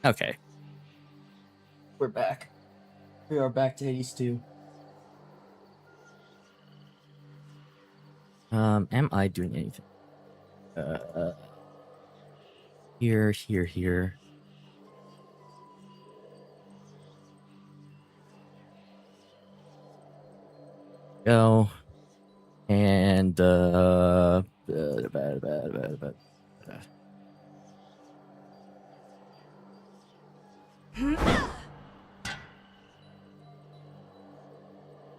Okay. We're back. We are back to Hades 2. Am I doing anything? Here. Go. And,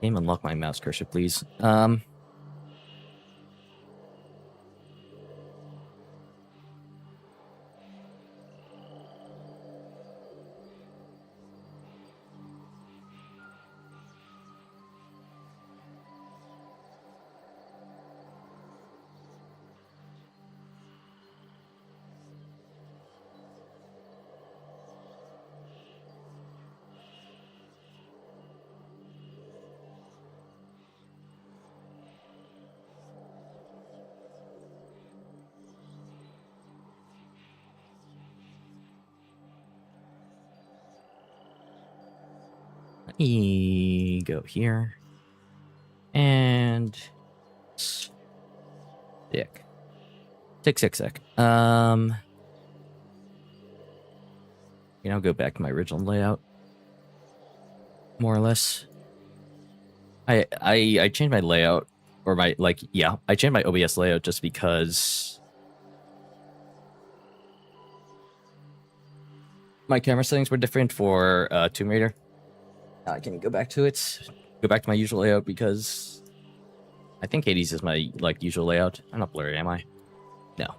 Game unlock my mouse cursor, please. Let me go here. And stick. Sick. I'll go back to my original layout. More or less. I changed my layout, or I changed my OBS layout just because my camera settings were different for Tomb Raider. I can go back to my usual layout because I think Hades is my usual layout. I'm not blurry, am I? No.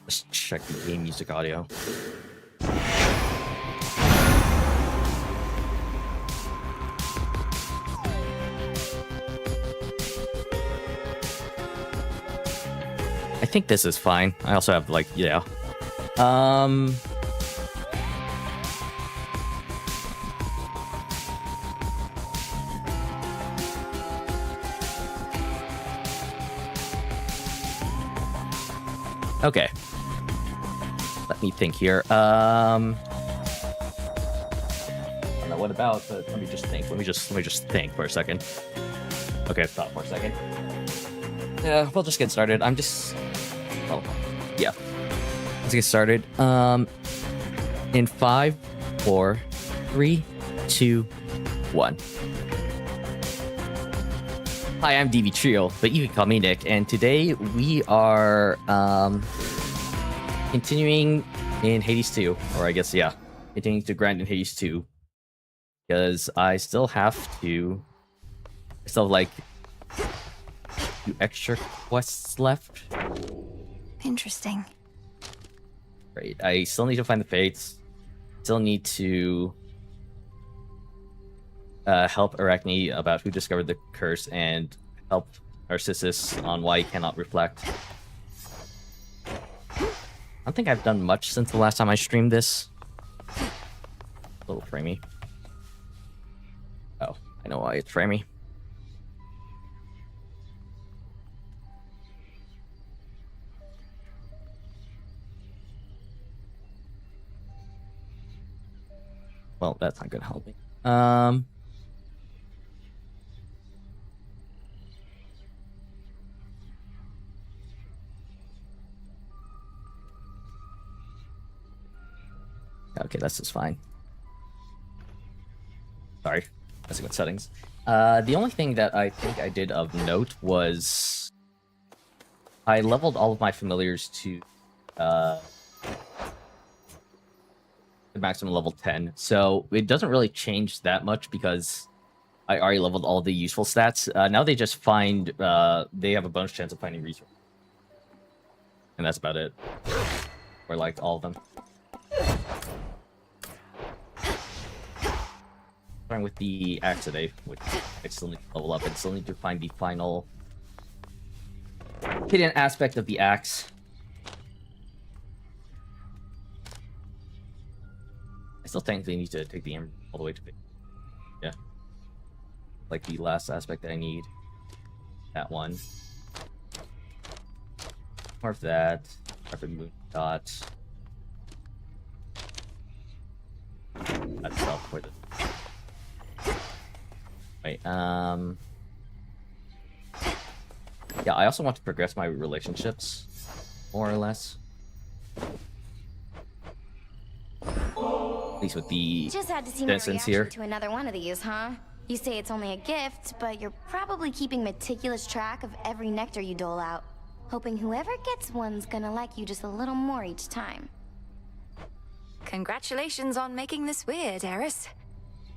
Let's check the game music audio. I think this is fine. I also have okay. Let me think here. I don't know what about, but let me just think. Let me just think for a second. Okay, I've thought for a second. Yeah, we'll just get started. Let's get started. In 5, 4, 3, 2, 1. Hi, I'm Dbtriol, but you can call me Nick, and today we are continuing in Hades 2, or I guess continuing to grind in Hades 2, because I still have 2 extra quests left. Interesting. Great. I still need to find the fates. Still need to help Arachne about who discovered the curse and help Narcissus on why he cannot reflect. I don't think I've done much since the last time I streamed this. A little framey. Oh, I know why it's framey. Well, that's not gonna help me. Okay, this is fine. Sorry, messing with settings. The only thing that I think I did of note was I leveled all of my familiars to the maximum level 10, so it doesn't really change that much because I already leveled all the useful stats. Now they just find they have a bonus chance of finding resources, and that's about it. Or all of them. Starting with the axe today, which I still need to level up and still need to find the final hidden aspect of the axe. I still technically need to take the emerald all the way to the last aspect that I need. That one. More of that. Rapid moon dot. That's self-poison. Wait, yeah, I also want to progress my relationships, more or less. At least with the Just had to see my distance reaction here. to another one of these, huh? You say it's only a gift, but you're probably keeping meticulous track of every nectar you dole out, hoping whoever gets one's gonna like you just a little more each time. Congratulations on making this weird, Eris.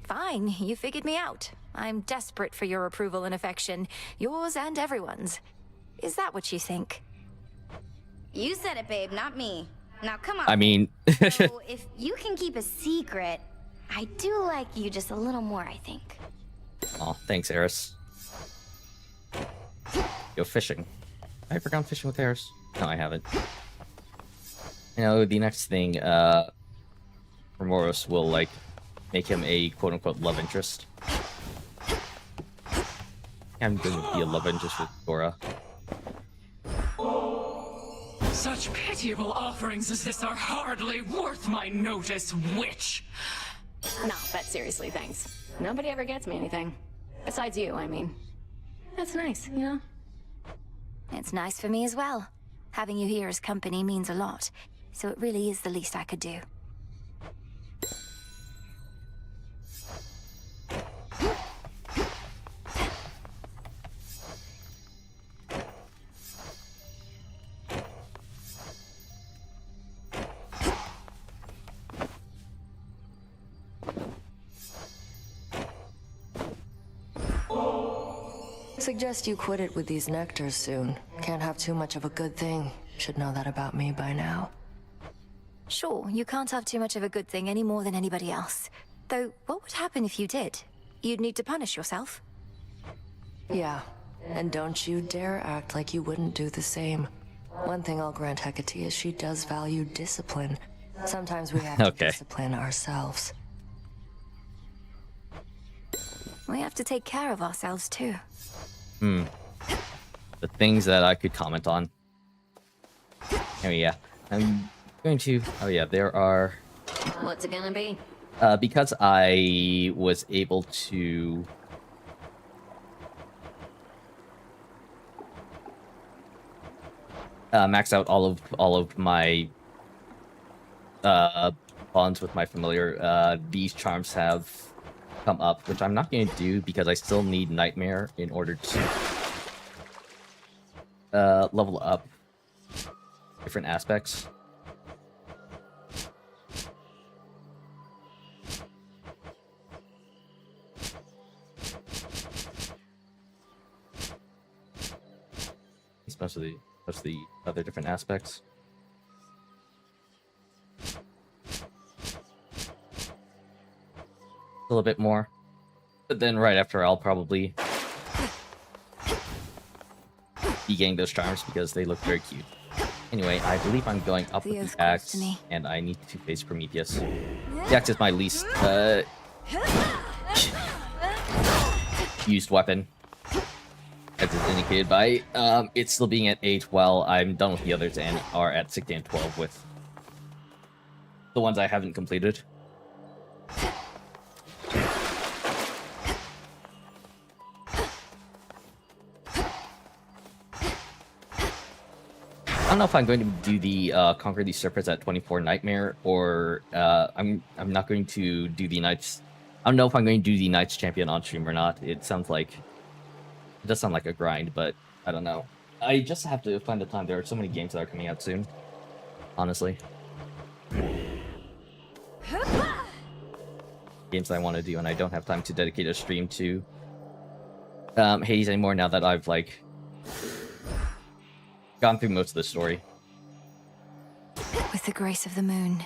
Fine, you figured me out. I'm desperate for your approval and affection, yours and everyone's. Is that what you think? You said it, babe, not me. Now come on. I mean, So if you can keep a secret, I do like you just a little more, I think. oh, thanks, Eris. Go fishing. Have I ever gone fishing with Eris? No, I haven't. You know, the next thing, Remoros will, like, make him a quote-unquote love interest. I'm going to be a love interest with Dora. Such pitiable offerings as this are hardly worth my notice, witch! No, but seriously, thanks. Nobody ever gets me anything. Besides you, I mean. That's nice, you know? It's nice for me as well. Having you here as company means a lot, so it really is the least I could do. Suggest you quit it with these nectars soon. Can't have too much of a good thing. Should know that about me by now. Sure, you can't have too much of a good thing any more than anybody else. Though, what would happen if you did? You'd need to punish yourself. Yeah, and don't you dare act like you wouldn't do the same. One thing I'll grant Hecate is she does value discipline. Sometimes we have to Okay. discipline ourselves. We have to take care of ourselves too. The things that I could comment on. Oh yeah, I'm going to. Oh yeah, there are. What's it gonna be? Because I was able to. Max out all of my bonds with my familiar. These charms have come up, which I'm not going to do because I still need Nightmare in order to level up different aspects. Especially other different aspects. A little bit more, but then right after I'll probably be getting those charms because they look very cute. Anyway, I believe I'm going up with Theo's the close axe, to me. and I need to face Prometheus. The axe is my least used weapon, as is indicated by it still being at 8 while I'm done with the others and are at 16 and 12 with the ones I haven't completed. I don't know if I'm going to do the Conquer these Serpents at 24 Nightmare, or I'm not going to do the Knights. I don't know if I'm going to do the Knights Champion on stream or not. It sounds like it does sound like a grind, but I don't know. I just have to find the time. There are so many games that are coming out soon. Honestly, games that I want to do, and I don't have time to dedicate a stream to Hades anymore. Now that I've like gone through most of the story. With the grace of the moon.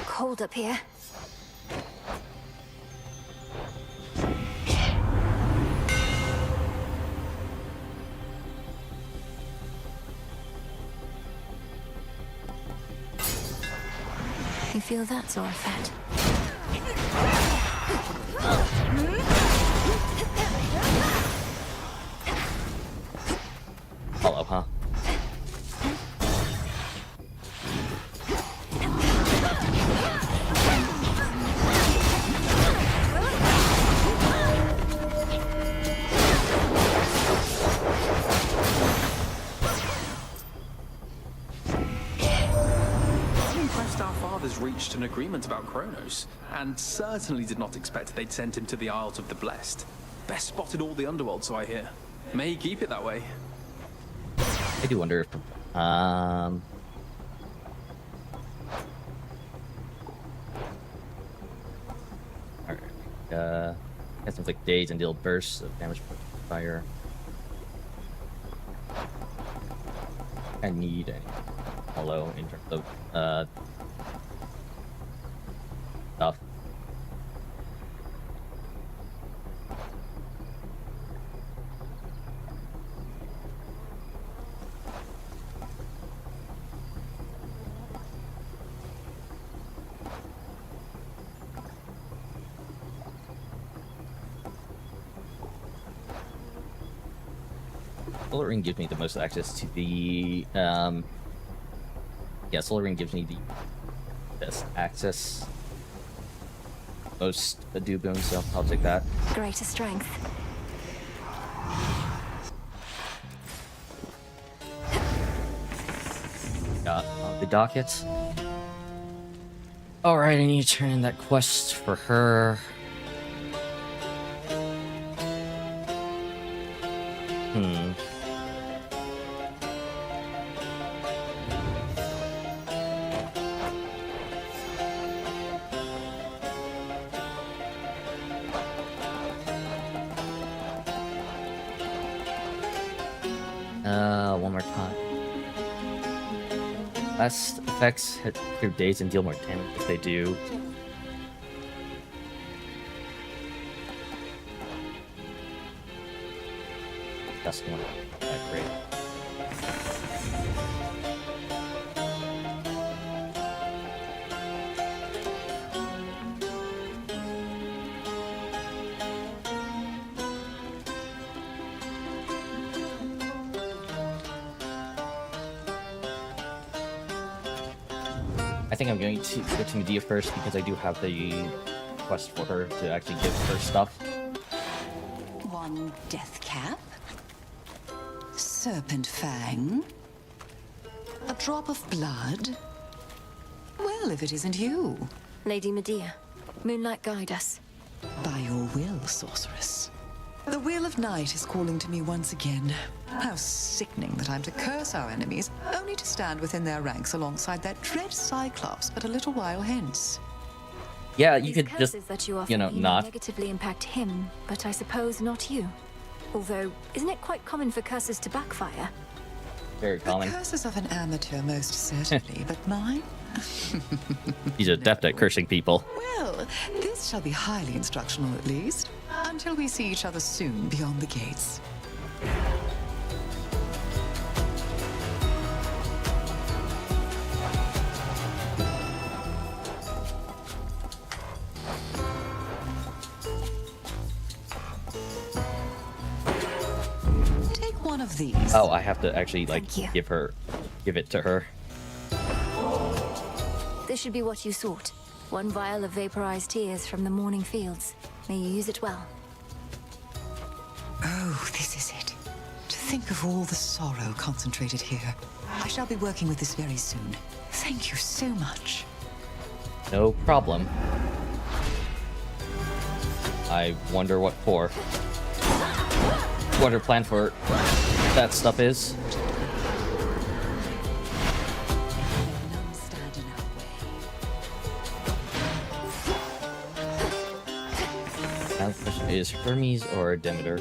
Cold up here. You feel that, Zorafat? Hollow, huh? I'm impressed our fathers reached an agreement about Kronos, and certainly did not expect they'd send him to the Isles of the Blessed. Best spotted all the underworld, so I hear. May he keep it that way. I do wonder if alright, got things like daze and deal bursts of damage from fire. I need a hollow in terms of stuff. Solar Ring gives me the most access to the yeah, Solar Ring gives me the best access, most do boom, so I'll take that. Greater strength. Got the docket. Alright, I need to turn in that quest for her. One more time. Last effects hit clear days and deal more damage if they do. That's one. Great. I think I'm going to go to Medea first because I do have the quest for her to actually give her stuff. One death cap, serpent fang, a drop of blood. Well, if it isn't you. Lady Medea, moonlight guide us. By your will, sorceress. The Wheel of Night is calling to me once again. How sickening that I'm to curse our enemies, only to stand within their ranks alongside that dread Cyclops but a little while hence. Yeah, you These could just, curses that you offer you know, may not. negatively impact him, but I suppose not you. Although, isn't it quite common for curses to backfire? Very The common. curses of an amateur, most certainly, but mine? He's adept at cursing people. Well, this shall be highly instructional at least, until we see each other soon beyond the gates. Take one of these. Oh, I have to actually like Thank you. give it to her. This should be what you sought. One vial of vaporized tears from the morning fields. May you use it well. Oh, this is it. To think of all the sorrow concentrated here. I shall be working with this very soon. Thank you so much. No problem. I wonder what for. What her plan for that stuff is. None stand in our way. Now the question is Hermes or Demeter?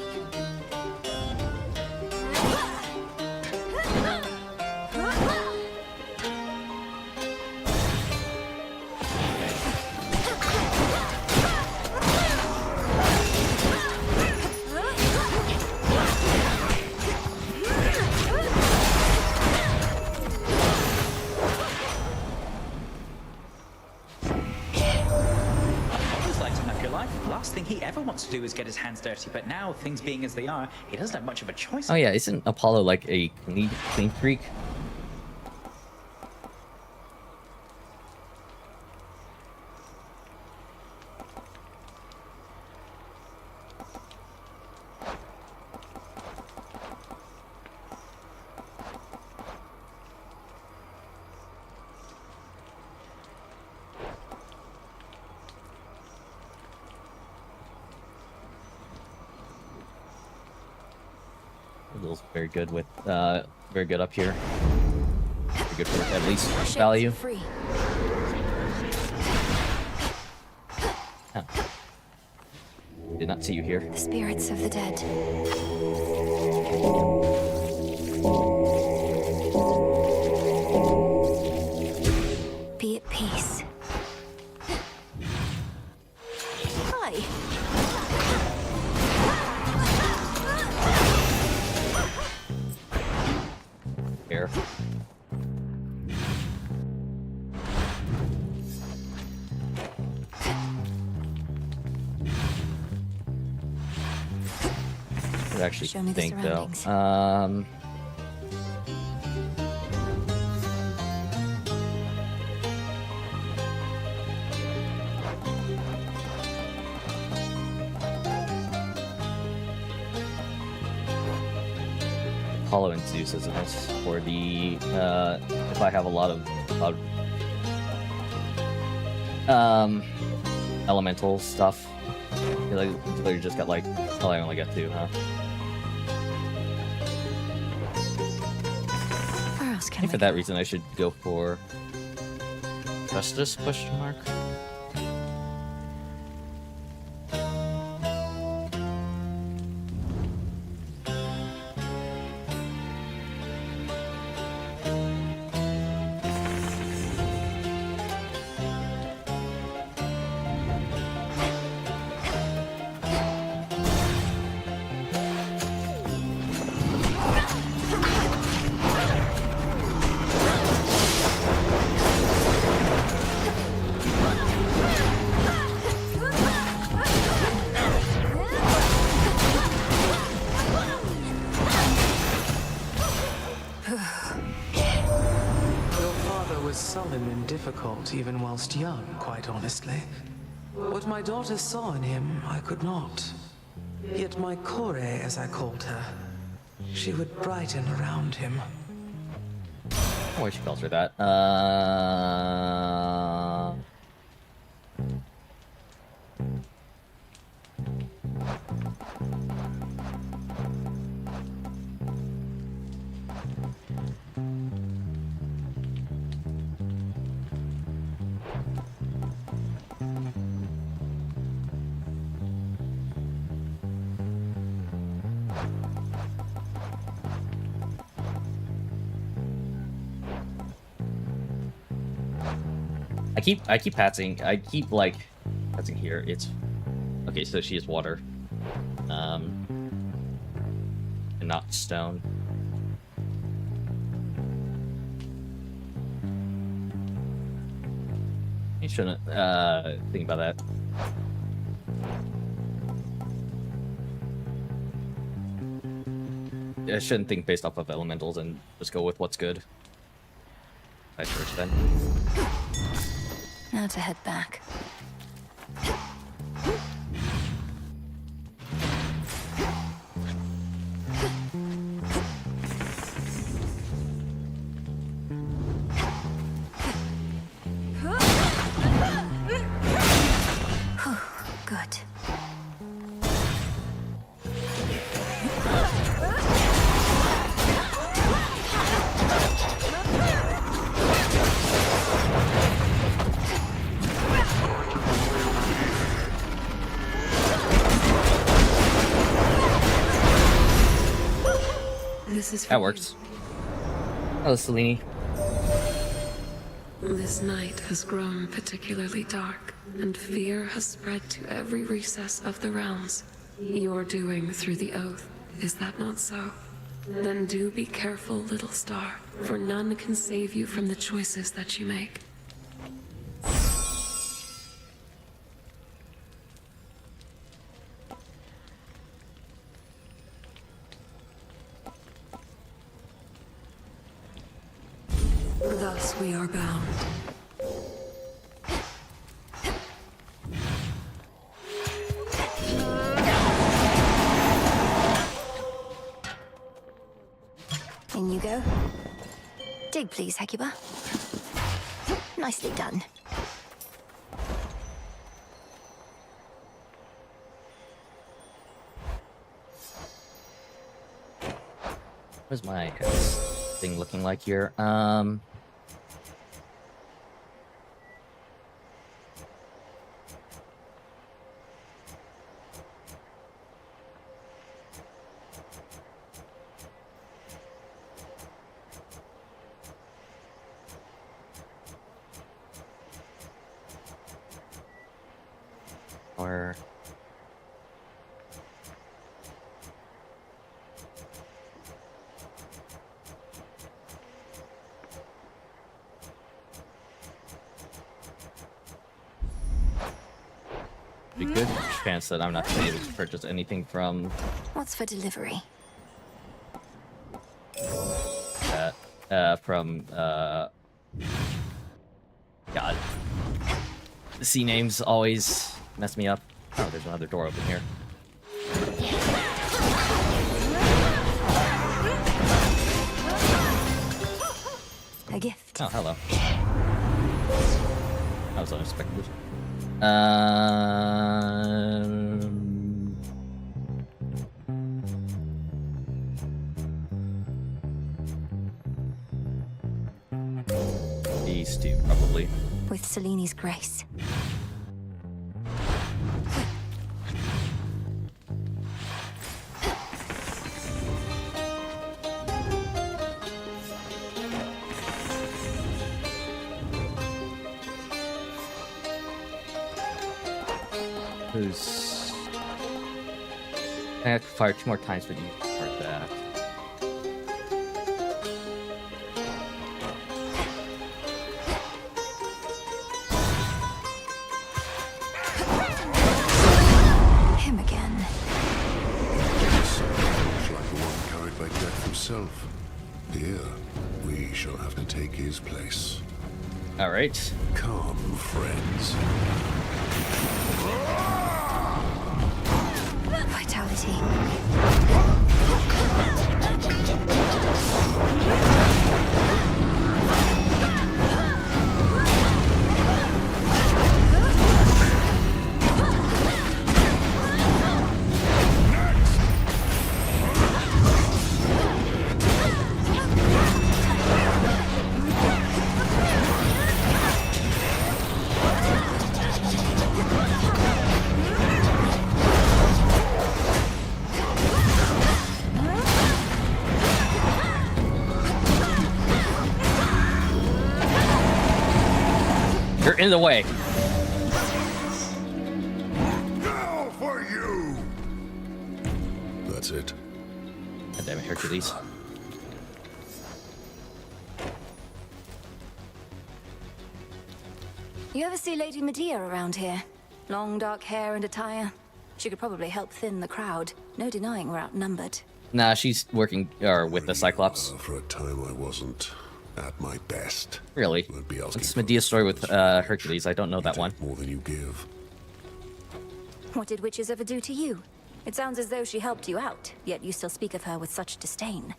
Last thing he ever what to do is get his hands dirty, but now, things being as they are, he doesn't have much of a choice. Oh yeah, isn't Apollo like a clean freak? Will's very good with, very good up here. Very good for at least value. Free. Oh. Did not see you here. The spirits of the dead. Be at peace. Hi. Here. I actually Show me the think though. surroundings. Apollo and Zeus isn't it? For the if I have a lot of elemental stuff. You literally just got like, oh, I only got 2, huh? Where else I can think we for that go? reason I should go for Justice ? Your father was sullen and difficult even whilst young, quite honestly. What my daughter saw in him, I could not. Yet my Kore, as I called her, she would brighten around him. Why she calls her that? I keep patsing. I keep like patsing here. It's okay. So she is water, and not stone. You shouldn't think about that. I shouldn't think based off of elementals and just go with what's good. Vice versa then. Now to head back. Good. This is for That works. Oh, Selene. This night has grown particularly dark, and fear has spread to every recess of the realms. Your doing through the oath, is that not so? Then do be careful, little star, for none can save you from the choices that you make. Thus we are bound. In you go. Dig, please, Hecuba. Nicely done. What's my thing looking like here? Or a good chance that I'm not going to be able to purchase anything from What's for delivery? that. God. The C names always mess me up. Oh, there's another door open here. A gift. Oh, hello. That was unexpected. These two, probably. With Seleni's grace. Who's... I have to fire 2 more times, but you start that. Him again. Much like the one carried by Death himself. Here, we shall have to take his place. All right. Come, friends. Vitality. You're in the way. Now for you! That's it. God damn it, Hercules. You ever see Lady Medea around here? Long dark hair and attire. She could probably help thin the crowd. No denying we're outnumbered. Nah, she's working with the Cyclops. For a time I wasn't at my best. Really? I'd be asking It's for Medea's story with Hercules. I don't know that one. more than you give. What did witches ever do to you? It sounds as though she helped you out, yet you still speak of her with such disdain.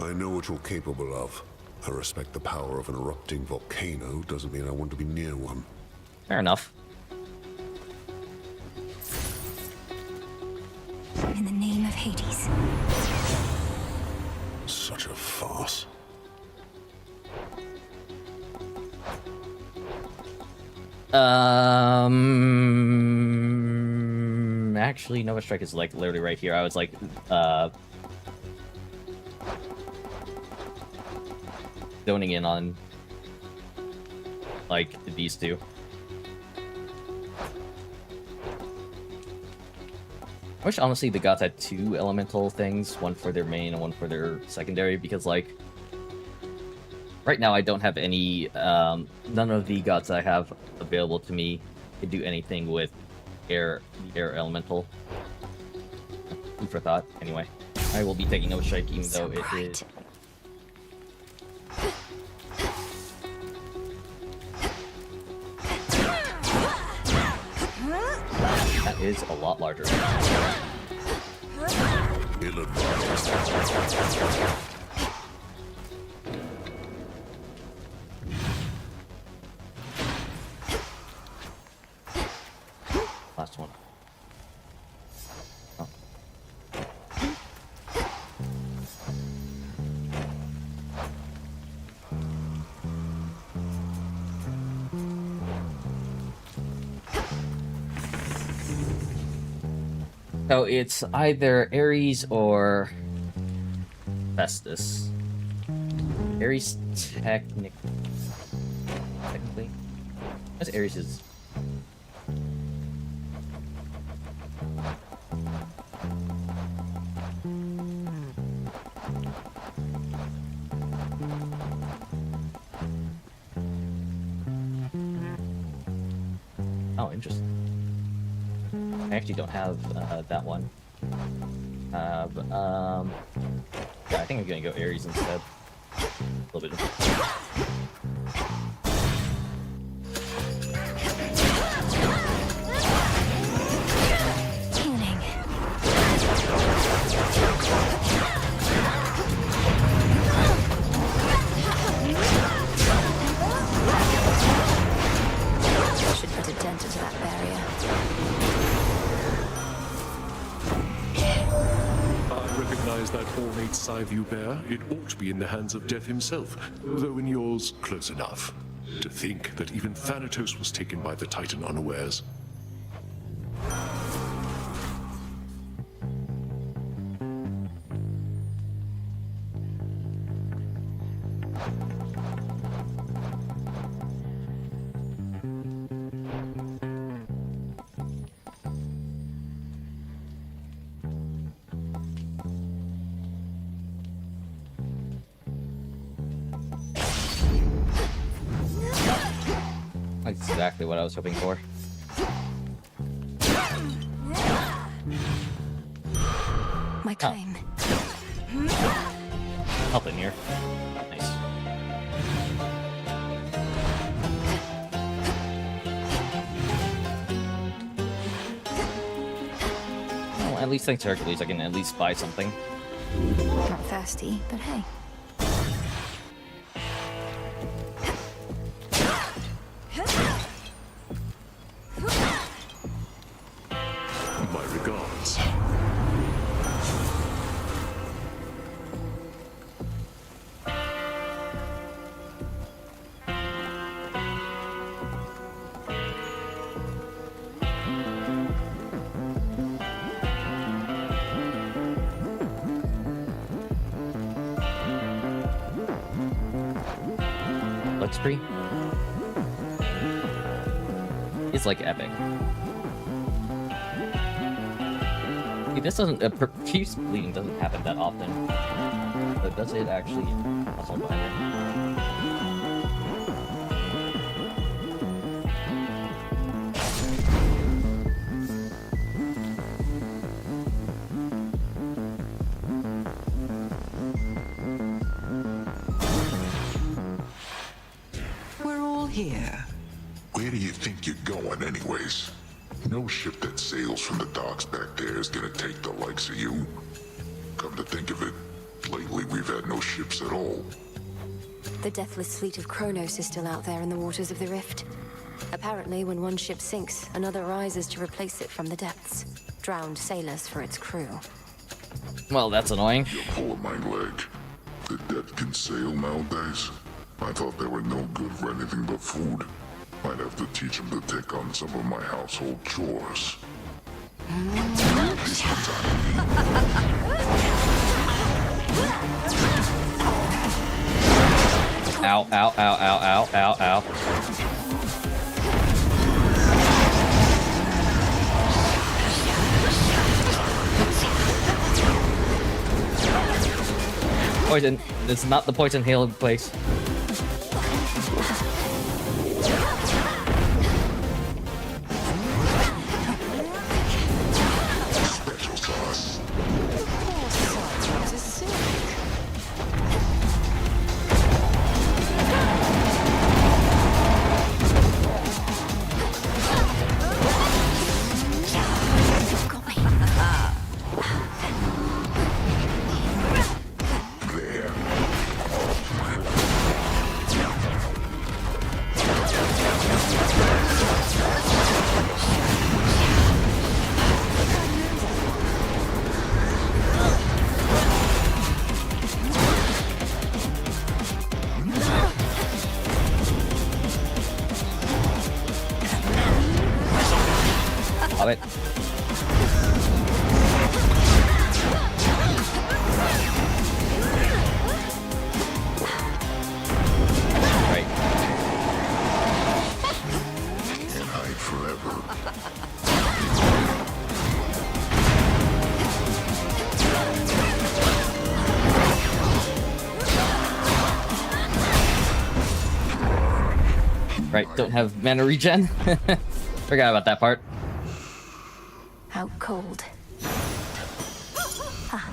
I know what you're capable of. I respect the power of an erupting volcano. Doesn't mean I want to be near one. Fair enough. In the name of Hades. Such a farce. Actually, Nova Strike is like literally right here. I was like, zoning in on like these two. I wish honestly the gods had 2 elemental things, one for their main and one for their secondary, because like right now I don't have any, none of the gods I have available to me can do anything with air elemental. Food for thought. Anyway, I will be taking Nova Strike even though it is That is a lot larger. Last one. Oh. So it's either Ares or Festus. Ares technically. That's Ares's. Oh, interesting. I actually don't have that one. Yeah, I think I'm gonna go Ares instead. A little bit. Should put a dent into that barrier. I recognize that ornate scythe you bear. It ought to be in the hands of Death himself, though in yours, close enough. To think that even Thanatos was taken by the Titan unawares. That's exactly what I was hoping for. My claim. Help in here. Nice. Well, at least thanks to Hercules, I can at least buy something. Not thirsty, but hey. My regards. Blood spree is like epic. See, this doesn't profuse bleeding doesn't happen that often, but does it actually muscle behind it? We're all here. Where do you think you're going, anyways? No ship that sails from the docks back there is gonna take the likes of you. Come to think of it, lately we've had no ships at all. The deathless fleet of Kronos is still out there in the waters of the Rift. Apparently, when one ship sinks, another rises to replace it from the depths. Drowned sailors for its crew. Well, that's annoying. You poor my leg. The dead can sail nowadays? I thought they were no good for anything but food. Might have to teach them to take on some of my household chores. Ow, ow, ow, ow, ow, ow, ow. Poison. This is not the poison hail place. Special sauce. Right, don't have mana regen. Forgot about that part. Out cold. Ah.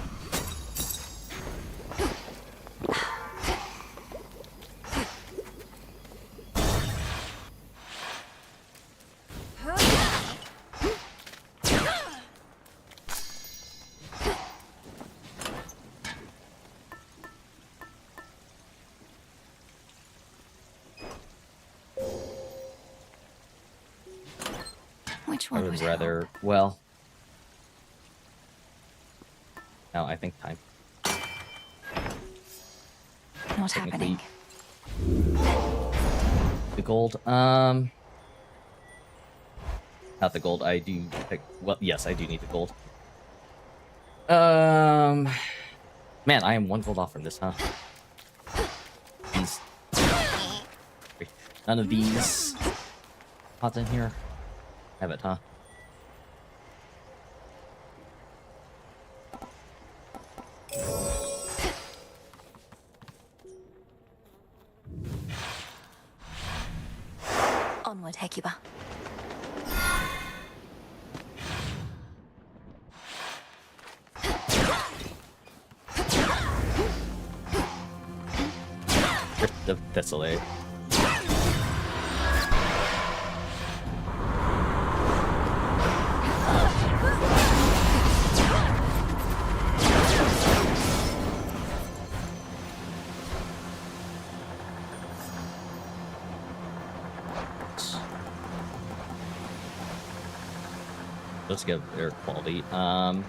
Which I one would would rather, help? well... No, I think time. Not Technically, happening. the gold, not the gold, I do pick, well, yes, I do need the gold. Man, I am 1 gold off from this, huh? These... None of these pots in here have it, huh? Onward, Hecuba. Rip the Thessaly. Let's get air quality. Not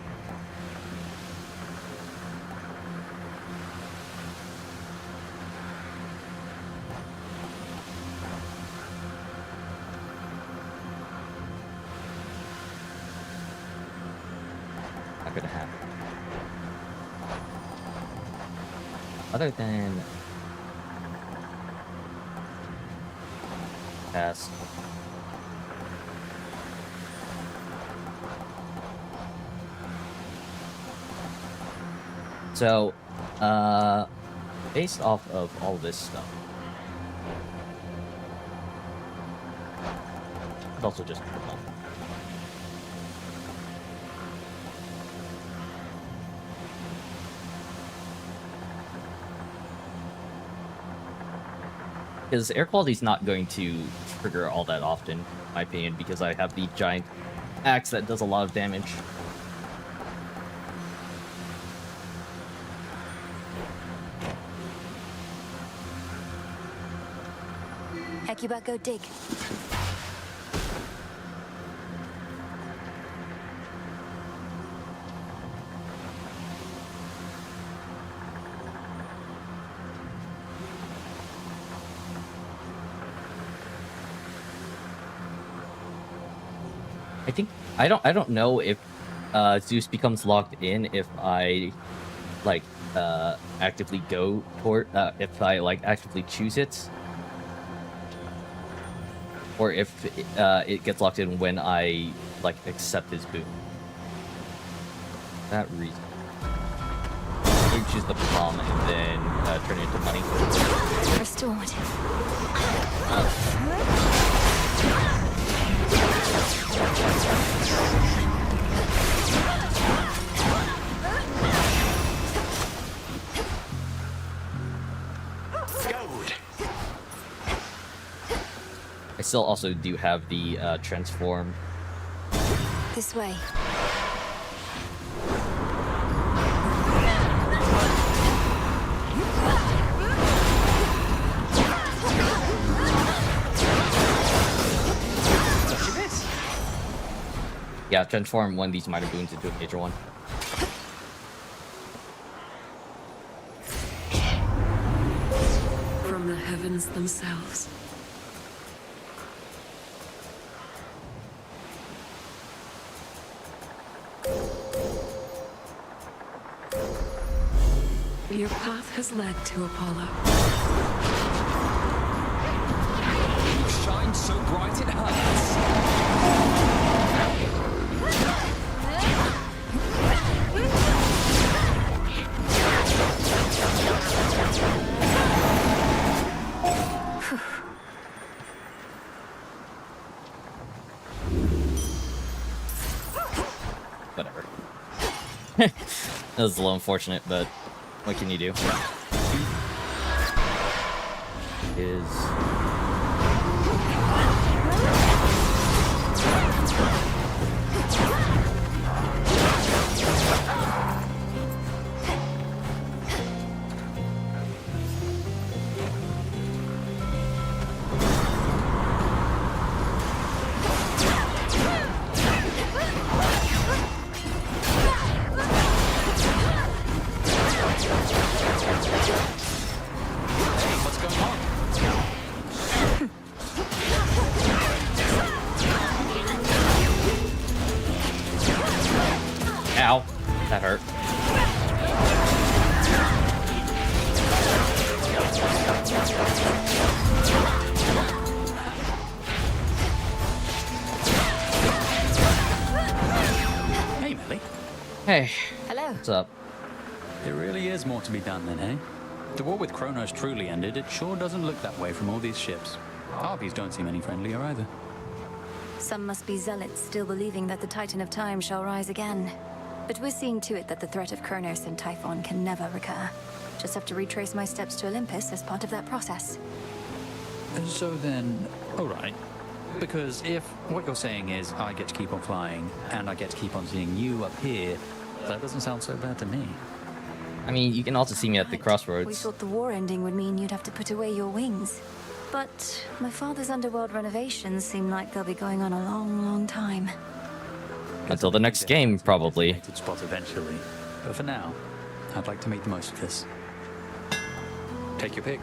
gonna happen. Other than pass. So, based off of all this stuff, I'd also just promote. Because air quality is not going to trigger all that often, in my opinion, because I have the giant axe that does a lot of damage. Hecuba, go dig. I don't know if Zeus becomes locked in if I like actively go toward if I like actively choose it, or if it gets locked in when I like accept his boon. That reason. You choose the palm and then turn it into money. Restored. I still also do have the transform. This way. Yeah, transform one of these minor boons into a major one. From the heavens themselves. Your path has led to Apollo. You shine so bright it hurts. That was a little unfortunate, but what can you do? Is What's going on? ow, that hurt. Hey, Millie. Hey. Hello. What's up? There really is more to be done then, eh? The war with Kronos truly ended. It sure doesn't look that way from all these ships. Harpies don't seem any friendlier either. Some must be zealots still believing that the Titan of Time shall rise again. But we're seeing to it that the threat of Kronos and Typhon can never recur. Just have to retrace my steps to Olympus as part of that process. So then, alright. Because if what you're saying is I get to keep on flying, and I get to keep on seeing you up here, that doesn't sound so bad to me. I mean, you can also see me at the We crossroads. thought the war ending would mean you'd have to put away your wings. But my father's underworld renovations seem like they'll be going on a long, long time. Until the next game, probably. Spot eventually. But for now, I'd like to make the most of this. Take your pick.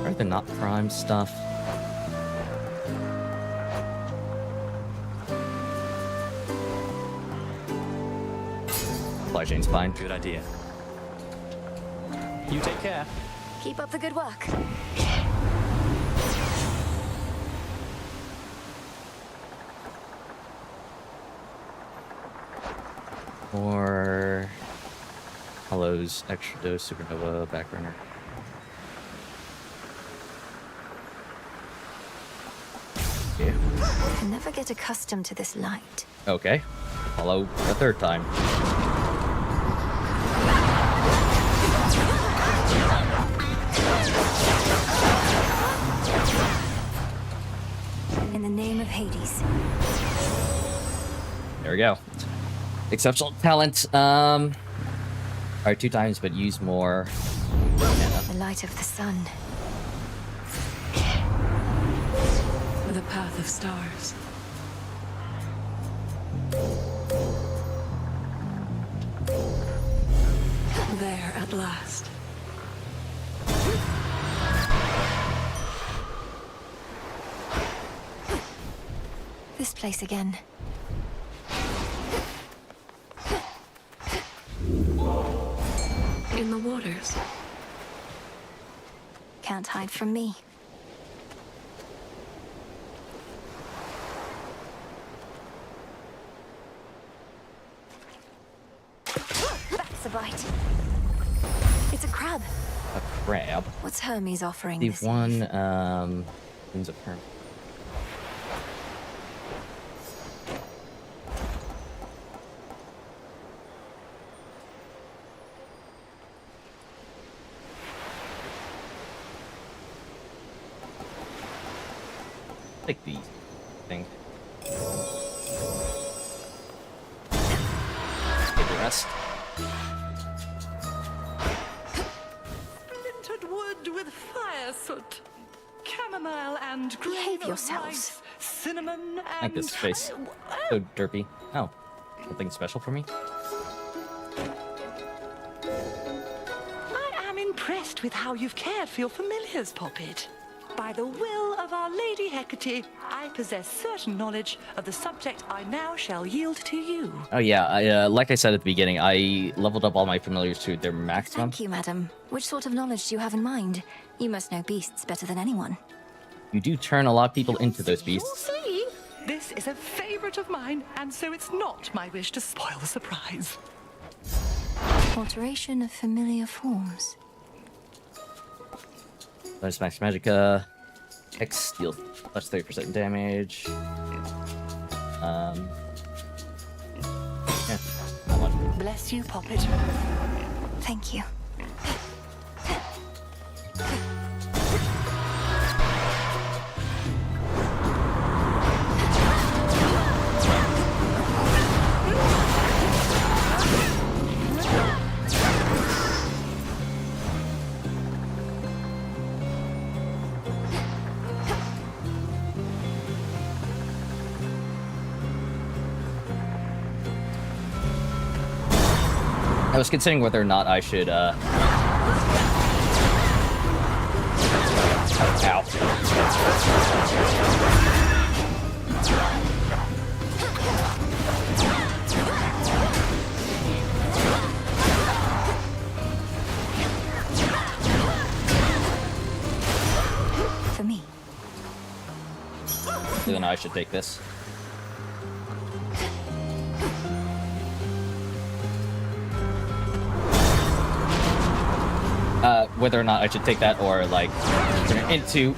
Are the not prime stuff? Supply chain's fine. Good idea. You take care. Keep up the good work. Or Hello's extra dose supernova backrunner. Yeah. I can never get accustomed to this light. Okay. Hello a third time. In the name of Hades. There we go. Exceptional talent. Alright, 2 times, but use more. The light of the sun. The path of stars. There at last. This place again. In the waters. Can't hide from me. That's a bite. It's a crab. A crab. What's Hermes offering The this one, eve? Winds of Hermes. Take these, I think. Get the rest. Splintered wood with fire soot, chamomile and Behave grain of yourselves. rice, cinnamon and... I like this face. So derpy. Oh, something special for me? I am impressed with how you've cared for your familiars, Poppet. By the will of our Lady Hecate, I possess certain knowledge of the subject I now shall yield to you. Oh yeah, I, like I said at the beginning, I leveled up all my familiars to their maximum. Thank you, madam. Which sort of knowledge do you have in mind? You must know beasts better than anyone. You do turn a lot of people into those beasts. See? This is a favorite of mine, and so it's not my wish to spoil the surprise. Alteration of familiar forms. Bonus max magicka. X deal plus 30% damage. Yeah, not much. Bless you, Poppet. Thank you. I was considering whether or not I should, Ow. For me. Then I should take this. Whether or not I should take that or, like, turn it into...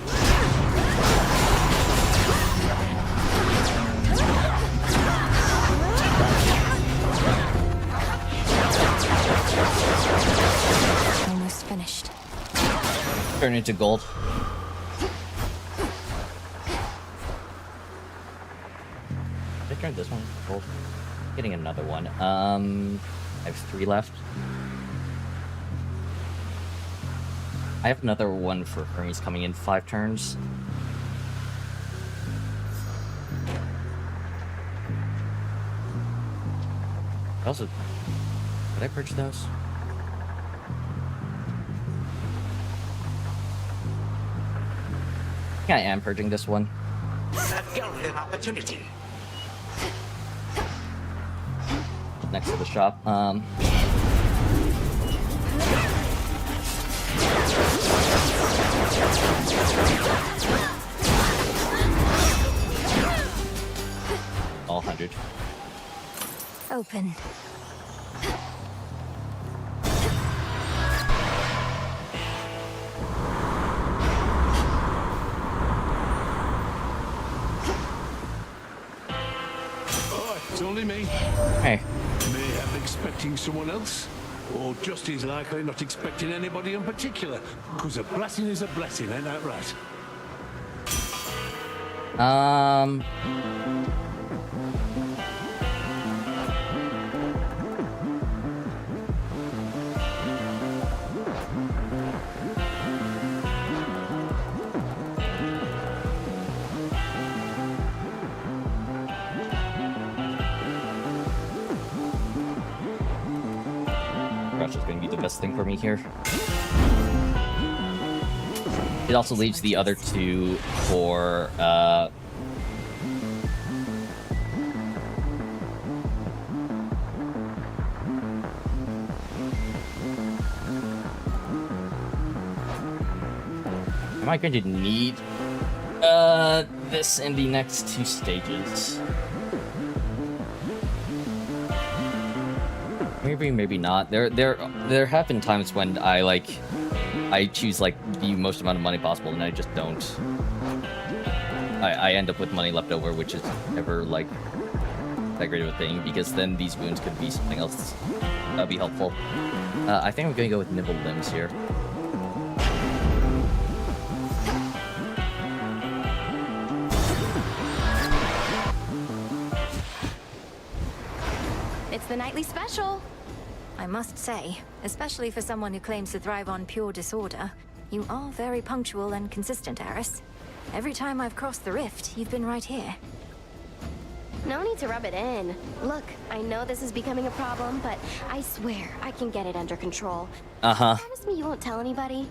Almost finished. Turn it into gold. Did I turn this one into gold? Getting another one. I have 3 left. I have another one for Hermes coming in 5 turns. Also, did I purge those? I think I am purging this one. A golden opportunity. Next to the shop. All 100. Open. Oh, it's only me. Hey. Mayhap expecting someone else? Or just as likely not expecting anybody in particular? Because a blessing is a blessing, ain't that right? Crush is going to be the best thing for me here. It also leaves the other 2 for, am I going to need, this in the next 2 stages? Maybe, maybe not. There have been times when I choose like the most amount of money possible, and I just don't. I end up with money left over, which is never like that great of a thing, because then these wounds could be something else that'd be helpful. I think I'm gonna go with nimble limbs here. It's the nightly special. I must say, especially for someone who claims to thrive on pure disorder, you are very punctual and consistent, Eris. Every time I've crossed the rift, you've been right here. No need to rub it in. Look, I know this is becoming a problem, but I swear I can get it under control. Promise me you won't tell anybody?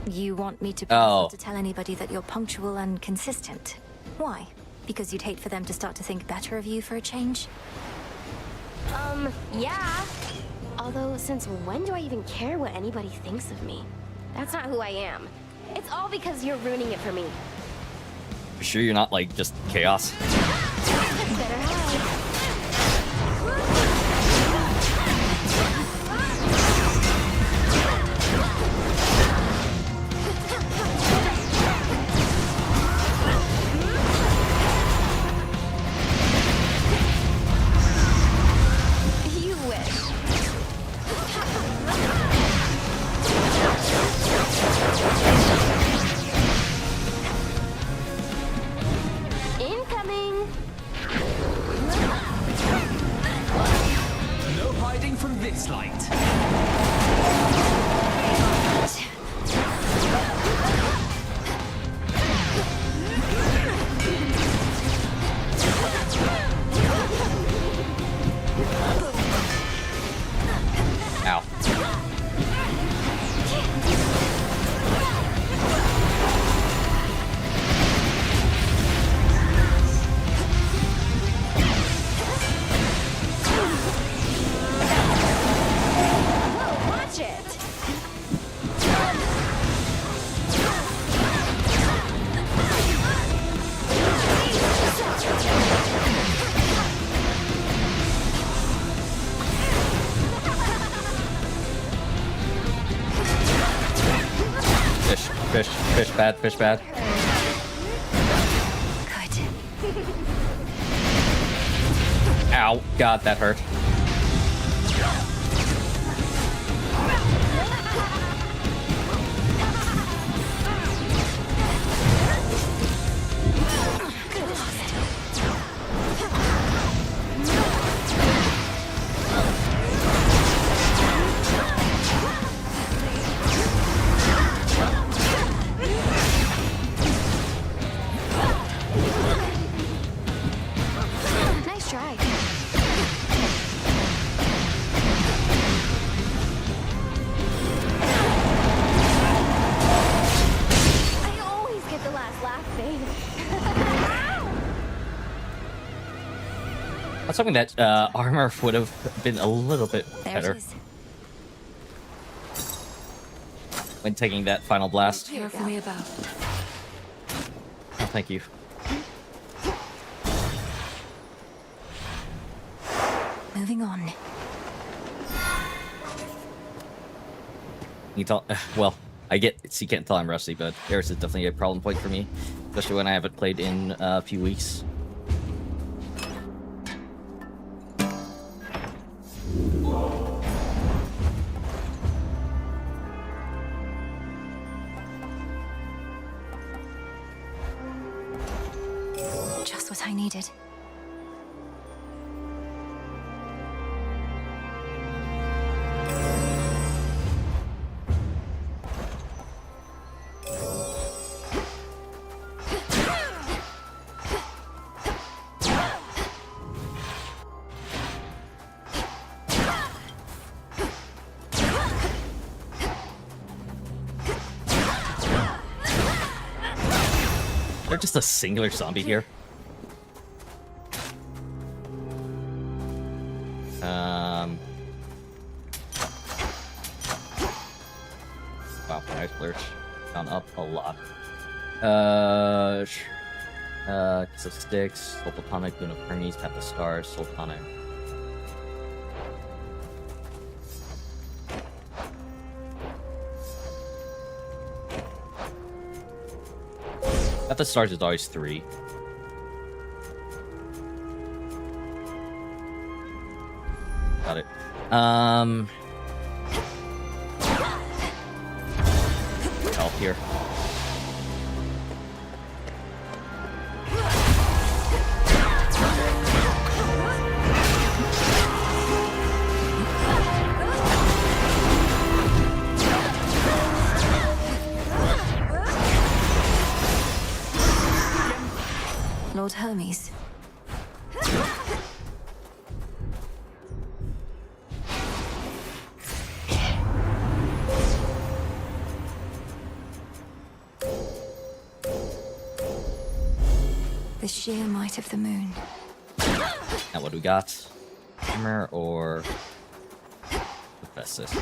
You want me to promise not to tell anybody that you're punctual and consistent? Why? Because you'd hate for them to start to think better of you for a change? Yeah. Although, since when do I even care what anybody thinks of me? That's not who I am. It's all because you're ruining it for me. For sure you're not like just chaos. Better hide. Fish bad, fish bad. Ow, God, that hurt. Nice try. I always get the last laugh, babe. That's something that armor would have been a little bit better when taking that final blast. Carefully about. Oh, thank you. Moving on. You tell, well, I get, so you can't tell I'm rusty, but Eris is definitely a problem point for me, especially when I haven't played in a few weeks. Just what I needed. They're just a singular zombie here. Wow, nice lurch. Gone up a lot. Kiss of Sticks, Soul Platonic, Boon of Hermes, Path of Stars, Soul Platonic. Path of Stars is always 3. Got it. Help here. Lord Hermes. The sheer might of the moon. Now what do we got? Hammer or Hephaestus?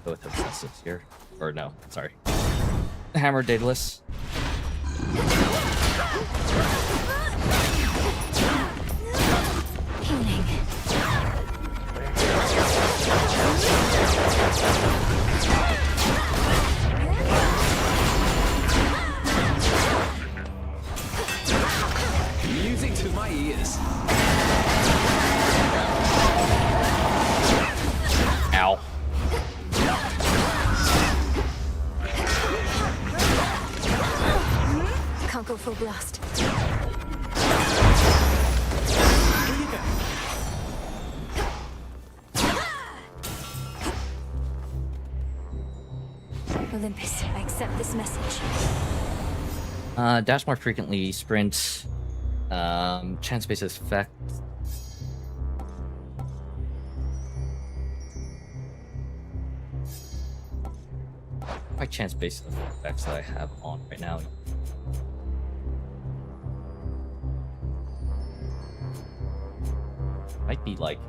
Go with Hephaestus here. Or no, sorry. Hammer Daedalus. Healing. Music to my ears. Ow. Can't go full blast. Olympus, I accept this message. Dash more frequently, sprint, chance based effect. My chance based effects that I have on right now. Might be like,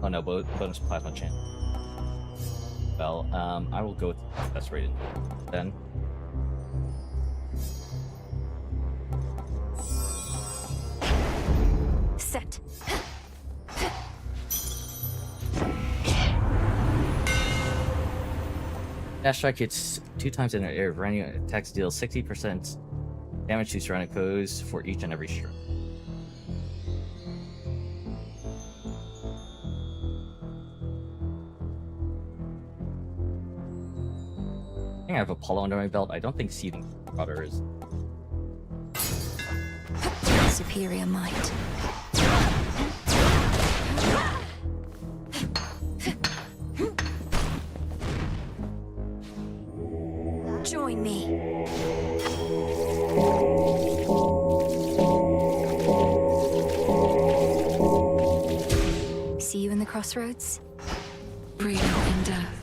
oh no, bonus plasma chance. Well, I will go with best rated then. Set. That strike hits 2 times in the air. Running attacks deals 60% damage to surrounding foes for each and every strike. I think I have Apollo under my belt. I don't think Seething Water is. Superior might. Join me. See you in the crossroads? Freedom and death.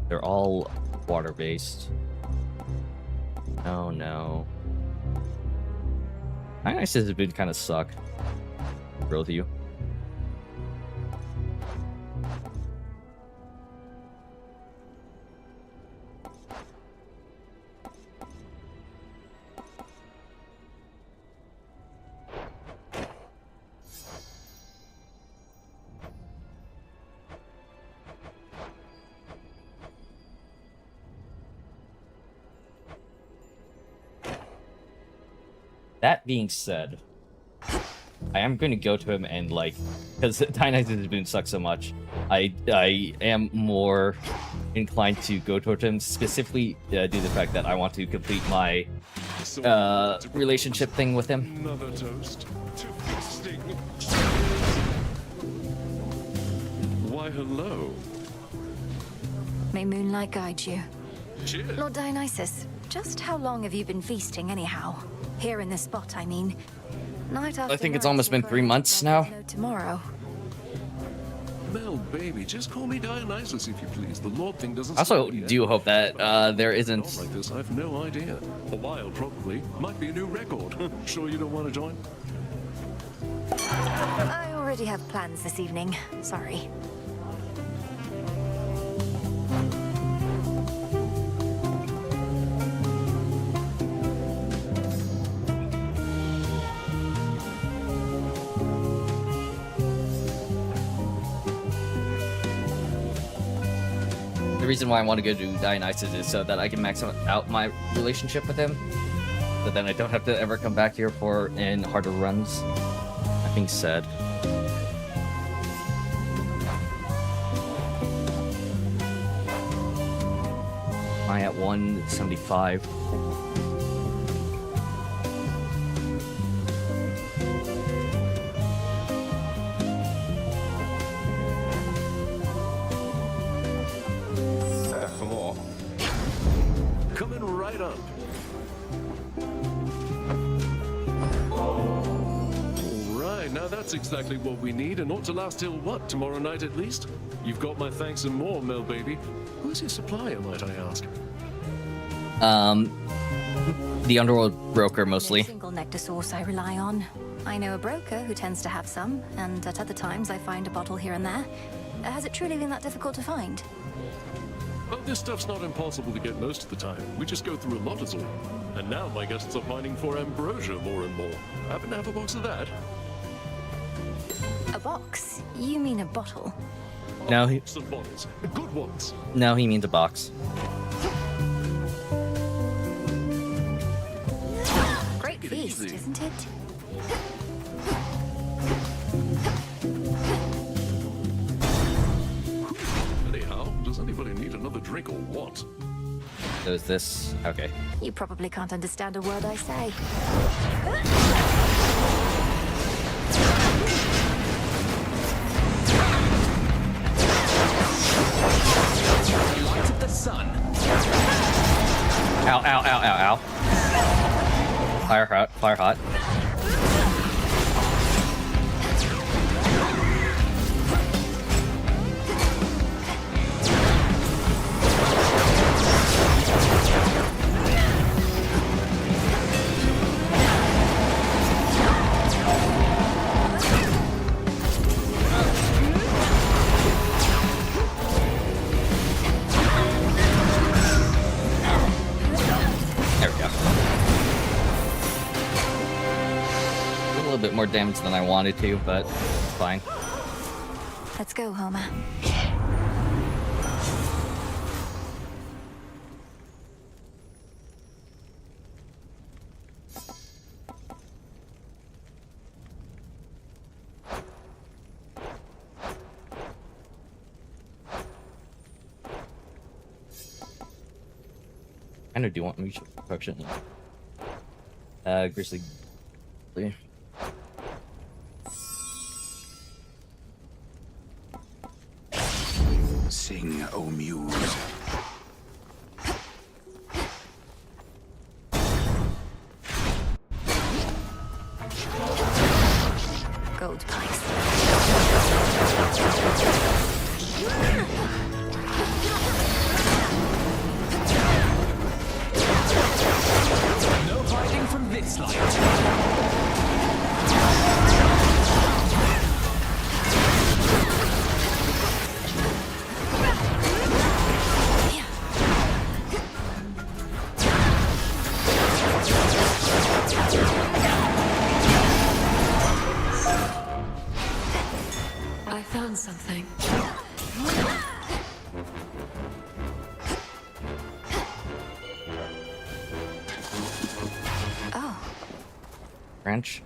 They're all water-based. Oh no. Ice has been kind of suck. Real with you. That being said, I am going to go to him and, like, because Dionysus' boon sucks so much, I am more inclined to go towards him, specifically due to the fact that I want to complete my relationship thing with him. Another toast to feasting. Why, hello. May moonlight guide you. Cheers. Lord Dionysus, just how long have you been feasting anyhow? Here in this spot, I mean. Night after I think it's night, almost been 3 months now. no tomorrow. Mel, baby, just call me Dionysus if you please. The Lord thing doesn't. I also stop yet. do hope that there isn't. Not like this, I've no idea. A while, probably. Might be a new record. Sure you don't want to join? I already have plans this evening. Sorry. The reason why I want to go to Dionysus is so that I can max out my relationship with him, so then I don't have to ever come back here for in harder runs. That being said, I at 175. For more. Coming right up. Alright, now that's exactly what we need and ought to last till what, tomorrow night at least? You've got my thanks and more, Mel baby. Who's your supplier, might I ask? The underworld broker mostly. Single nectar source I rely on. I know a broker who tends to have some, and at other times I find a bottle here and there. Has it truly been that difficult to find? Well, this stuff's not impossible to get most of the time. We just go through a lot is all. And now my guests are pining for ambrosia more and more. Happen to have a box of that? A box? You mean a bottle? No, he. Box of bottles. Good ones. No, he means a box. Great feast, easy. isn't it? Anyhow, does anybody need another drink or what? So is this okay? You probably can't understand a word I say. Light of the sun. Ow! Ow! Ow! Ow! Ow! Fire hot, fire hot. There we go. A little bit more damage than I wanted to, but it's fine. Let's go, Homer. I know, do you want me to production? Grizzly. Sing, O Muse. Gold pipes. No hiding from this light. I found something. Oh. Branch.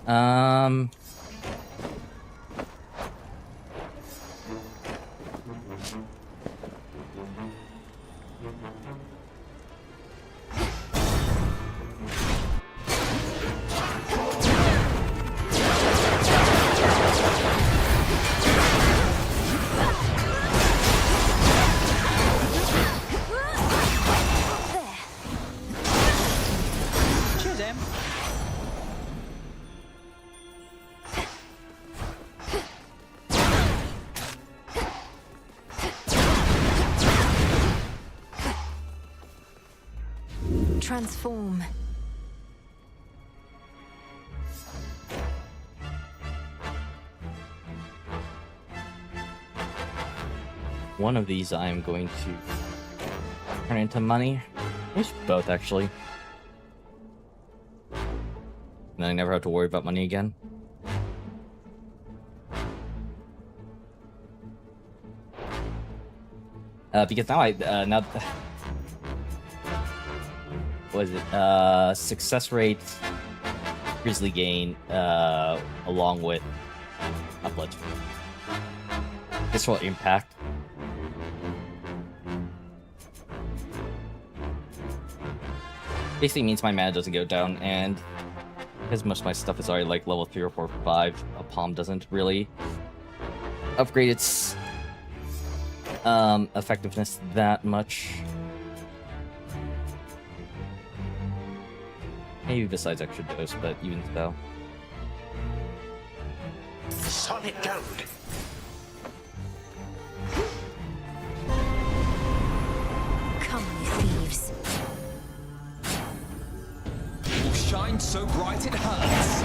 Cheers, Em. Transform. One of these I'm going to turn into money. Maybe both, actually. And then I never have to worry about money again. Because now now what is it? Success rate, Grizzly gain, along with upload. This will impact. Basically means my mana doesn't go down, and because most of my stuff is already like level 3 or 4 or 5, a palm doesn't really upgrade its effectiveness that much. Maybe besides extra dose, but even so. Solid gold. Come, you thieves. Will shine so bright it hurts.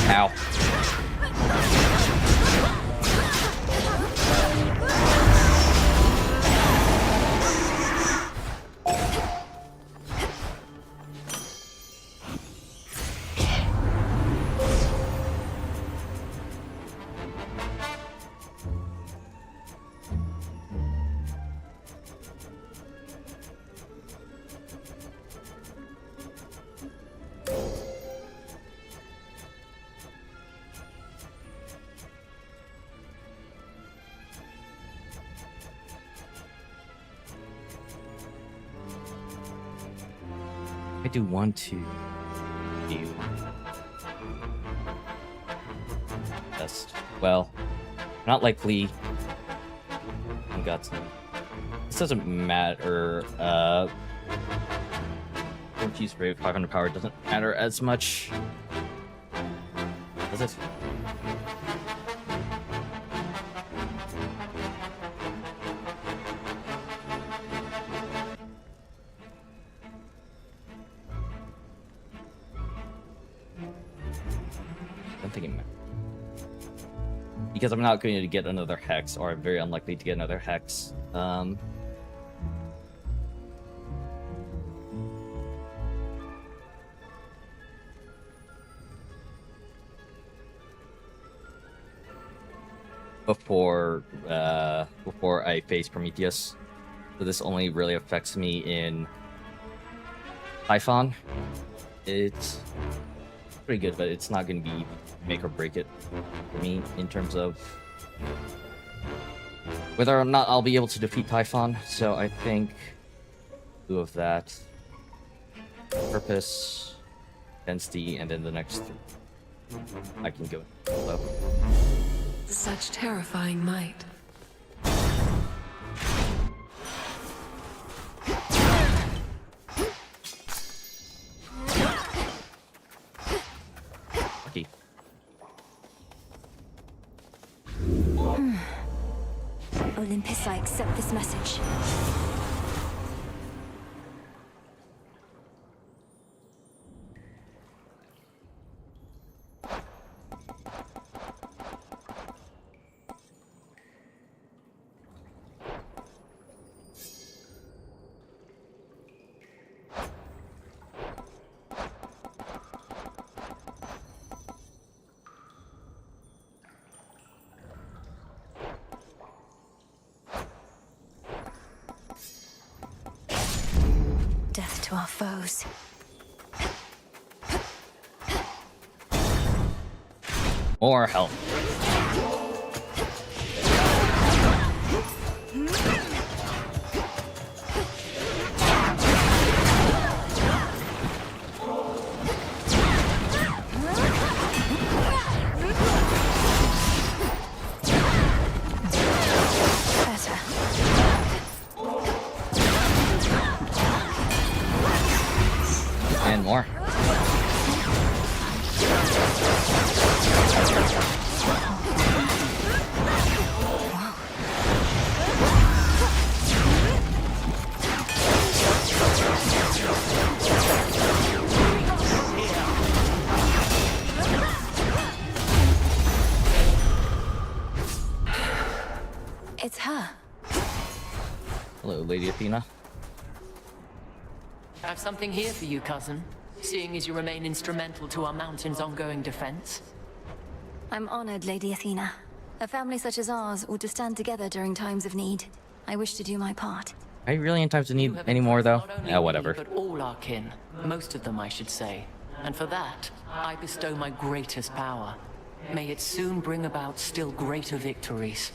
Ow. I do want to do best. Well, not likely and got some. This doesn't matter. Don't use Brave 500 power doesn't matter as much. Does it? I'm thinking because I'm not going to get another hex, or I'm very unlikely to get another hex. Before I face Prometheus, so this only really affects me in Typhon. It's pretty good, but it's not going to be make or break it for me in terms of whether or not I'll be able to defeat Typhon. So I think two of that, purpose, density, and then the next three I can go low. Such terrifying might. Lucky. Olympus, I accept this message. Death to our foes. More help. And more. It's her. Hello, Lady Athena. I have something here for you, cousin, seeing as you remain instrumental to our mountain's ongoing defense. I'm honored, Lady Athena. A family such as ours ought to stand together during times of need. I wish to do my part. Are you really in times of need anymore, though? Yeah, whatever. But all our kin, most of them I should say. And for that, I bestow my greatest power. May it soon bring about still greater victories.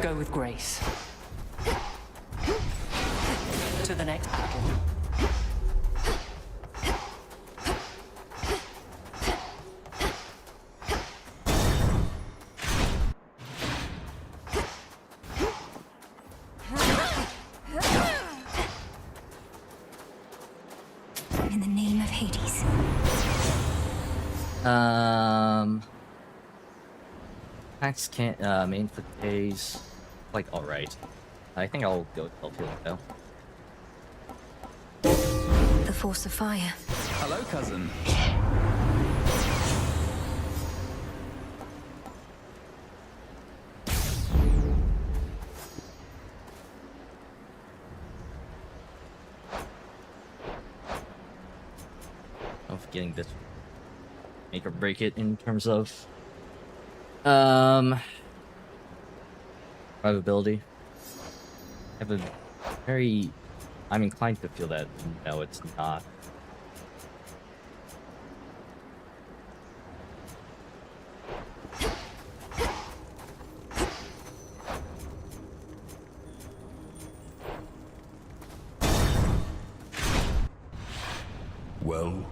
Go with grace. To the next battle. Max can't main for days. Like, all right. I think I'll go with Dbtriol though. The force of fire. Hello, cousin. Of getting this make or break it in terms of survivability. I have a very I'm inclined to feel that no, it's not. Well?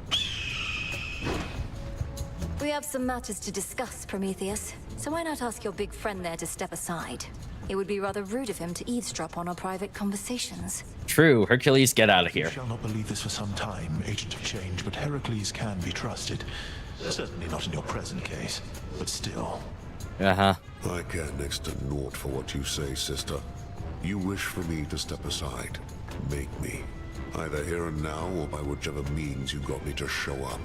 We have some matters to discuss, Prometheus. So why not ask your big friend there to step aside? It would be rather rude of him to eavesdrop on our private conversations. True, Hercules, get out of here. You shall not believe this for some time, Agent of Change, but Heracles can be trusted. Certainly not in your present case, but still. Uh-huh. I care next to naught for what you say, sister. You wish for me to step aside. Make me. Either here and now, or by whichever means you got me to show up.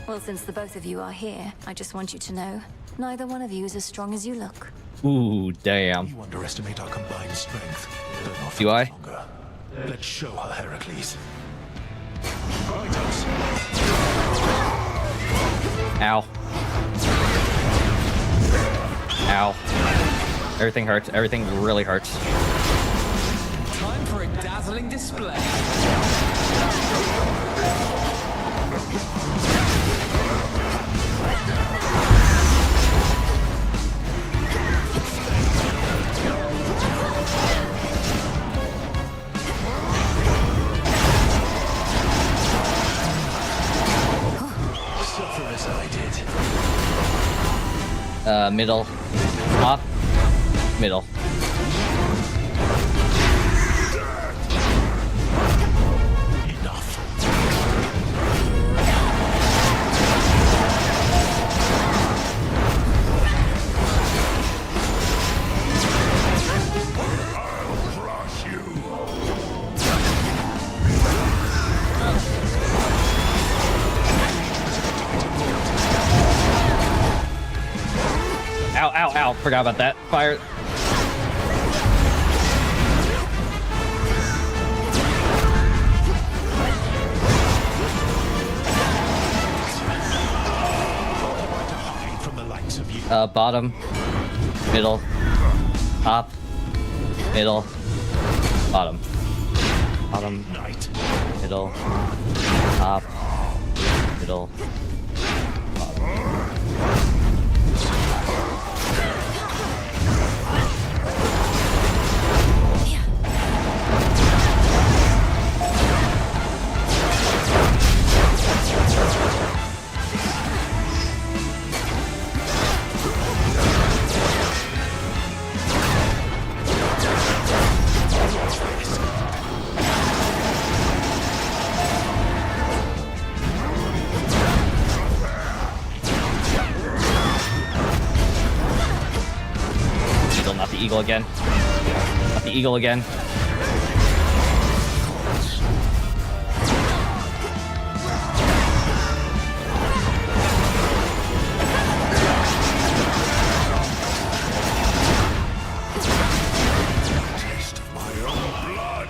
Well, since the both of you are here, I just want you to know, neither one of you is as strong as you look. Ooh, damn. You underestimate our combined strength. But not Do I? longer. Let's show her, Heracles. Ow. Ow. Everything hurts. Everything really hurts. Time for a dazzling display. Suffer as I did. Middle. Top. Middle. Ow, ow, ow. Forgot about that. Fire. Bottom. Middle. Top. Middle. Bottom. Bottom. Middle. Top. Middle. Not the eagle again. Not the eagle again. Taste of my own blood.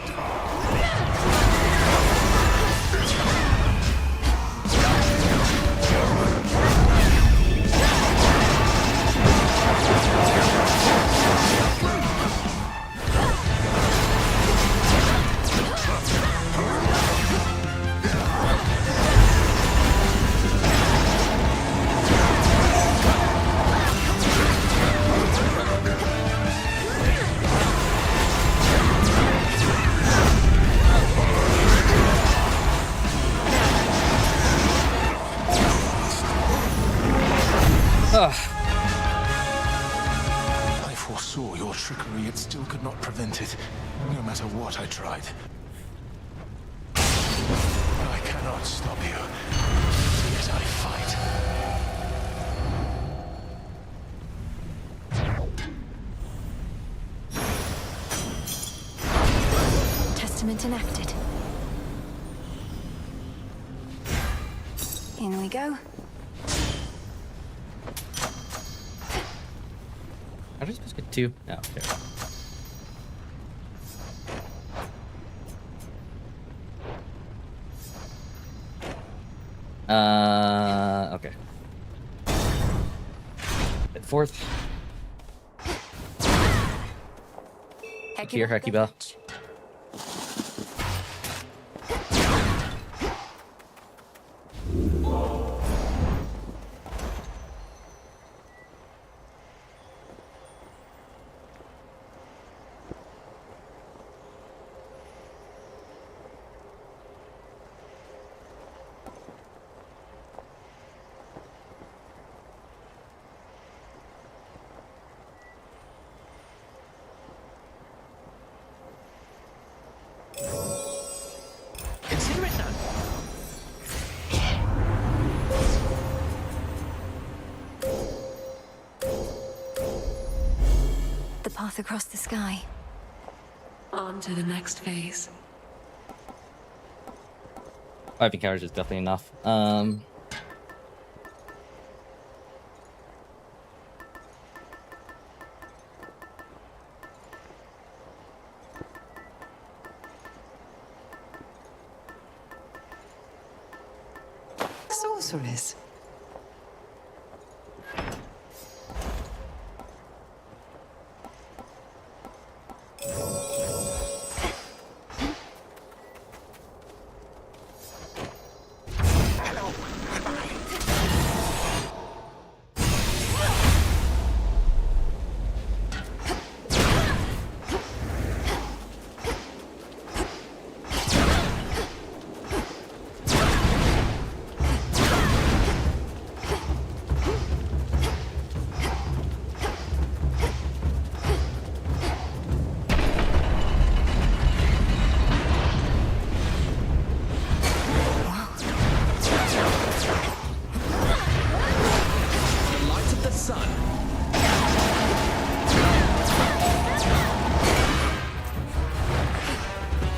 I foresaw your trickery, yet still could not prevent it, no matter what I tried. I cannot stop you, yet I fight. judgment enacted. In we go. How do you supposed to get 2? Oh, okay. Okay. Hit 4th. Here, Hekiba. Consider it done. The path across the sky. On to the next phase. 5 encounters is definitely enough. Sorceress.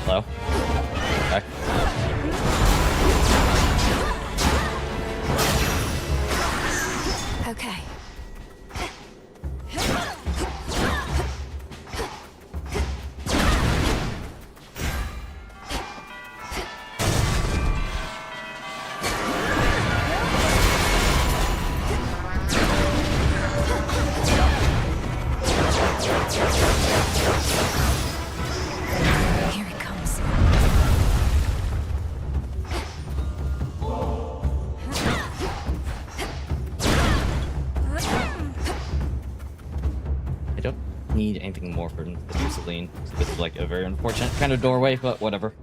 Hello? Okay. Okay. Here it comes. I don't need anything more from the Mussolini. This is like a very unfortunate kind of doorway, but whatever.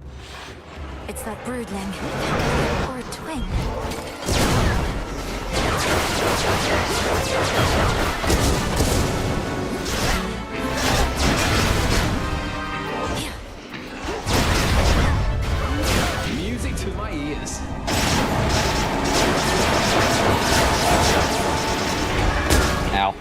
It's that broodling. Or a twin. Music to my ears. Ow.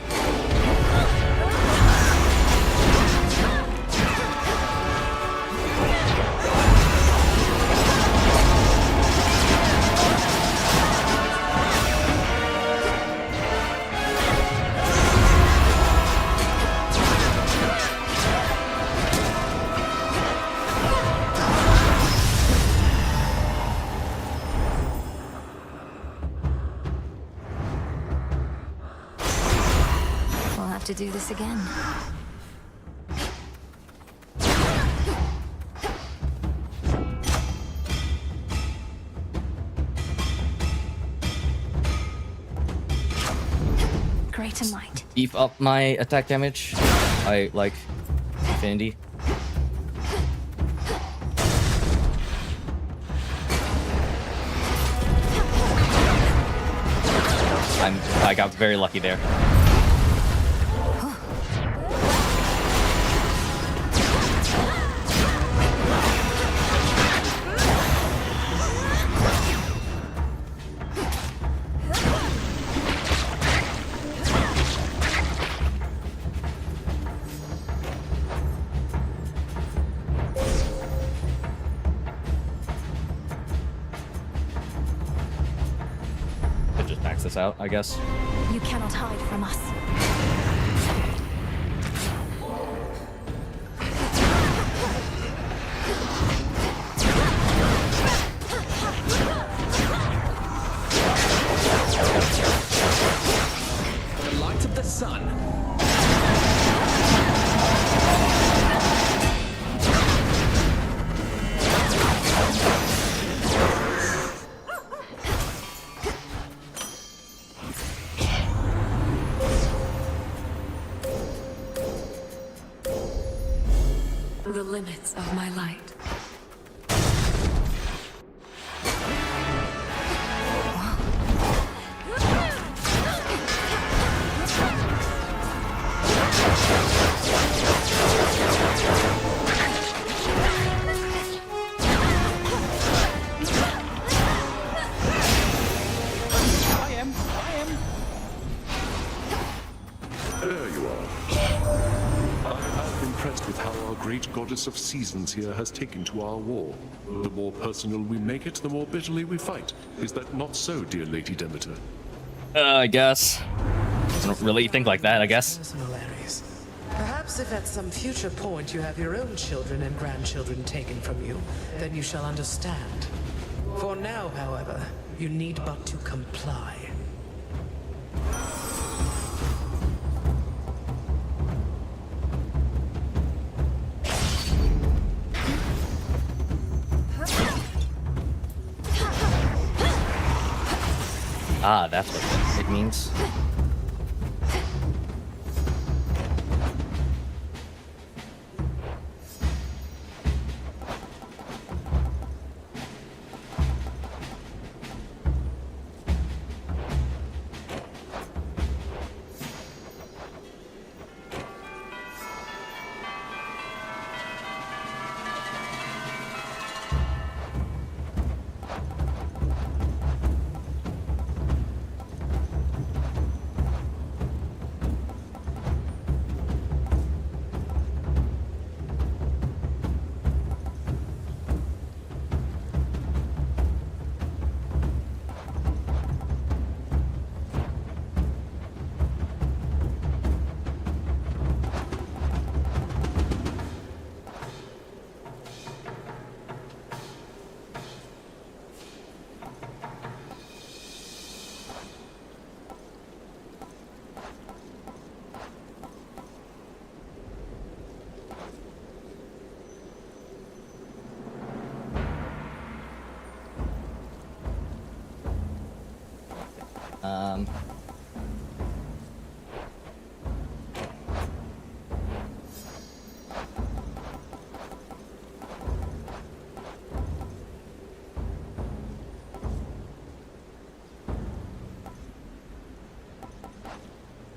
We'll have to do this again. Great in mind. Beef up my attack damage. I like Infinity. I got very lucky there. this out, I guess. You cannot hide from us. The light of the sun. The limits of my light. There you are. I'm impressed with how our great goddess of seasons here has taken to our war. The more personal we make it, the more bitterly we fight. Is that not so, dear Lady Demeter? I guess. I don't really think like that, I guess. Personal Ares. Perhaps if at some future point you have your own children and grandchildren taken from you, then you shall understand. For now, however, you need but to comply. Ah, that's what it means.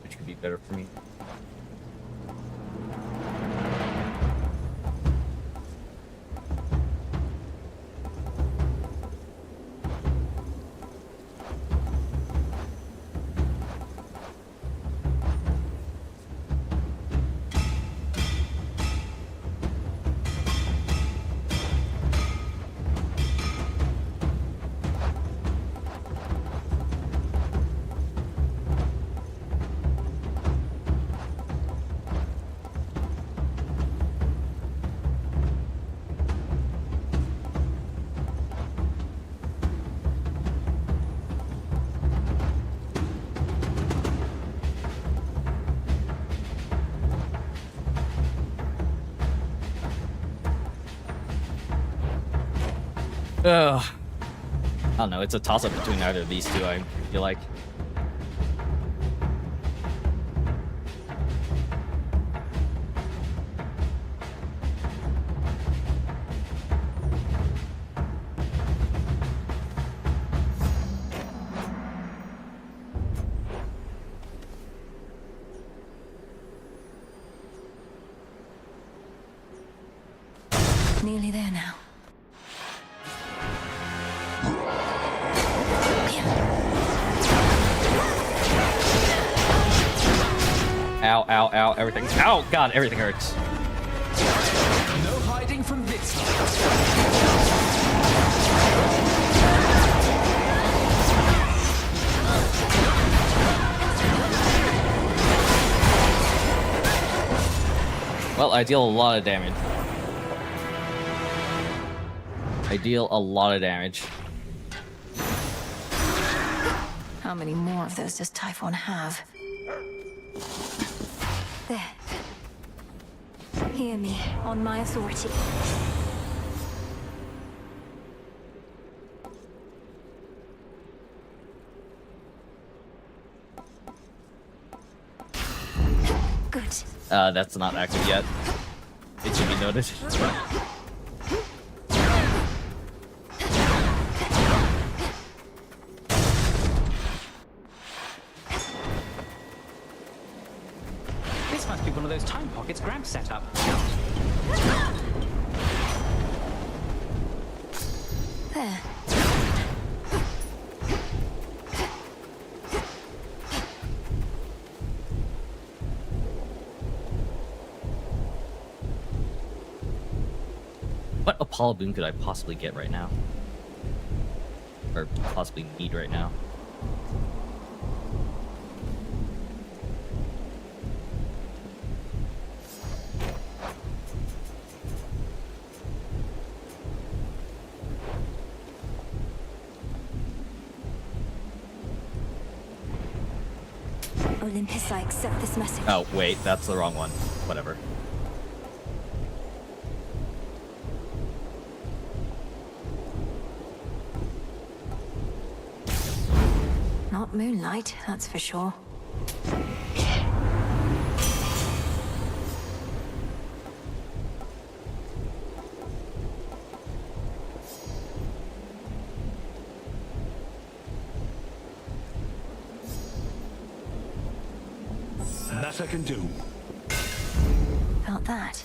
Which could be better for me. Ugh. I don't know, it's a toss-up between either of these two, I feel like. Nearly there now. Ow, ow, ow, everything. Ow, God, everything hurts. No hiding from this. No Well, I deal a lot of damage. I deal a lot of damage. How many more of those does Typhon have? There. Hear me, on my authority. Good. That's not active yet. It should be noted. This must be one of those time pockets Gramps set up. There. What Apollo boon could I possibly get right now? Or possibly need right now? Olympus, I accept this message. Oh, wait, that's the wrong one. Whatever. Not moonlight, that's for sure. That I can do. Felt that.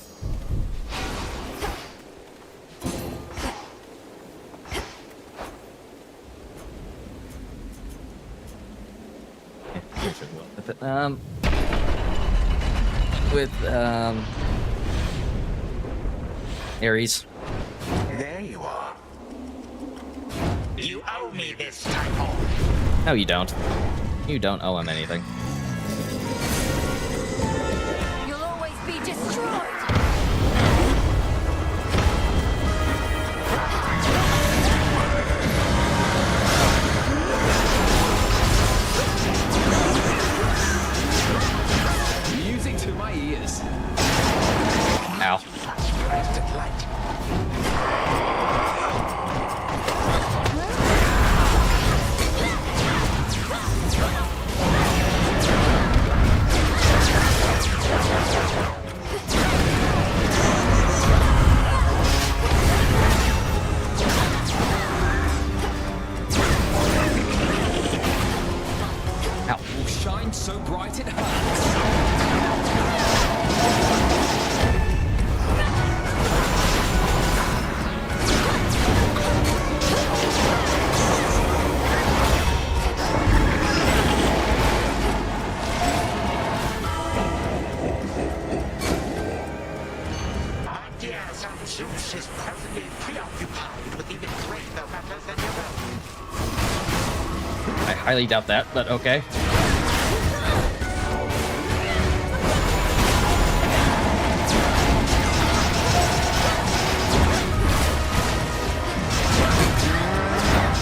With Ares. There you are. You owe me this, Typhon. No, you don't. You don't owe him anything. You'll always be destroyed! Music to my ears. Ow. Will shine so bright it hurts. My dear son Zeus is presently preoccupied with even greater matters than your own. I highly doubt that, but okay.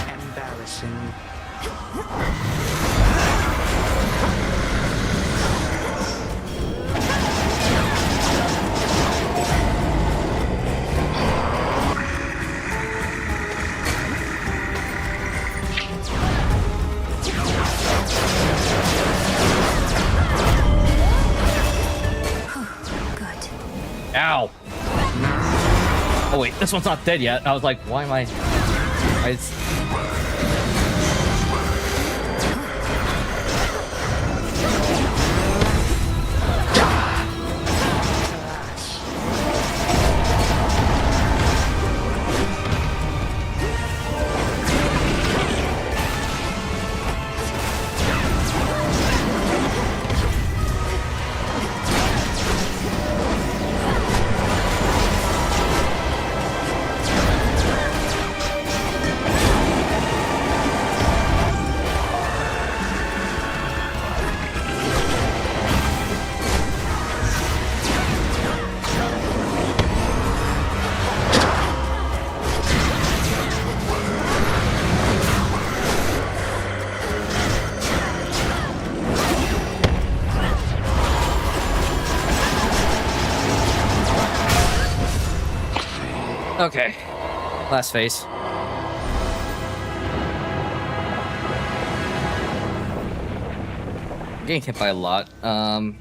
Embarrassing. Ow! Oh wait, this one's not dead yet. I was like, why am I... Okay. Last phase. Getting hit by a lot. Come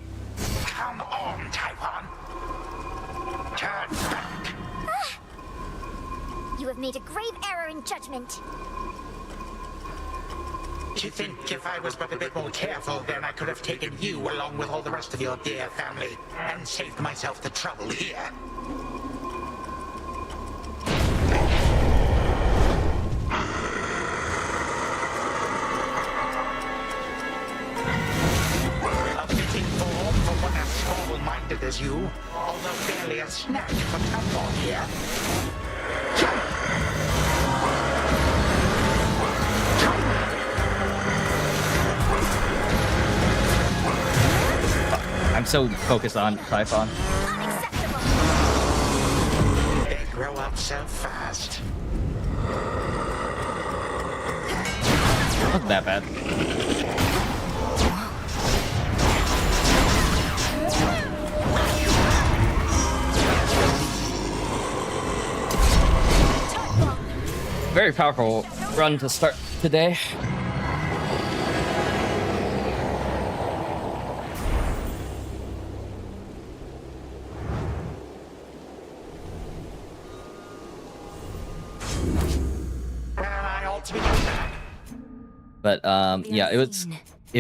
on, Taiwan. Turn back. You have made a grave error in judgment. Do you think if I was but a bit more careful, then I could have taken you along with all the rest of your dear family and saved myself the trouble here? A fitting form for one as small-minded as you, although barely a snatch for Taiwan here. I'm so focused on Typhon. They grow up so fast. Wasn't that bad. Very powerful run to start today. But yeah, it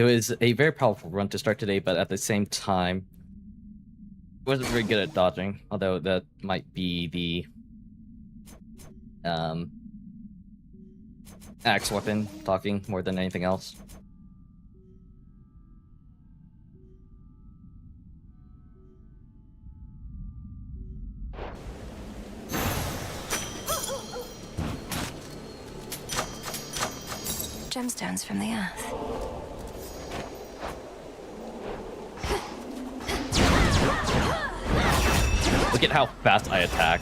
was a very powerful run to start today, but at the same time, wasn't very good at dodging. Although that might be the axe weapon talking more than anything else. Gemstones from the earth. Look at how fast I attack.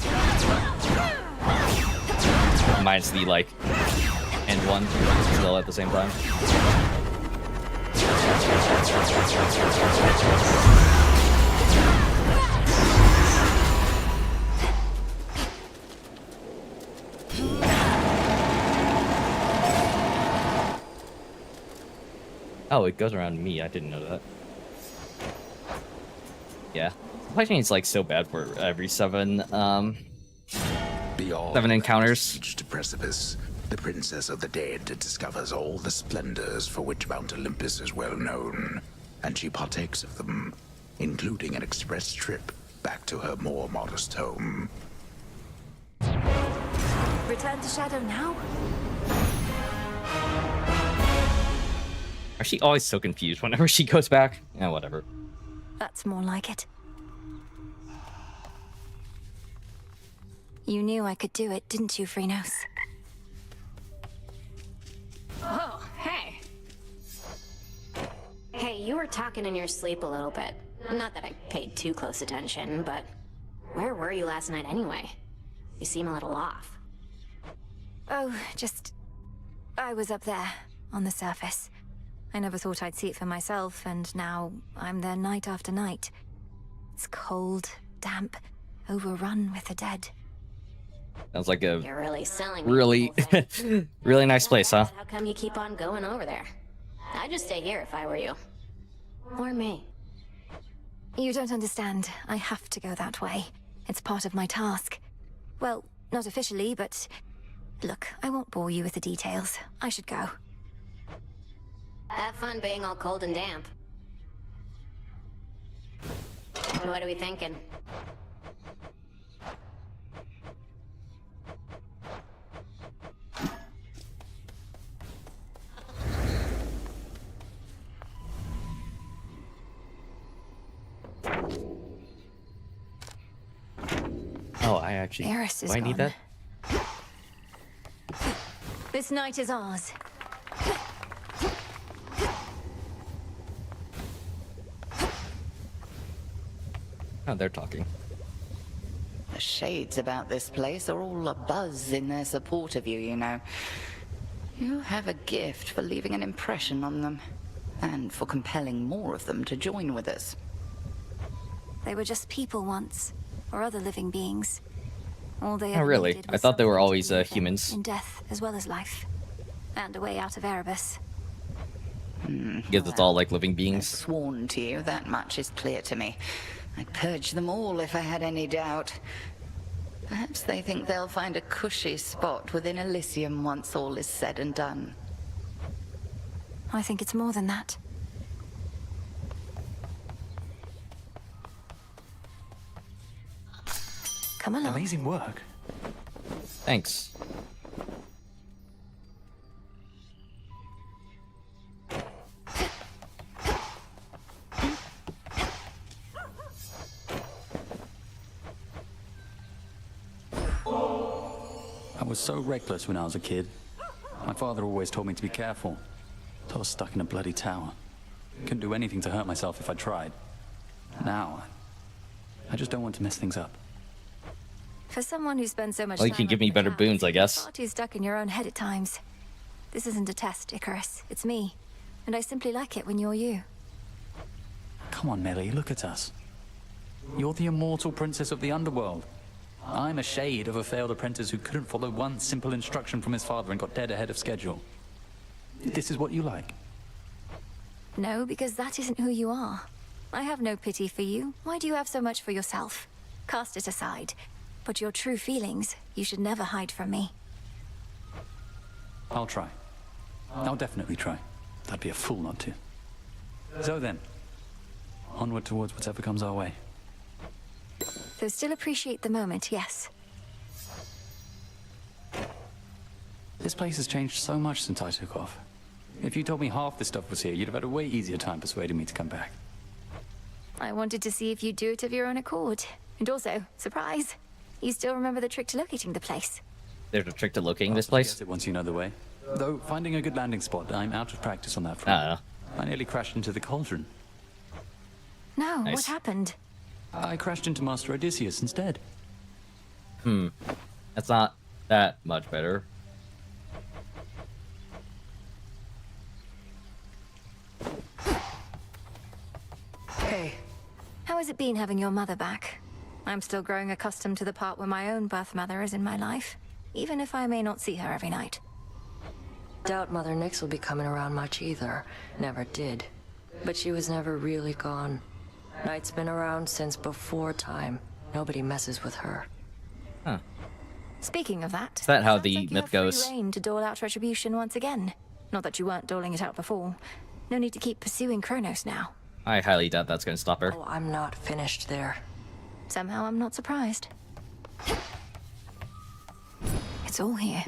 Minus the like end one still at the same time. Oh, it goes around me. I didn't know that. Yeah. Supply chain is like so bad for every seven encounters. To precipice, the princess of the dead discovers all the splendors for which Mount Olympus is well known, and she partakes of them, including an express trip back to her more modest home. Return to Shadow now? Is she always so confused whenever she goes back? Yeah, whatever. That's more like it. You knew I could do it, didn't you, Phrynos? Oh, hey. Hey, you were talking in your sleep a little bit. Not that I paid too close attention, but where were you last night anyway? You seem a little off. Oh, just... I was up there, on the surface. I never thought I'd see it for myself, and now I'm there night after night. It's cold, damp, overrun with the dead. Sounds like a You're really selling me really, really nice place, huh? How come you keep on going over there? I'd just stay here if I were you. Or me. You don't understand. I have to go that way. It's part of my task. Well, not officially, but... Look, I won't bore you with the details. I should go. Have fun being all cold and damp. What are we thinking? Oh, I actually... Eris is do I need gone. that? This night is ours. Oh, they're talking. The shades about this place are all abuzz in their support of you, you know. You have a gift for leaving an impression on them, and for compelling more of them to join with us. They were just people once, or other living beings. All they Oh, ever really? needed I was thought they were something to always believe in, humans. in death as well as life, and a way out of Erebus. Because it's all like living beings. Sworn to you, that much is clear to me. I'd purge them all if I had any doubt. Perhaps they think they'll find a cushy spot within Elysium once all is said and done. I think it's more than that. Come along. Amazing work. Thanks. I was so reckless when I was a kid. My father always told me to be careful. So I was stuck in a bloody tower. Couldn't do anything to hurt myself if I tried. Now, I just don't want to mess things up. For someone who spends so much Well, time you can give up me in the better clouds, boons, I you're guess. far too stuck in your own head at times. This isn't a test, Icarus. It's me. And I simply like it when you're you. Come on, Melly, look at us. You're the immortal princess of the underworld. I'm a shade of a failed apprentice who couldn't follow one simple instruction from his father and got dead ahead of schedule. This is what you like. No, because that isn't who you are. I have no pity for you. Why do you have so much for yourself? Cast it aside. But your true feelings, you should never hide from me. I'll try. I'll definitely try. I'd be a fool not to. So then, onward towards whatever comes our way. Though still appreciate the moment, yes. This place has changed so much since I took off. If you told me half the stuff was here, you'd have had a way easier time persuading me to come back. I wanted to see if you'd do it of your own accord. And also, surprise, you still remember the trick to locating the place. There's a trick to locating this place? Forget it once you know the way. Though, finding a good landing spot, I'm out of practice on that front. I nearly crashed into the cauldron. No, Nice. what happened? I crashed into Master Odysseus instead. That's not that much better. Hey. How has it been having your mother back? I'm still growing accustomed to the part where my own birth mother is in my life, even if I may not see her every night. Doubt Mother Nyx will be coming around much either. Never did. But she was never really gone. Night's been around since before time. Nobody messes with her. Huh. Speaking of that, Is that how sounds the like you myth have free goes? reign to dole out retribution once again. Not that you weren't doling it out before. No need to keep pursuing Kronos now. I highly doubt that's going to stop her. Oh, I'm not finished there. Somehow I'm not surprised. It's all here.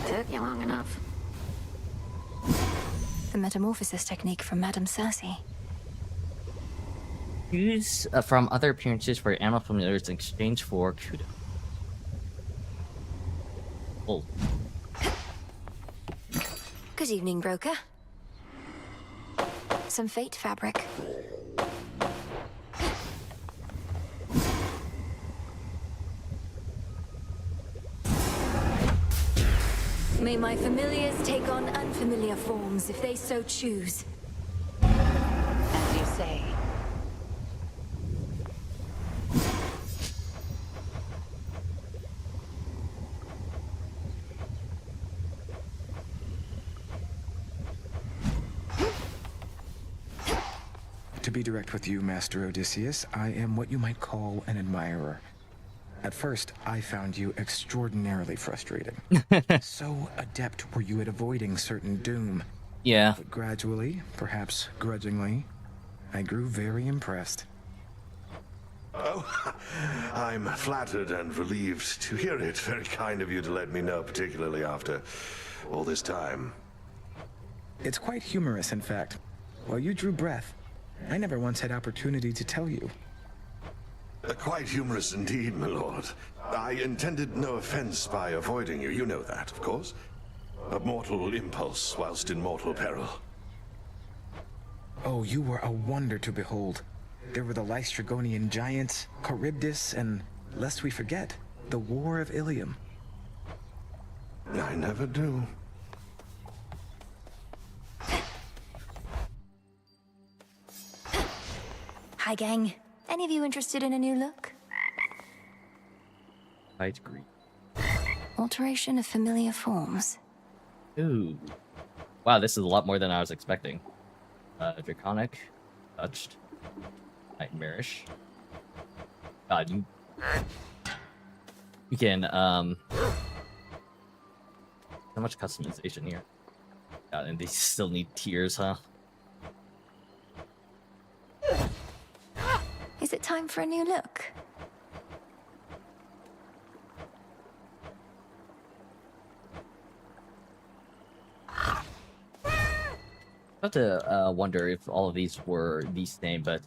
Took you long enough. The metamorphosis technique from Madame Circe. Use from other appearances for animal familiars in exchange for kudo. Oh. Good evening, broker. Some fate fabric. May my familiars take on unfamiliar forms if they so choose. As you say. To be direct with you, Master Odysseus, I am what you might call an admirer. At first, I found you extraordinarily frustrating. So adept were you at avoiding certain doom. Yeah. But gradually, perhaps grudgingly, I grew very impressed. Oh, I'm flattered and relieved to hear it. Very kind of you to let me know, particularly after all this time. It's quite humorous, in fact. While you drew breath, I never once had opportunity to tell you. Quite humorous indeed, my lord. I intended no offense by avoiding you. You know that, of course. A mortal impulse whilst in mortal peril. Oh, you were a wonder to behold. There were the Lystragonian giants, Charybdis, and, lest we forget, the War of Ilium. I never do. Hi, gang. Any of you interested in a new look? I agree. Alteration of familiar forms. Ooh. Wow, this is a lot more than I was expecting. Draconic, touched, nightmarish. God, you can, so much customization here. God, and they still need tears, huh? Is it time for a new look? I have to wonder if all of these were the same, but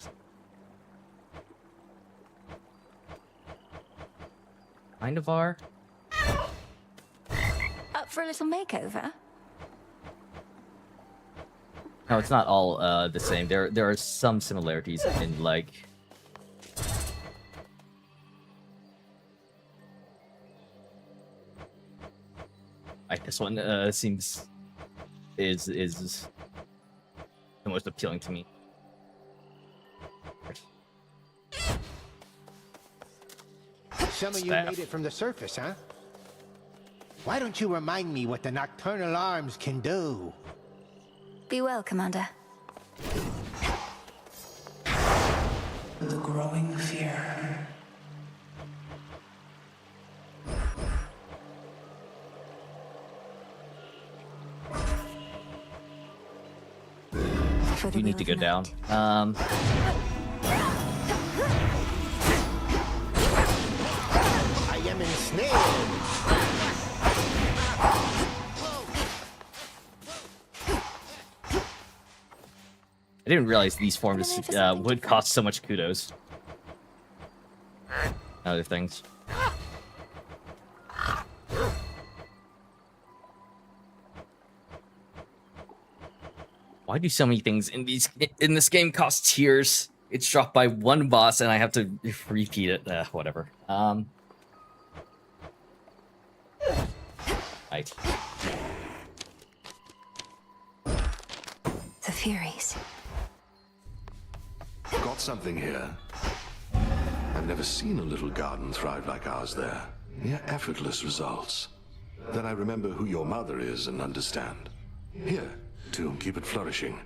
kind of are. Up for a little makeover? No, it's not all the same. There are some similarities in like. This one seems is the most appealing to me. Some of you made it from the surface, huh? Why don't you remind me what the nocturnal arms can do? Be well, Commander. The growing fear. You need to go down. I am ensnared. I didn't realize these forms would cost so much kudos. Other things. Why do so many things in this game cost tears? It's dropped by one boss and I have to repeat it. Whatever. Right. The Furies. Got something here. I've never seen a little garden thrive like ours there. Near effortless results. Then I remember who your mother is and understand. Here, to keep it flourishing.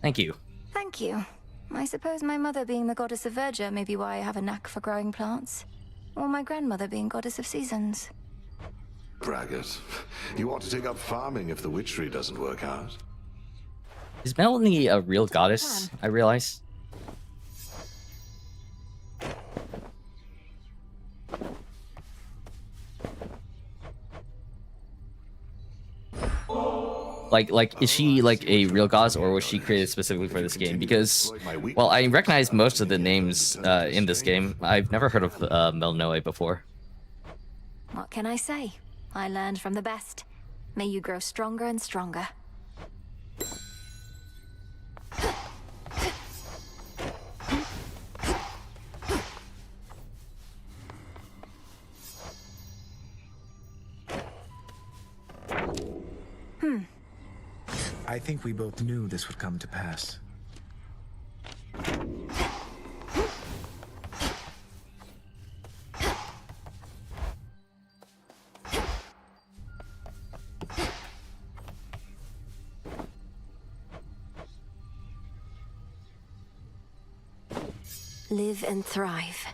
Thank you. Thank you. I suppose my mother being the goddess of verdure may be why I have a knack for growing plants. Or my grandmother being goddess of seasons. Braggart. You ought to take up farming if the witchery doesn't work out. Is Melanie a real goddess? I realize. Like, is she like a real goddess, or was she created specifically for this game? Because, well, I recognize most of the names in this game. I've never heard of Melnoe before. What can I say? I learned from the best. May you grow stronger and stronger. I think we both knew this would come to pass. Live and thrive.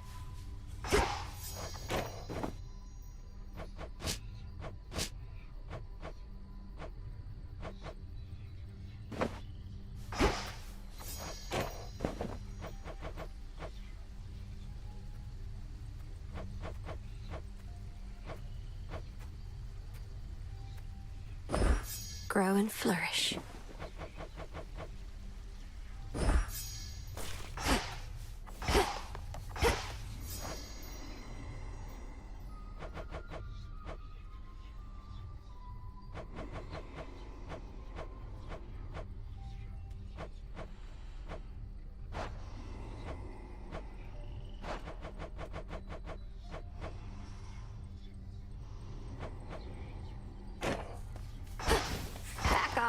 Grow and flourish.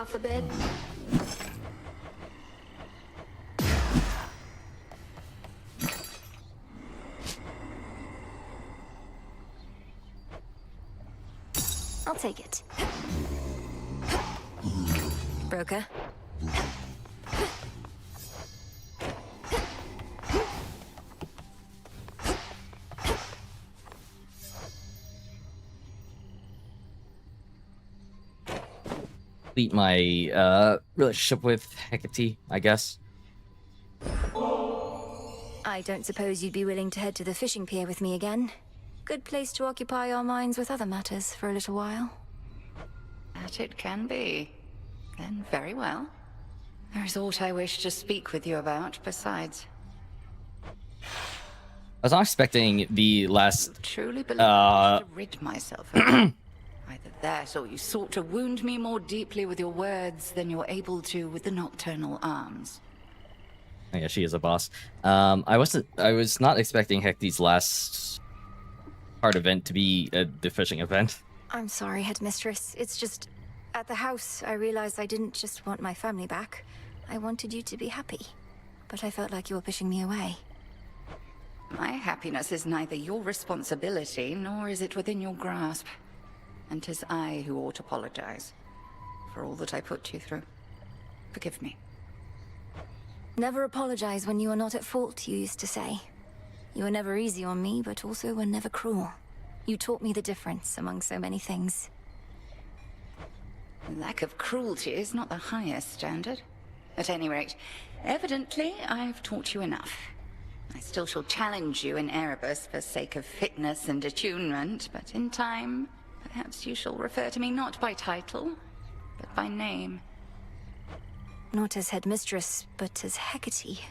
off a bit? I'll take it. Broker. Complete my relationship with Hecate, I guess. I don't suppose you'd be willing to head to the fishing pier with me again. Good place to occupy our minds with other matters for a little while. That it can be. Then very well. There is aught I wish to speak with you about besides. I was not expecting the last. Truly believe I wish to rid myself of you. Either that, or you sought to wound me more deeply with your words than you're able to with the nocturnal arms. Yeah, she is a boss. I was not expecting Hecate's last part event to be the fishing event. I'm sorry, Headmistress. It's just... At the house, I realized I didn't just want my family back. I wanted you to be happy. But I felt like you were pushing me away. My happiness is neither your responsibility, nor is it within your grasp. And 'tis I who ought to apologize for all that I put you through. Forgive me. Never apologize when you are not at fault, you used to say. You were never easy on me, but also were never cruel. You taught me the difference among so many things. Lack of cruelty is not the highest standard. At any rate, evidently I've taught you enough. I still shall challenge you in Erebus for sake of fitness and attunement, but in time, perhaps you shall refer to me not by title, but by name. Not as Headmistress, but as Hecate.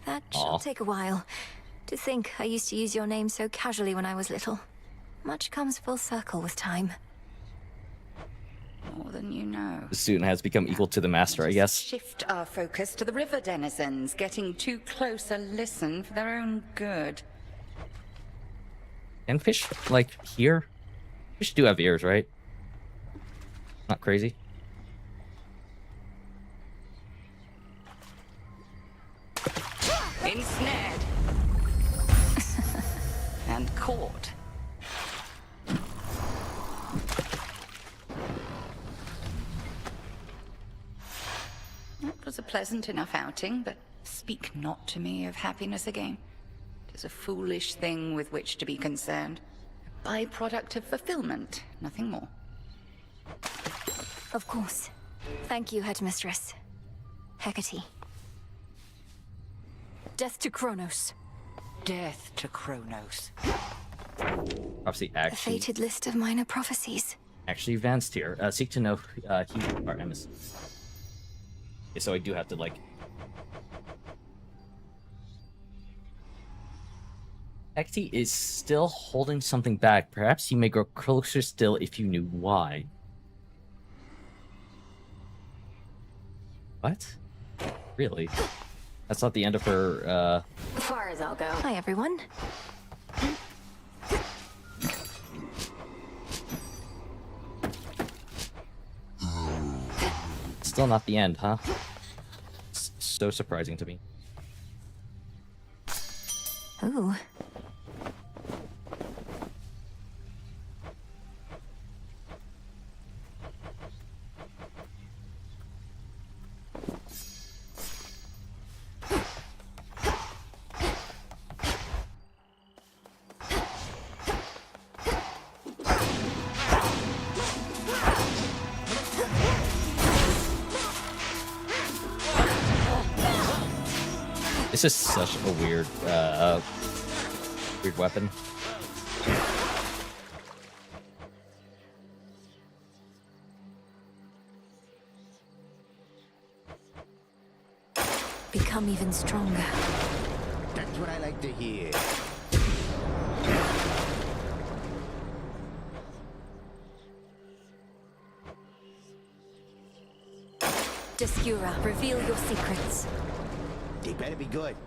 That shall take a while. To think I used to use your name so casually when I was little. Much comes full circle with time. More than you know. The student has become equal to the master, I guess. Shift our focus to the river denizens, getting too close a listen for their own good. And fish, like, here? Fish do have ears, right? Not crazy. Ensnared. And caught. That was a pleasant enough outing, but speak not to me of happiness again. 'Tis a foolish thing with which to be concerned. A byproduct of fulfillment, nothing more. Of course. Thank you, Headmistress. Hecate. Death to Kronos. Death to Kronos. Obviously, A actually, fated list of minor prophecies. actually advanced here. Seek to know he our emissaries. Okay, so I do have to, like... Hecate is still holding something back. Perhaps you may grow closer still if you knew why. What? Really? That's not the end of her, Far as I'll go. Hi, everyone. Still not the end, huh? It's so surprising to me. Ooh. This is such a weird, weird weapon. Become even stronger. That's what I like to hear. Descura, reveal your secrets. They better be good.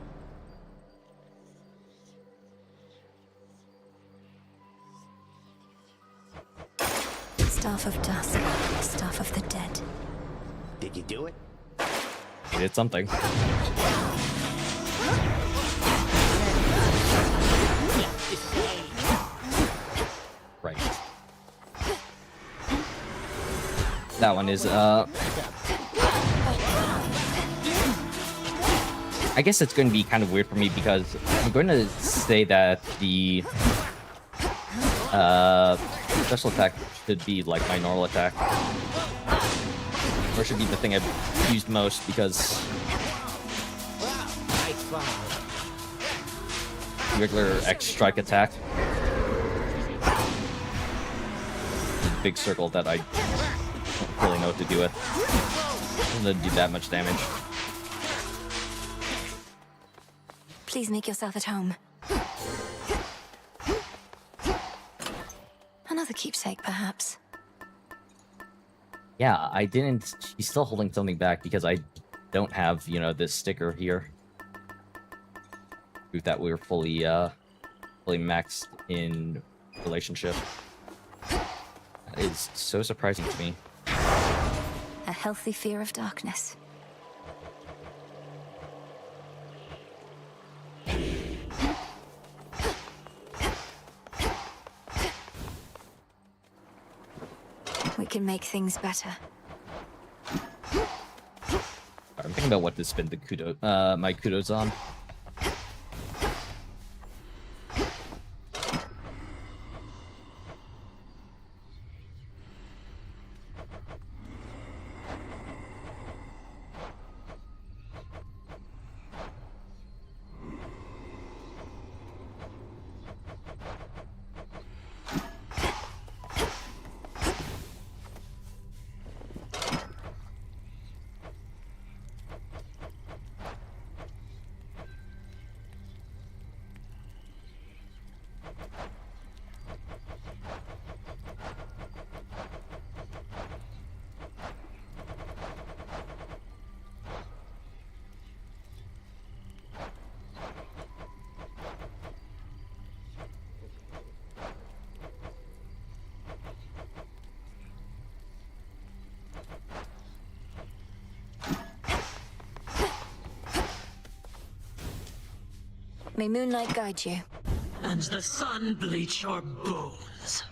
Staff of Dusk, Staff of the Dead. Did you do it? He did something. Right. That one is, I guess it's going to be kind of weird for me because I'm going to say that the special attack should be like my normal attack, or should be the thing I've used most because regular X strike attack, big circle that I don't really know what to do with. It doesn't do that much damage. Please make yourself at home. Another keepsake, perhaps. Yeah, I didn't... She's still holding something back because I don't have, you know, this sticker here. Proof that we were fully maxed in relationship. That is so surprising to me. A healthy fear of darkness. We can make things better. I'm thinking about what to spend the my kudos on. May moonlight guide you. And the sun bleach your bones.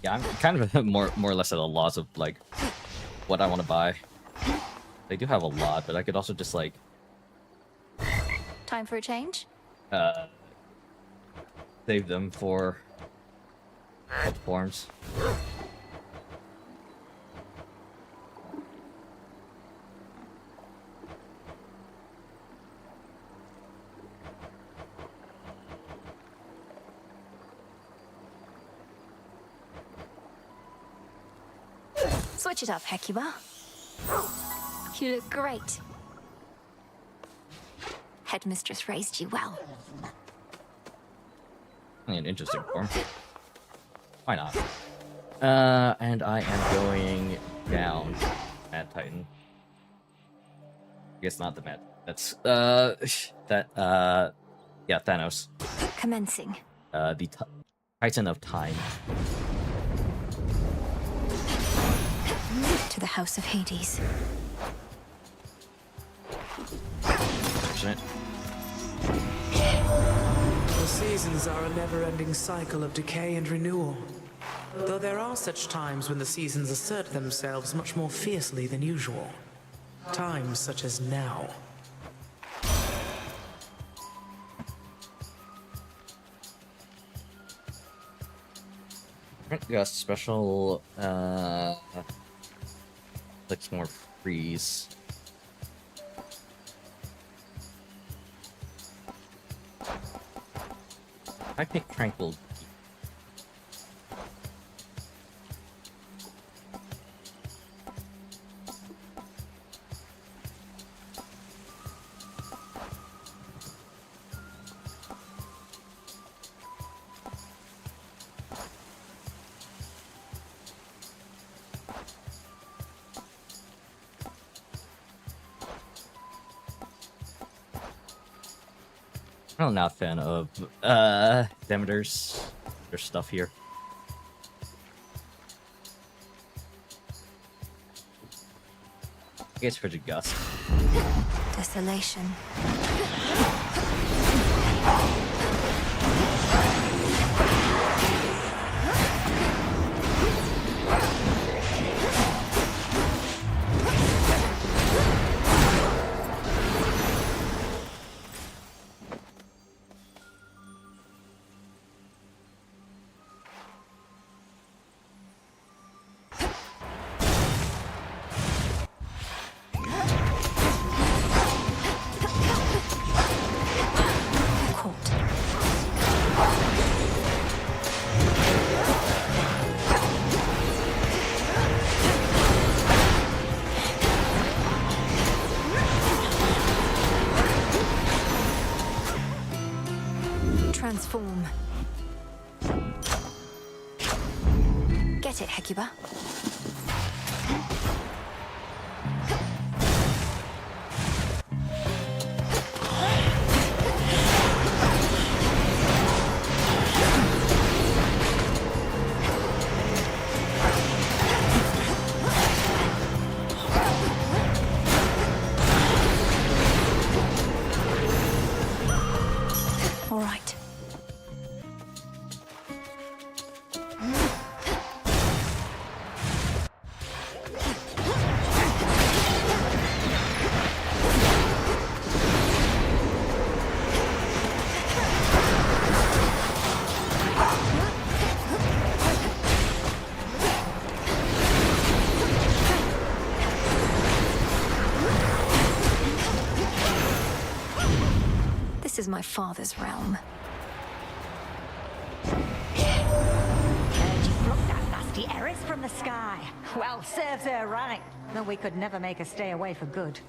Yeah, I'm kind of more or less at a loss of like what I want to buy. They do have a lot, but I could also just like Time for a change? save them for forms. Switch it up, Hecuba. You look great. Headmistress raised you well. An interesting form. Why not? And I am going down Mad Titan. I guess not the Mad. That's yeah, Thanos. Commencing. The Titan of Time. To the House of Hades. Unfortunate. The seasons are a never-ending cycle of decay and renewal. Though there are such times when the seasons assert themselves much more fiercely than usual. Times such as now. Got special like more freeze. I pick Tranquil. I'm not a fan of Demeter's their stuff here. I guess Frigid Gust. Desolation. Transform. Get it, Hecuba. All right. This is my father's realm. Heard you plucked that nasty heiress from the sky. Well, serves her right. Though we could never make her stay away for good.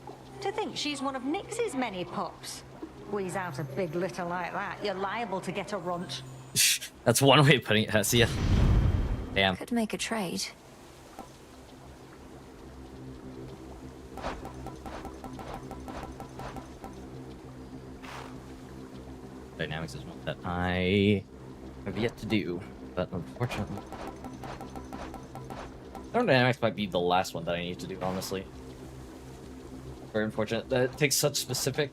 To think she's one of Nyx's many pups. Squeeze out a big litter like that, you're liable to get a runt. That's one way of putting it, Hessia. Damn. Could make a trade. Dynamics is one that I have yet to do, but unfortunately, Thermodynamics might be the last one that I need to do, honestly. Very unfortunate that it takes such specific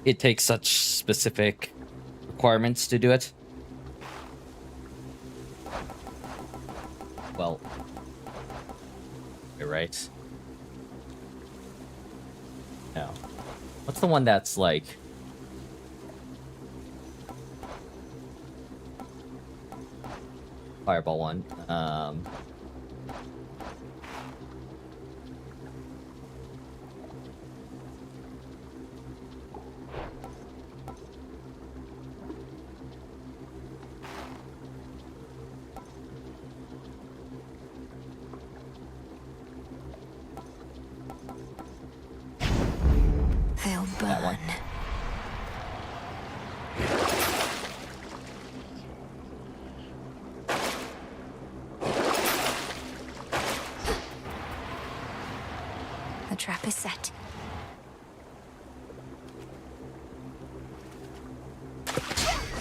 it takes such specific requirements to do it. Well, you're right. No. What's the one that's like... Fireball one. They'll burn. The trap is set.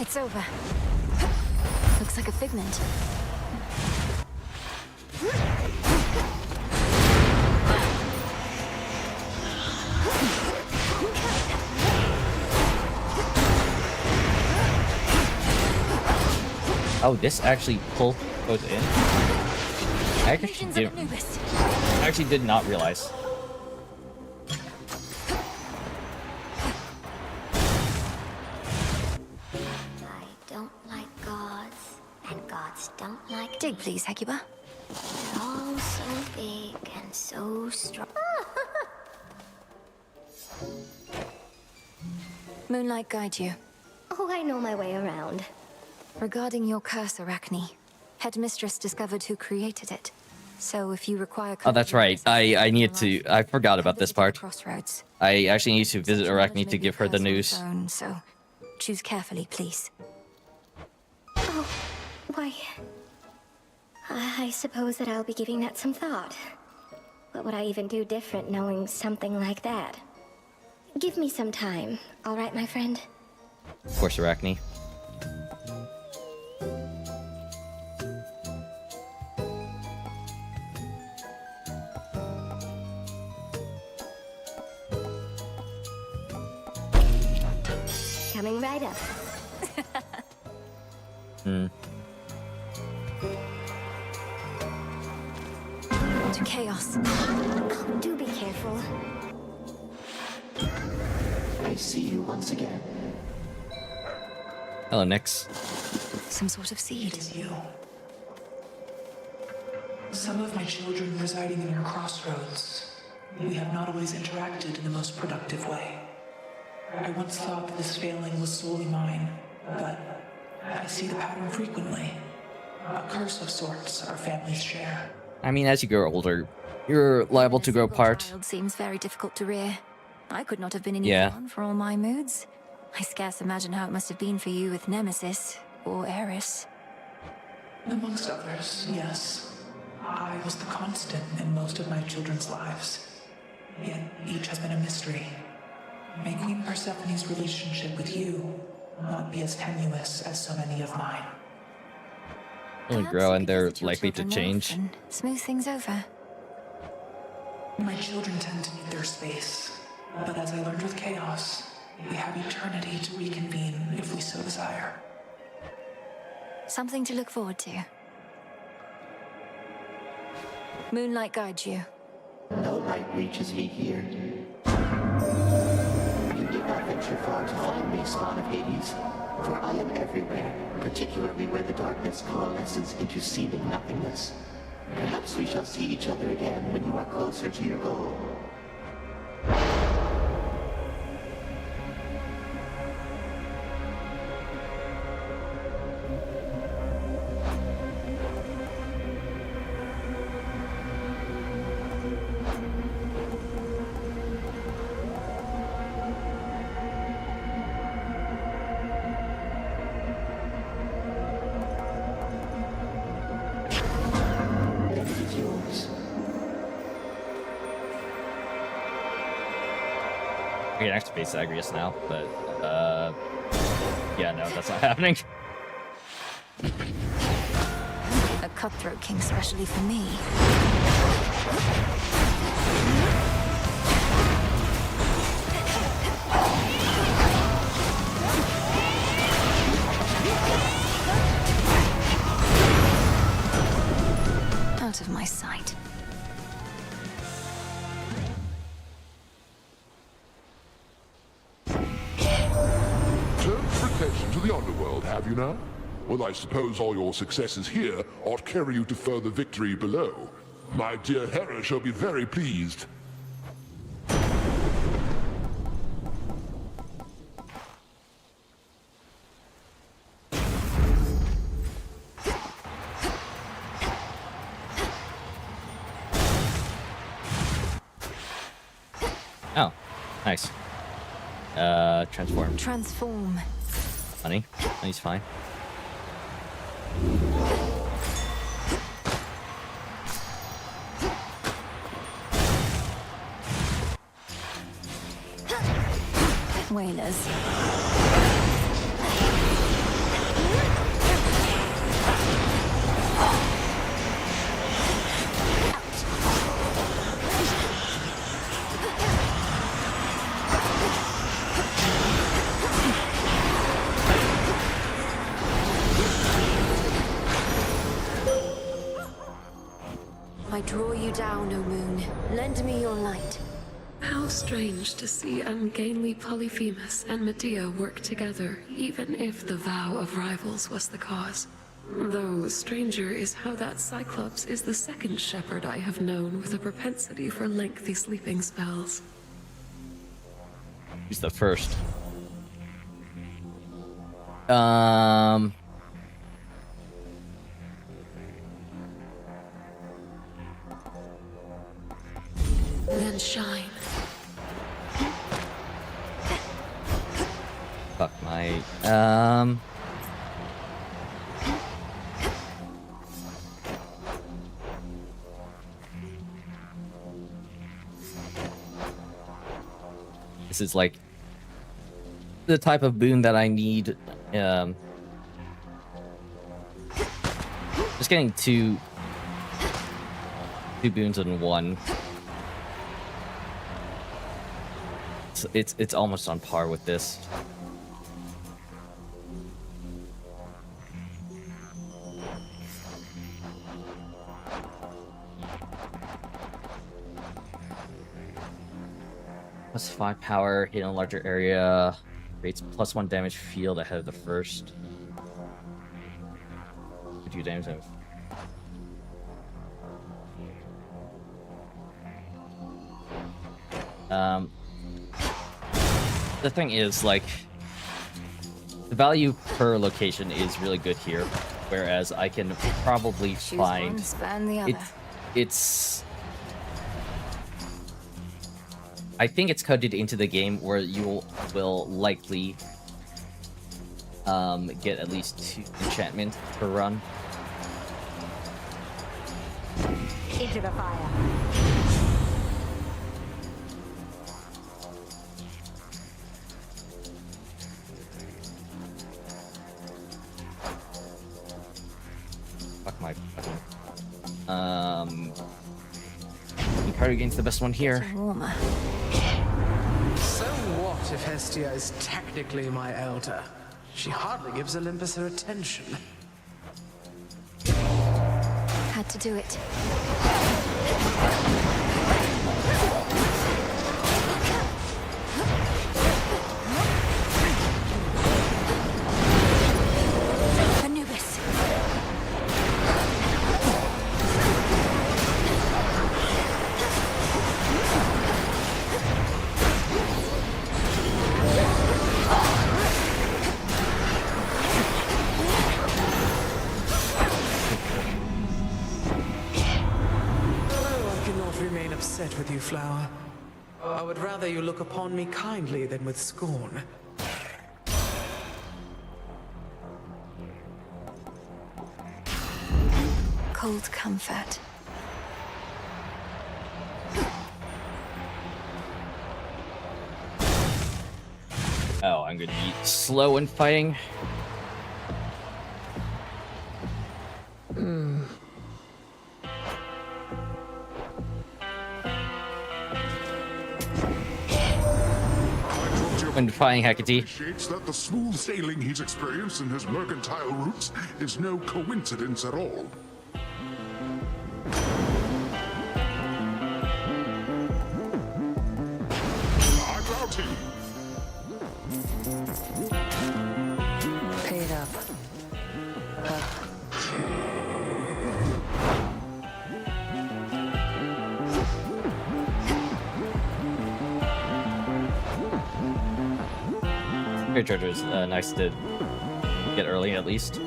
It's over. Looks like a figment. Oh, this actually goes in? I actually did not realize. I don't like gods, and gods don't like Dig, please, Hecuba. They're all so big and so strong. Moonlight guide you. Oh, I know my way around. Regarding your curse, Arachne, Headmistress discovered who created it. So if you require... Oh, that's right. I need to... I forgot about this part. Crossroads. I actually need to visit Arachne to give her the news. So choose carefully, please. Oh, Why, I suppose that I'll be giving that some thought. What would I even do different knowing something like that? Give me some time, all right, my friend? Of course, Arachne. Coming right up. To chaos. Oh, do be careful. I see you once again. Hello, Nyx. Some sort of seed. It is you. Some of my children residing in your crossroads. We have not always interacted in the most productive way. I once thought that this failing was solely mine, but I see the pattern frequently. A curse of sorts our families share. I mean, as you grow older, you're liable to grow apart. Child seems very difficult to rear. I could not have been an Yeah. easy one for all my moods. I scarce imagine how it must have been for you with Nemesis or Eris. Amongst others, yes. I was the constant in most of my children's lives. Yet each has been a mystery. May Queen Persephone's relationship with you not be as tenuous as so many of mine. Only grow and they're likely to change. And smooth things over. My children tend to need their space, but as I learned with Chaos, we have eternity to reconvene if we so desire. Something to look forward to. Moonlight guides you. No light reaches me here. You did not venture far to find me, spawn of Hades, for I am everywhere, particularly where the darkness coalesces into seeming nothingness. Perhaps we shall see each other again when you are closer to your goal. I can activate Zagreus now, but yeah, no, that's not happening. A cutthroat king specially for me. Out of my sight. Transportation to the underworld, have you now? Well, I suppose all your successes here ought carry you to further victory below. My dear Hera shall be very pleased. Oh, nice. Transform. Transform. Honey. Honey's fine. Whalers. I draw you down, O moon. Lend me your light. How strange to see ungainly Polyphemus and Medea work together, even if the vow of rivals was the cause. Though stranger is how that Cyclops is the second shepherd I have known with a propensity for lengthy sleeping spells. He's the first. Then shine. Fuck my This is like the type of boon that I need. Just getting two boons in one. It's almost on par with this. +5 power, hit in a larger area, creates +1 damage field ahead of the first. 2 damage. The thing is, like, the value per location is really good here, whereas I can probably find it's I think it's coded into the game where you will likely get at least 2 enchantment per run. Into the fire. Fuck my card against the best one here. So what if Hestia is technically my elder? She hardly gives Olympus her attention. Had to do it. Anubis. Upset with you, Flower. I would rather you look upon me kindly than with scorn. Cold comfort. Oh, I'm gonna be slow in fighting. When fighting Hecate. Appreciates that the smooth sailing he's experienced in his mercantile routes is no coincidence at all. I doubt him. Paid up. Great treasure is nice to get early at least.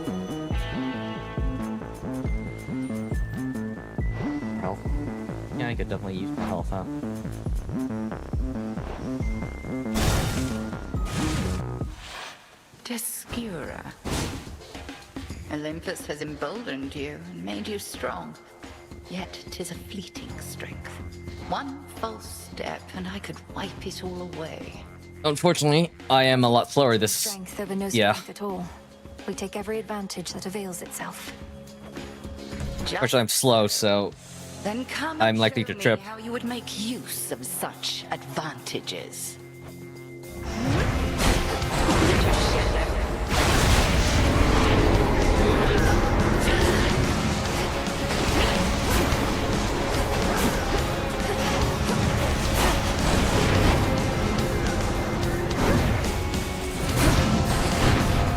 Health. Yeah, I could definitely use health, huh? Descura. Olympus has emboldened you and made you strong. Yet 'tis a fleeting strength. One false step and I could wipe it all away. Unfortunately, I am a lot slower this. Strength over no yeah. strength at all. We take every advantage that avails itself. Unfortunately, I'm slow, so Then come I'm and likely show to me trip. how you would make use of such advantages.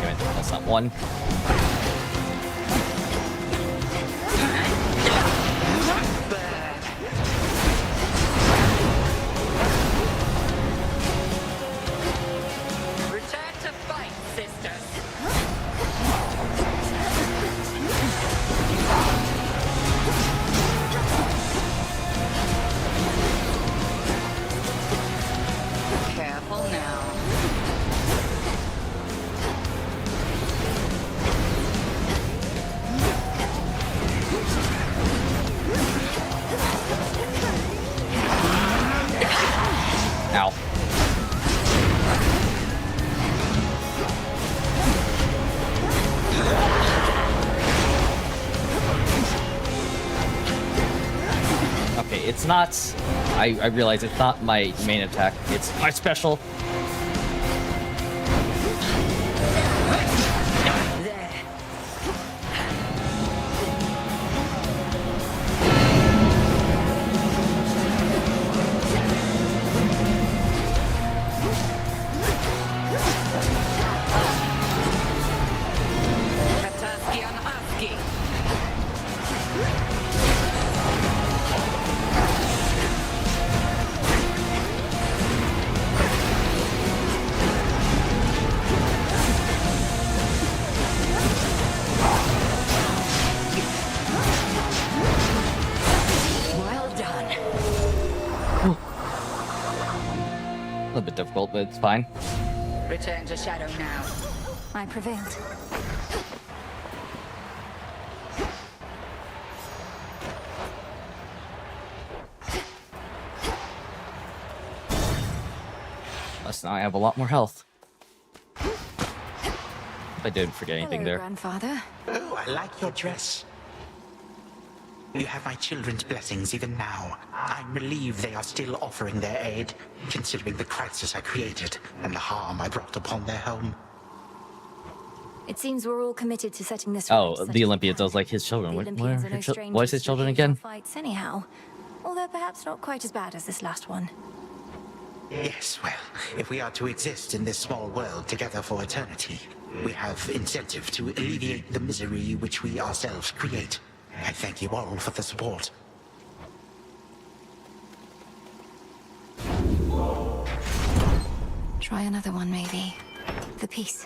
Damn it, that's not one. Return to fight, sisters. Careful now. it's not... I realize it's not my main attack. It's my special. A little bit difficult, but it's fine. Return to shadow now. I prevailed. Plus now I have a lot more health. If I didn't forget anything Hello, there. Grandfather. Oh, I like your dress. You have my children's blessings even now. I'm relieved they are still offering their aid, considering the crisis I created and the harm I brought upon their home. It seems we're all committed to setting this Oh, right. the Olympians. I was like, his children. What is his children again? Fights anyhow, although perhaps not quite as bad as this last one. Yes, well, if we are to exist in this small world together for eternity, we have incentive to alleviate the misery which we ourselves create. I thank you all for the support. Try another one, maybe. The peace.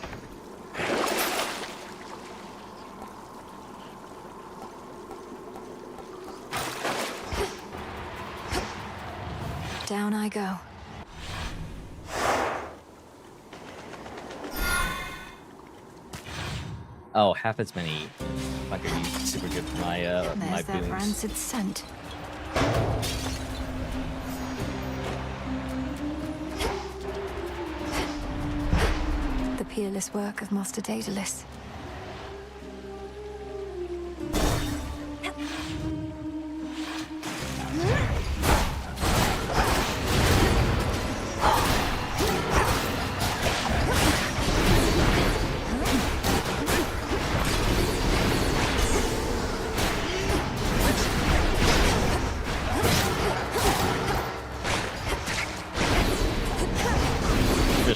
Down I go. Oh, half as many. Not gonna be super good for my my There's that boons. rancid scent. The peerless work of Master Daedalus.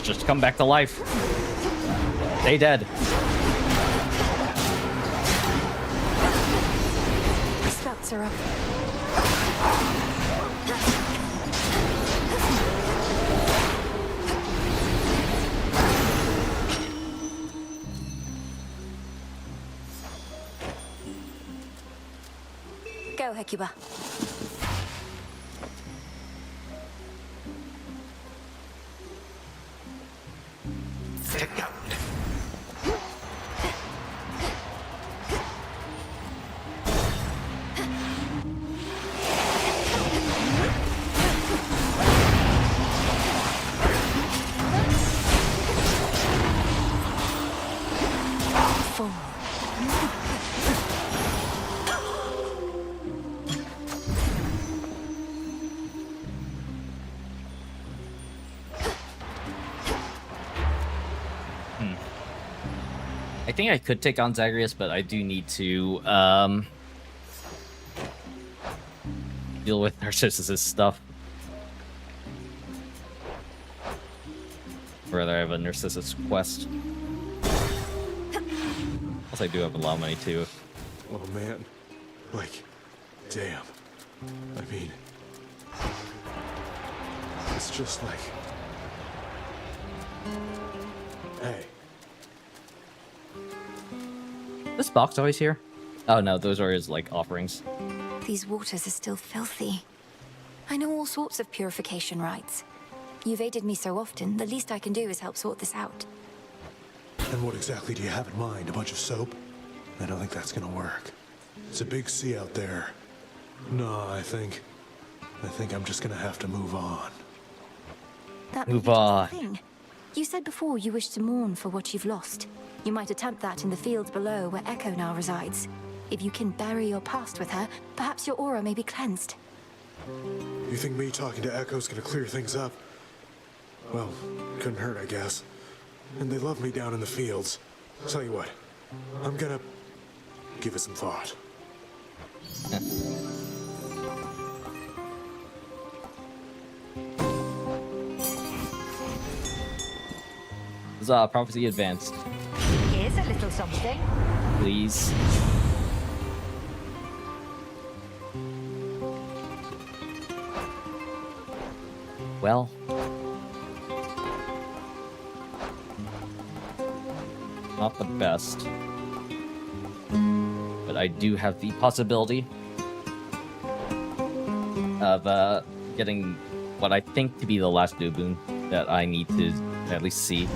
Just come back to life. Stay dead. Spouts are up. Go, Hecuba. I think I could take on Zagreus, but I do need to deal with Narcissus' stuff. Or rather, I have a Narcissus quest. Plus, I do have a lot of money too. Oh man, like, damn. I mean, it's just like, hey. This box always here? Oh no, those are his like offerings. These waters are still filthy. I know all sorts of purification rites. You've aided me so often, the least I can do is help sort this out. And what exactly do you have in mind? A bunch of soap? I don't think that's gonna work. It's a big sea out there. No, I think I'm just gonna have to move on. That may be just the thing. You said before you wish to mourn for what you've lost. You might attempt that in the fields below where Echo now resides. If you can bury your past with her, perhaps your aura may be cleansed. You think me talking to Echo's gonna clear things up? Well, couldn't hurt, I guess. And they love me down in the fields. Tell you what, I'm gonna give it some thought. This is prophecy advanced. Here's a little something. Please. Well. Not the best. But I do have the possibility of getting what I think to be the last new boon that I need to at least see.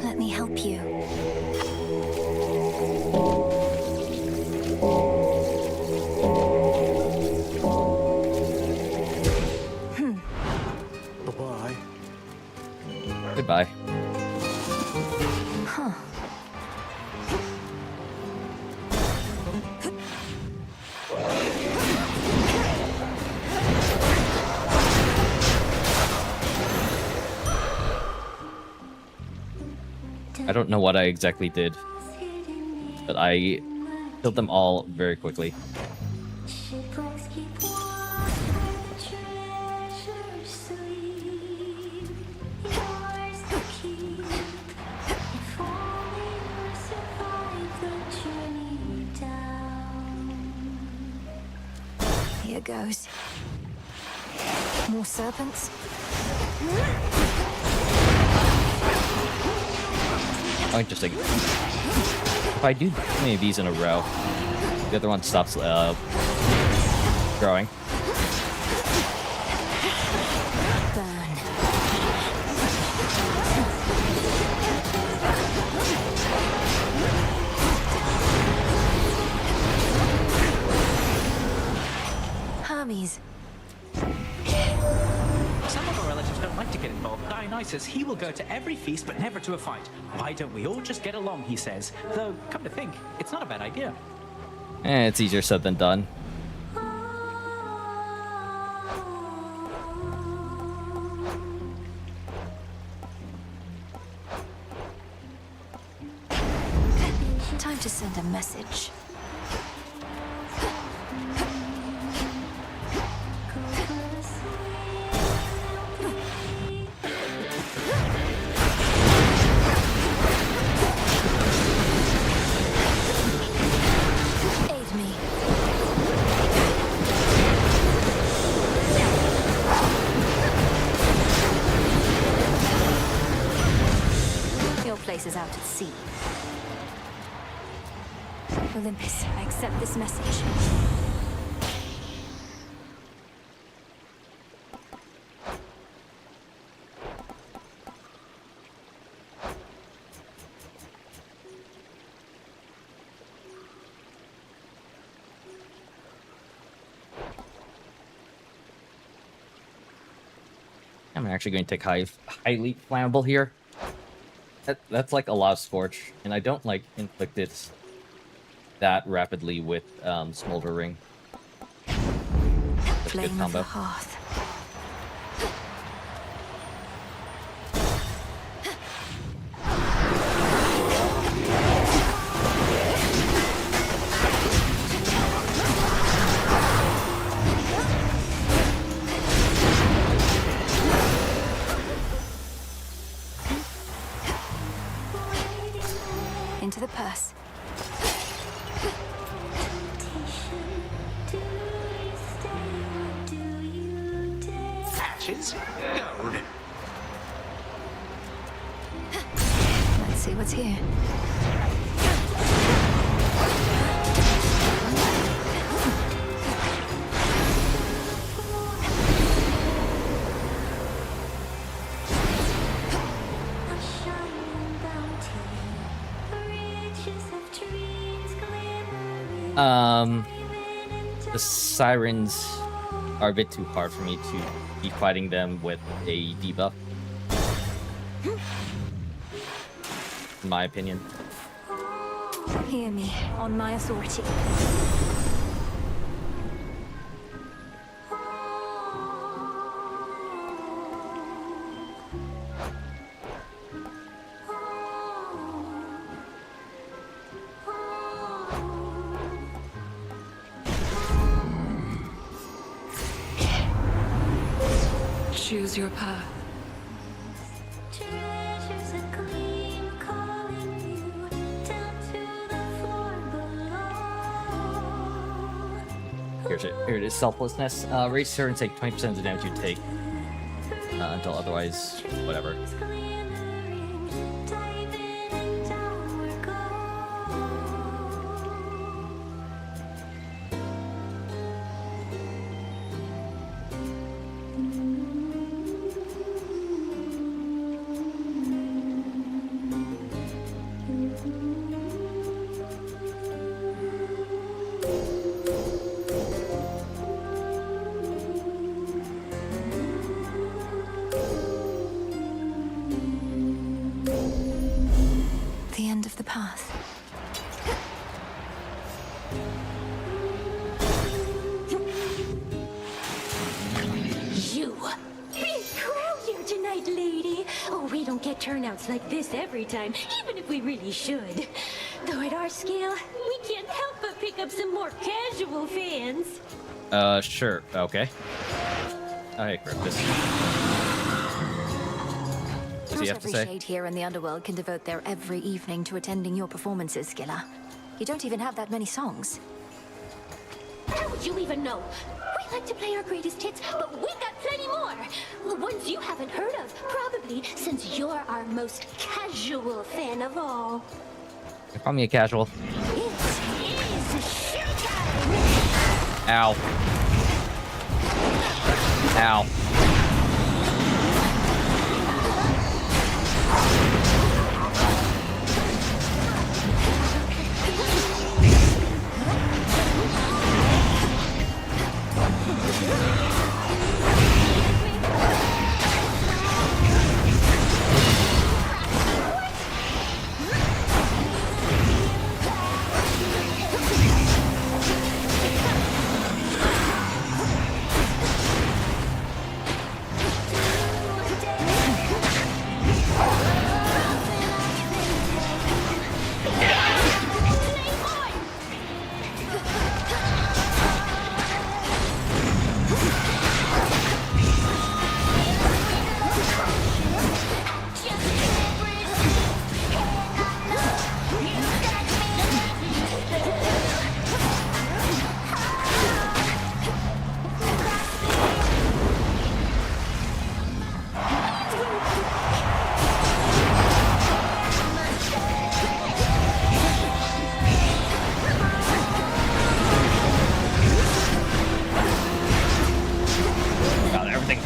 Let me help you. Bye-bye. Goodbye. Huh. I don't know what I exactly did, but I killed them all very quickly. Here goes. More serpents? Oh, interesting. If I do many of these in a row, the other one stops growing. Burn. Hermes. Some of our relatives don't like to get involved. Dionysus, he will go to every feast but never to a fight. Why don't we all just get along, he says. Though, come to think, it's not a bad idea. It's easier said than done. Time to send a message. Aid me. Your place is out at sea. Olympus, I accept this message. I'm actually going to take highly flammable here. That's like a lot of scorch, and I don't like inflict it that rapidly with Smolder Ring. That's a good Flame of combo. the hearth. Into the purse. Patches? Gold. Let's see what's here. The sirens are a bit too hard for me to be fighting them with a debuff. In my opinion. Hear me, on my authority. choose your path. Treasures a gleam calling you down to the floor below. Here it is. Selflessness. Raise her and take 20% of the damage you take until otherwise, whatever. The end of the path. You! Big crowd here tonight, lady. Oh, we don't get turnouts like this every time, even if we really should. Though at our scale, we can't help but pick up some more casual fans. Sure. Okay. Oh, hey, Cryptus. What does he Not have to every say? shade here in the underworld can devote their every evening to attending your performances, Skilla. You don't even have that many songs. How would you even know? We like to play our greatest hits, but we've got plenty more. Ones you haven't heard of, probably, since you're our most casual fan of all. Call me a casual. It is showtime! Ow. Ow.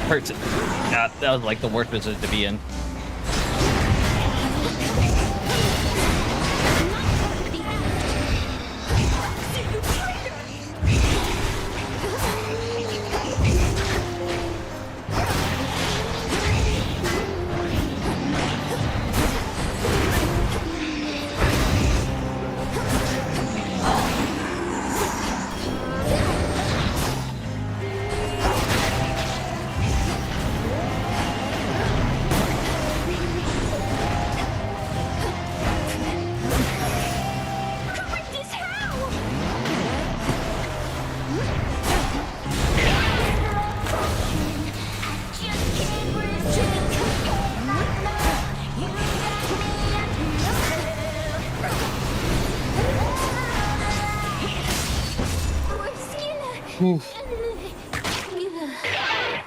Hurts it. God, that was like the worst position to be in.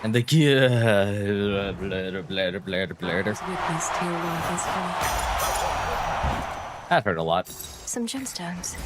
And the I've heard a lot. Some gemstones.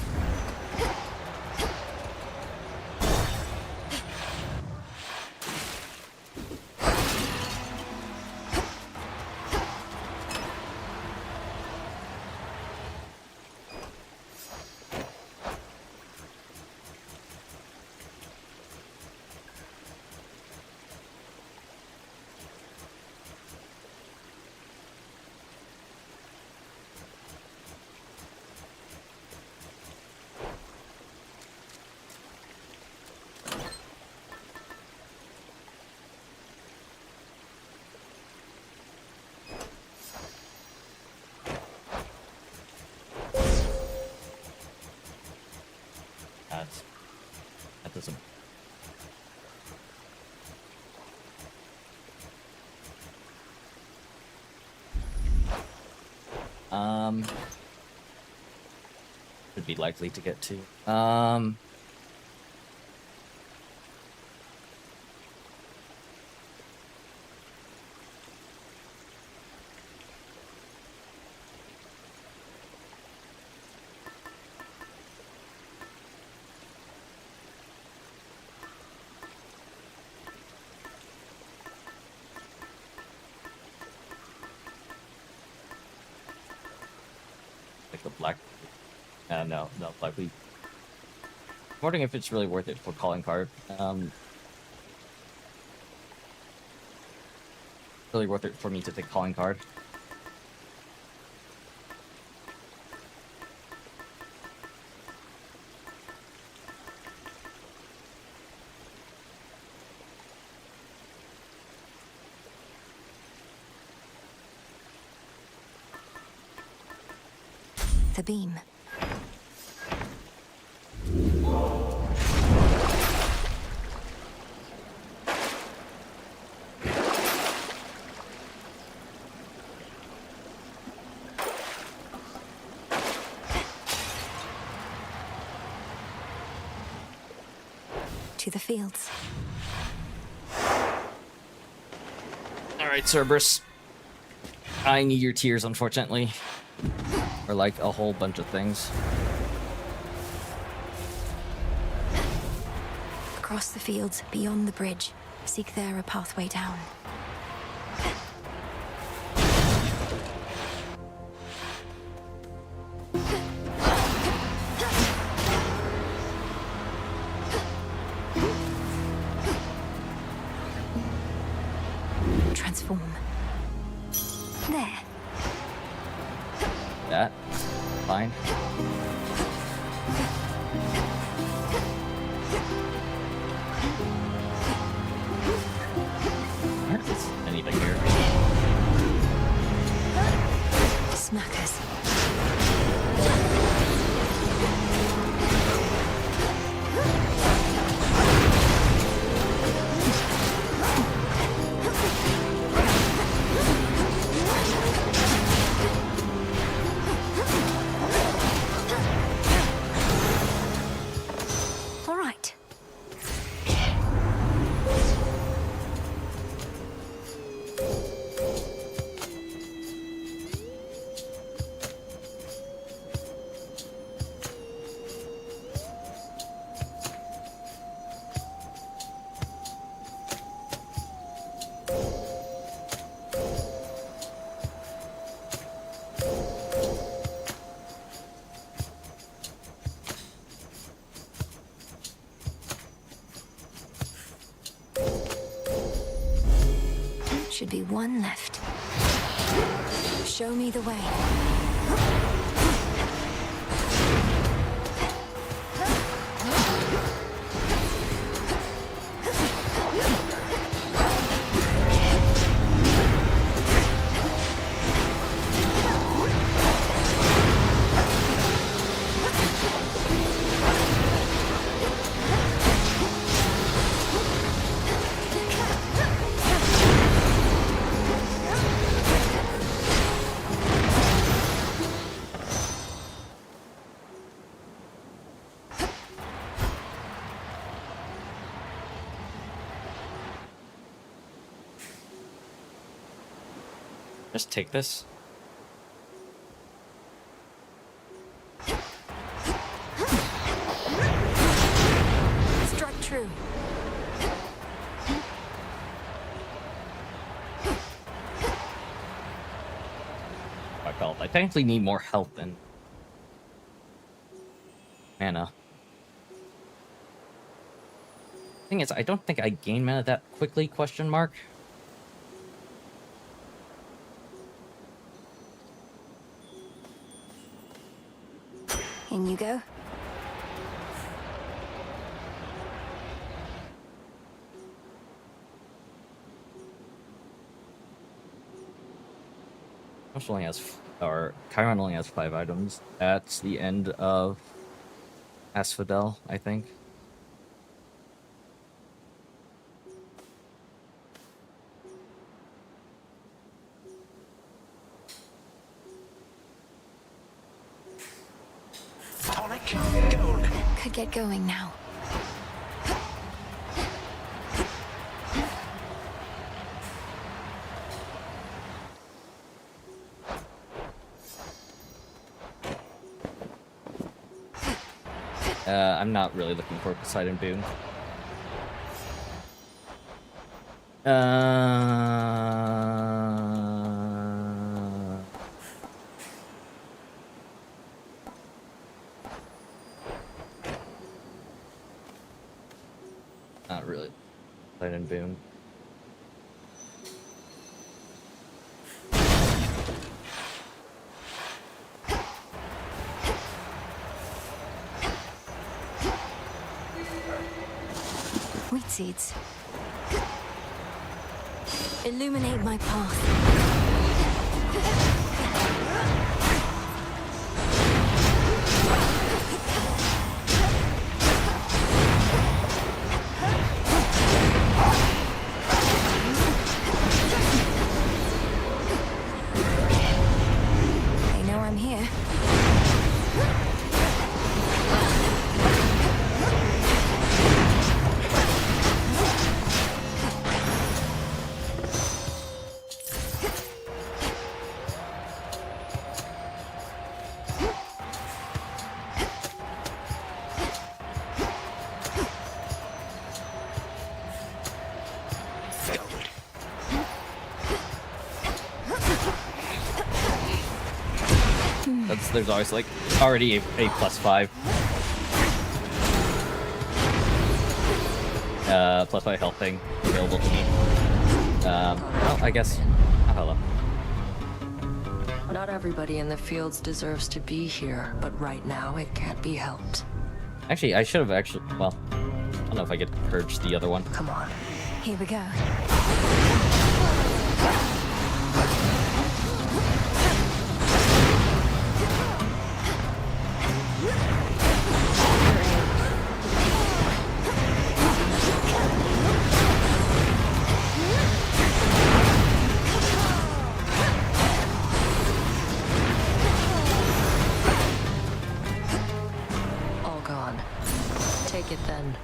That doesn't. Would be likely to get to. Like the black. No, black week. I'm wondering if it's really worth it for calling card. Really worth it for me to take calling card. The beam. To the fields. Alright, Cerberus. I need your tears, unfortunately. Or like a whole bunch of things. Across the fields, beyond the bridge. Seek there a pathway down. Transform. There. That. Fine. Where's this anything here? Smackers. All right. Should be one left. Show me the way. Just take this. Strike true. I felt I technically need more health than mana. Thing is, I don't think I gain mana that quickly, question mark. In you go. Josh only has, or Chiron only has 5 items. That's the end of Asphodel, I think. could get going now. I'm not really looking for Poseidon Boon. Not really. Poseidon Boon. Wheat seeds. Illuminate my path. They know I'm here. There's always like already a +5. +5 health thing available to me. Well, I guess. Oh, hello. Not everybody in the fields deserves to be here, but right now it can't be helped. Actually, I should have actually. Well, I don't know if I could purge the other one. Come on. Here we go. All gone. Take it then.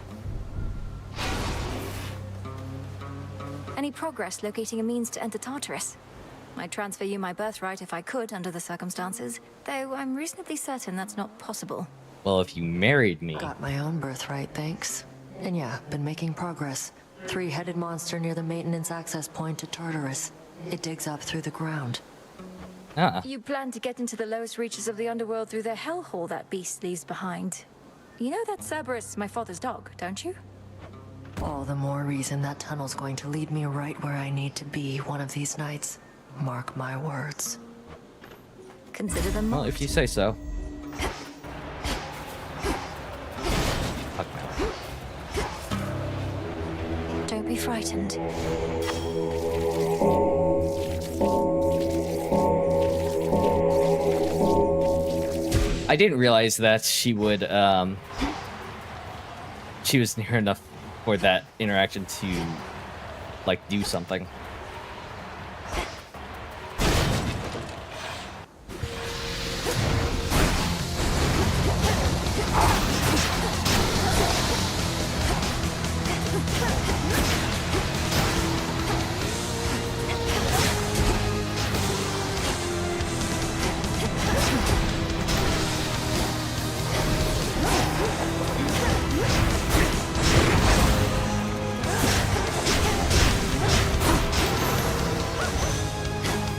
Any progress locating a means to enter Tartarus? I'd transfer you my birthright if I could under the circumstances, though I'm reasonably certain that's not possible. Well, if you married me. Got my own birthright, thanks. And yeah, been making progress. Three-headed monster near the maintenance access point to Tartarus. It digs up through the ground. You plan to get into the lowest reaches of the underworld through the hellhole that beast leaves behind. You know that Cerberus, my father's dog, don't you? All the more reason that tunnel's going to lead me right where I need to be one of these nights. Mark my words. Consider them Well, if you say so. Don't be frightened. I didn't realize that she would, she was near enough for that interaction to, like, do something.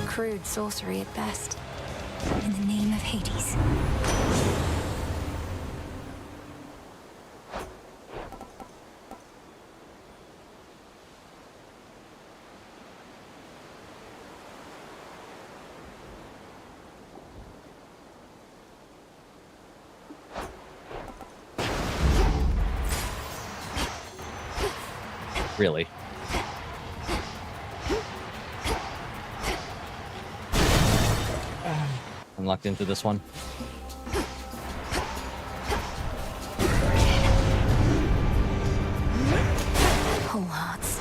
Crude sorcery at best. In the name of Hades. Really. I'm locked into this one. Whole hearts.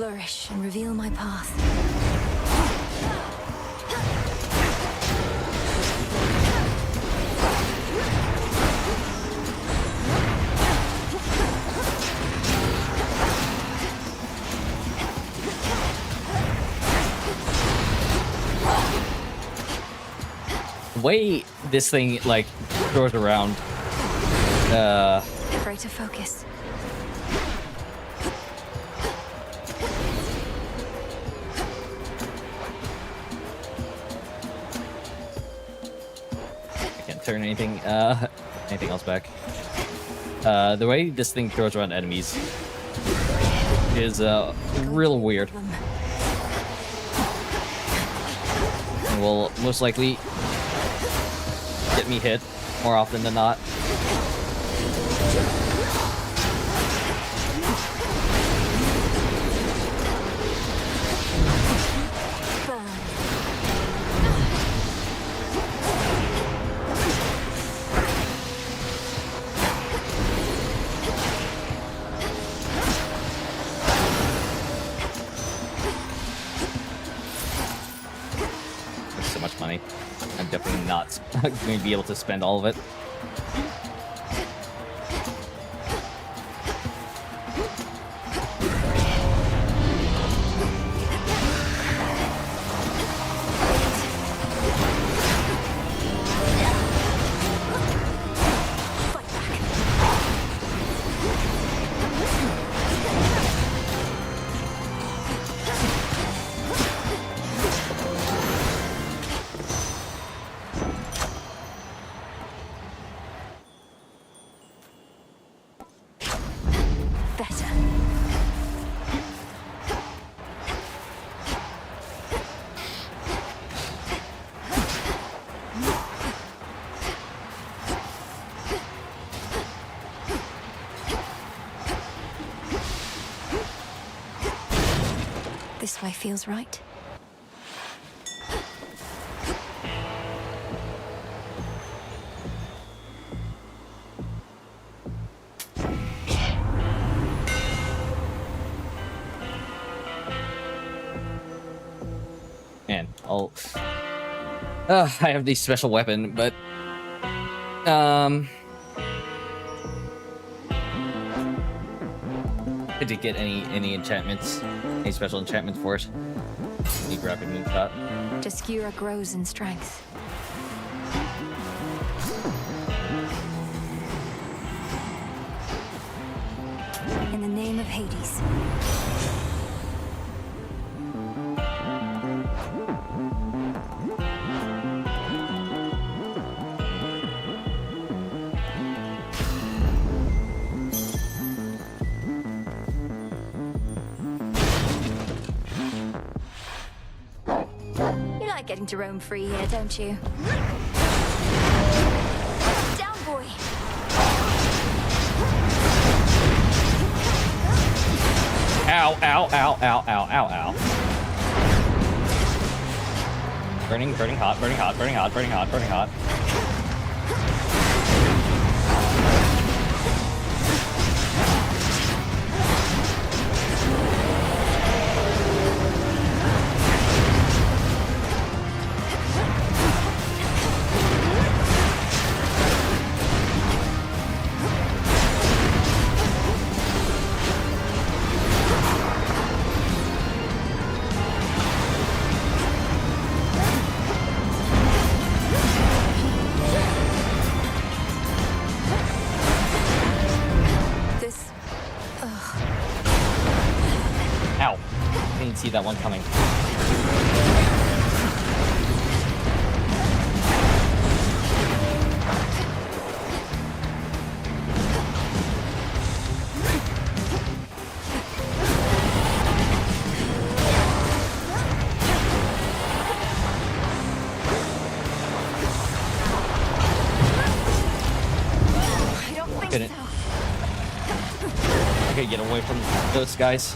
flourish and reveal my path. The way this thing like throws around Greater focus. I can't turn anything else back. The way this thing throws around enemies is real weird. And will most likely get me hit more often than not. So much money. I'm definitely not going to be able to spend all of it. This way feels right. Man, I have the special weapon, but I did get any enchantments, any special enchantments for it. Any rapid move shot. Deskura grows in strength. In the name of Hades. You like getting to roam free here, don't you? Down, boy! Ow, ow, ow, ow, ow, ow, ow. Burning hot, burning hot, burning hot, burning hot, burning hot. Ow. I didn't see that one coming. I don't think Couldn't. so. Okay, get away from those guys.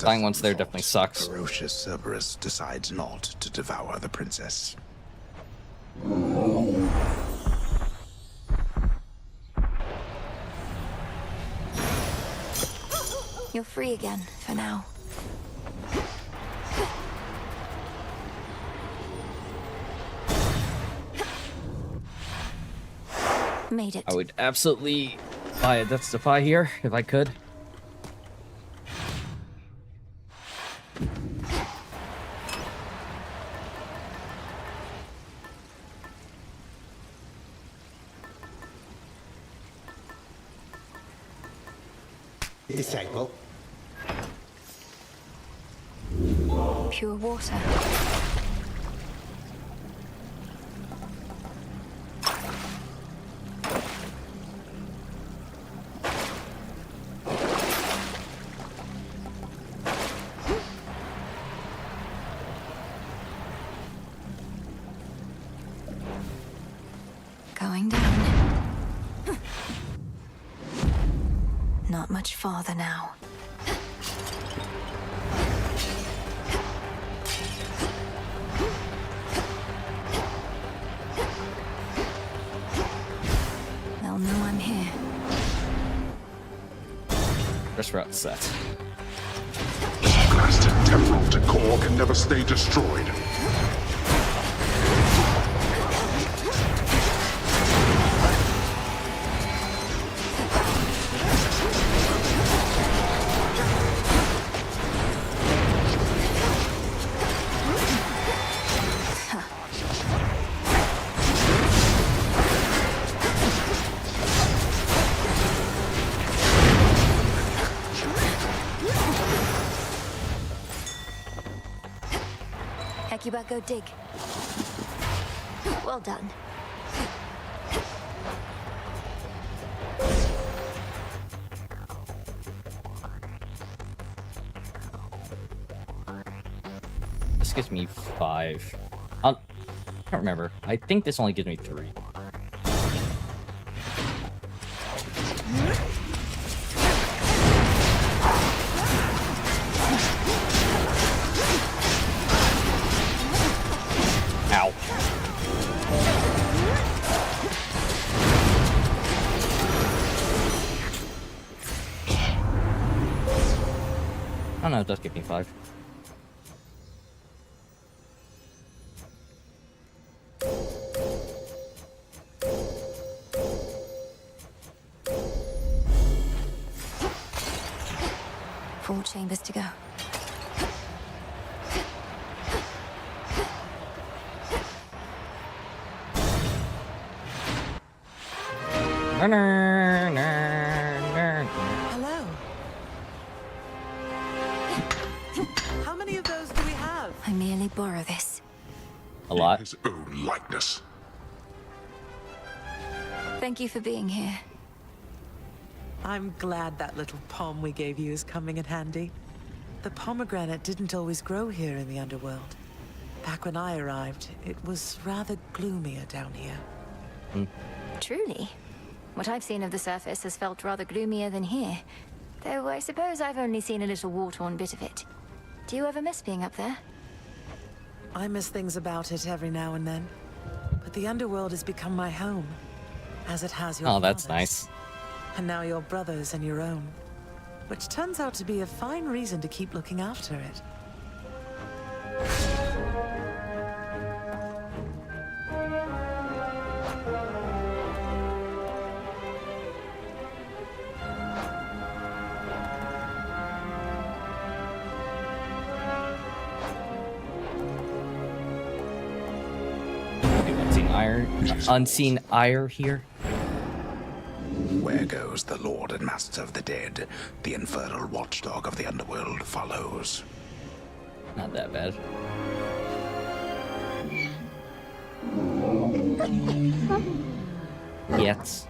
Dying once there definitely sucks. Ferocious Cerberus decides not to devour the princess. You're free again, for now. Made it. I would absolutely buy a Death Defy here, if I could. Disciple. Pure water. Going down. Not much farther now. They'll know I'm here. First route set. Blasted temporal decor can never stay destroyed. Hecuba, go dig. Well done. This gives me 5. I can't remember. I think this only gives me 3. Ow. Oh no, it does give me 5. Four chambers to go. Hello. How many of those do we have? I merely borrow this. A lot. His own likeness. Thank you for being here. I'm glad that little pom we gave you is coming in handy. The pomegranate didn't always grow here in the underworld. Back when I arrived, it was rather gloomier down here. Truly. What I've seen of the surface has felt rather gloomier than here. Though I suppose I've only seen a little war-torn bit of it. Do you ever miss being up there? I miss things about it every now and then. But the underworld has become my home, as it has your Oh, that's father's. nice. And now your brother's and your own. Which turns out to be a fine reason to keep looking after it. Unseen ire here. Where goes the Lord and Master of the Dead? The infernal watchdog of the underworld follows. Not that bad. Yes.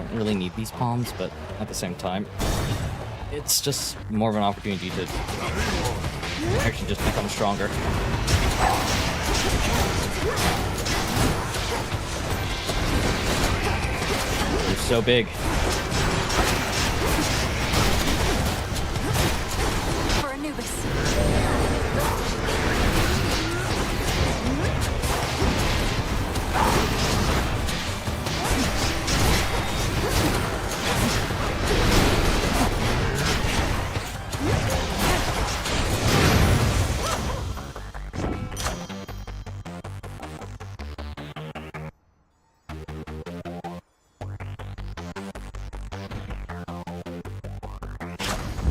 don't really need these palms, but at the same time, it's just more of an opportunity to actually just become stronger. You're so big. For Anubis.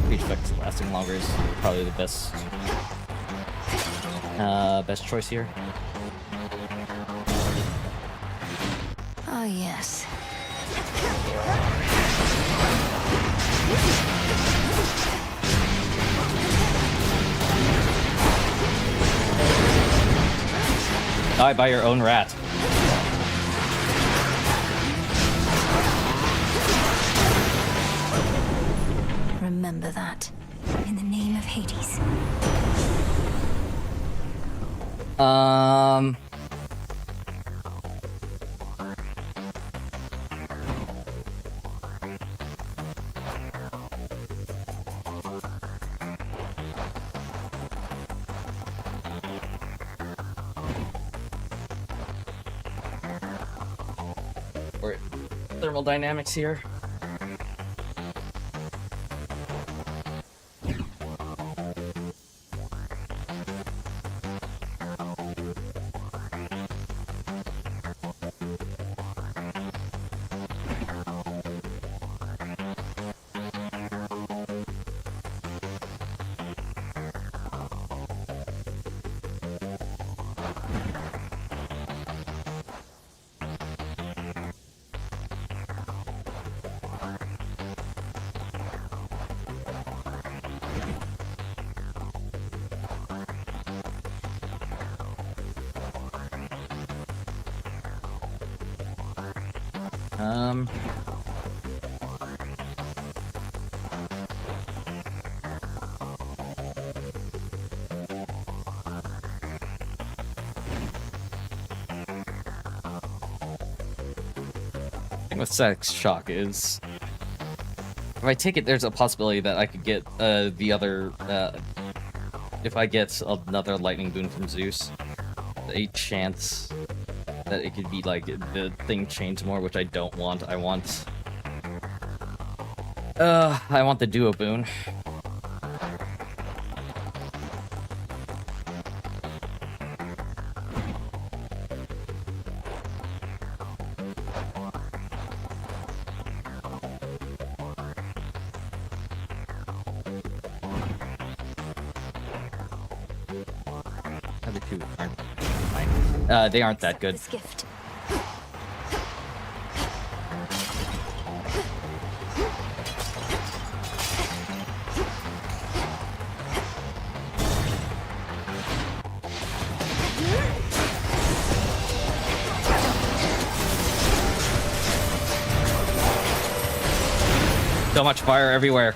Reach effects lasting longer is probably the best best choice here. Oh, yes. Die by your own rat. Remember that. In the name of Hades. Or thermodynamics here. With sex shock is if I take it, there's a possibility that I could get the other if I get another lightning boon from Zeus, a chance that it could be like the thing changed more, which I don't want. I want the duo boon. They aren't that good. This gift. So much fire everywhere.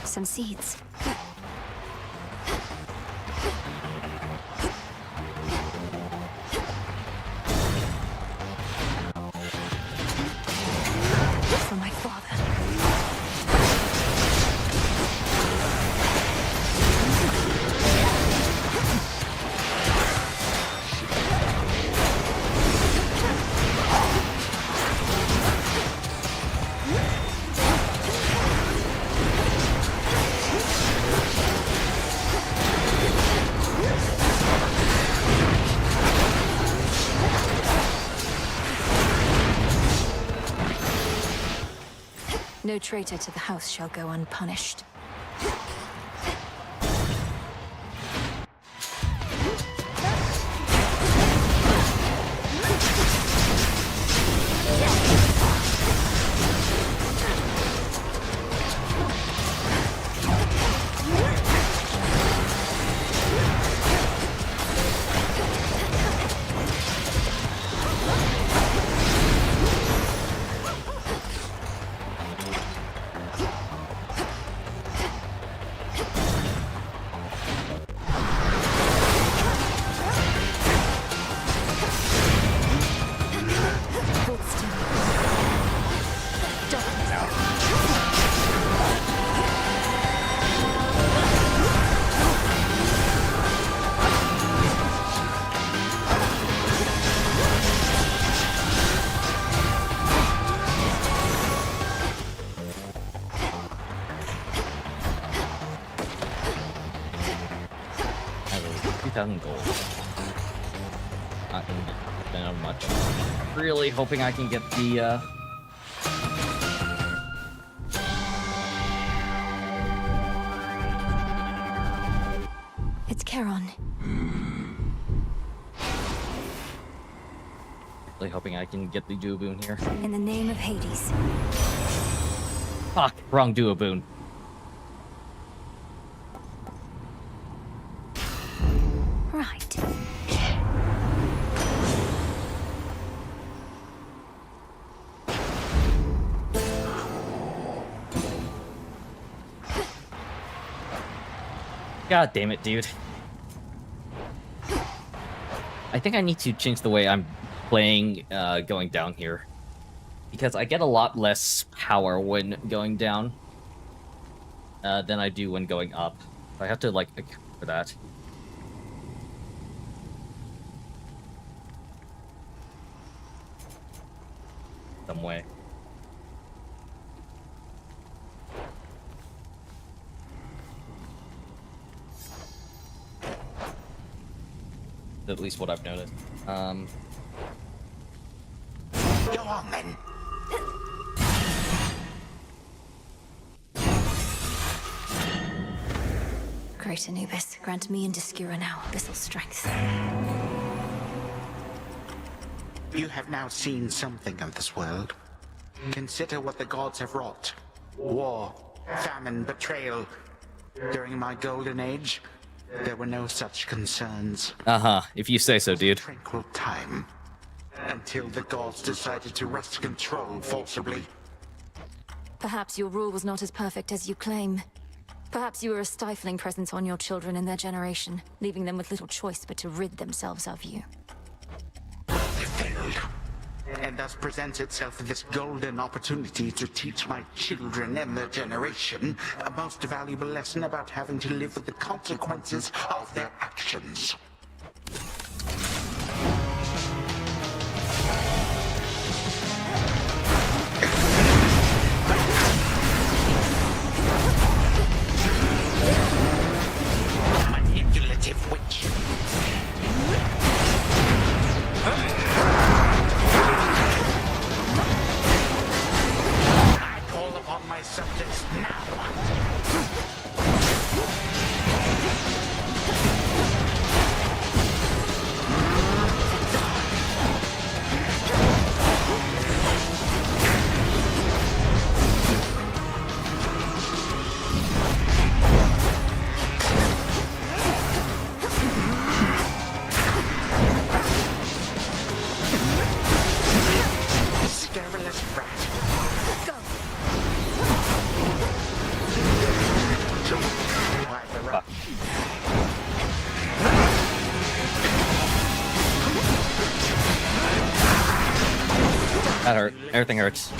Some seeds. For my father. No traitor to the house shall go unpunished. Gold. Not gonna spend on much. Really hoping I can get the It's Charon. Really hoping I can get the Duoboon here. In the name of Hades. Fuck, wrong Duoboon. Right. God damn it, dude. I think I need to change the way I'm playing going down here. Because I get a lot less power when going down than I do when going up. I have to, like, account for that. Some way. At least what I've noticed. Go on then. Great Anubis, grant me and Discura now abyssal strength. You have now seen something of this world. Consider what the gods have wrought. War, famine, betrayal. During my golden age, there were no such concerns. Uh-huh, if you say so, dude. Tranquil time. Until the gods decided to wrest control forcibly. Perhaps your rule was not as perfect as you claim. Perhaps you were a stifling presence on your children and their generation, leaving them with little choice but to rid themselves of you. And thus presents itself this golden opportunity to teach my children and their generation a most valuable lesson about having to live with the consequences of their actions. Manipulative witch. My subjects now. Scurrilous rat. Go. That hurt. Everything hurts.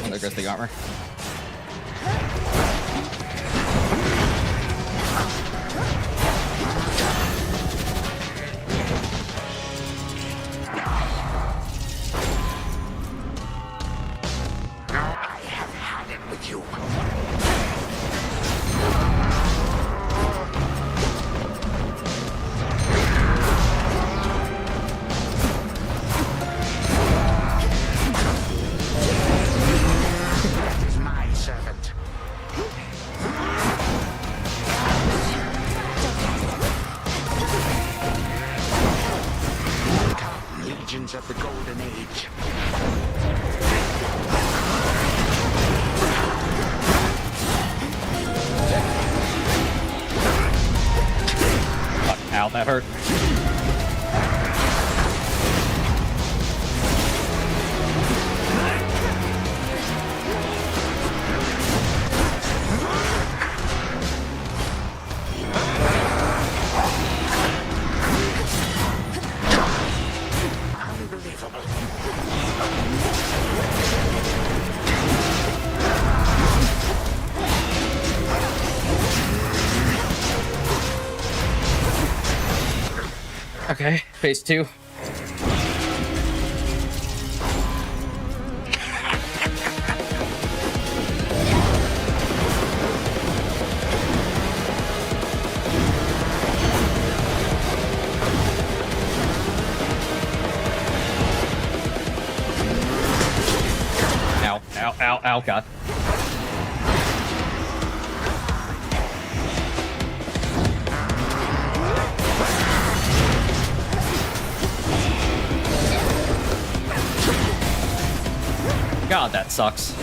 Oh, there goes the armor. Legions of the Golden Age. Ow, that hurt. Okay, phase 2. Ow, ow, ow, ow, God. God, that sucks.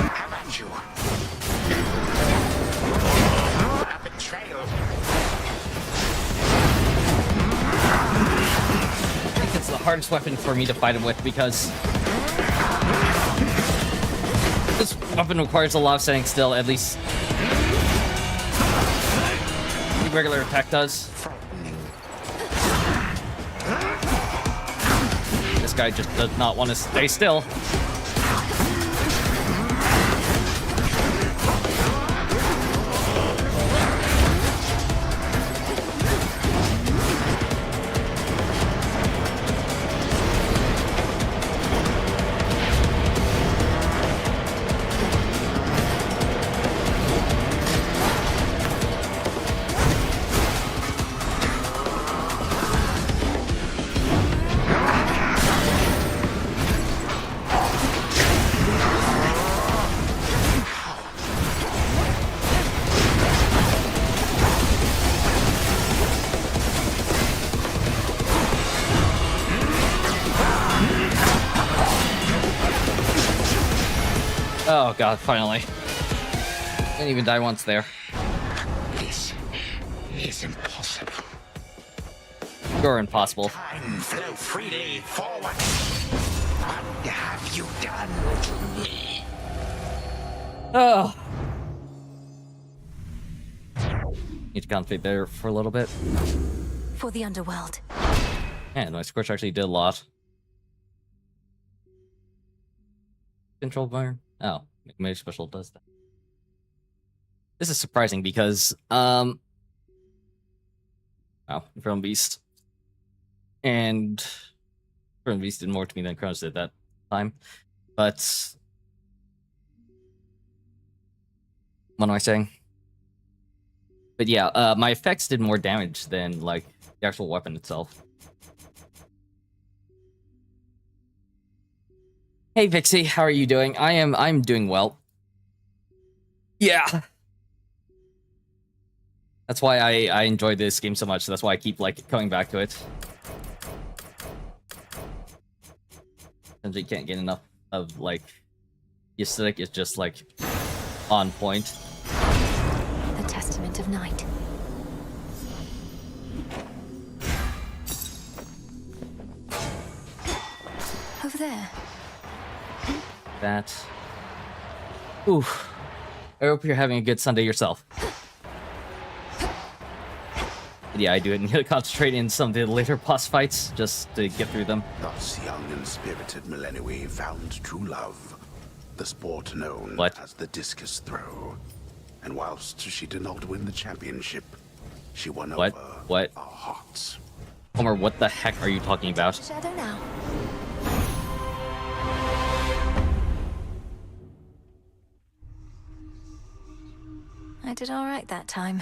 How about you? A betrayal. I think it's the hardest weapon for me to fight him with because this weapon requires a lot of setting still, at least the regular attack does. This guy just does not want to stay still. Oh God, finally. Didn't even die once there. This is impossible. You're impossible. Time flow freely forward. What have you done to me? Oh. Need to concentrate there for a little bit. For the underworld. Man, my squish actually did a lot. Control bar. Oh, my special does that. This is surprising because wow, Infernal Beast and Infernal Beast did more to me than Kronos did that time. But what am I saying? But yeah, my effects did more damage than like the actual weapon itself. Hey Vixie, how are you doing? I'm doing well. Yeah. That's why I enjoy this game so much. That's why I keep like coming back to it. Sometimes you can't get enough of like the aesthetic is just like on point. The testament of night. Over there. That. Oof. I hope you're having a good Sunday yourself. But yeah, I do it and concentrate in some of the later boss fights just to get through them. Thus young and spirited Millennium found true love, the sport known as the discus throw. And whilst she did not win the championship, she won over our hearts. Homer, what the heck are you talking about? Shadow now. I did all right that time.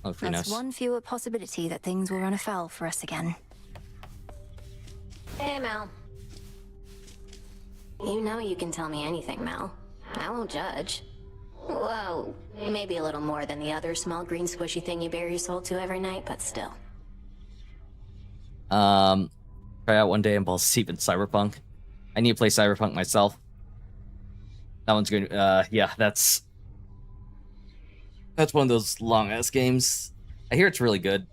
Hopefully That's one fewer possibility that things will run afoul for us again. Hey, Mel. You know you can tell me anything, Mel. I won't judge. Well, maybe a little more than the other small green squishy thing you bare your soul to every night, but still. Try out one day and ball deep in Cyberpunk. I need to play Cyberpunk myself. That one's good. Yeah, that's one of those long ass games. I hear it's really good.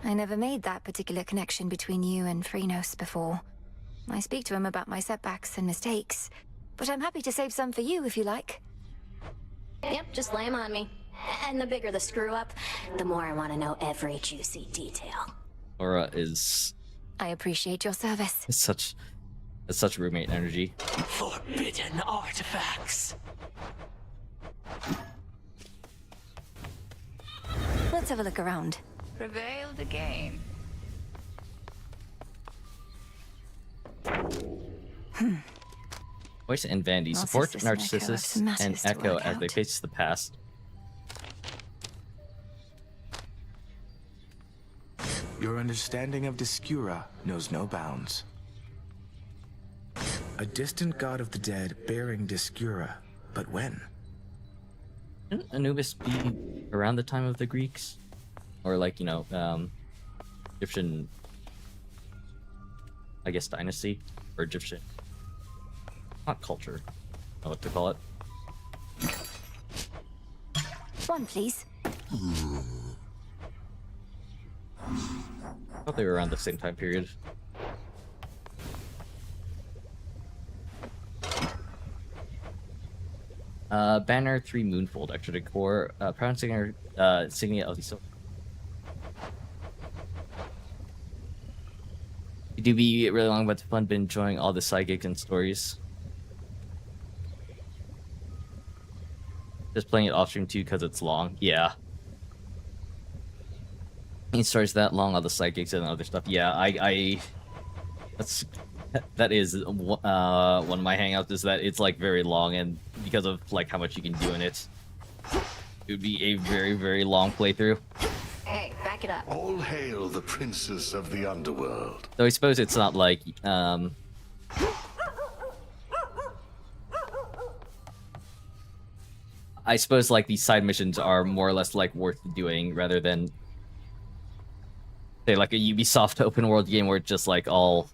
I never made that particular connection between you and Phrynos before. I speak to him about my setbacks and mistakes, but I'm happy to save some for you if you like. Yep, just lay 'em on me. And the bigger the screw up, the more I want to know every juicy detail. Laura is I appreciate your service. such roommate energy. Forbidden artifacts. Let's have a look around. Prevailed again. Voice and Vandy support Narcissus and Echo as they face the past. Your understanding of Discura knows no bounds. A distant god of the dead bearing Discura, but when? Shouldn't Anubis be around the time of the Greeks? Or like, you know, Egyptian, I guess, dynasty? Or Egyptian, not culture, I don't know what to call it. One, please. I thought they were around the same time period. Banner 3 Moonfold, extra decor, proud singer, insignia of the silver. It do be really long, but it's fun. Been enjoying all the side gigs and stories. Just playing it off stream too because it's long. Yeah. Any stories that long, all the side gigs and other stuff. Yeah, that is one of my hangouts, is that it's like very long, and because of like how much you can do in it, it would be a very, very long playthrough. Hey, back it up. All hail the princess of the underworld. So I suppose it's not like I suppose like these side missions are more or less like worth doing rather than say like a Ubisoft open world game where it's just like all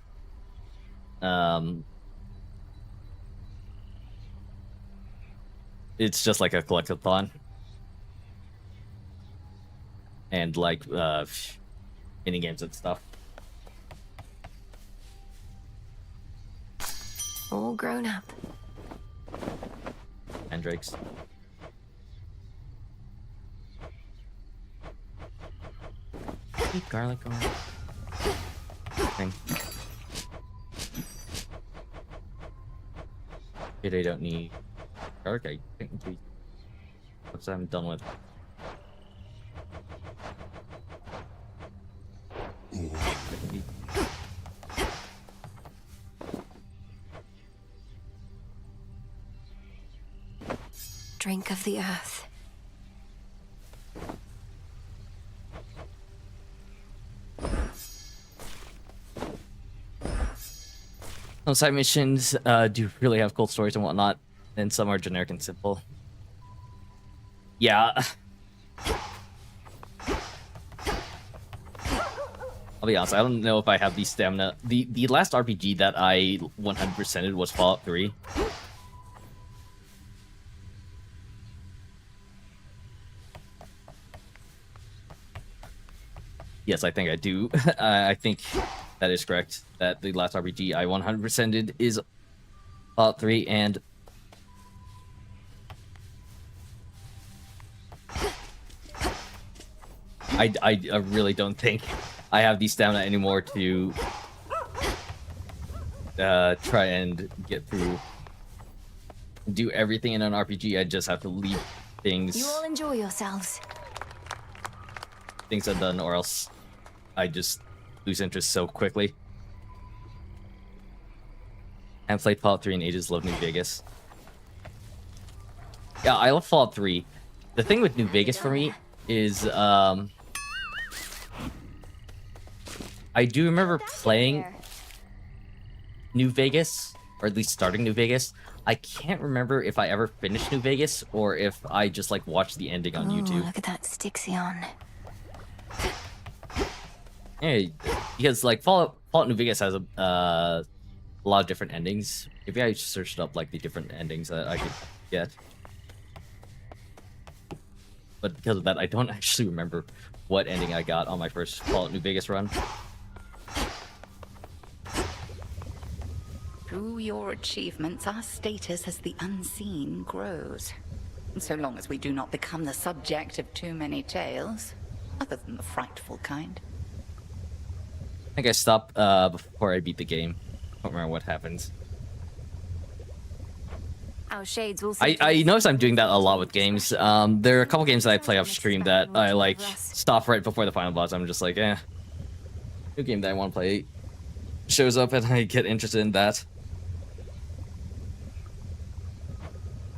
it's just like a collectathon and like mini games and stuff. All grown up. Mandrakes. Eat garlic or thing. I don't need garlic. I think once I'm done with. Drink of the earth. Some side missions do really have cool stories and whatnot, and some are generic and simple. Yeah. I'll be honest, I don't know if I have the stamina. The last RPG that I 100%ed was Fallout 3. Yes, I think I do. I think that is correct. That the last RPG I 100%ed is Fallout 3, and I really don't think I have the stamina anymore to try and get through, do everything in an RPG. I just have to leave things. You all enjoy yourselves. Things undone, or else I just lose interest so quickly. I haven't played Fallout 3 in ages. Love New Vegas. Yeah, I love Fallout 3. the thing with New Vegas for me is I do remember playing New Vegas, or at least starting New Vegas. I can't remember if I ever finished New Vegas or if I just like watched the ending on YouTube. Look at that Styxion. Yeah, because like Fallout New Vegas has a lot of different endings. Maybe I searched up like the different endings that I could get. But because of that, I don't actually remember what ending I got on my first Fallout New Vegas run. Through your achievements, our status as the unseen grows. So long as we do not become the subject of too many tales, other than the frightful kind. I think I stopped before I beat the game. I don't remember what happens. Our shades will I notice I'm doing that a lot with games. There are a couple games that I play off stream that I like stop right before the final boss. I'm just like, new game that I want to play shows up and I get interested in that.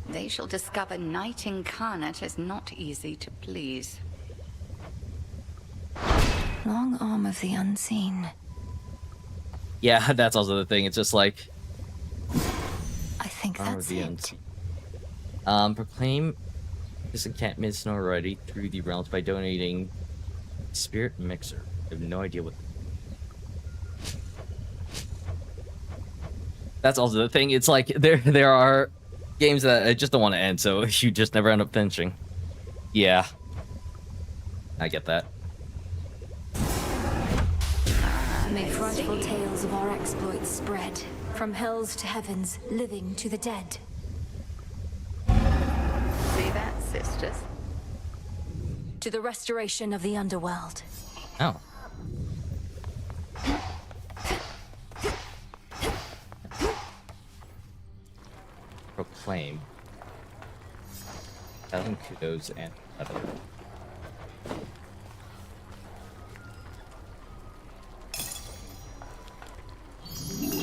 They shall discover Night Incarnate is not easy to please. Long arm of the unseen. Yeah, that's also the thing. It's just like I think that's it. Proclaim this encampment is already through the realms by donating Spirit Mixer. I have no idea what. That's also the thing. It's like there are games that I just don't want to end, so you just never end up finishing. Yeah, I get that. May frightful tales of our exploits spread, from hells to heavens, living to the dead. See that, sisters? To the restoration of the underworld. Oh. Proclaim. 1,000 kudos and other.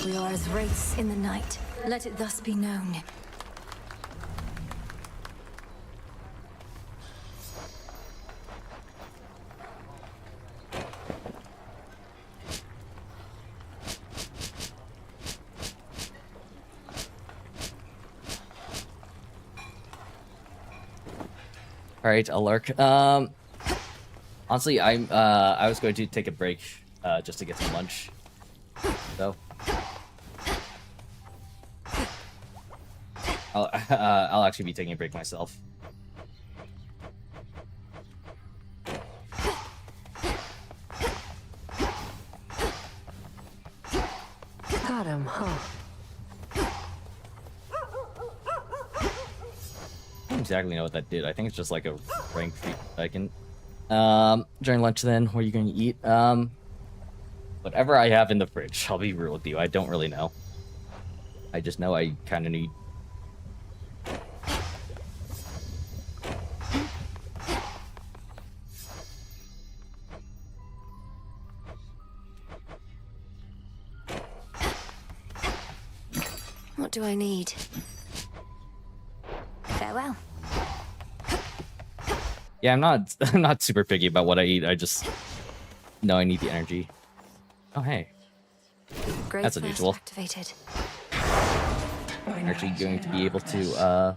We are as wraiths in the night. Let it thus be known. All right, I'll lurk. Honestly, I was going to take a break just to get some lunch. So I'll actually be taking a break myself. Got him, huh? I don't exactly know what that did. I think it's just like a rank feat I can. During lunch then, what are you going to eat? Whatever I have in the fridge. I'll be real with you. I don't really know. I just know I kind of need. What do I need? Farewell. Yeah, I'm not super picky about what I eat. I just know I need the energy. Oh hey, that's unusual. Activated. I'm actually going to be able to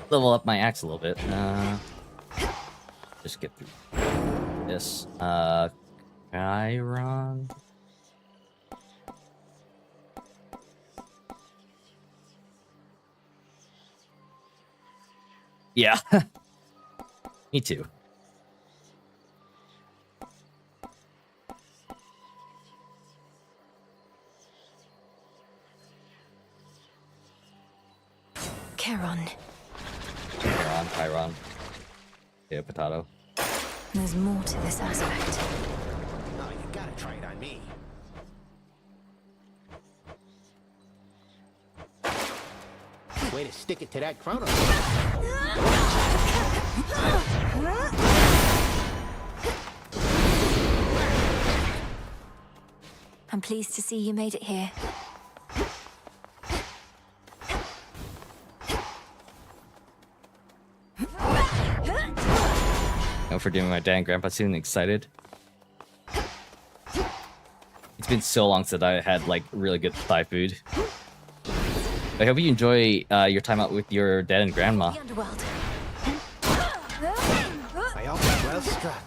level up my axe a little bit. Just get through this. Chiron. Yeah, me too. Charon. Chiron. Yeah, potato. There's more to this aspect. Oh, you gotta try it on me. Way to stick it to that chrono. I'm pleased to see you made it here. for doing my dad and grandpa soon. Excited. It's been so long since I had like really good Thai food. I hope you enjoy your time out with your dad and grandma. By all means, well struck.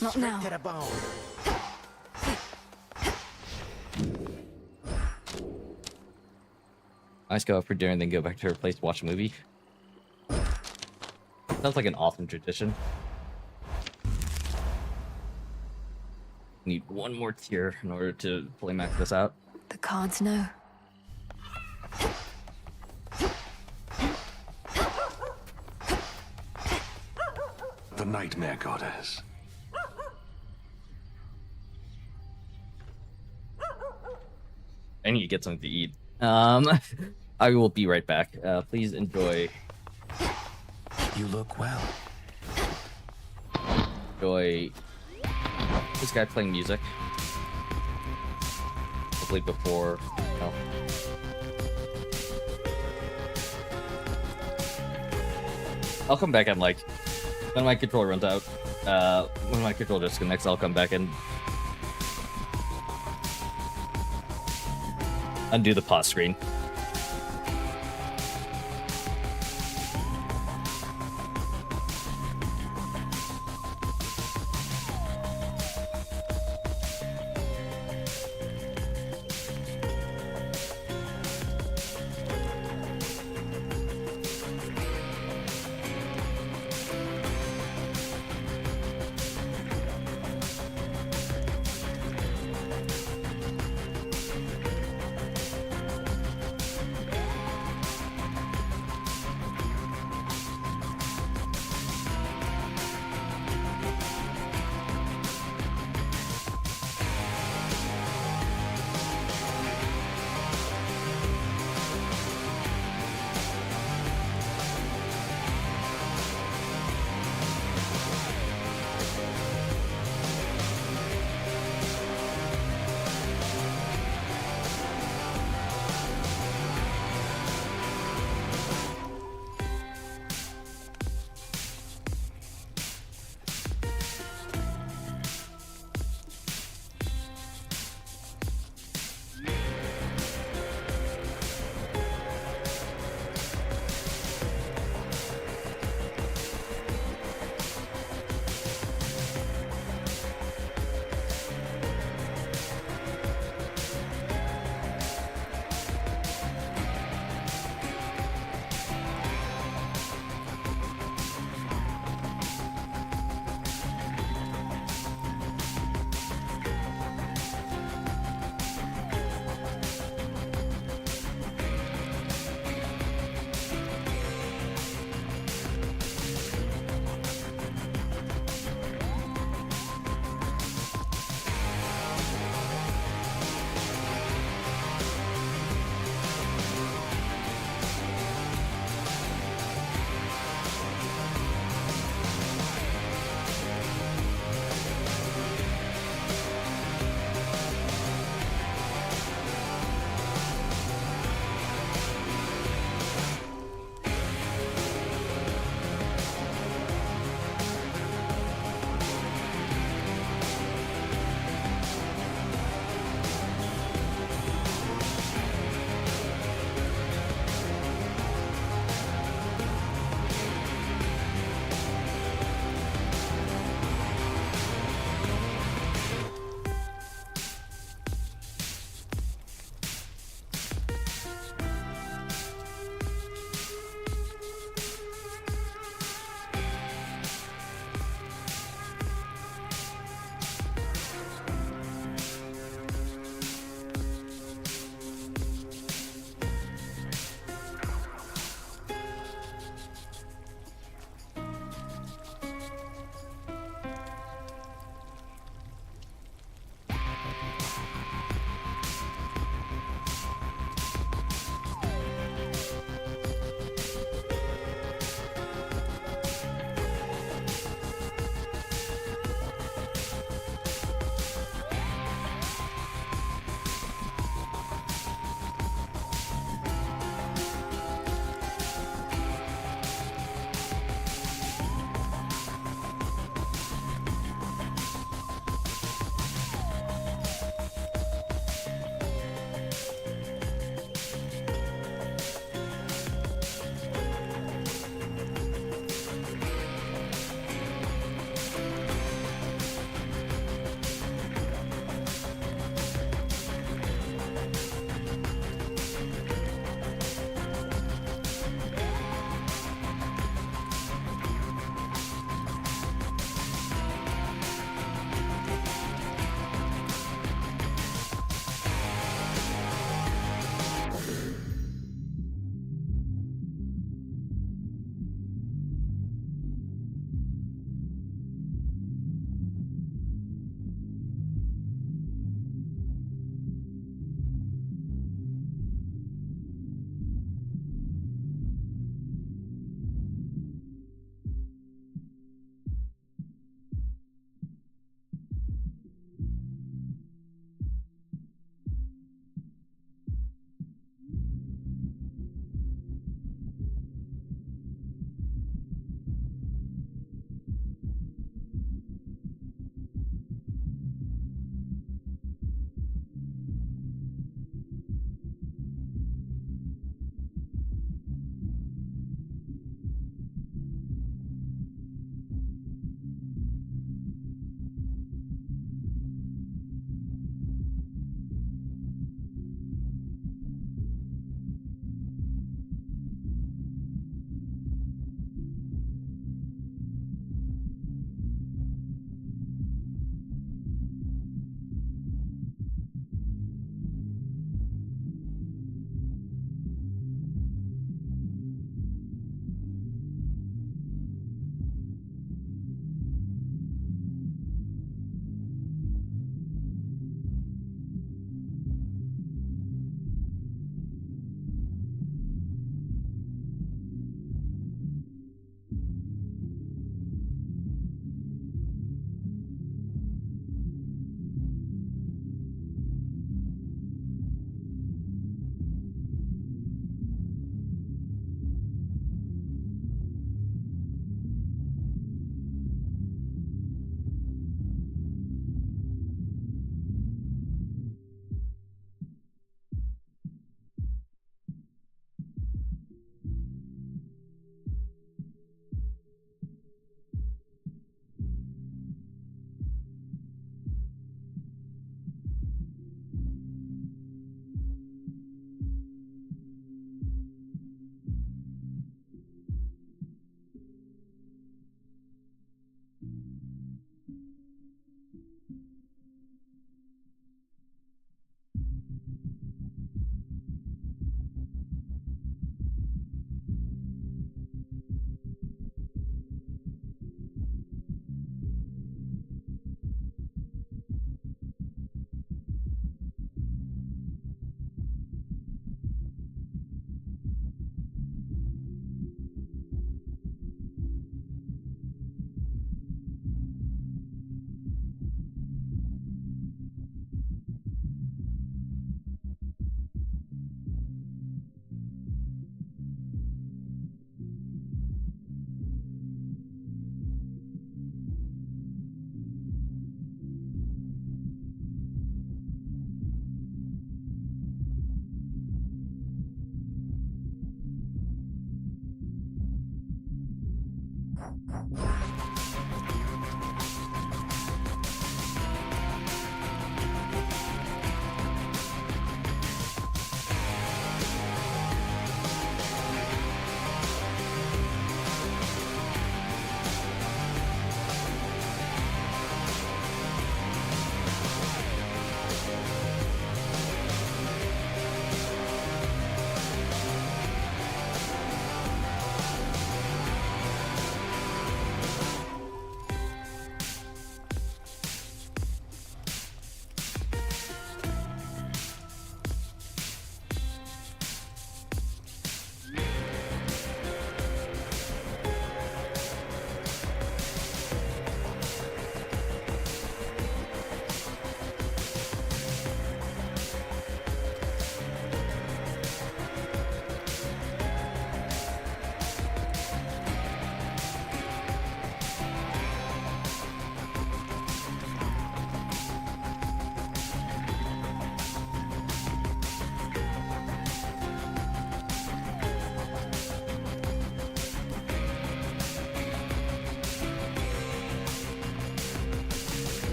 Not now. To the bone. Let's go out for dinner and then go back to her place to watch a movie. Sounds like an awesome tradition. Need one more tier in order to fully max this out. The cards know. The nightmare goddess. I need to get something to eat. I will be right back. Please enjoy. You look well. Enjoy this guy playing music. Hopefully before. No. I'll come back and like when my controller runs out. When my controller disconnects, I'll come back and undo the pause screen.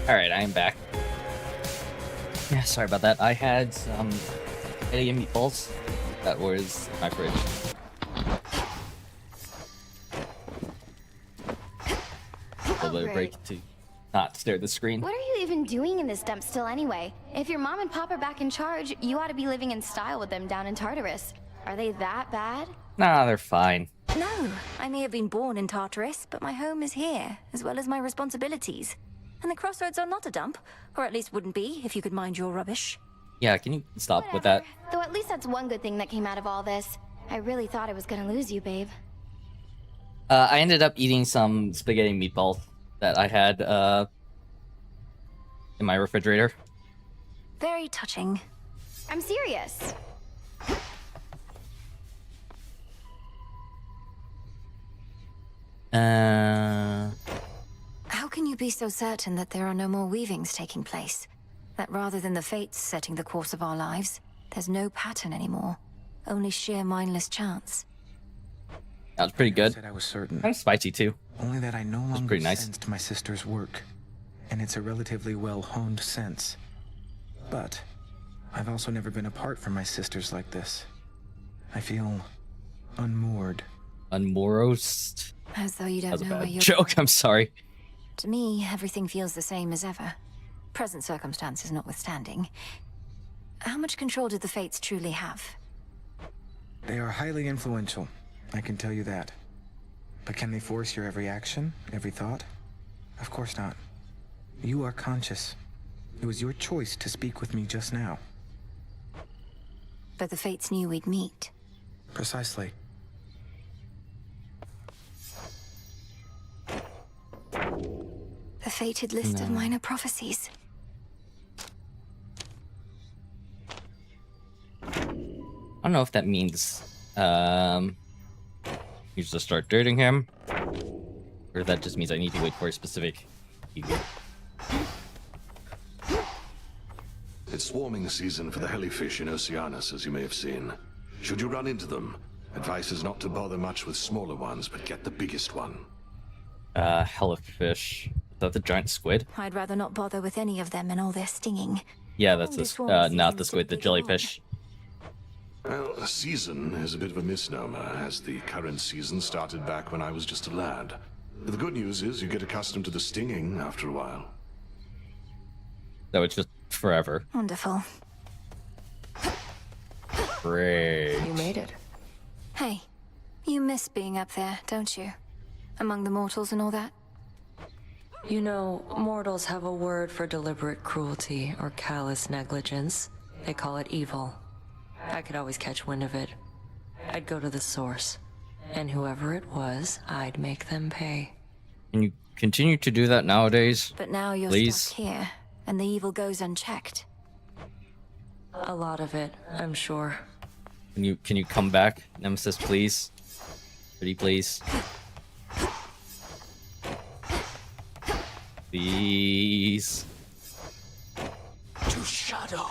Alright, I am back. Yeah, sorry about that. I had some Heya meatballs. That was in my fridge. A little bit of break to not stare at the screen. What are you even doing in this dump still anyway? If your mom and pop are back in charge, you ought to be living in style with them down in Tartarus. Are they that bad? Nah, they're fine. No, I may have been born in Tartarus, but my home is here, as well as my responsibilities. And the crossroads are not a dump, or at least wouldn't be if you could mind your rubbish. Yeah, can you stop with that? Though at least that's one good thing that came out of all this. I really thought I was gonna lose you, babe. I ended up eating some spaghetti meatballs that I had in my refrigerator. Very touching. I'm serious. How can you be so certain that there are no more weavings taking place? That rather than the fates setting the course of our lives, there's no pattern anymore. Only sheer mindless chance. That was pretty good. I said I was certain. Kind of spicy too. Only that I no longer pretty nice. sensed my sister's work. And it's a relatively well-honed sense. But I've also never been apart from my sisters like this. I feel unmoored. Unmoored? As though you That don't was a know where bad you're joke, I'm sorry. To me, everything feels the same as ever. Present circumstances notwithstanding. How much control do the fates truly have? They are highly influential, I can tell you that. But can they force your every action, every thought? Of course not. You are conscious. It was your choice to speak with me just now. But the fates knew we'd meet. Precisely. The fated list of minor prophecies. I don't know if that means you just start dating him, or that just means I need to wait for a specific event. It's swarming season for the hellyfish in Oceanus, as you may have seen. Should you run into them, advice is not to bother much with smaller ones, but get the biggest one. Hellyfish. Is that the giant squid? I'd rather not bother with any of them and all their stinging. Yeah, that's not the squid, the jellyfish. Well, a season is a bit of a misnomer, as the current season started back when I was just a lad. The good news is you get accustomed to the stinging after a while. So it's just forever. Wonderful. Great. You made it. Hey, you miss being up there, don't you? Among the mortals and all that? You know, mortals have a word for deliberate cruelty or callous negligence. They call it evil. I could always catch wind of it. I'd go to the source. And whoever it was, I'd make them pay. Can you continue to do that nowadays? But now you're Please? stuck here, and the evil goes unchecked. A lot of it, I'm sure. Can you come back, Nemesis, please? Pretty please. Please. To shadow.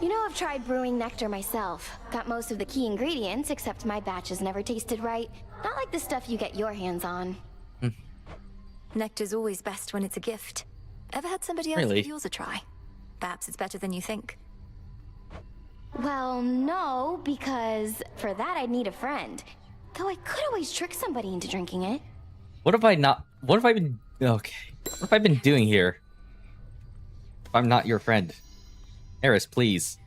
You know, I've tried brewing nectar myself. Got most of the key ingredients, except my batches never tasted right. Not like the stuff you get your hands on. Nectar's always best when it's a gift. Ever had somebody else Really? give yours a try? Perhaps it's better than you think. Well, no, because for that I'd need a friend. Though I could always trick somebody into drinking it. What have I been... Okay. What have I been doing here? If I'm not your friend. Eris, please.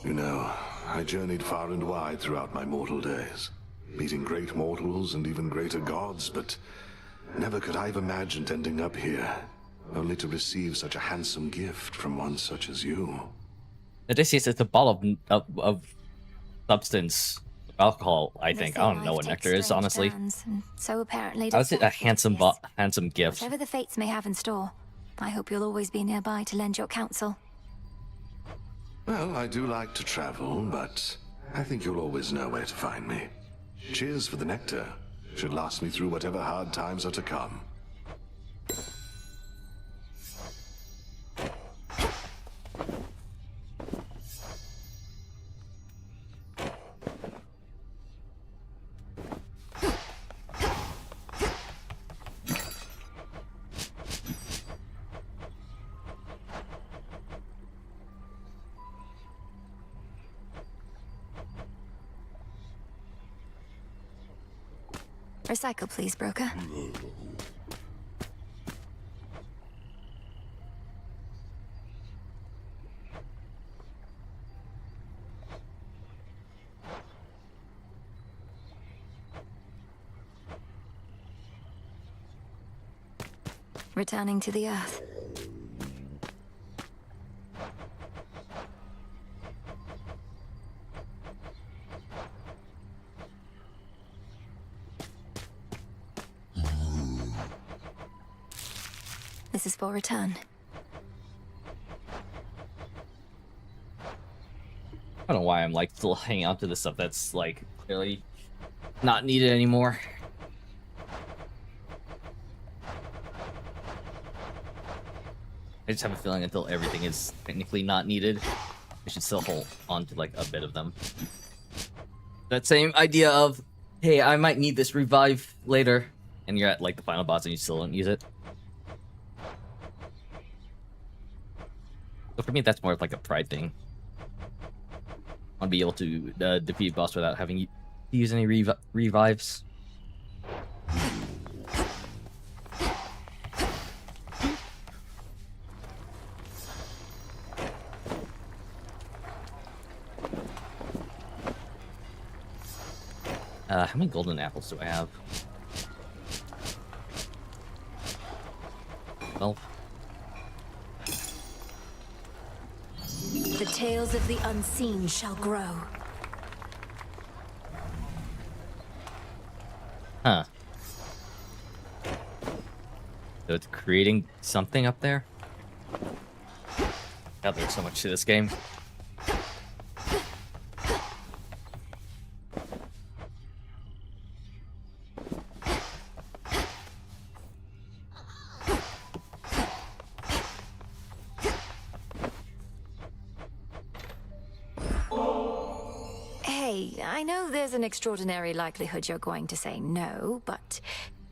You know, I journeyed far and wide throughout my mortal days, meeting great mortals and even greater gods, but never could I have imagined ending up here, only to receive such a handsome gift from one such as you. Odysseus, it's a ball of substance, alcohol, I think. I don't know what nectar is, honestly. So apparently, How is it a handsome gift? Whatever the fates may have in store, I hope you'll always be nearby to lend your counsel. Well, I do like to travel, but I think you'll always know where to find me. Cheers for the nectar. Should last me through whatever hard times are to come. Recycle, please, broker. Returning to the Earth. This is for return. I don't know why I'm like still hanging on to this stuff that's like clearly not needed anymore. I just have a feeling until everything is technically not needed, I should still hold on to like a bit of them. That same idea of, hey, I might need this revive later, and you're at like the final boss and you still don't use it. So for me, that's more of like a pride thing. I want to be able to defeat a boss without having to use any revives. How many golden apples do I have? 12. The tales of the unseen shall grow. Huh. So it's creating something up there? God, there's so much to this game. I know there's an extraordinary likelihood you're going to say no, but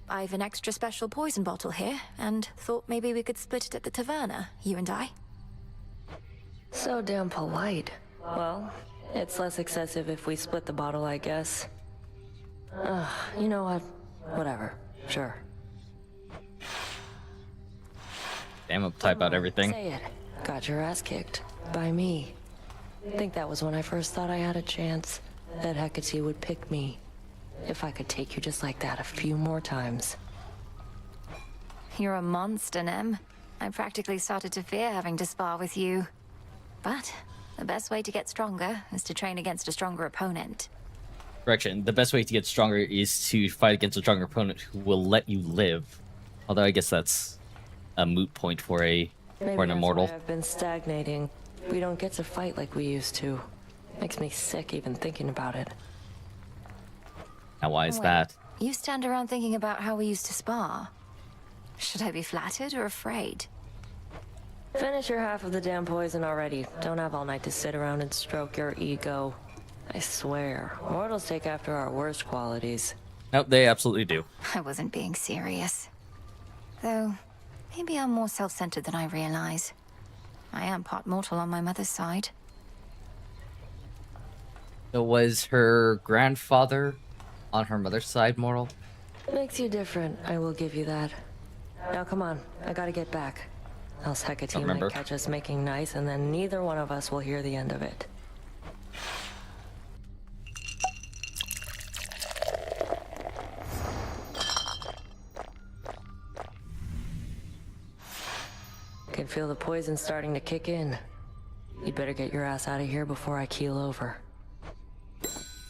I've an extra special poison bottle here, and thought maybe we could split it at the taverna, you and I. So damn polite. Well, it's less excessive if we split the bottle, I guess. You know what? Whatever. Sure. Damn uptight about everything. Say it. Got your ass kicked. By me. Think that was when I first thought I had a chance. That Hecate would pick me. If I could take you just like that a few more times. You're a monster, Nem. I practically started to fear having to spar with you. But the best way to get stronger is to train against a stronger opponent. Correction, the best way to get stronger is to fight against a stronger opponent who will let you live. Although I guess that's a moot point for an immortal. Maybe I've been stagnating. We don't get to fight like we used to. Makes me sick even thinking about it. Now why is that? You stand around thinking about how we used to spar. Should I be flattered or afraid? Finish your half of the damn poison already. Don't have all night to sit around and stroke your ego. I swear, mortals take after our worst qualities. Nope, they absolutely do. I wasn't being serious. Though, maybe I'm more self-centered than I realize. I am part mortal on my mother's side. So was her grandfather on her mother's side mortal? Makes you different, I will give you that. Now come on, I gotta get back. Else Hecate might catch us making nice, and then neither one of us will hear the end of it. Can feel the poison starting to kick in. You better get your ass out of here before I keel over.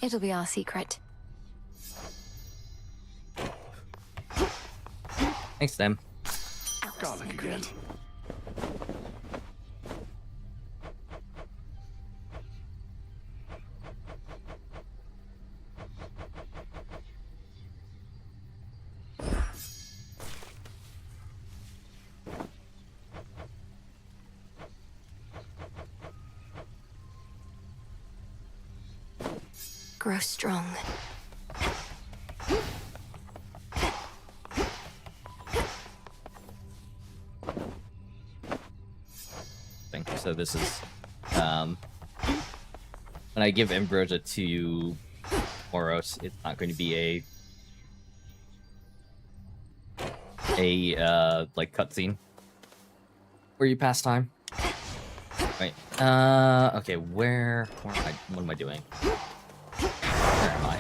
It'll be our secret. Thanks, Sam. Garlic again. grow strong. So this is when I give Ambrosia to Moros, it's not going to be a like cutscene where you pass time. Wait. Okay, where am I? What am I doing? Where am I?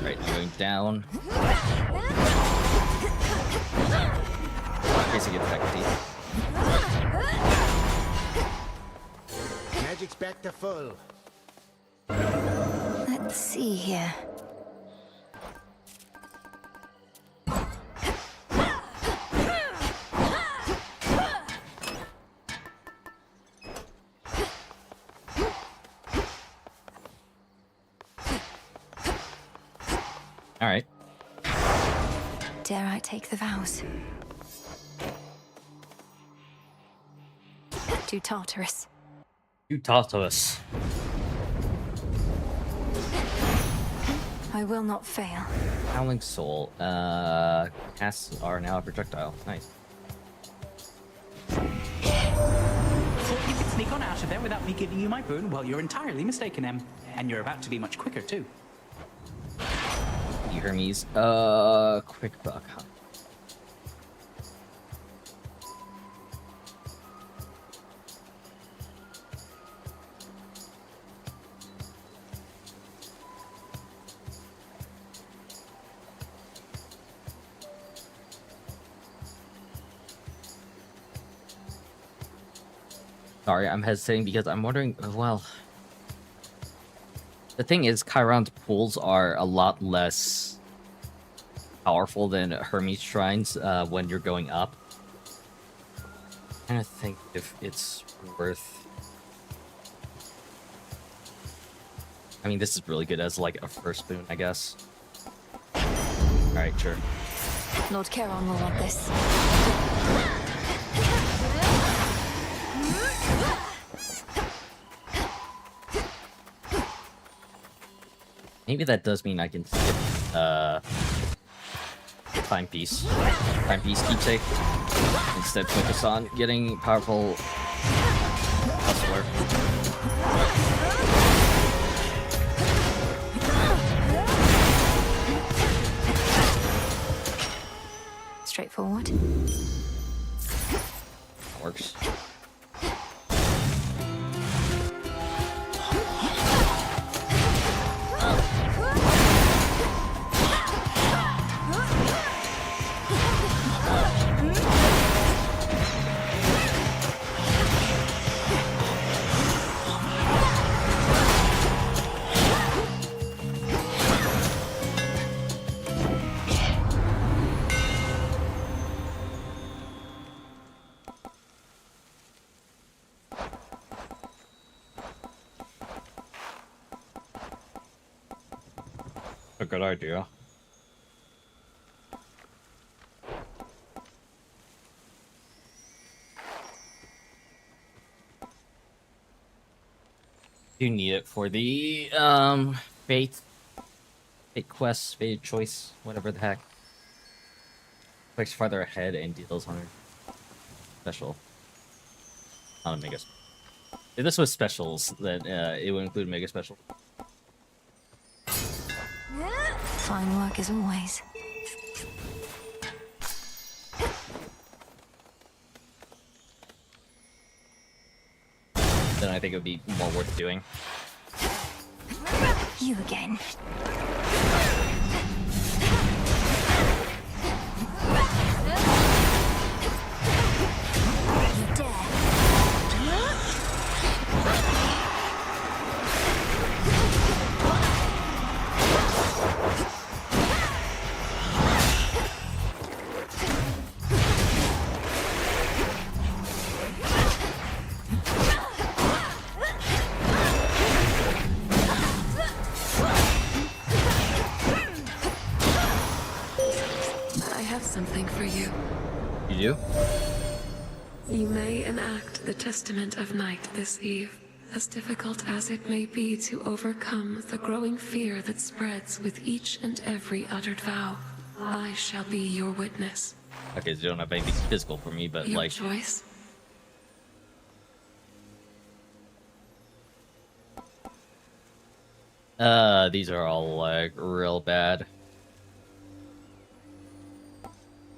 Right, I'm going down. In case I get faculty. Magic's back to full. Let's see here. All right. Dare I take the vows? To Tartarus. You talk to us. I will not fail. Howling Soul. Casts are now a projectile. Nice. Thought you could sneak on out of there without me giving you my boon? Well, you're entirely mistaken, Em. And you're about to be much quicker, too. You Hermes. Quick buck, huh? Sorry, I'm hesitating because I'm wondering, well... The thing is, Chiron's pools are a lot less powerful than Hermes shrines when you're going up. I'm trying to think if it's worth... I mean, this is really good as, like, a first boon, I guess. Alright, sure. Lord Charon will want this. Maybe that does mean I can skip timepiece. Timepiece keepsake. Instead focus on getting powerful hustler. Straightforward. Works. A good idea. You need it for the fate quest, fate choice, whatever the heck. Clicks farther ahead and deals 100 special. Not a mega. If this was specials, then it would include mega special. Fine work as always. Then I think it would be more worth doing. You again. You dare. Something for you. You do? You may enact the Testament of Night this eve, as difficult as it may be to overcome the growing fear that spreads with each and every uttered vow, I shall be your witness. Okay, so you don't have anything physical for me, but Your like... choice. These are all, like, real bad.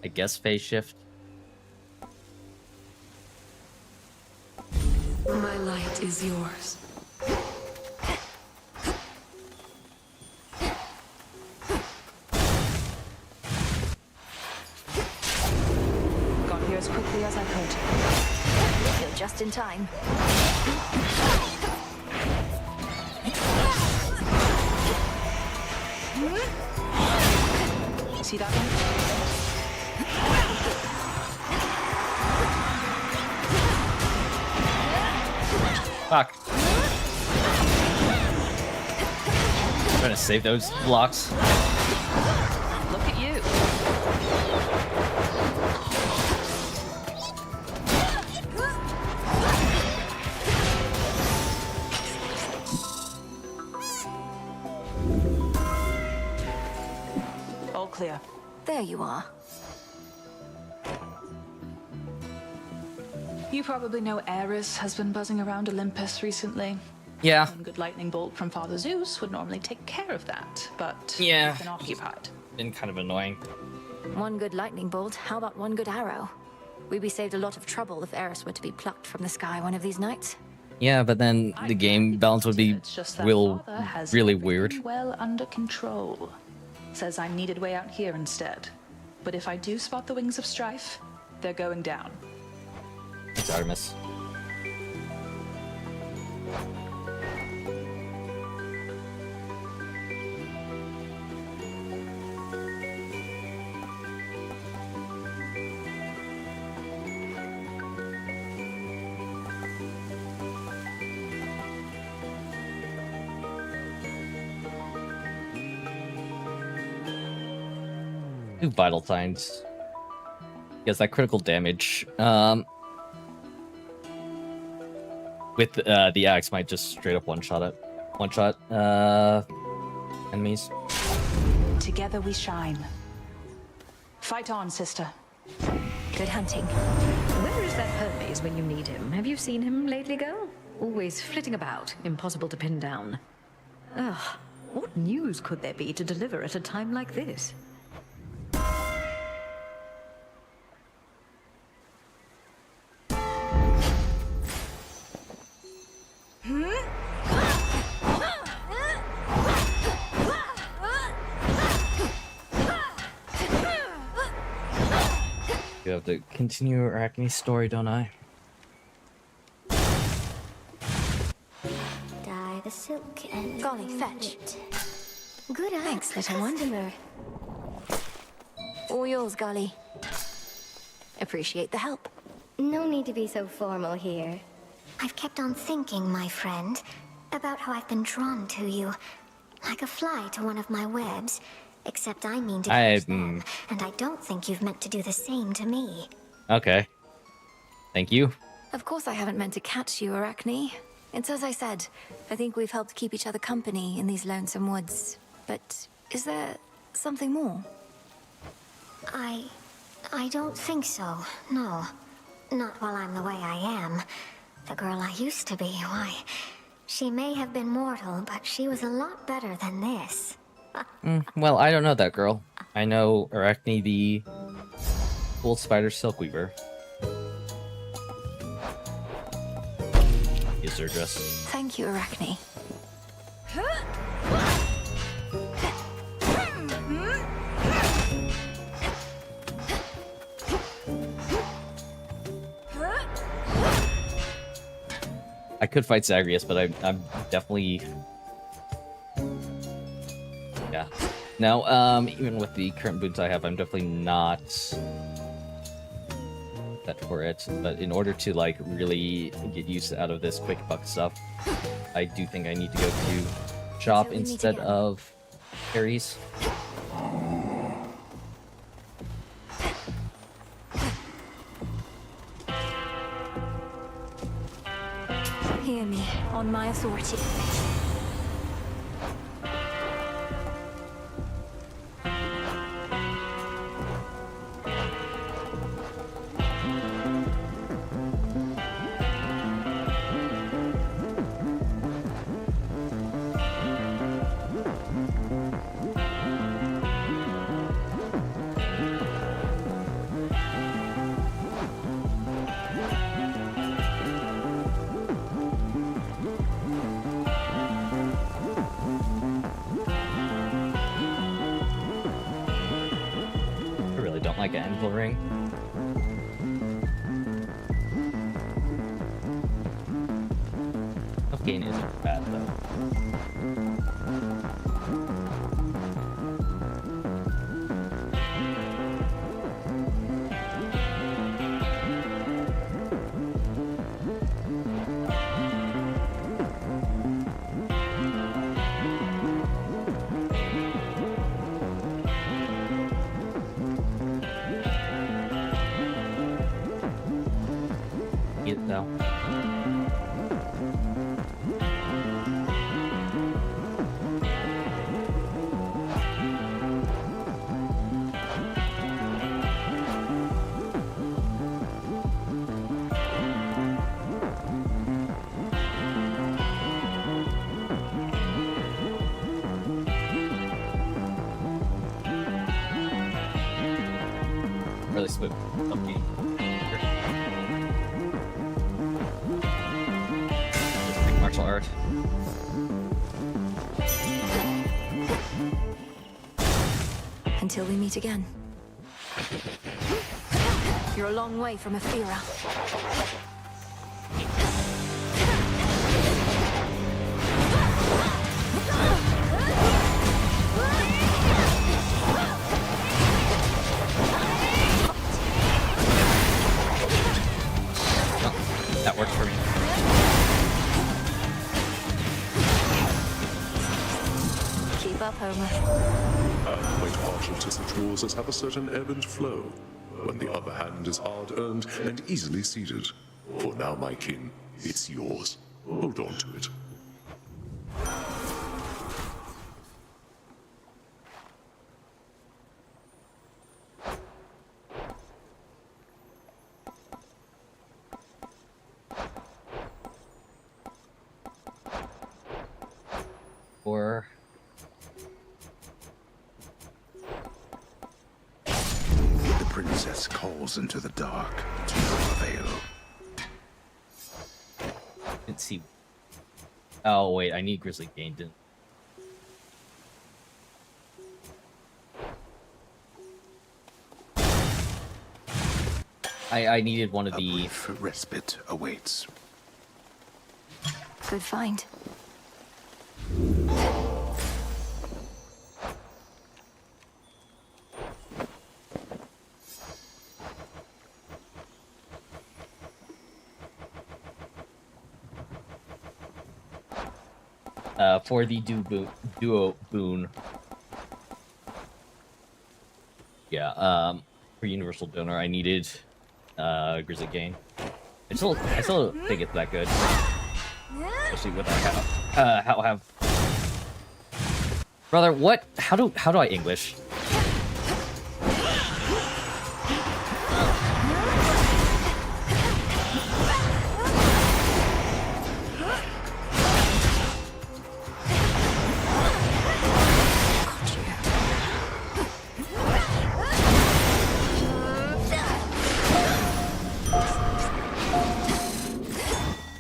I guess phase shift. My light is yours. Got here as quickly as I could. You're just in time. See that one? Fuck. I'm trying to save those blocks. Look at you. All clear. There you are. You probably know Ares has been buzzing around Olympus recently. Yeah. One good lightning bolt from Father Zeus would normally take care of that, but Yeah. he's been occupied. Been kind of annoying. One good lightning bolt, how about one good arrow? We'd be saved a lot of trouble if Eris were to be plucked from the sky one of these nights. Yeah, but then the game balance would be Father has really everything weird. well under control. Says I'm needed way out here instead. But if I do spot the wings of strife, they're going down. It's Artemis. Do vital signs. Yes, that critical damage. With the axe might just straight up one-shot it. One-shot enemies. Together we shine. Fight on, sister. Good hunting. Where is that Hermes when you need him? Have you seen him lately, girl? Always flitting about, impossible to pin down. Ugh, what news could there be to deliver at a time like this? You have to continue Arachne's story, don't I? Dye the silk and Golly, fetch. Good eye. Thanks, little one. Customer. All yours, Golly. Appreciate the help. No need to be so formal here. I've kept on thinking, my friend, about how I've been drawn to you. Like a fly to one of my webs. Except I mean to catch them, and I don't think you've meant to do the same to me. Okay. Thank you. Of course I haven't meant to catch you, Arachne. It's as I said. I think we've helped keep each other company in these lonesome woods. But is there something more? I don't think so, no. Not while I'm the way I am. The girl I used to be, why... She may have been mortal, but she was a lot better than this. Well, I don't know that girl. I know Arachne the Gold Spider Silkweaver. Is her dress. Thank you, Arachne. I could fight Zagreus, but I'm definitely... Yeah. No, even with the current boots I have, I'm definitely not that for it. But in order to, like, really get use out of this quick buck stuff, I do think I need to go to shop instead of Ares. Hear me, on my authority. Like an anvil ring. Health gain isn't bad though. Though. Really smooth. Okay. Martial art. Until we meet again. You're a long way from Athera. That works for me. Keep up, Homer. I'm quite partial to such rules as have a certain ebb and flow, when the upper hand is hard-earned and easily ceded. For now, my king, it's yours. Hold on to it. Or the princess calls into the dark to no avail. Let's see. Oh wait, I need Grizzly Gain. I needed one of the brief respite awaits. Good find. For the duo boon. Yeah, for Universal Donor, I needed Grizzly Gain. I still think it's that good. Especially with how I have. Brother, what? How do I English?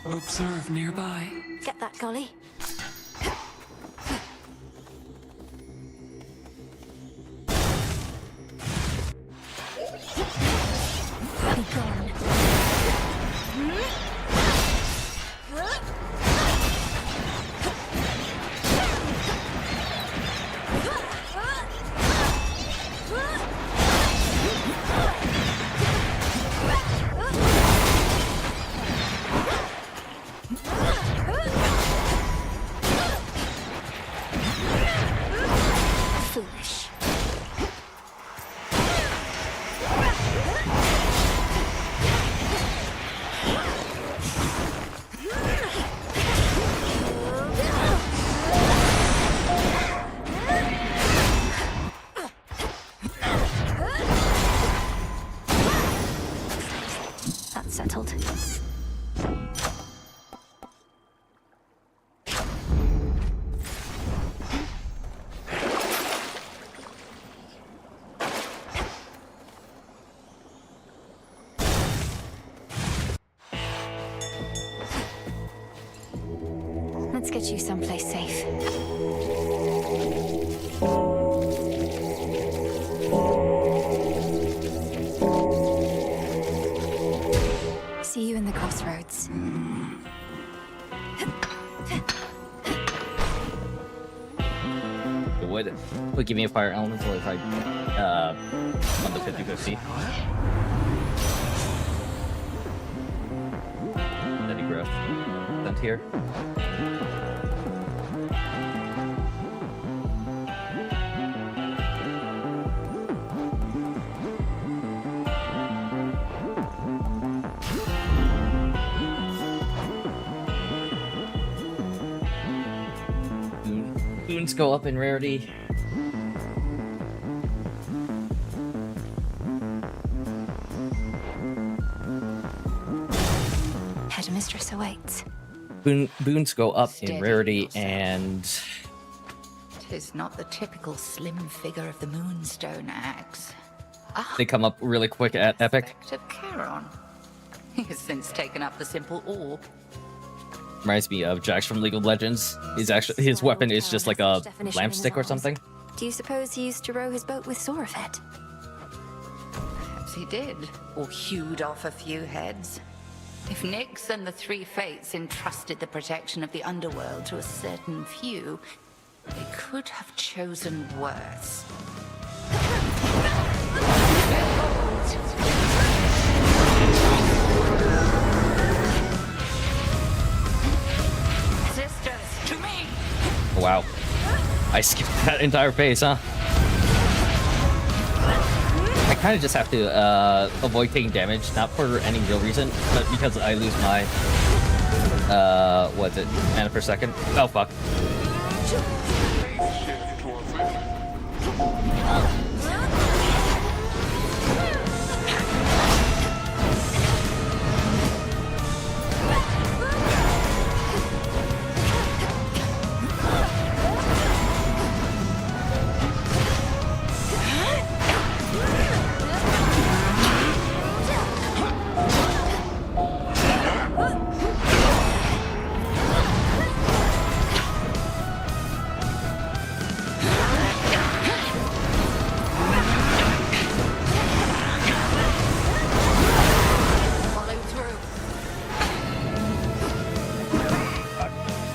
Observe nearby. Get that, Golly. Be gone. Let's get you someplace safe. See you in the crossroads. Would give me a fire elemental if I on the 50-50. Steady growth. Sent here. Boons go up in rarity. Headmistress awaits. Boons go up in rarity, and Tis not the typical slim figure of the Moonstone axe. they come up really quick at epic. Of Charon. He has since taken up the simple orb. Reminds me of Jax from League of Legends. His weapon is just like a lamp stick or something. Do you suppose he used to row his boat with Sorafet? Perhaps he did, or hewed off a few heads. If Nyx and the Three Fates entrusted the protection of the underworld to a certain few, they could have chosen worse. Sisters, to me! Wow. I skipped that entire phase, huh? I kind of just have to avoid taking damage, not for any real reason, but because I lose my what's it, mana per second. Oh fuck.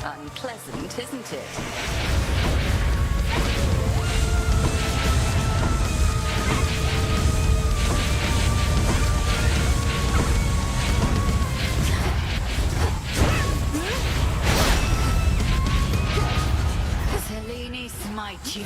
Unpleasant, isn't it? Selene, smite you.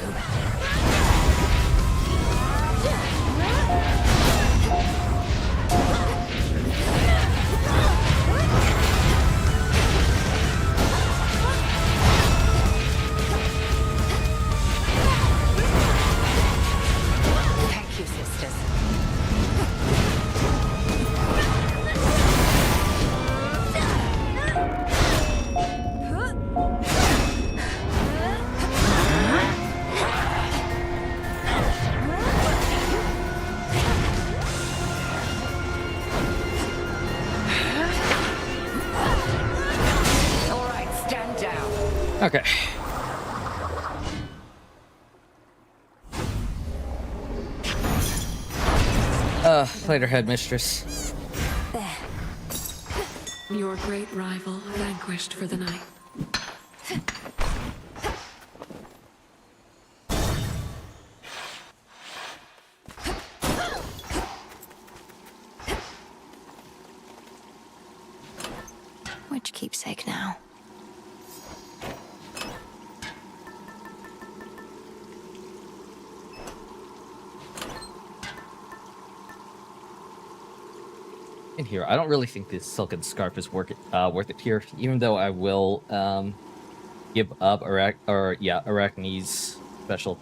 Thank you, sisters. All right, stand down. Okay. Later, headmistress. There. Your great rival vanquished for the night. Which keepsake now? In here, I don't really think this silken scarf is worth it here, even though I will give up Arachne's special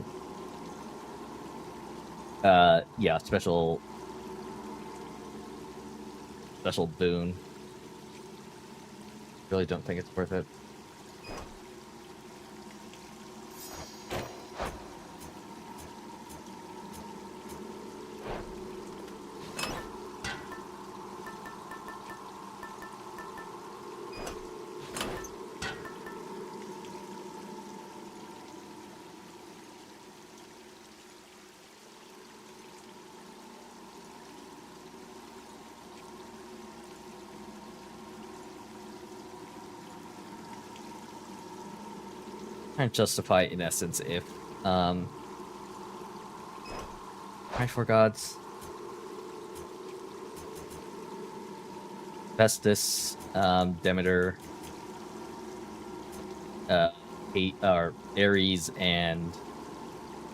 special boon. Really don't think it's worth it. Trying to justify in essence if right for gods. Festus, Demeter, Ares, and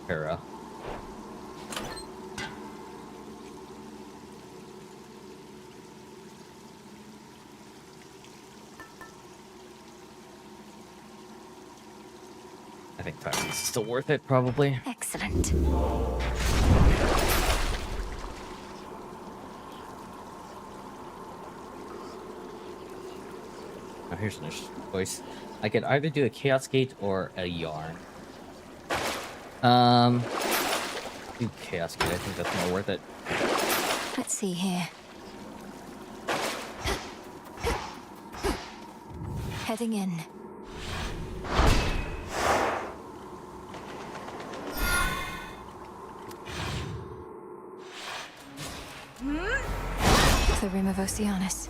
Hera. I think 5 is still worth it, probably. Excellent. Now here's an choice. I could either do a Chaos Gate or a Yarn. Do Chaos Gate. I think that's more worth it. Let's see here. Heading in. The Rim of Oceanus.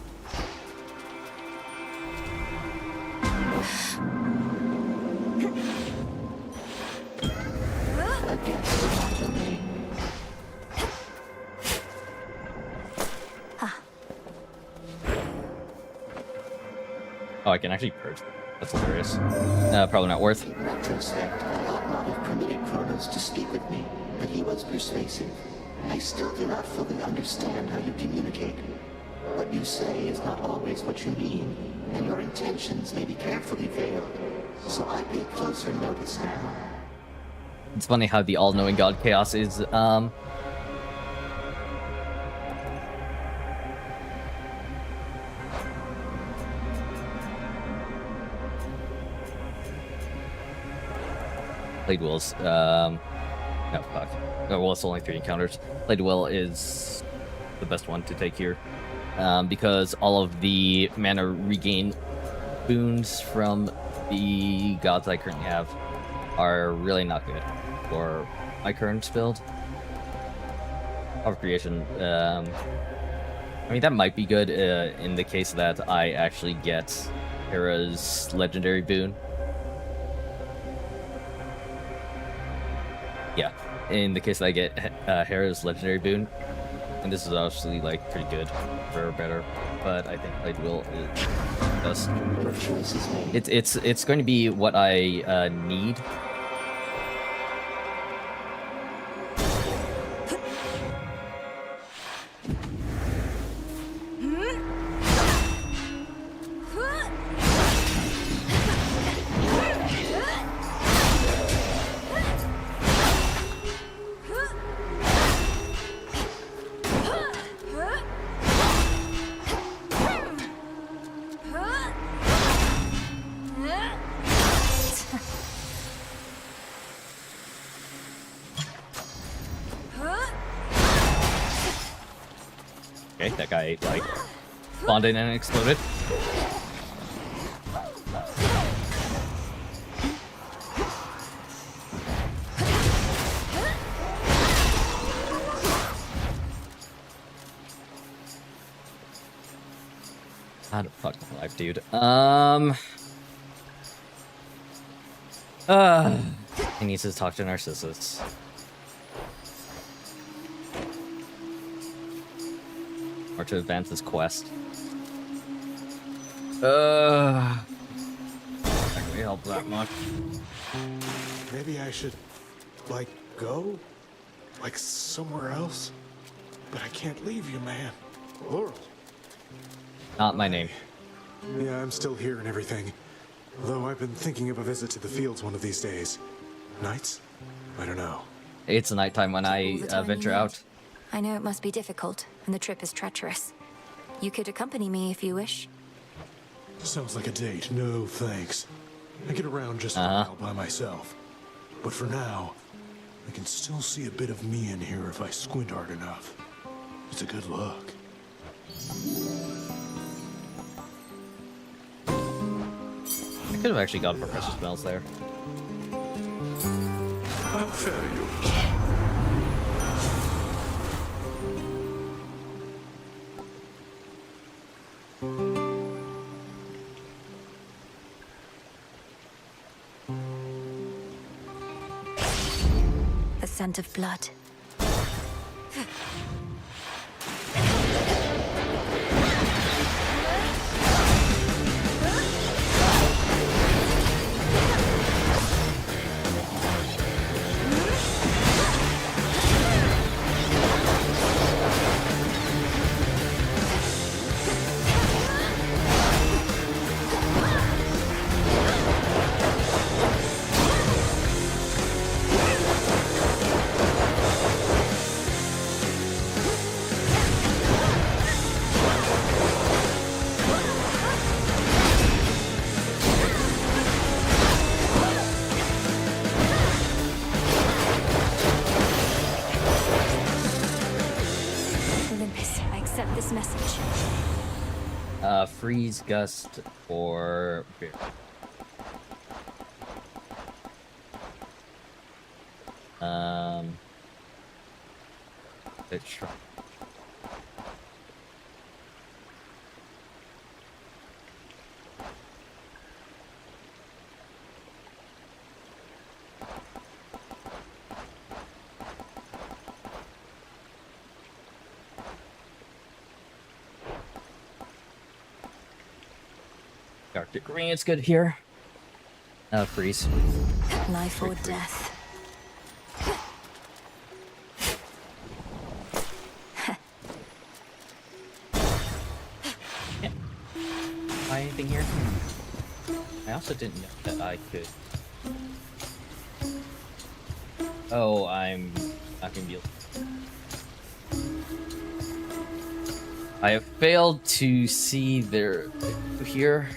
Oh, I can actually purge. That's hilarious. Probably not worth. In retrospect, I ought not have permitted Kronos to speak with me, but he was persuasive. I still do not fully understand how you communicate. What you say is not always what you mean, and your intentions may be carefully veiled. So I pay closer notice now. It's funny how the all-knowing god Chaos is, Blade Will's, no, fuck. Oh, well, it's only 3 encounters. Blade Will is the best one to take here. Because all of the mana regain boons from the gods I currently have are really not good for my current build. Power Creation, I mean, that might be good in the case that I actually get Hera's legendary boon. Yeah, in the case that I get Hera's legendary boon, and this is obviously like pretty good or better, but I think Blade Will is best. It's going to be what I need. Okay, that guy, like, spawned in and exploded. Out of fucking life, dude. He needs to talk to Narcissus. Or to advance his quest. Not gonna help that much. Maybe I should, like, go? Like, somewhere else? But I can't leave you, man. Laurel. Not my name. Yeah, I'm still here and everything. Though I've been thinking of a visit to the fields one of these days. Nights? I don't know. It's nighttime when I venture out. I know it must be difficult, and the trip is treacherous. You could accompany me if you wish. Sounds like a date. No, thanks. I get around just a while by myself. But for now, I can still see a bit of me in here if I squint hard enough. It's a good look. I could have actually got Professor Smells there. How fare you? The scent of blood. Freeze, gust, or bear. Let's try. Arctic green, it's good here. Freeze. Life or death. Yeah. Buy anything here? I also didn't know that I could. Oh, I'm not gonna be able. I have failed to see their here.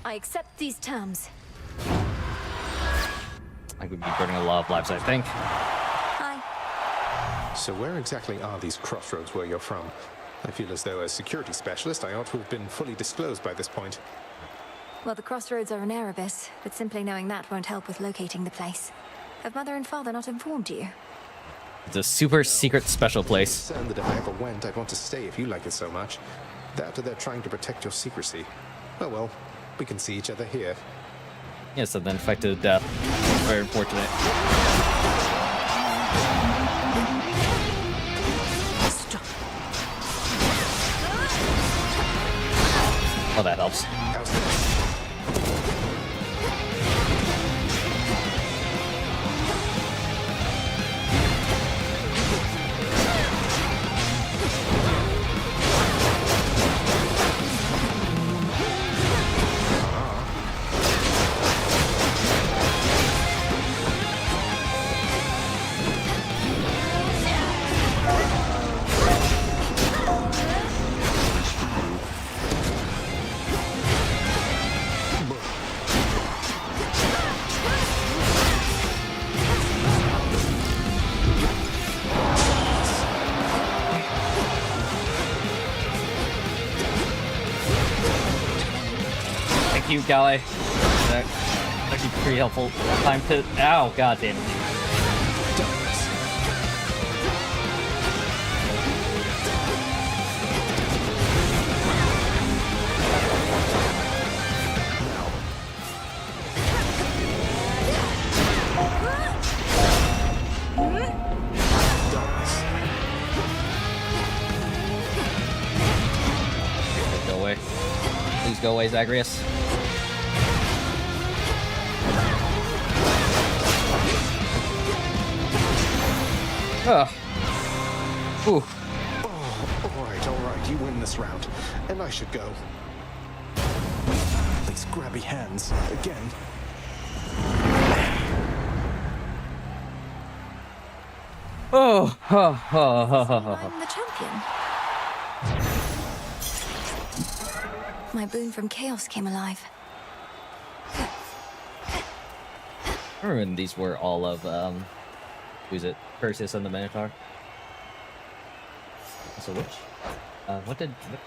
I accept these terms. I would be burning a lot of lives, I think. Hi. So where exactly are these crossroads where you're from? I feel as though as security specialist, I ought to have been fully disclosed by this point. Well, the crossroads are in Erebus, but simply knowing that won't help with locating the place. Have Mother and Father not informed you? It's a super secret special place. I'm concerned that if I ever went, I'd want to stay if you like it so much. Doubt that they're trying to protect your secrecy. Oh well, we can see each other here. Yes, and then infected to death. Very unfortunate. Oh, that helps. Thank you, Galley. That actually pretty helpful. Time to. Ow, god damn it. Go away. Please go away, Zagreus. Oh. Ooh. Oh, all right, you win this round. And I should go. These grabby hands, again. Oh. I'm the champion. My boon from chaos came alive. I remember when these were all of, who's it? Perseus and the Minotaur. So which? What did... What?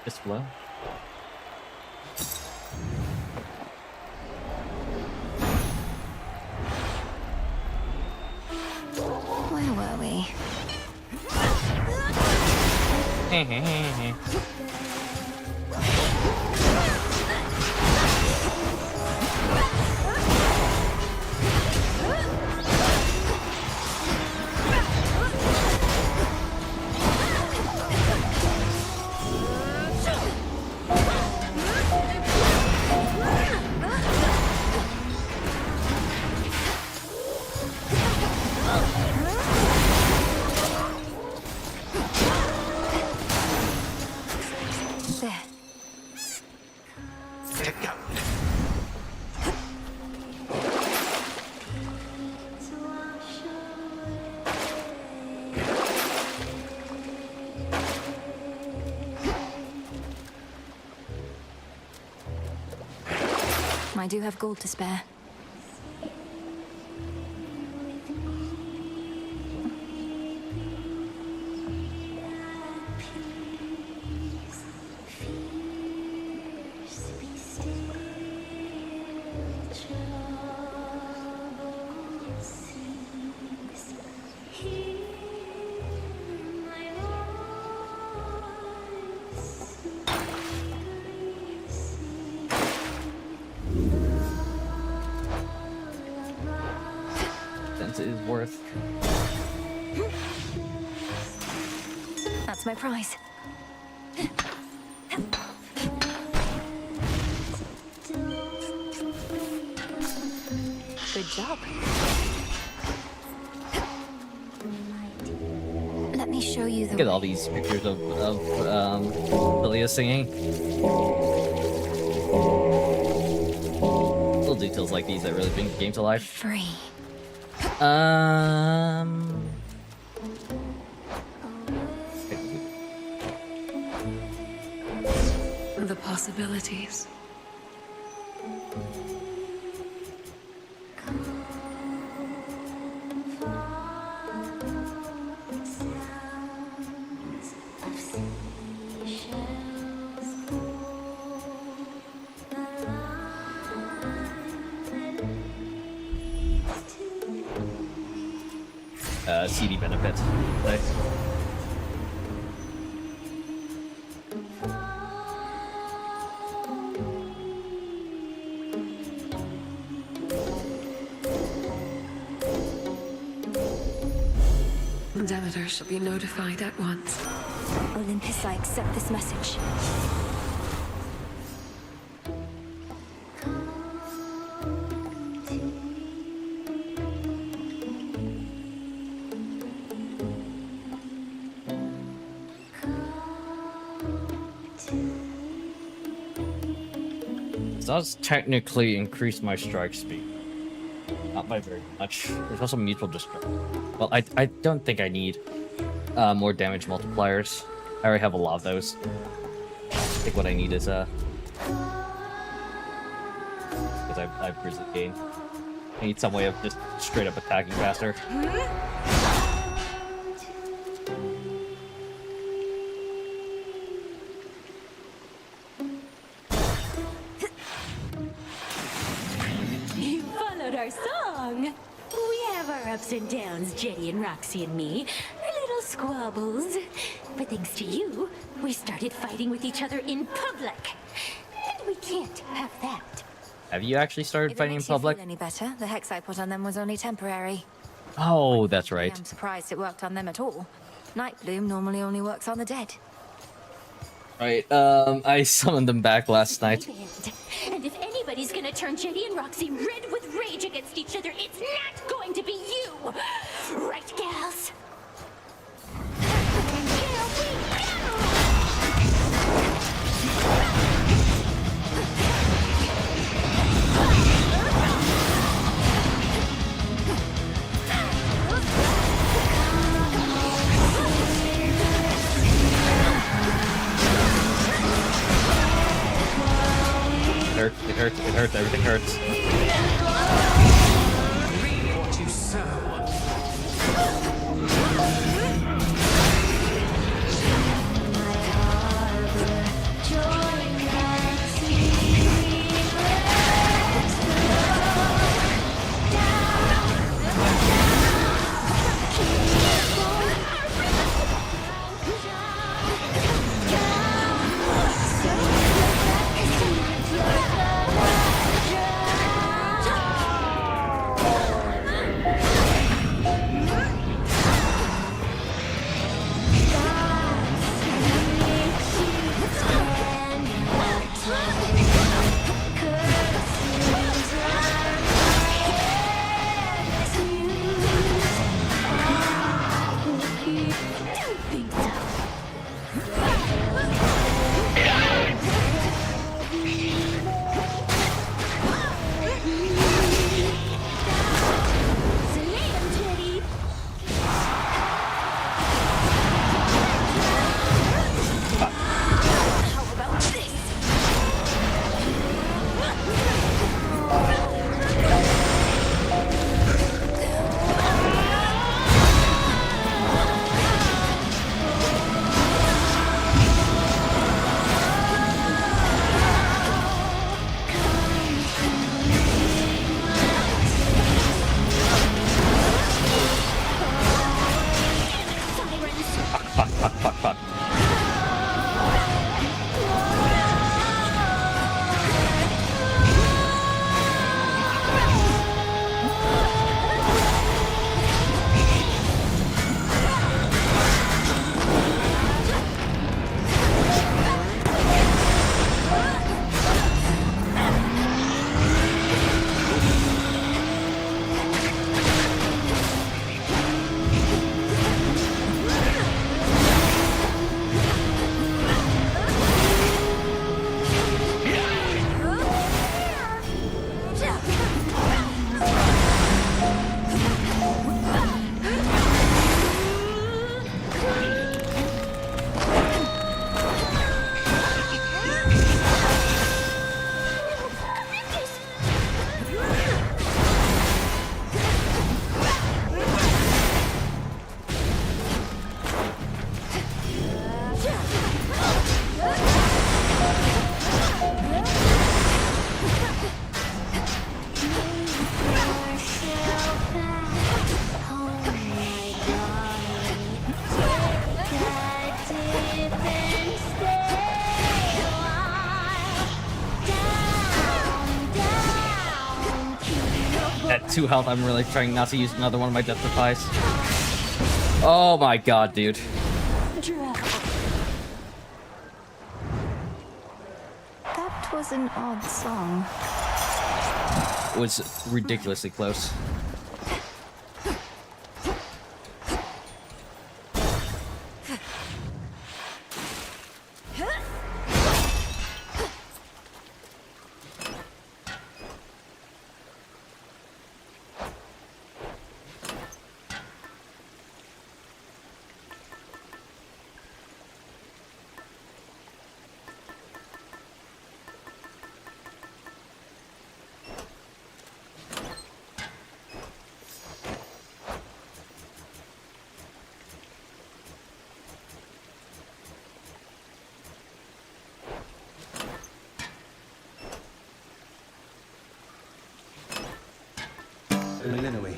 Just flow. Where were we? There. I do have gold to spare. Since it is worth. That's my prize. Good job. Let me show you the Look at all these pictures of Lilia singing. Little details like these that really bring the game to life. Free. The possibilities. CD benefits. Nice. Demeter shall be notified at once. Olympus, I accept this message. It does technically increase my strike speed. Not by very much. There's also mutual destruction. Well, I don't think I need more damage multipliers. I already have a lot of those. I think what I need is because I've Grizzly Gain. I need some way of just straight up attacking faster. You followed our song. We have our ups and downs, Jetty and Roxy and me. Our little squabbles. But thanks to you, we started fighting with each other in public. And we can't have that. Have you actually started If it fighting in makes you public? feel any better, the hex I put on them was only temporary. Oh, that's right. I'm surprised it worked on them at all. Night Bloom normally only works on the dead. Right, I summoned them back last night. And if anybody's gonna turn Jetty and Roxy red with rage against each other, it's not going to be you! Right, gals? It hurts, everything hurts. Reap what you sow. 2 health. I'm really trying not to use another one of my death defies. Oh my god, dude. That was an odd song. It was ridiculously close. Illinois.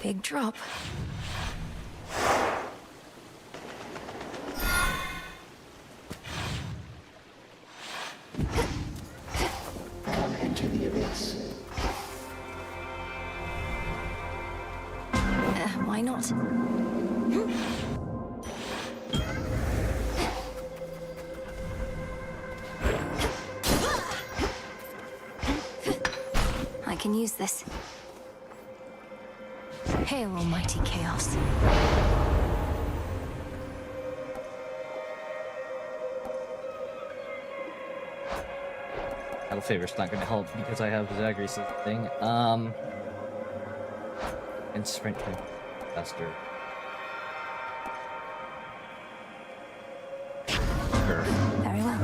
Big drop. Come into the abyss. Why not? I can use this. Hail, almighty chaos. Battle Favor's not gonna help because I have Zagreus' thing. And sprint can faster. Sure. Very well.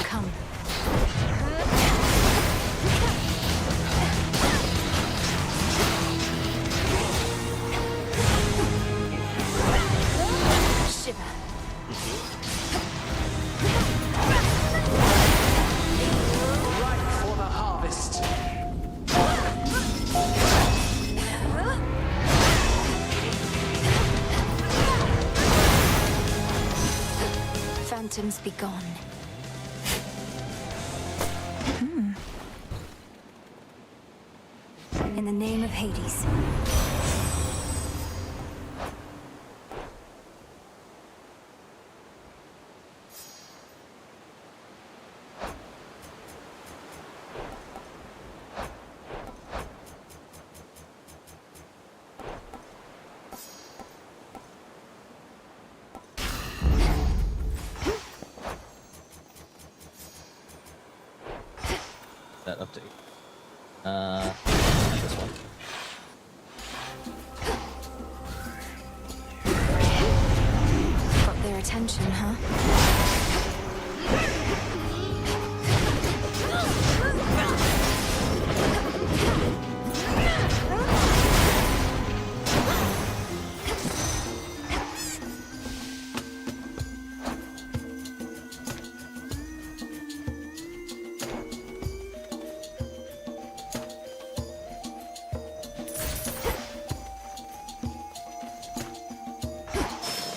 Come. Shiver. Right for the harvest. Phantoms be gone. In the name of Hades. That update. This one. Got their attention, huh?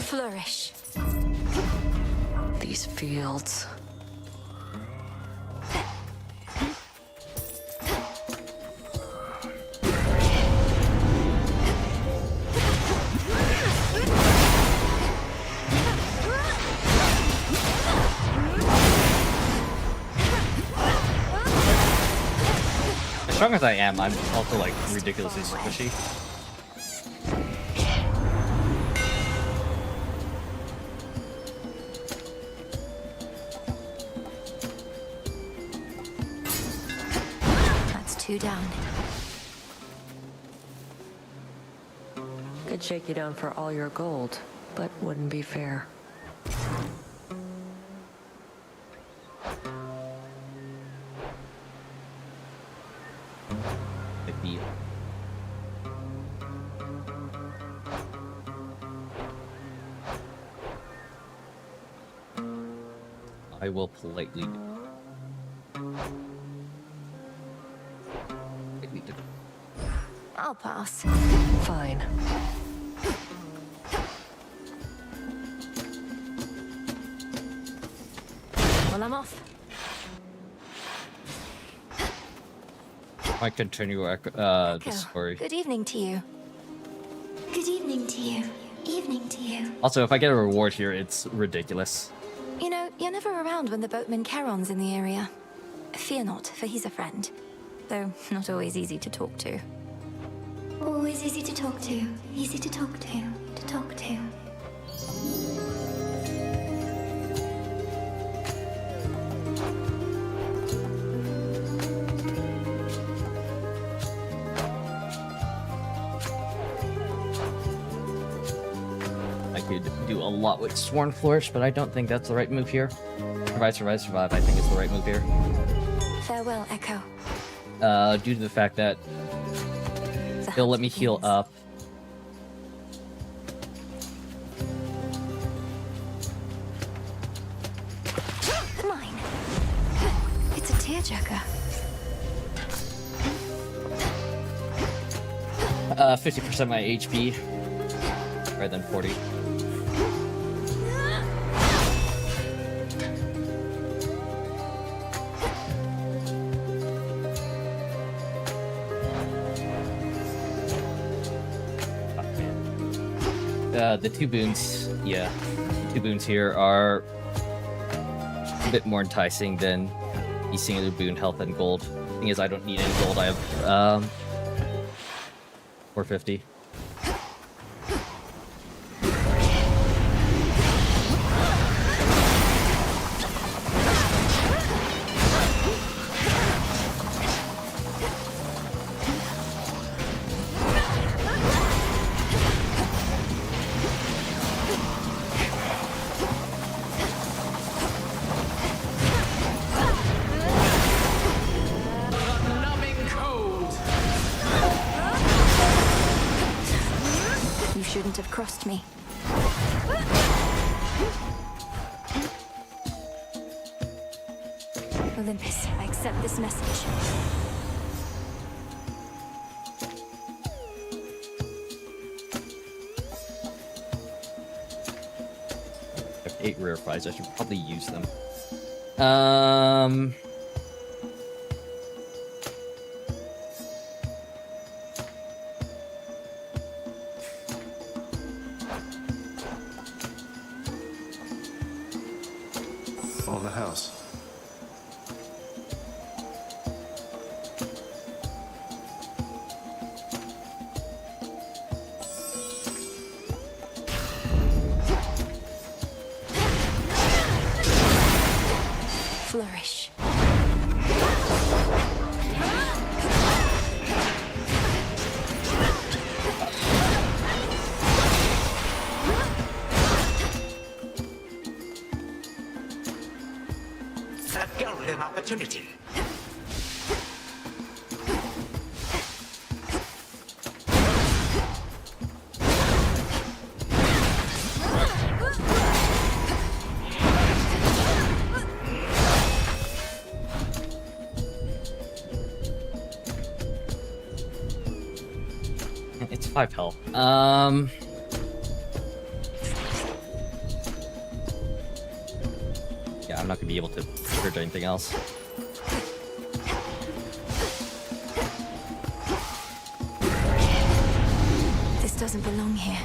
Flourish. These fields. As strong as I am, I'm also like ridiculously squishy. That's 2 down. Could shake you down for all your gold, but wouldn't be fair. The beat. I will politely do. I'll pass. Fine. Well, I'm off. I continue the story. Good evening to you. Good evening to you. Evening to you. Also, if I get a reward here, it's ridiculous. You know, you're never around when the boatman Charon's in the area. Fear not, for he's a friend. Though not always easy to talk to. Always easy to talk to. Easy to talk to. To talk to. I could do a lot with Sworn Flourish, but I don't think that's the right move here. Survive, survive, survive, I think is the right move here. Farewell, Echo. Due to the fact that he'll let me heal up. Mine. It's a tearjerker. 50% my HP. Rather than 40. The two boons, yeah. The two boons here are a bit more enticing than the singular boon health and gold. Thing is, I don't need any gold. I have 450. Shouldn't have crossed me. Olympus, I accept this message. I have 8 rare fries. I should probably use them. On the house. Flourish. A golden opportunity. It's 5 health. Yeah, I'm not gonna be able to trigger anything else. This doesn't belong here.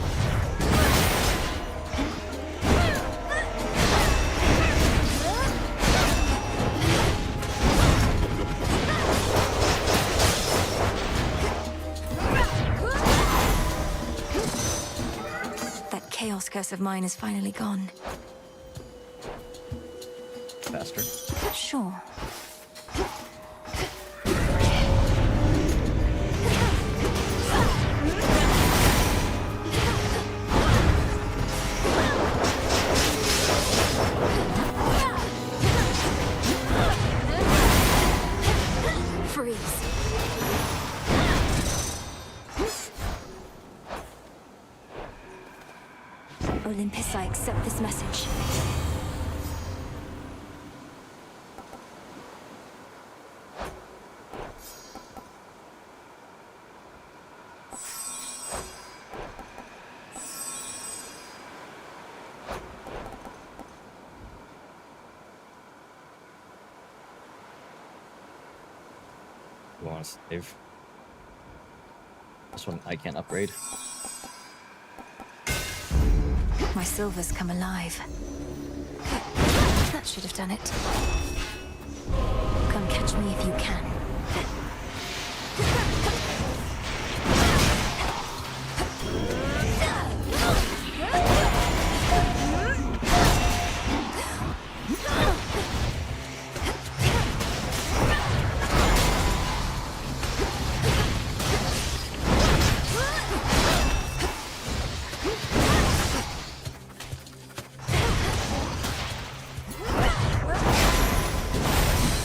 That chaos curse of mine is finally gone. Faster. Sure. Freeze. Olympus, I accept this message. want to save. This one I can't upgrade. My silver's come alive. That should have done it. Come catch me if you can.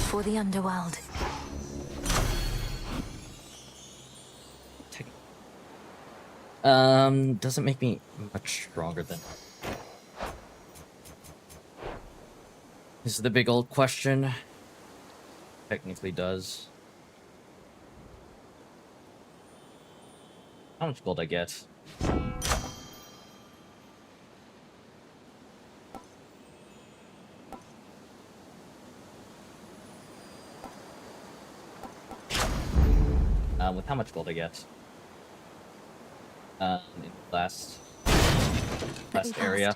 For the underworld. Doesn't make me much stronger than. This is the big old question. Technically does. How much gold I get? With how much gold I get? In the last area.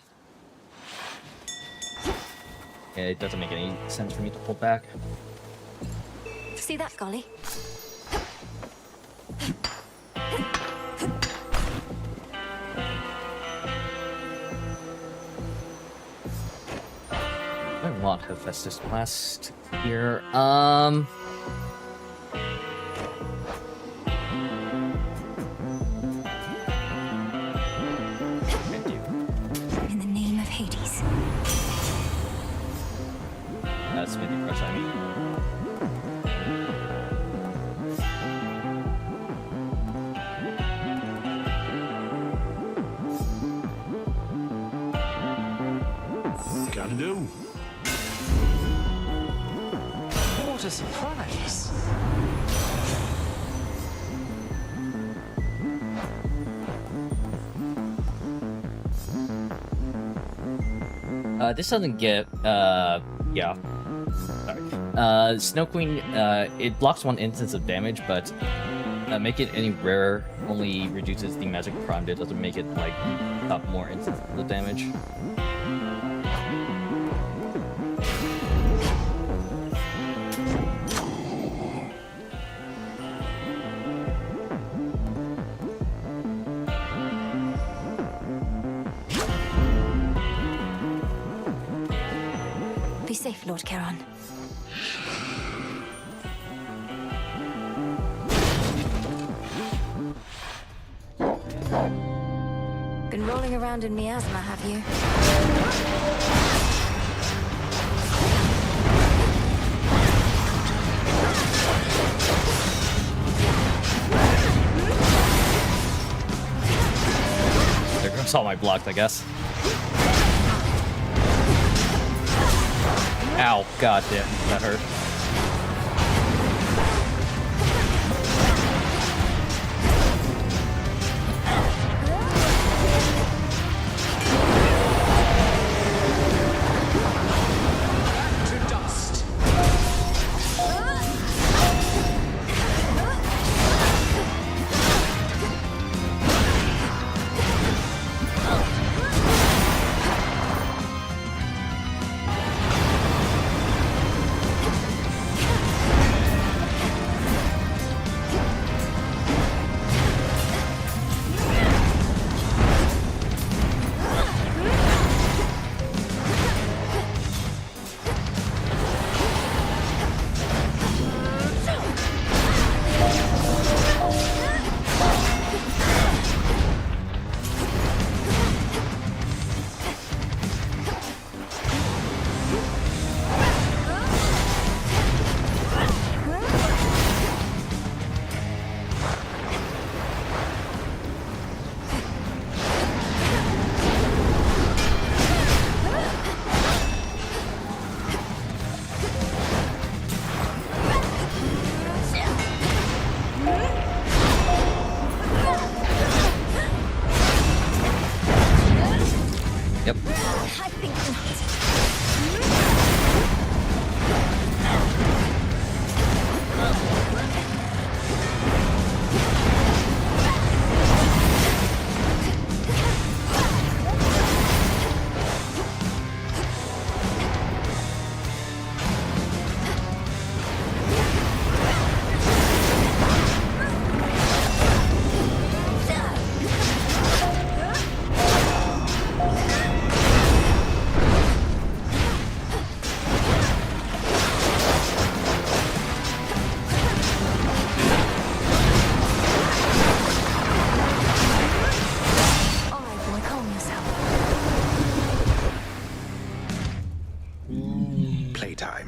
Yeah, it doesn't make any sense for me to pull back. See that, Golly? I want Hephaestus Blast here. In the name of Hades. That's maybe crush, I mean. Can do. What a surprise. This doesn't get, yeah. Sorry. Snow Queen, it blocks one instance of damage, but make it any rarer only reduces the magic primed. It doesn't make it, like, stop more instances of damage. Be safe, Lord Charon. Been rolling around in miasma, have you? There goes all my blocks, I guess. Ow, god damn, that hurt. To dust. Yep. I think not.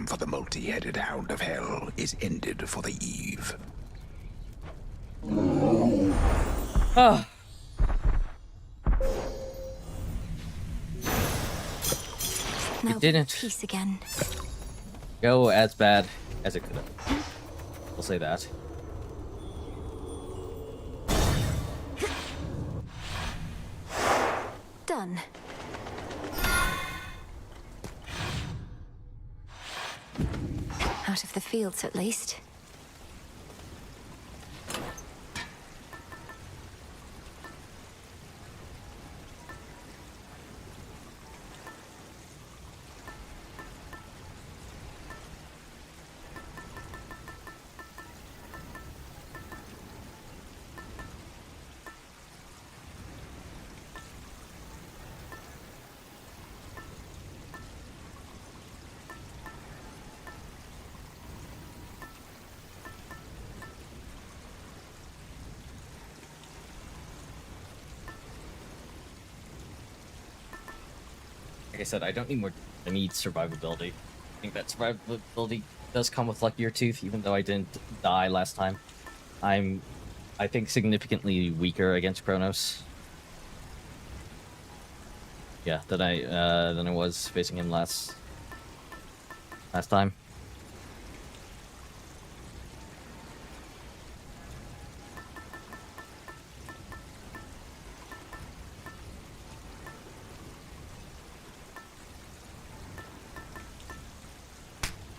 time for the multi-headed hound of hell is ended for the eve. Ah. Now It didn't peace again. go as bad as it could have. We'll say that. Done. Out of the fields, at least. Like I said, I don't need more. I need survivability. I think that survivability does come with luckier tooth, even though I didn't die last time. I think, significantly weaker against Kronos. Yeah, than I was facing him last time.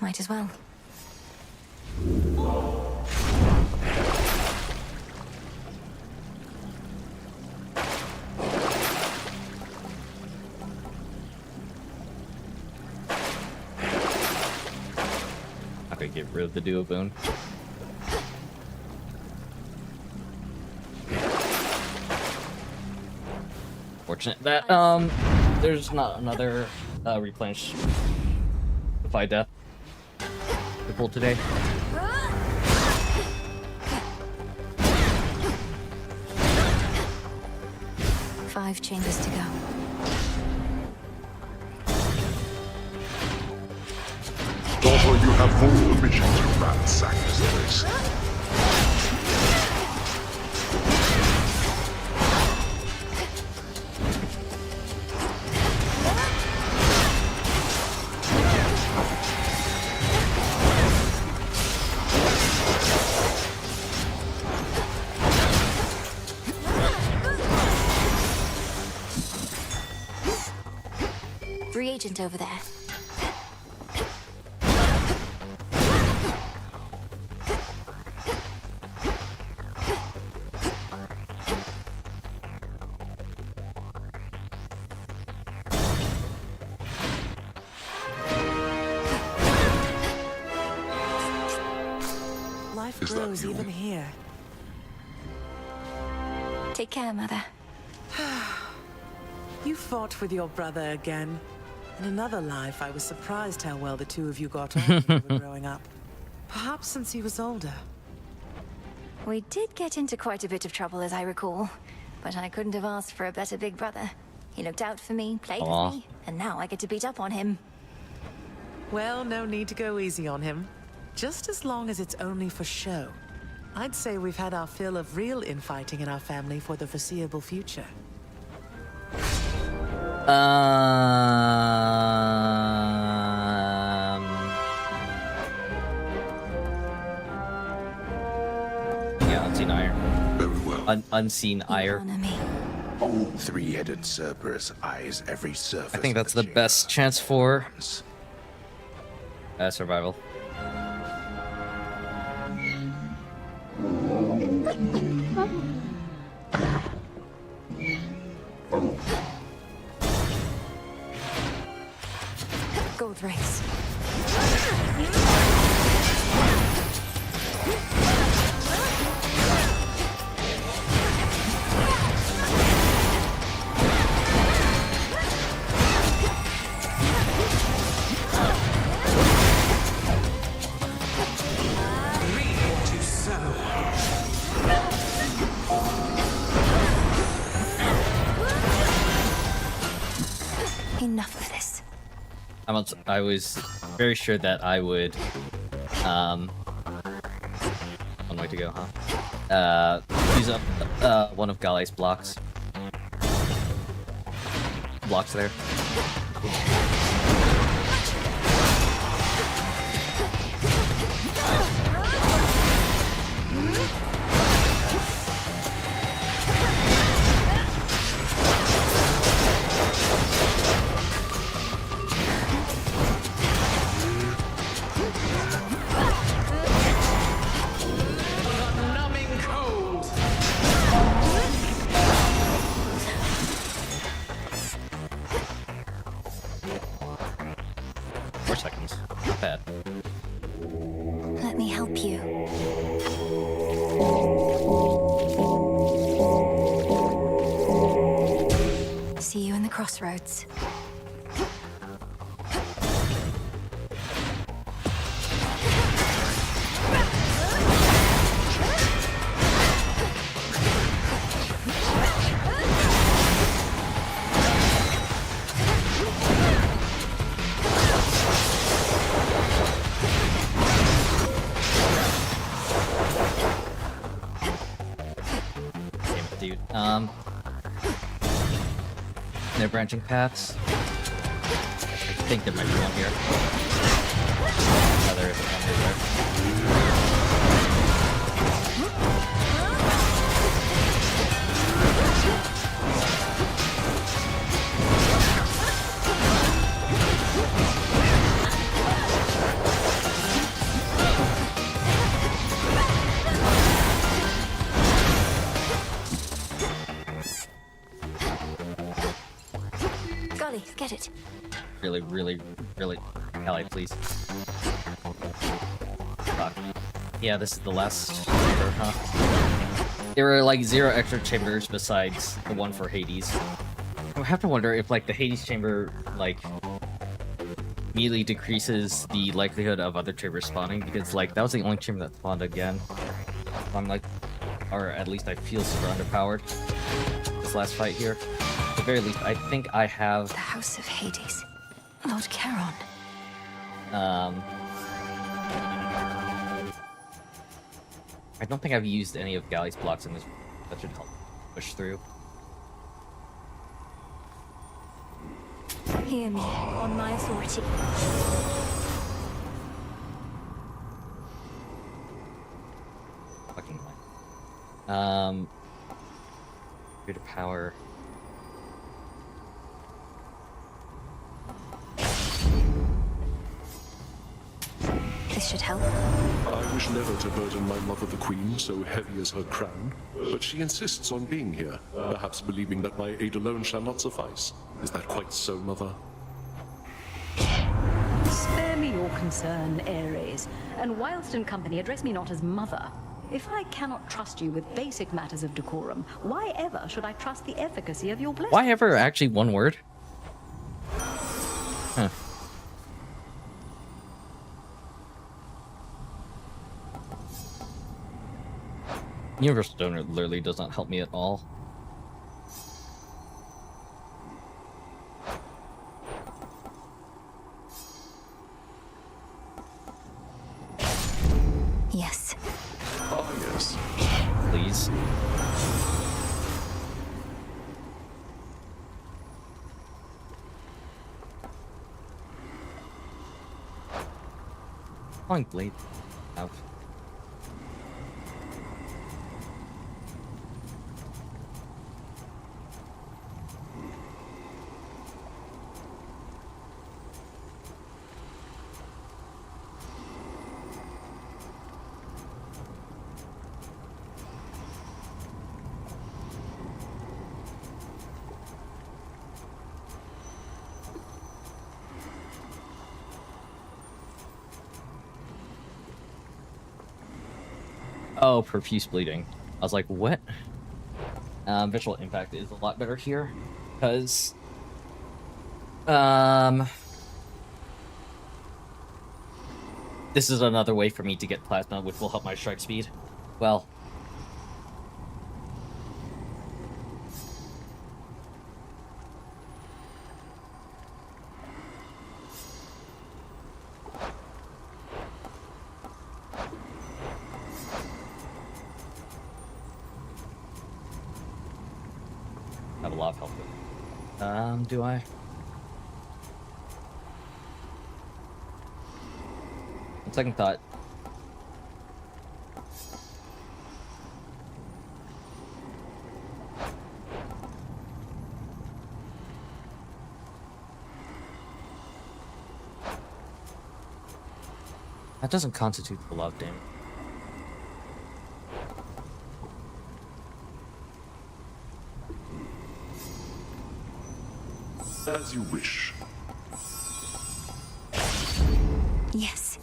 Might as well. I could get rid of the duo boon. Fortunate that there's not another replenish Defy Death to pull today. Five chambers to go. Daughter, you have full permission to ransack this place. Reagent over there. Life grows even here. Take care, Mother. You fought with your brother again. In another life, I was surprised how well the two of you got on when you were growing up. Perhaps since he was older. We did get into quite a bit of trouble, as I recall. But I couldn't have asked for a better big brother. He looked out for me, played with me, and now I get to beat up on him. Well, no need to go easy on him. Just as long as it's only for show. I'd say we've had our fill of real infighting in our family for the foreseeable future. Yeah, unseen ire. Very well. Unseen ire. Three-headed Cerberus eyes every surface. I think that's the best chance for survival. Gold race. Enough of this. I was very sure that I would, one way to go, huh? Use up, one of Gale's blocks there. Numbing cold. 4 seconds. Not bad. Let me help you. See you in the crossroads. Dude. They're branching paths. I think there might be one here. Oh, there is one Golly, get it. Really. Callie, please. Fuck. Yeah, this is the last chamber, huh? There were like 0 extra chambers besides the one for Hades. I have to wonder if like the Hades chamber like immediately decreases the likelihood of other chambers spawning, because like that was the only chamber that spawned again. I'm like, or at least I feel super underpowered this last fight here. At the very least, I think I have The House of Hades. Lord Charon. I don't think I've used any of Galley's blocks in this. That should help push through. Hear me, on my authority. Fucking greater power. This should help. I wish never to burden my mother the queen, so heavy is her crown, but she insists on being here, perhaps believing that my aid alone shall not suffice. Is that quite so, mother? Spare me your concern, Ares, and whilst in company, address me not as mother. If I cannot trust you with basic matters of decorum, why ever should I trust the efficacy of your blessing? Why ever? Actually, one word. Huh. Universal Donor literally does not help me at all. Yes. Ah, yes. Please. Calling blade out. Oh, profuse bleeding. I was like, what? Visual impact is a lot better here, because this is another way for me to get plasma, which will help my strike speed. Well, lot of help with. Do I? On second thought. That doesn't constitute the love damage. As you wish. Yes.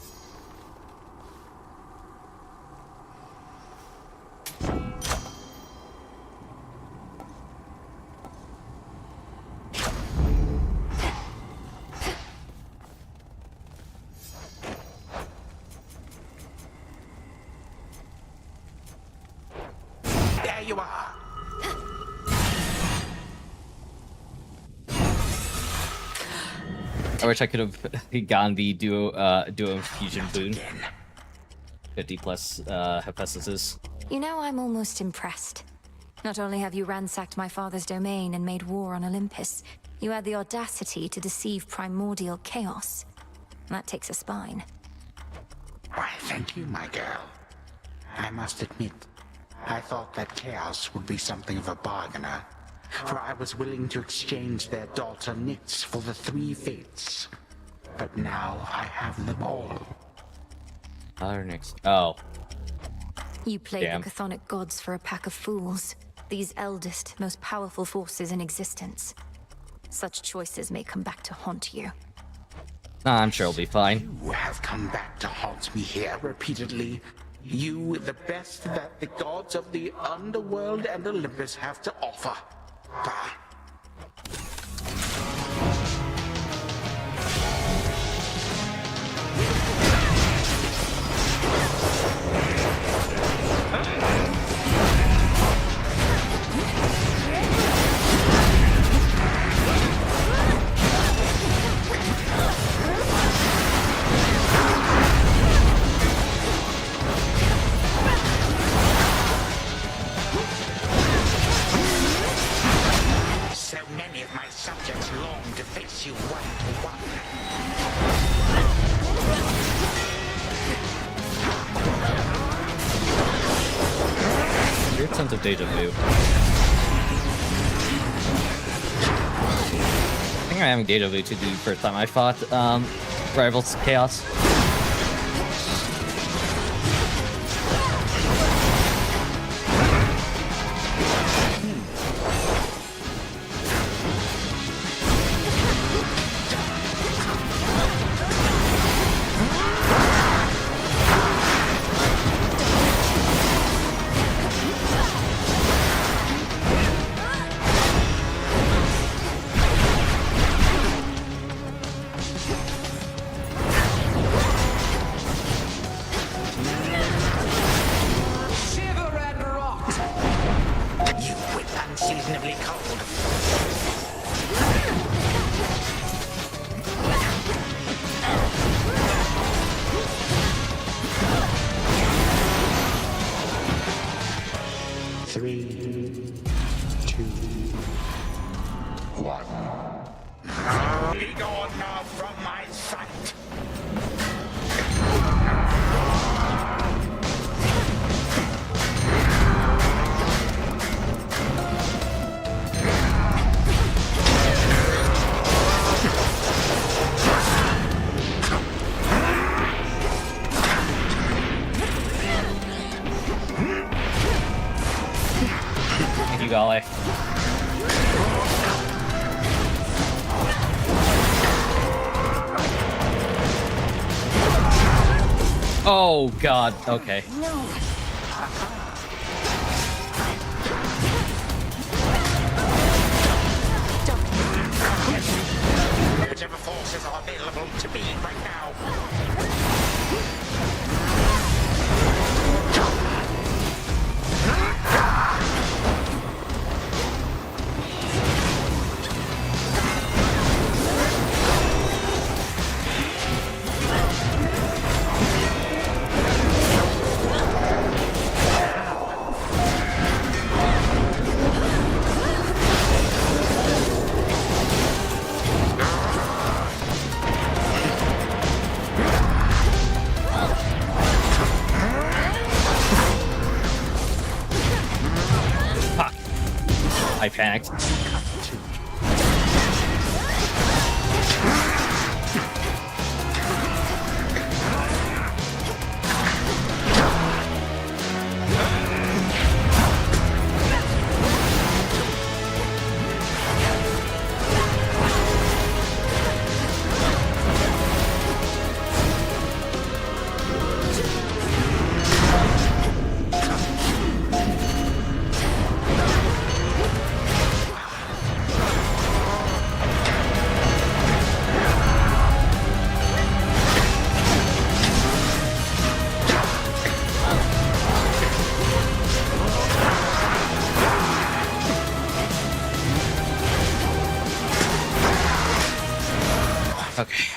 There you are. I wish I could have gotten the duo fusion boon. 50 plus Hephaestus. You know, I'm almost impressed. Not only have you ransacked my father's domain and made war on Olympus, you had the audacity to deceive primordial chaos. That takes a spine. Why, thank you, my girl. I must admit, I thought that chaos would be something of a bargainer. For I was willing to exchange their daughter Nyx for the 3 fates. But now I have them all. Nyx. Oh. You played Damn. the chthonic gods for a pack of fools. These eldest, most powerful forces in existence. Such choices may come back to haunt you. Nah, I'm sure it'll be fine. You have come back to haunt me here repeatedly. You, the best that the gods of the underworld and Olympus have to offer. Bah. So many of my subjects long to face you one-to-one. Weird sense of deja vu. I think I'm having deja vu to the first time I fought Rivals Chaos. Shiver and rot! You wit unseasonably cold. Three, 2, 1. Be gone now from my sight. Thank you, Gale. Oh god, okay. Whichever forces are available to me right now. panicked. Okay.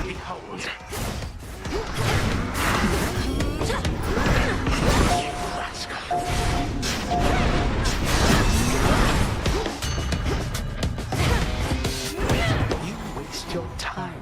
Behold. Your time.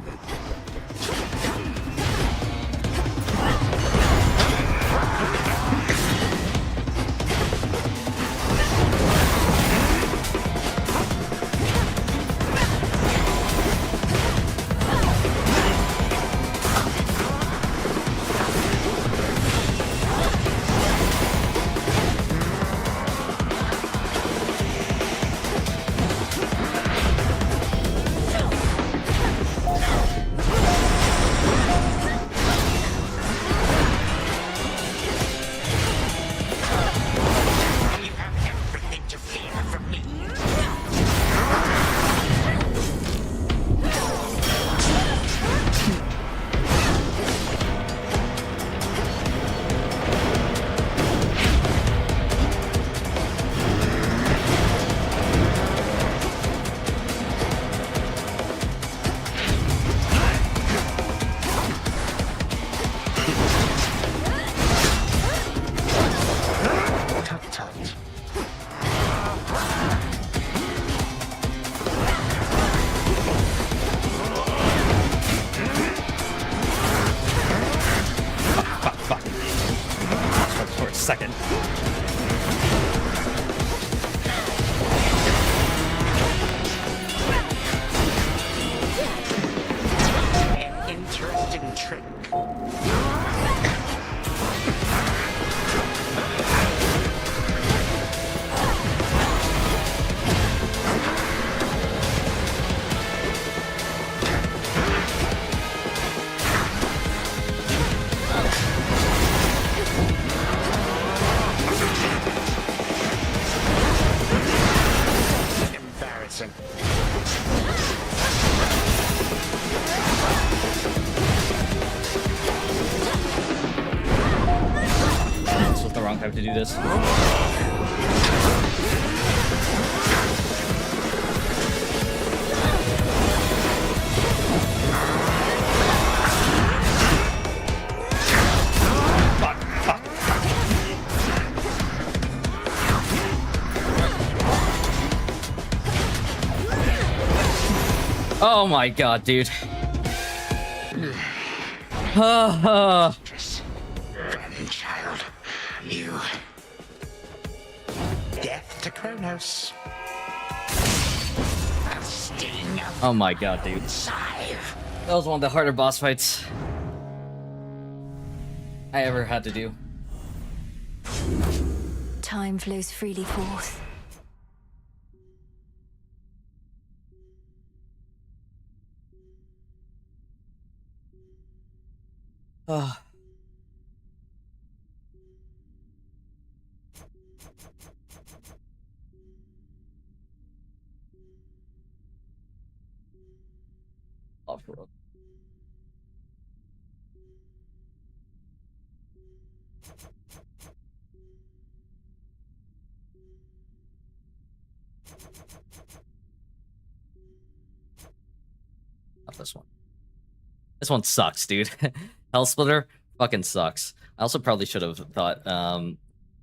Second. An interesting trick. Embarrassing. This was the wrong time to do this. Oh my god, dude. Grandchild, you. Death to Kronos. A sting of Oh my god, dude. scythe. That was one of the harder boss fights I ever had to do. Time flows freely forth. Ah. Off-road. Not this one. This one sucks, dude. Hell Splitter, fucking sucks. I also probably should have thought to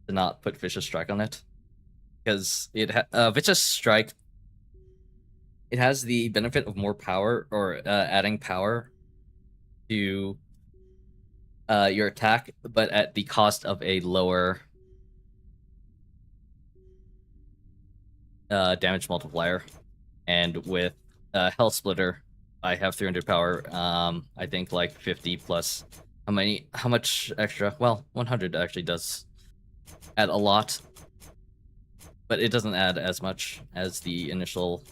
not put Vicious Strike on it, because Vicious Strike, it has the benefit of more power, or adding power to your attack, but at the cost of a lower damage multiplier. And with Health Splitter, I have 300 power. I think like 50 plus. How much extra? Well, 100 actually does add a lot, but it doesn't add as much as the initial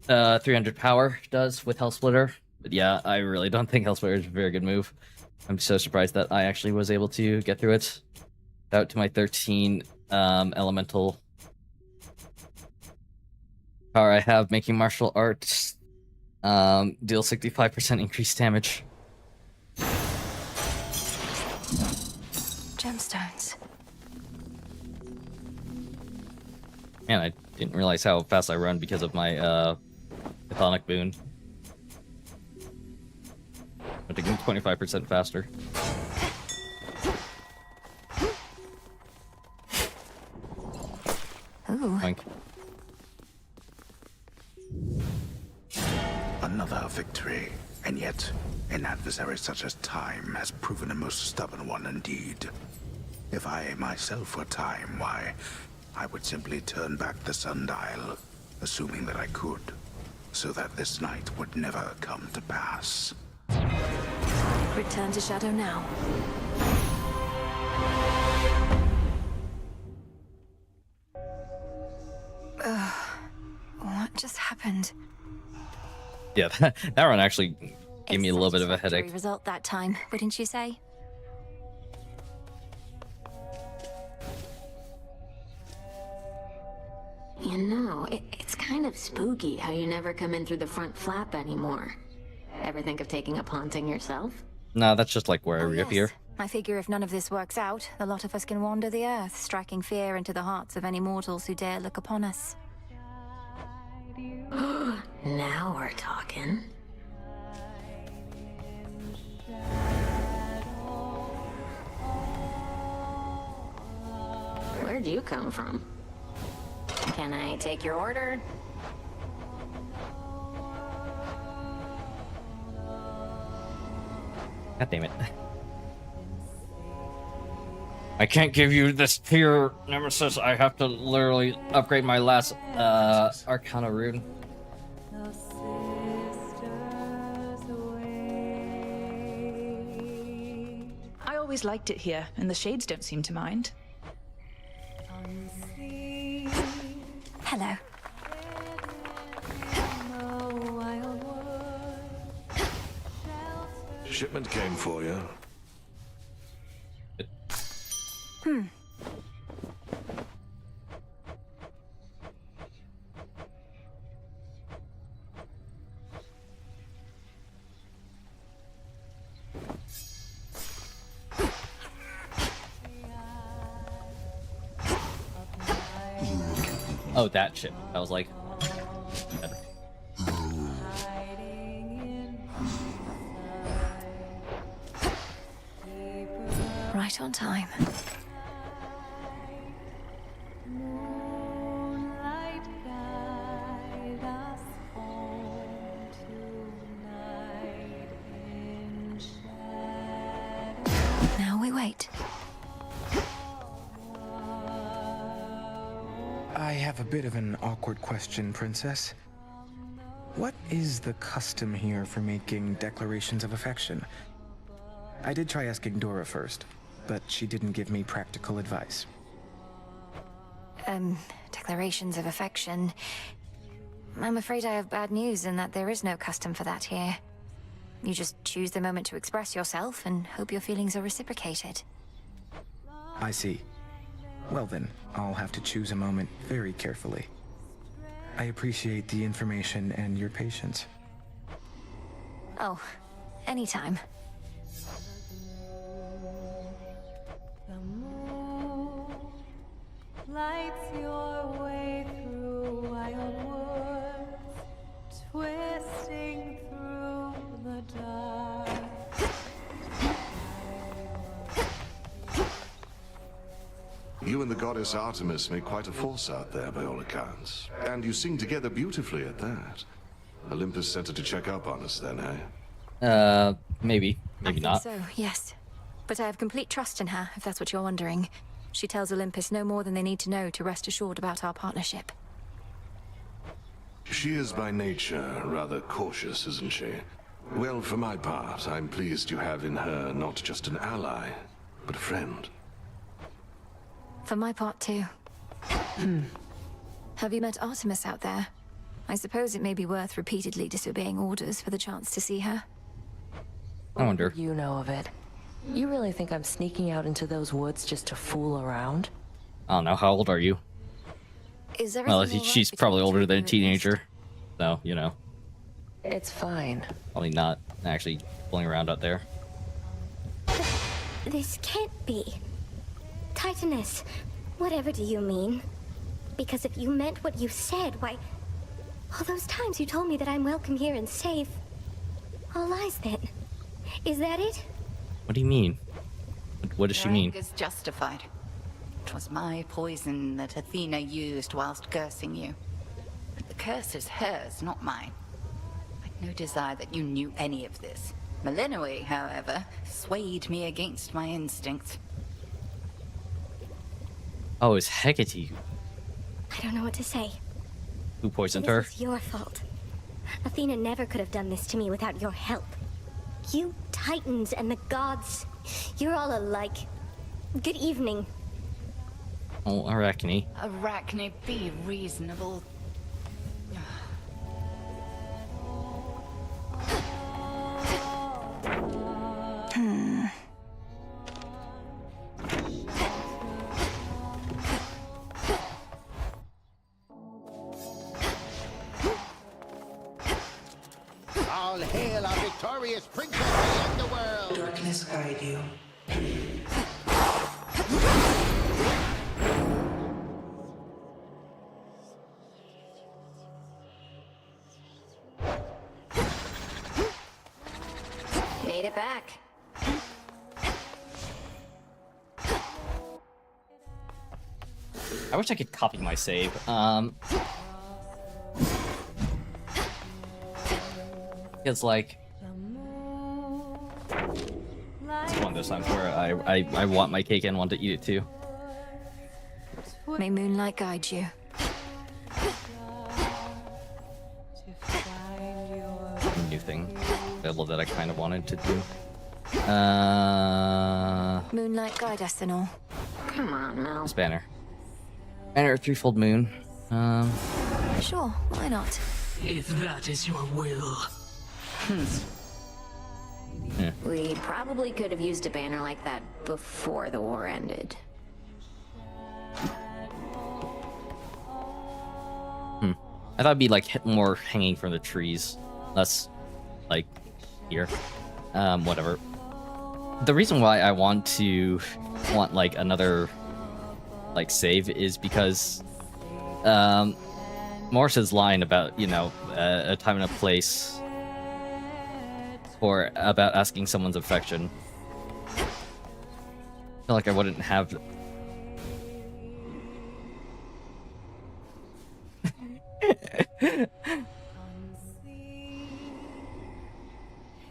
300 power does with Health Splitter. But yeah, I really don't think Health Splitter is a very good move. I'm so surprised that I actually was able to get through it. Out to my 13 elemental power I have, making martial arts deal 65% increased damage. Gemstones. Man, I didn't realize how fast I run because of my Chthonic boon. I'm taking 25% faster. Ooh. Boink. Another victory, and yet an adversary such as time has proven a most stubborn one indeed. If I myself were time, why, I would simply turn back the sundial, assuming that I could, so that this night would never come to pass. Return to Shadow now. What just happened? Yeah, that run actually gave me a little bit of a headache. Result that time, wouldn't you say? You know, it's kind of spooky how you never come in through the front flap anymore. Ever think of taking up haunting yourself? No, that's just like where I reappear. I figure if none of this works out, the lot of us can wander the earth, striking fear into the hearts of any mortals who dare look upon us. Now we're talking. Where'd you come from? Can I take your order? God damn it. I can't give you this tier, Nemesis. I have to literally upgrade my last Arcana rune. I always liked it here, and the shades don't seem to mind. Hello. Shipment came for you. Oh, that shit. I was like... better. Right on time. Now we wait. I have a bit of an awkward question, Princess. What is the custom here for making declarations of affection? I did try asking Dora first, but she didn't give me practical advice. Declarations of affection. I'm afraid I have bad news in that there is no custom for that here. You just choose the moment to express yourself and hope your feelings are reciprocated. I see. Well then, I'll have to choose a moment very carefully. I appreciate the information and your patience. Oh, anytime. Lights your way through wild woods, twisting through the dark. You and the goddess Artemis make quite a force out there, by all accounts. And you sing together beautifully at that. Olympus sent her to check up on us then, eh? Maybe. I Maybe think not. so, yes. But I have complete trust in her, if that's what you're wondering. She tells Olympus no more than they need to know to rest assured about our partnership. She is by nature rather cautious, isn't she? Well, for my part, I'm pleased you have in her not just an ally, but a friend. For my part, too. Have you met Artemis out there? I suppose it may be worth repeatedly disobeying orders for the chance to see her. I wonder. You know of it. You really think I'm sneaking out into those woods just to fool around? I don't know. How old are you? Is Well, everything all right she's between probably the older two than a of you, teenager. So, you know. It's fine. Probably not actually fooling around out there. This can't be. Titaness, whatever do you mean? Because if you meant what you said, why... all those times you told me that I'm welcome here and safe... all lies then. Is that it? What do you mean? What does she Your mean? anger's justified. It was my poison that Athena used whilst cursing you. But the curse is hers, not mine. I'd no desire that you knew any of this. Melinoi, however, swayed me against my instincts. Oh, it's Hecate I don't know what to say. who poisoned her. This is your fault. Athena never could have done this to me without your help. You Titans and the gods, you're all alike. Good evening. Oh, Arachne. Arachne, be reasonable. All hail our victorious princess of the underworld! Darkness guide you. Made it back. I wish I could copy my save. It's like it's one of those times where I want my cake and want to eat it too. May moonlight guide you. New thing available that I kind of wanted to do. Moonlight guide us and all. Come on, Mel. This banner. Banner threefold moon. Sure, why not? If that is your will. Yeah. We probably could have used a banner like that before the war ended. I thought it'd be like more hanging from the trees, less like here. Whatever. The reason why I want like another like save is because Morris's line about, you know, a time and a place or about asking someone's affection. I feel like I wouldn't have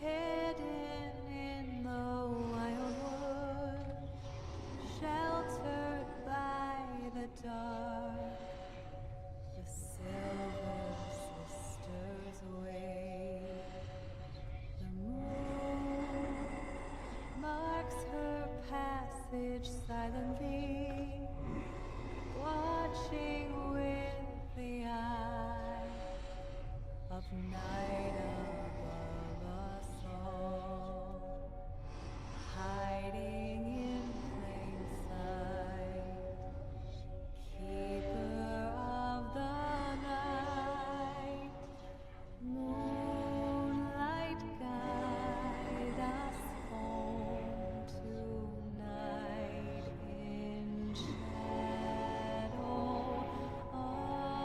Hidden in the wild wood, sheltered by the dark, the Silver Sisters wait. The moon marks her passage silently, watching with the eye of night above us all, hiding in plain sight, keeper of the night, moonlight guide us home tonight in shadow of our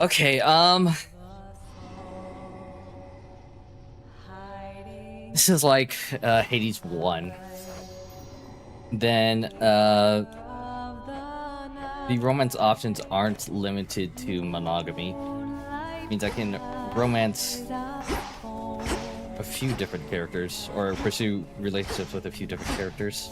Okay, this is like Hades 1. Then the romance options aren't limited to monogamy. It means I can romance a few different characters or pursue relationships with a few different characters.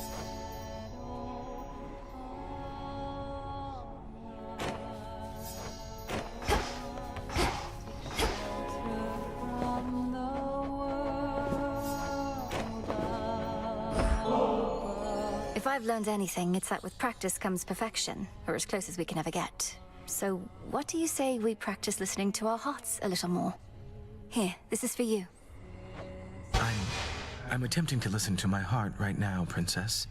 If I've learned anything, it's that with practice comes perfection, or as close as we can ever get. So, what do you say we practice listening to our hearts a little more? Here, this is for you. I'm attempting to listen to my heart right now, Princess.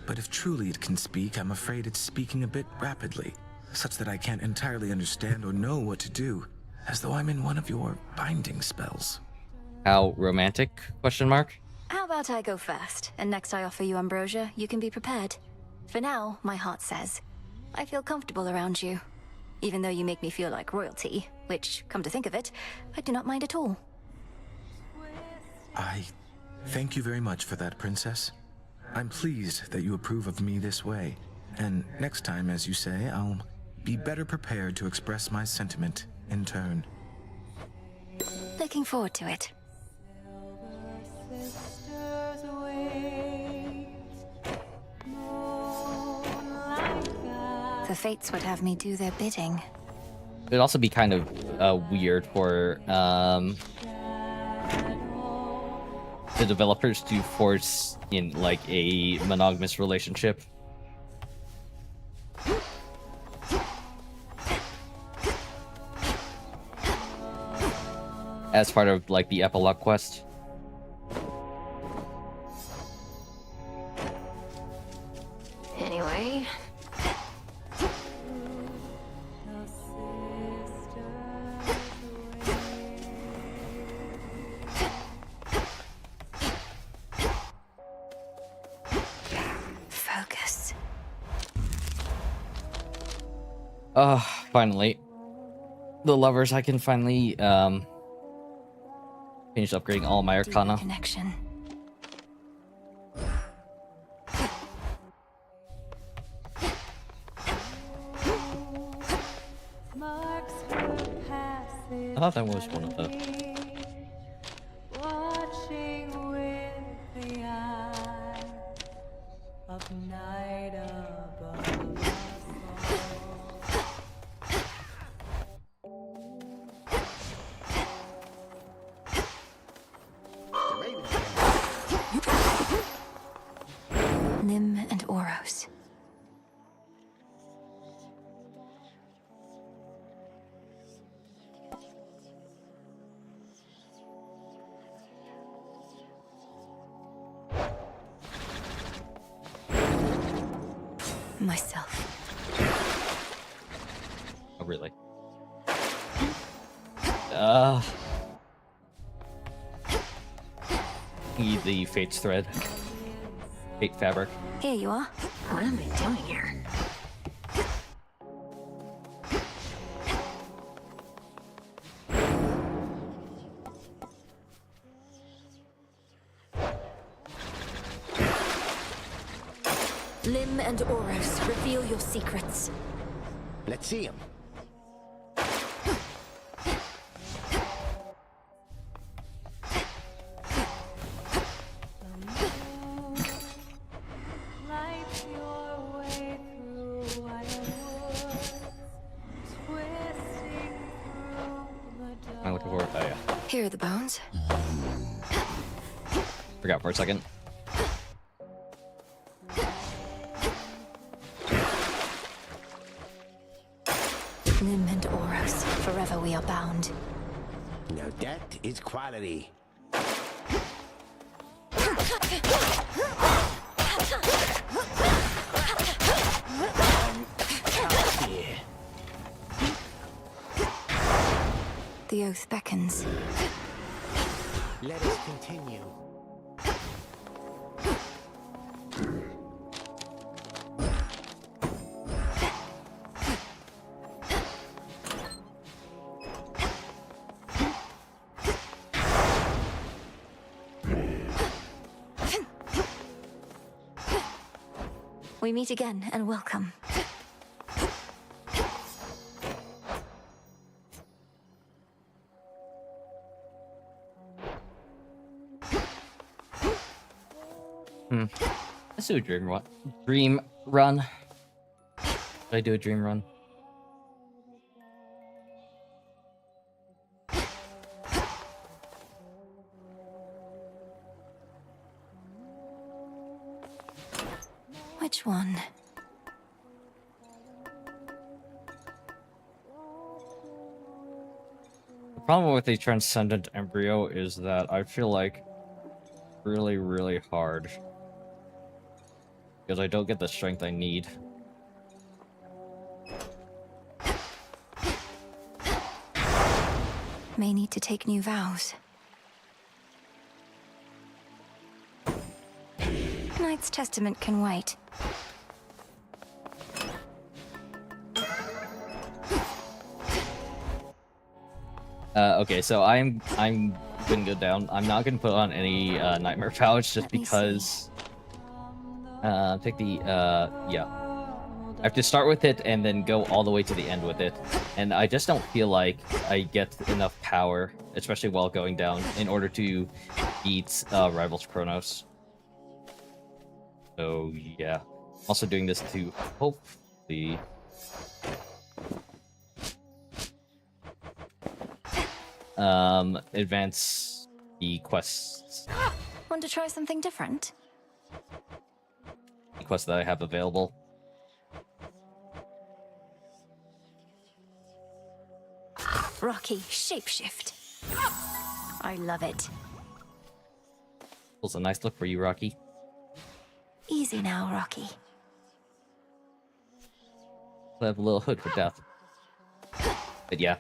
But if truly it can speak, I'm afraid it's speaking a bit rapidly, such that I can't entirely understand or know what to do, as though I'm in one of your binding spells. How romantic? Question mark. How about I go first, and next I offer you ambrosia, you can be prepared. For now, my heart says, I feel comfortable around you. Even though you make me feel like royalty, which, come to think of it, I do not mind at all. I thank you very much for that, Princess. I'm pleased that you approve of me this way. And next time, as you say, I'll be better prepared to express my sentiment in turn. Looking forward to it. The fates would have me do their bidding. It'd also be kind of weird for the developers to force in like a monogamous relationship. As part of like the epilogue quest. Anyway. Focus. Finally. The lovers, I can finally finish upgrading all my arcana. Connection. I thought that was one of the... Watching with the eye of night above Nim and Oros. Myself. Oh, really? Need the Fates thread. Fate fabric. Here you are. What am I doing here? Lim and Oros, reveal your secrets. Let's see him. I'm looking for it. Oh, yeah. Here are the bones. Forgot for a second. Lim and Oros, forever we are bound. Now that is quality. The oath beckons. Let us continue. We meet again, and welcome. Let's do a dream run. Dream run. Should I do a dream run? Which one? The problem with a transcendent embryo is that I feel like really, really hard. Because I don't get the strength I need. May need to take new vows. Knight's Testament can wait. Okay, so I'm gonna go down. I'm not gonna put on any nightmare pouch just because. Take the yeah. I have to start with it and then go all the way to the end with it, and I just don't feel like I get enough power, especially while going down, in order to beat Rivals Chronos. So yeah, also doing this to hopefully. Advance the quests. Want to try something different? The quests that I have available. Rocky, shapeshift. I love it. It's a nice look for you, Rocky. Easy now, Rocky. I have a little hood for death. But yeah.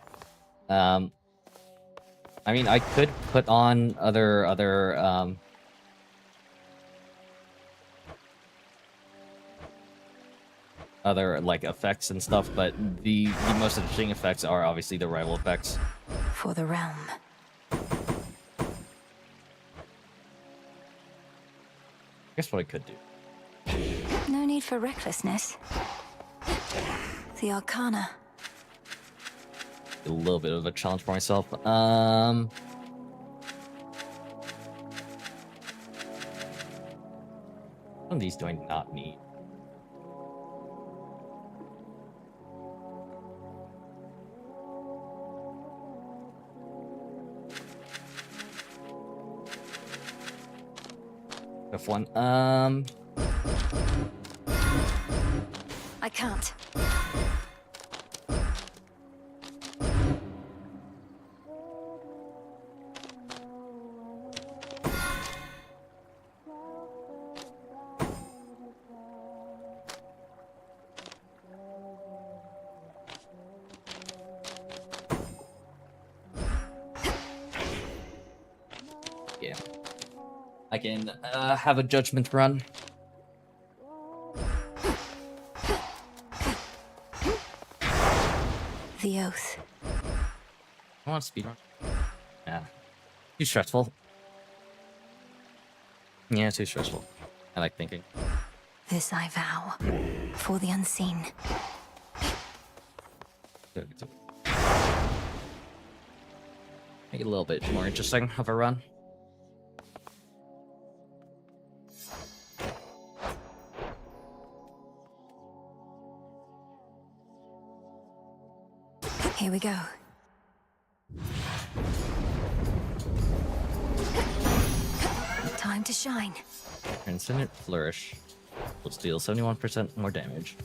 I mean, I could put on other like effects and stuff, but the most interesting effects are obviously the rival effects. For the realm. Guess what I could do. No need for recklessness. The Arcana. A little bit of a challenge for myself. One of these do I not need? F1. I can't. Yeah. I can have a judgment run. The oath. I want to speedrun. Yeah. Too stressful. Yeah, too stressful. I like thinking. This I vow. For the unseen. Make it a little bit more interesting of a run. Here we go. Time to shine. Transcendent Flourish will deal 71% more damage.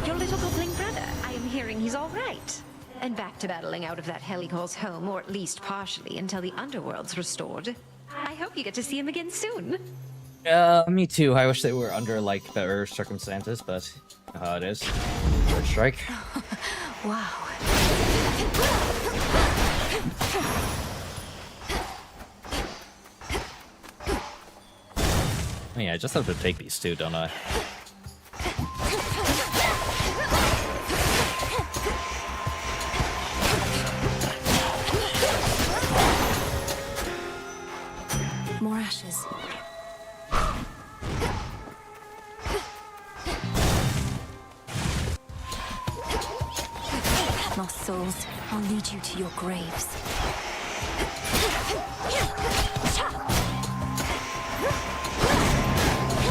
Your little goblin brother, I am hearing he's all right. And back to battling out of that hell he calls home, or at least partially, until the underworld's restored. I hope you get to see him again soon. Me too. I wish they were under, like, better circumstances, but you know how it is. Third strike. Wow. Oh, yeah, I just have to take these two, don't I? More ashes. Lost souls, I'll lead you to your graves.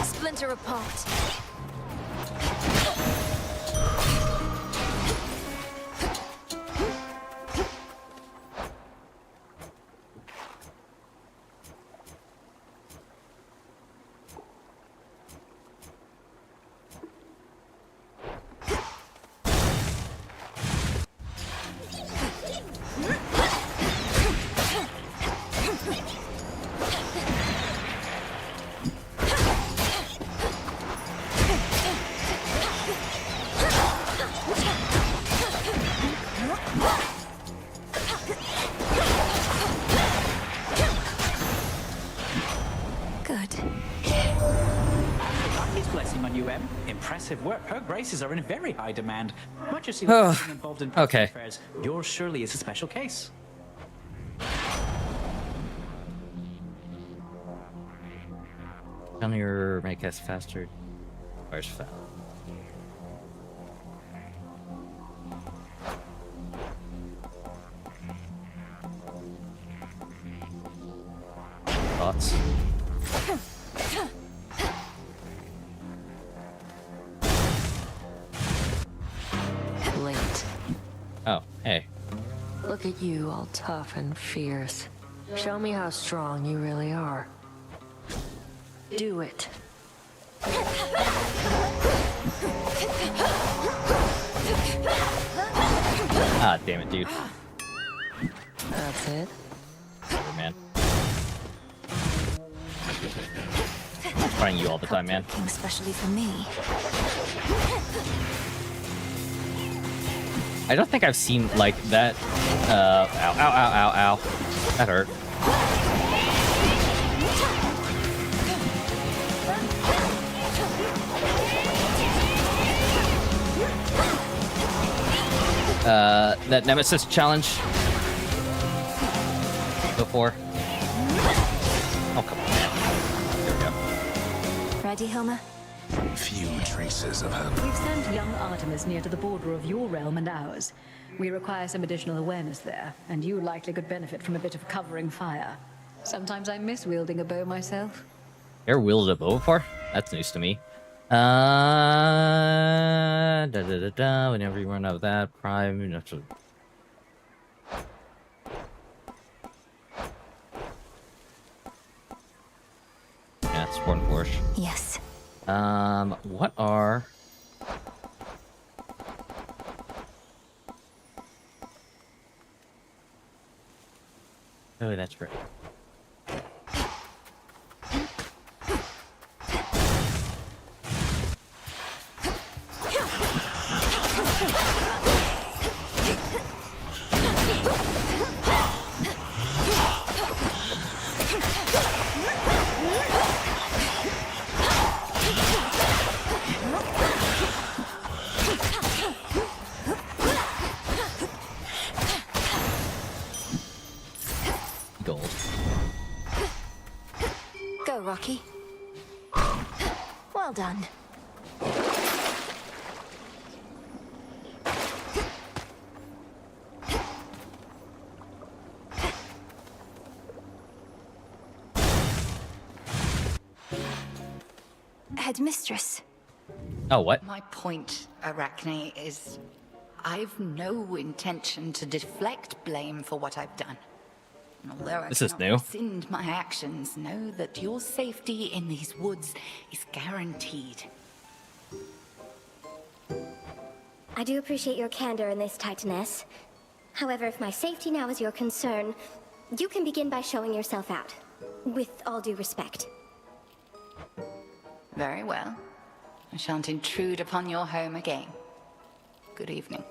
Splinter apart. Impressive work. Her graces are in very high demand. Much as she was involved in okay. affairs, yours surely is a special case. Down your make us faster. Where's foul? Thoughts? Late. Oh, hey. Look at you, all tough and fierce. Show me how strong you really are. Do it. Ah, damn it, dude. That's it. Whatever, man. I'm trying you all the time, man. Especially for me. I don't think I've seen like that. Ow, ow, ow, ow, ow. That hurt. That Nemesis challenge before. Oh, come on, man. Here we go. Ready, Homer? Few traces of her. We've sent young Artemis near to the border of your realm and ours. We require some additional awareness there, and you likely could benefit from a bit of covering fire. Sometimes I miss wielding a bow myself. You ever wielded a bow before? That's news to me. Whenever you run out of that, prime, you know, yeah, sport and flourish. Yes. What are... Oh, that's right. Go, Rocky. Well done. Headmistress. Oh, what? My point, Arachne, is I've no intention to deflect blame for what I've done. And although I cannot rescind my actions, know that your safety in these woods is guaranteed. I do appreciate your candor in this, Titaness. However, if my safety now is your concern, you can begin by showing yourself out. With all due respect. Very well. I shan't intrude upon your home again. Good evening.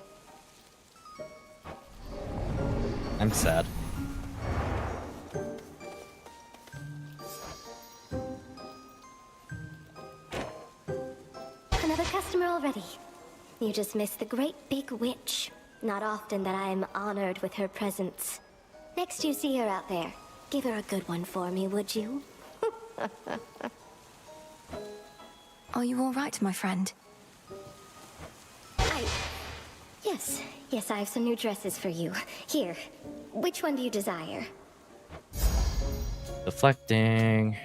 I'm sad. Another customer already. You just missed the great big witch. Not often that I am honored with her presence. Next you see her out there, give her a good one for me, would you? Are you all right, my friend? Yes, yes, I have some new dresses for you. Here, which one do you desire? Deflecting.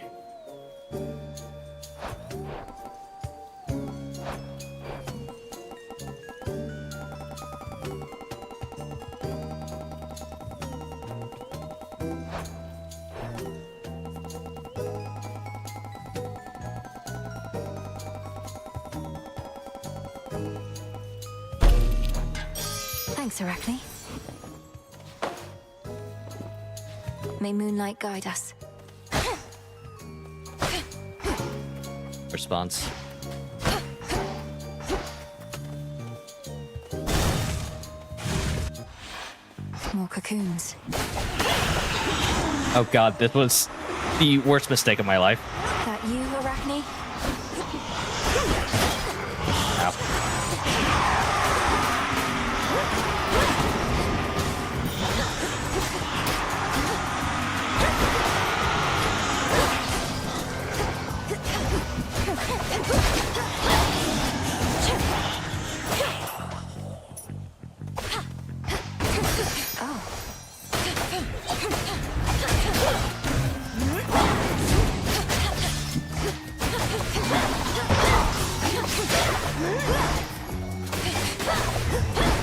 Thanks, Arachne. May moonlight guide us. Response. More cocoons. Oh god, this was the worst mistake of my life. That you, Arachne?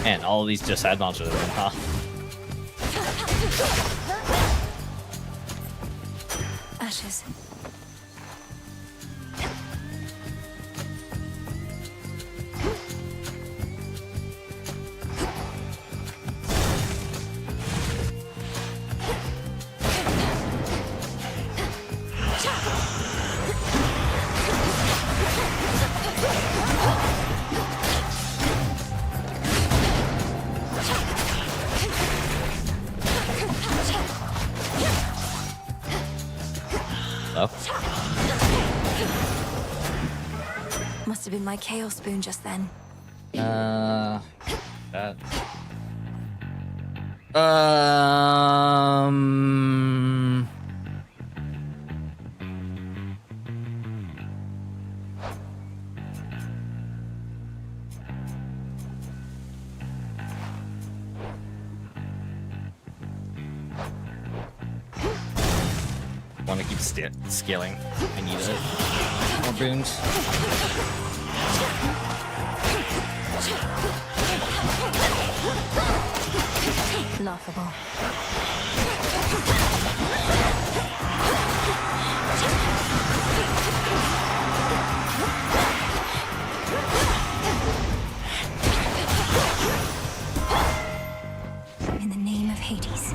And all of these just had monsters in them, huh? Ashes. Must have been my chaos spoon just then. That. Want to keep scaling. I need it. More boons. Laughable. In the name of Hades.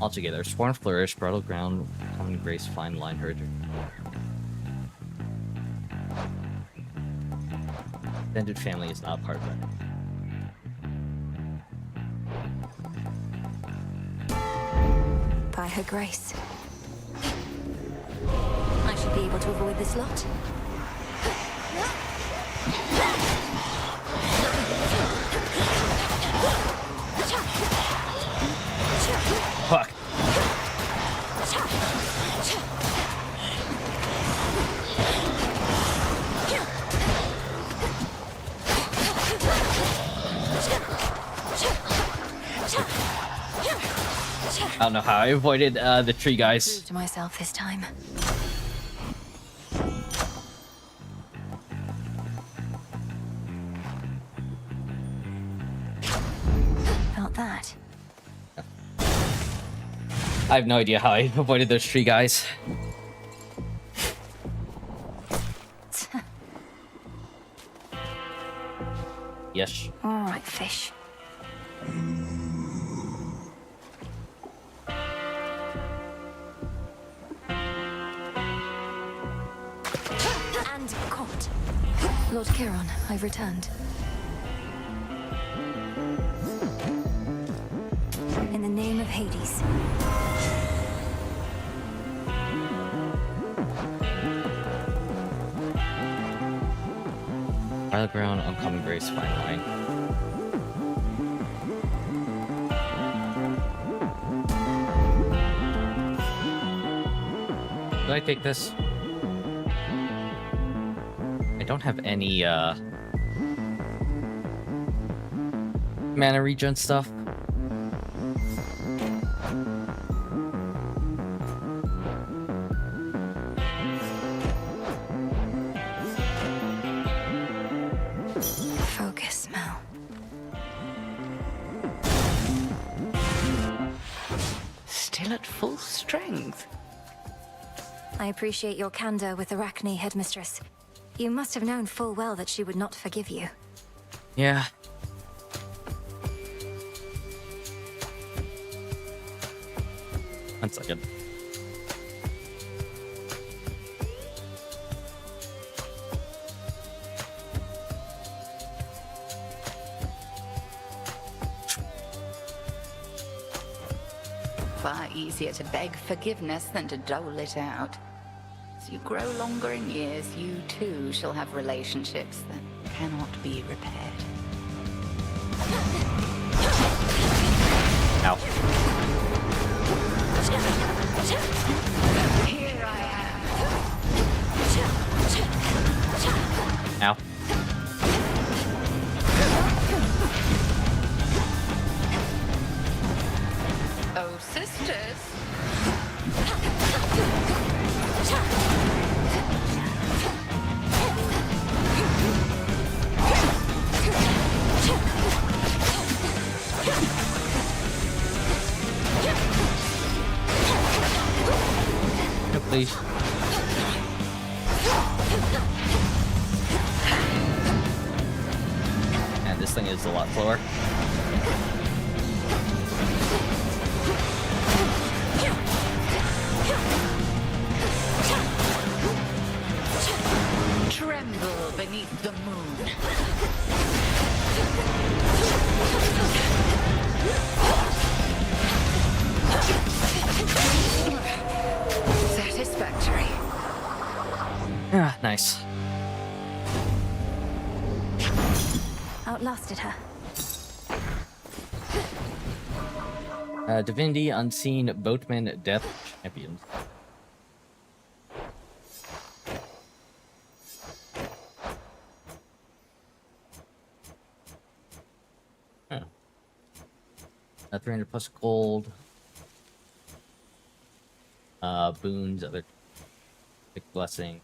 Altogether, Sworn Flourish, Bridal Ground, Common Grace, Fine Line, Herder. Extended family is not part of that. By her grace. I should be able to avoid this lot. Fuck. I don't know how I avoided the tree guys. Prove to myself this time. Felt that. I have no idea how I avoided those tree guys. Yes. All right, fish. And caught. Lord Chiron, I've returned. In the name of Hades. Bridal Ground, Uncommon Grace, Fine Line. Should I take this? I don't have any mana regen stuff. Focus, Mel. Still at full strength. I appreciate your candor with Arachne, Headmistress. You must have known full well that she would not forgive you. Yeah. One second. Far easier to beg forgiveness than to dole it out. As you grow longer in years, you too shall have relationships that cannot be repaired. Ow. Here I am. Ow. Oh, sisters. No, please. And this thing is a lot slower. Tremble beneath the moon. Satisfactory. Ah, nice. Outlasted her. Divinity Unseen Boatman Death Champions. Huh. 300 plus gold. Boons, other big blessing.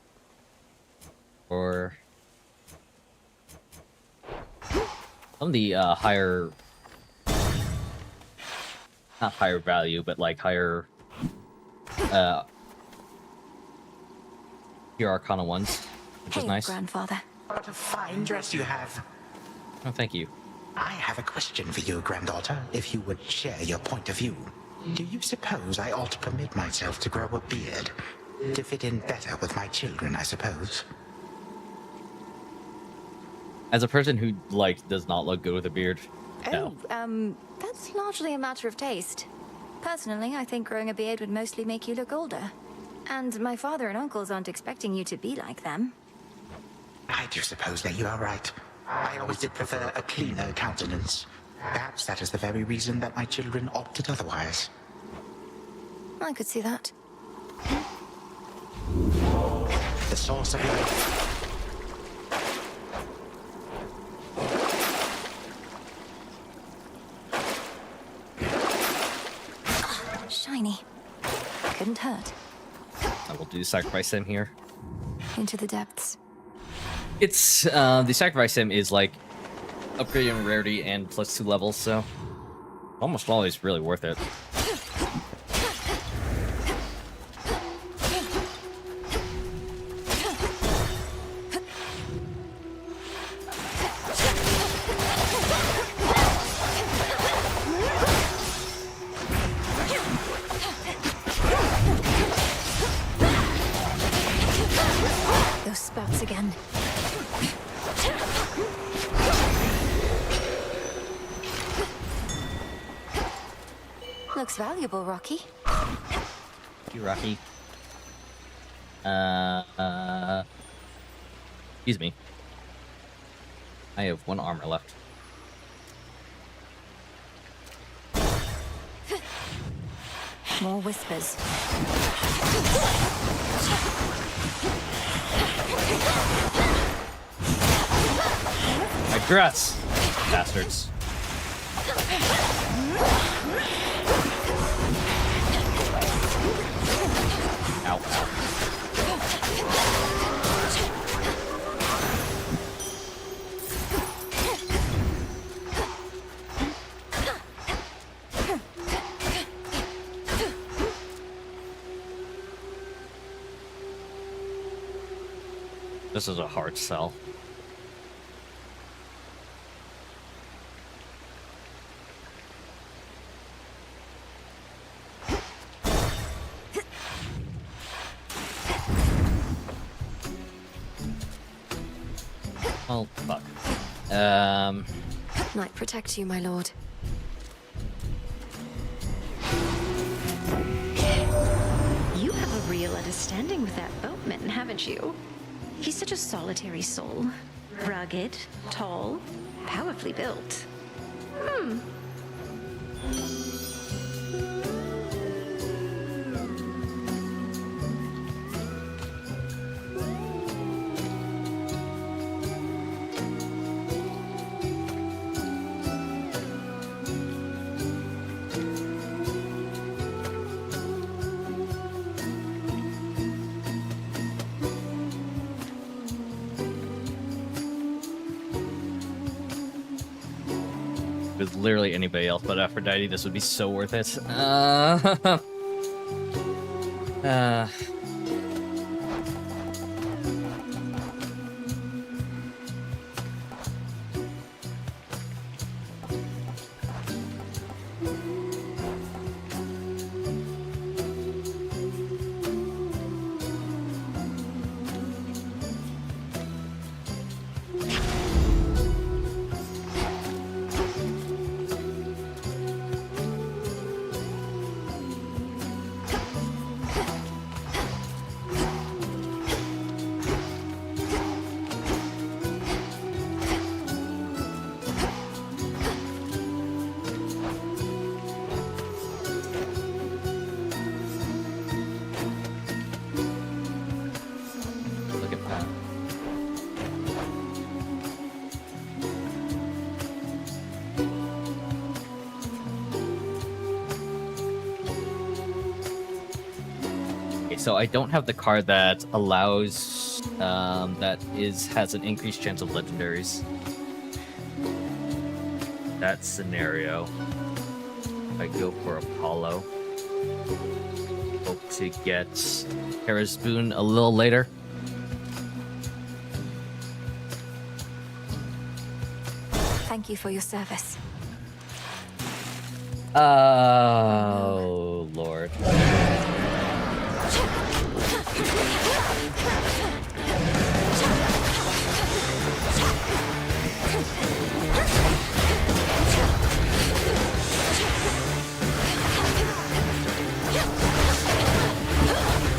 Or some of the higher, not higher value, but like higher pure arcana ones, which is nice. Grandfather. What a fine dress you have. Oh, thank you. I have a question for you, granddaughter, if you would share your point of view. Do you suppose I ought to permit myself to grow a beard? To fit in better with my children, I suppose. As a person who, like, does not look good with a beard, no. That's largely a matter of taste. Personally, I think growing a beard would mostly make you look older. And my father and uncles aren't expecting you to be like them. I do suppose that you are right. I always did prefer a cleaner countenance. Perhaps that is the very reason that my children opted otherwise. I could see that. The source of life. Shiny. Couldn't hurt. I will do sacrifice him here. Into the depths. It's the sacrifice him is like upgrading rarity and +2 levels, so almost always really worth it. Those spouts again. Looks valuable, Rocky. Thank you, Rocky. Excuse me. I have 1 armor left. More whispers. My dress, bastards. Ow, ow. This is a hard sell. Oh, fuck. Might protect you, my lord. You have a real understanding with that boatman, haven't you? He's such a solitary soul. Rugged, tall, powerfully built. With literally anybody else but Aphrodite, this would be so worth it. Look at that. Okay, so I don't have the card that allows has an increased chance of legendaries. That scenario, I go for Apollo. Hope to get Hera's Boon a little later. Thank you for your service. Oh, Lord.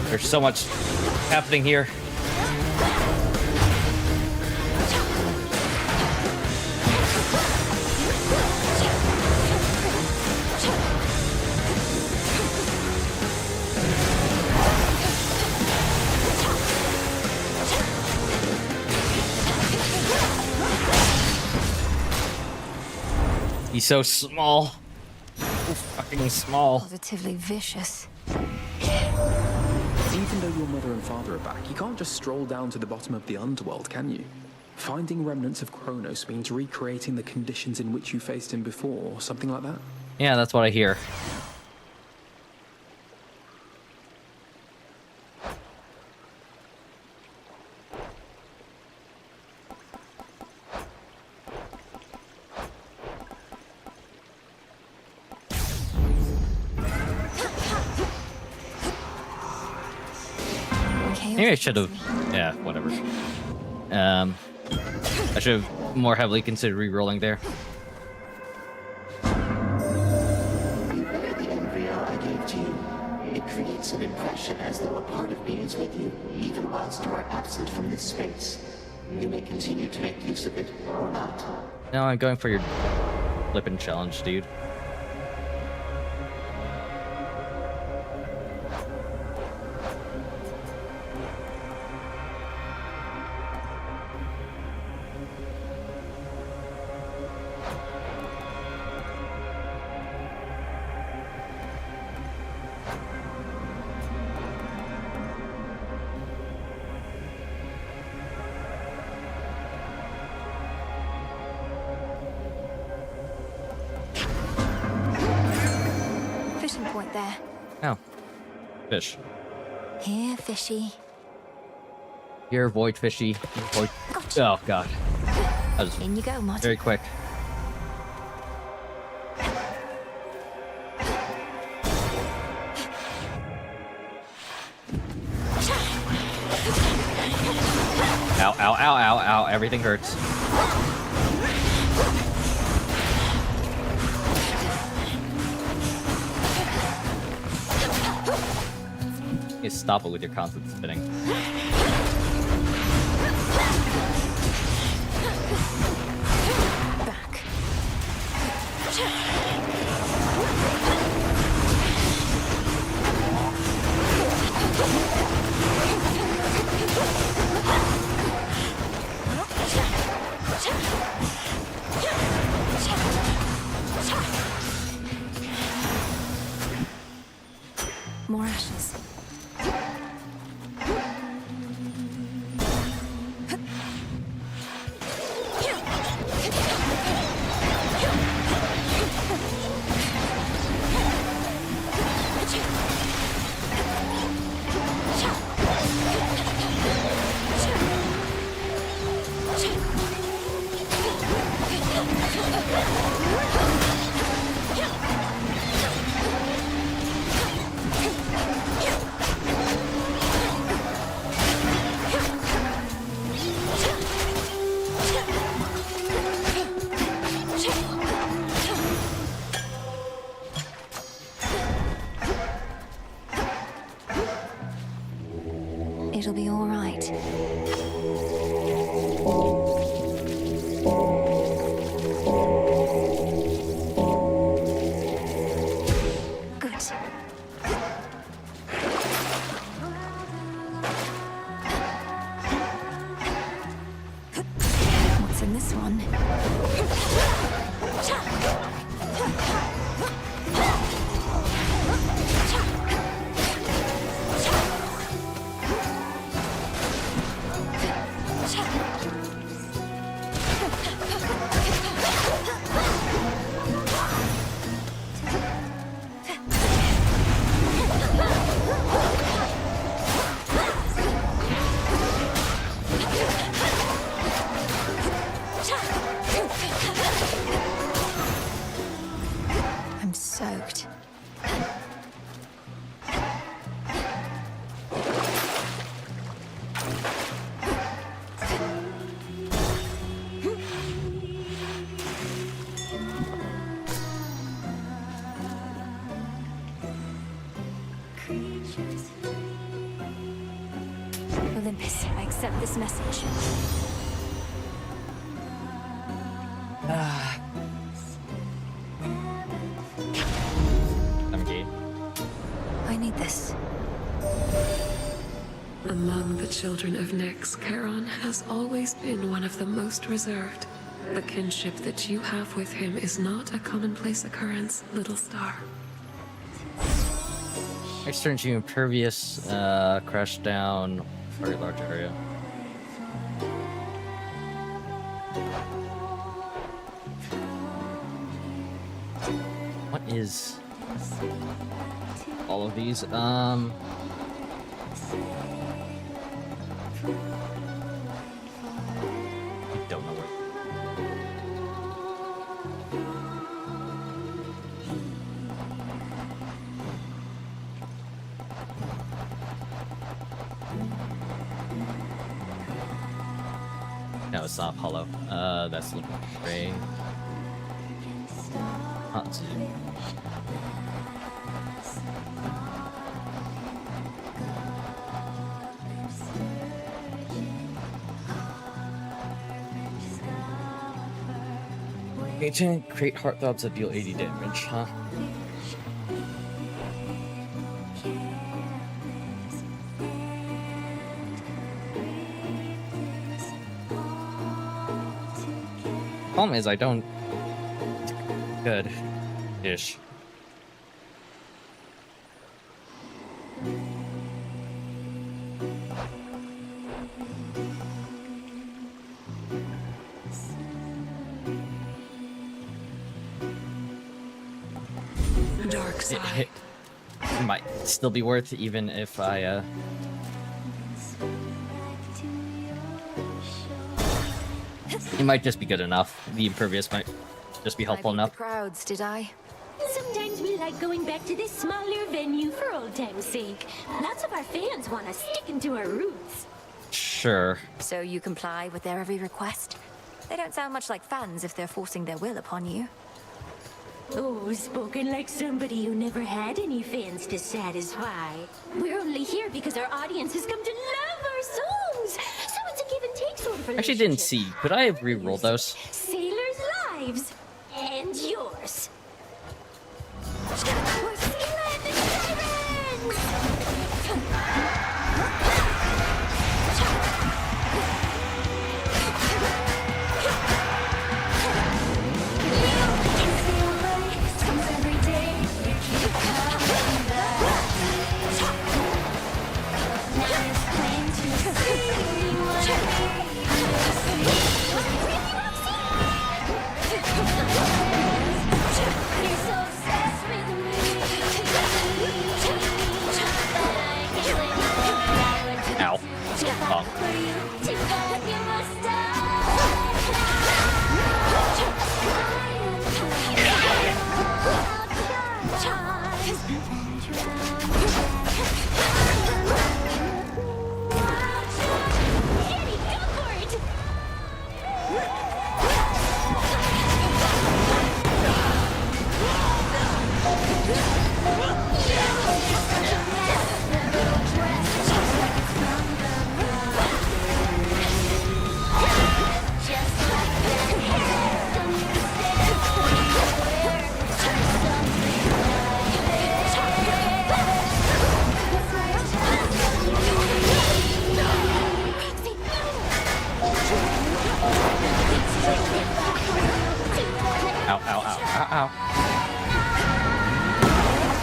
There's so much happening here. He's so small. So fucking small. Positively vicious. Even though your mother and father are back, you can't just stroll down to the bottom of the underworld, can you? Finding remnants of Kronos means recreating the conditions in which you faced him before, or something like that? Yeah, that's what I hear. Maybe I should have. Yeah, whatever. I should have more heavily considered re-rolling there. Beware the embryo I gave to you. It creates an impression as though a part of me is with you, even whilst you are absent from this space. You may continue to make use of it, or not. No, I'm going for your flippin' challenge, dude. fishing point there. Oh. Fish. Here, fishy. Here, void fishy. Void... Oh, God. That was in you go, Martin. very quick. Ow, ow, ow, ow, ow. Everything hurts. You stop it with your constant spinning. Back. More ashes. It'll be all right. Good. What's in this one? I'm soaked. Olympus, I accept this message. I'm game. I need this. Among the children of Nyx, Charon has always been one of the most reserved. The kinship that you have with him is not a commonplace occurrence, little star. X turns you impervious, crash down, very large area. What is all of these? I don't know where. No, it's not hollow. That's looking gray. Hot zoom. Agent, create heartthrobs that deal 80 damage, huh? Problem is, I don't. Good. Ish. Dark side. It might still be worth it even if I it might just be good enough. The impervious might just be helpful enough. Crowds, did I? Sometimes we like going back to this smaller venue for old time's sake. Lots of our fans want us sticking to our roots. Sure. So you comply with their every request? They don't sound much like fans if they're forcing their will upon you. Oh, spoken like somebody who never had any fans to satisfy. We're only here because our audience has come to love our songs. So it's a give and take sort of relationship. Actually didn't see. Could I have re-rolled those? Sailors' lives and yours. We're Sealand and Sirens! Ow. Oh. Ow, ow, ow, ow,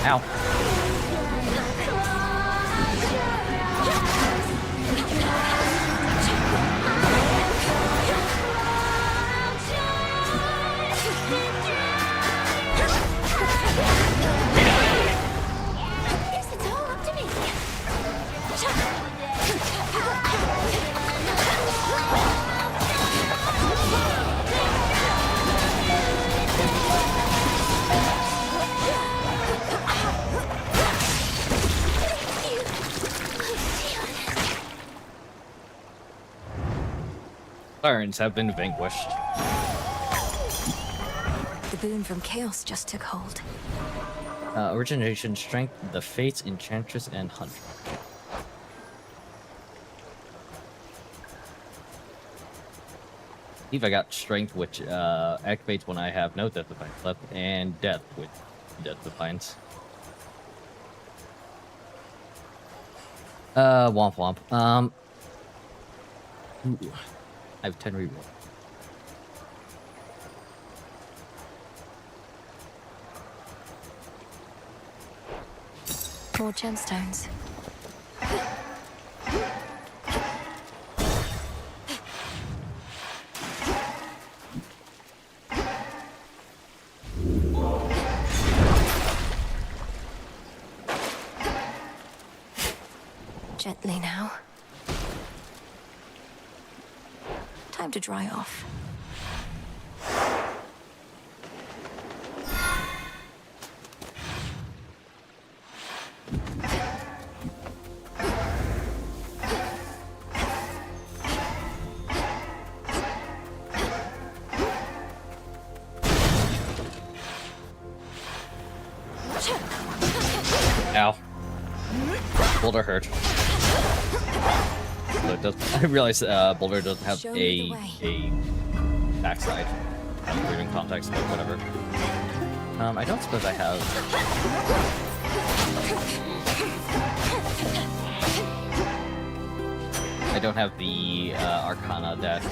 ow. Guess it's all up to me. Sirens have been vanquished. The boon from chaos just took hold. Origination, strength, the fates, enchantress, and hunter. I believe I got strength, which activates when I have no death defiance left, and death with death defiance. Womp womp. Ooh, I have 10 reroll. More gemstones. Gently now. Time to dry off. Ow. Boulder hurt. But it does, I realize Boulder doesn't have a backside. We're in context, but whatever. I don't suppose I have. I don't have the Arcana that.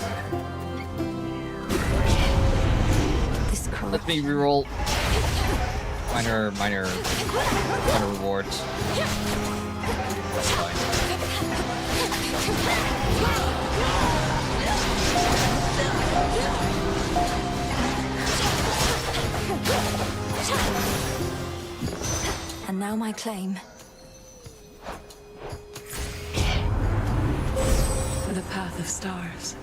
Let me reroll. Minor rewards. That's fine. and now my claim. The path of stars.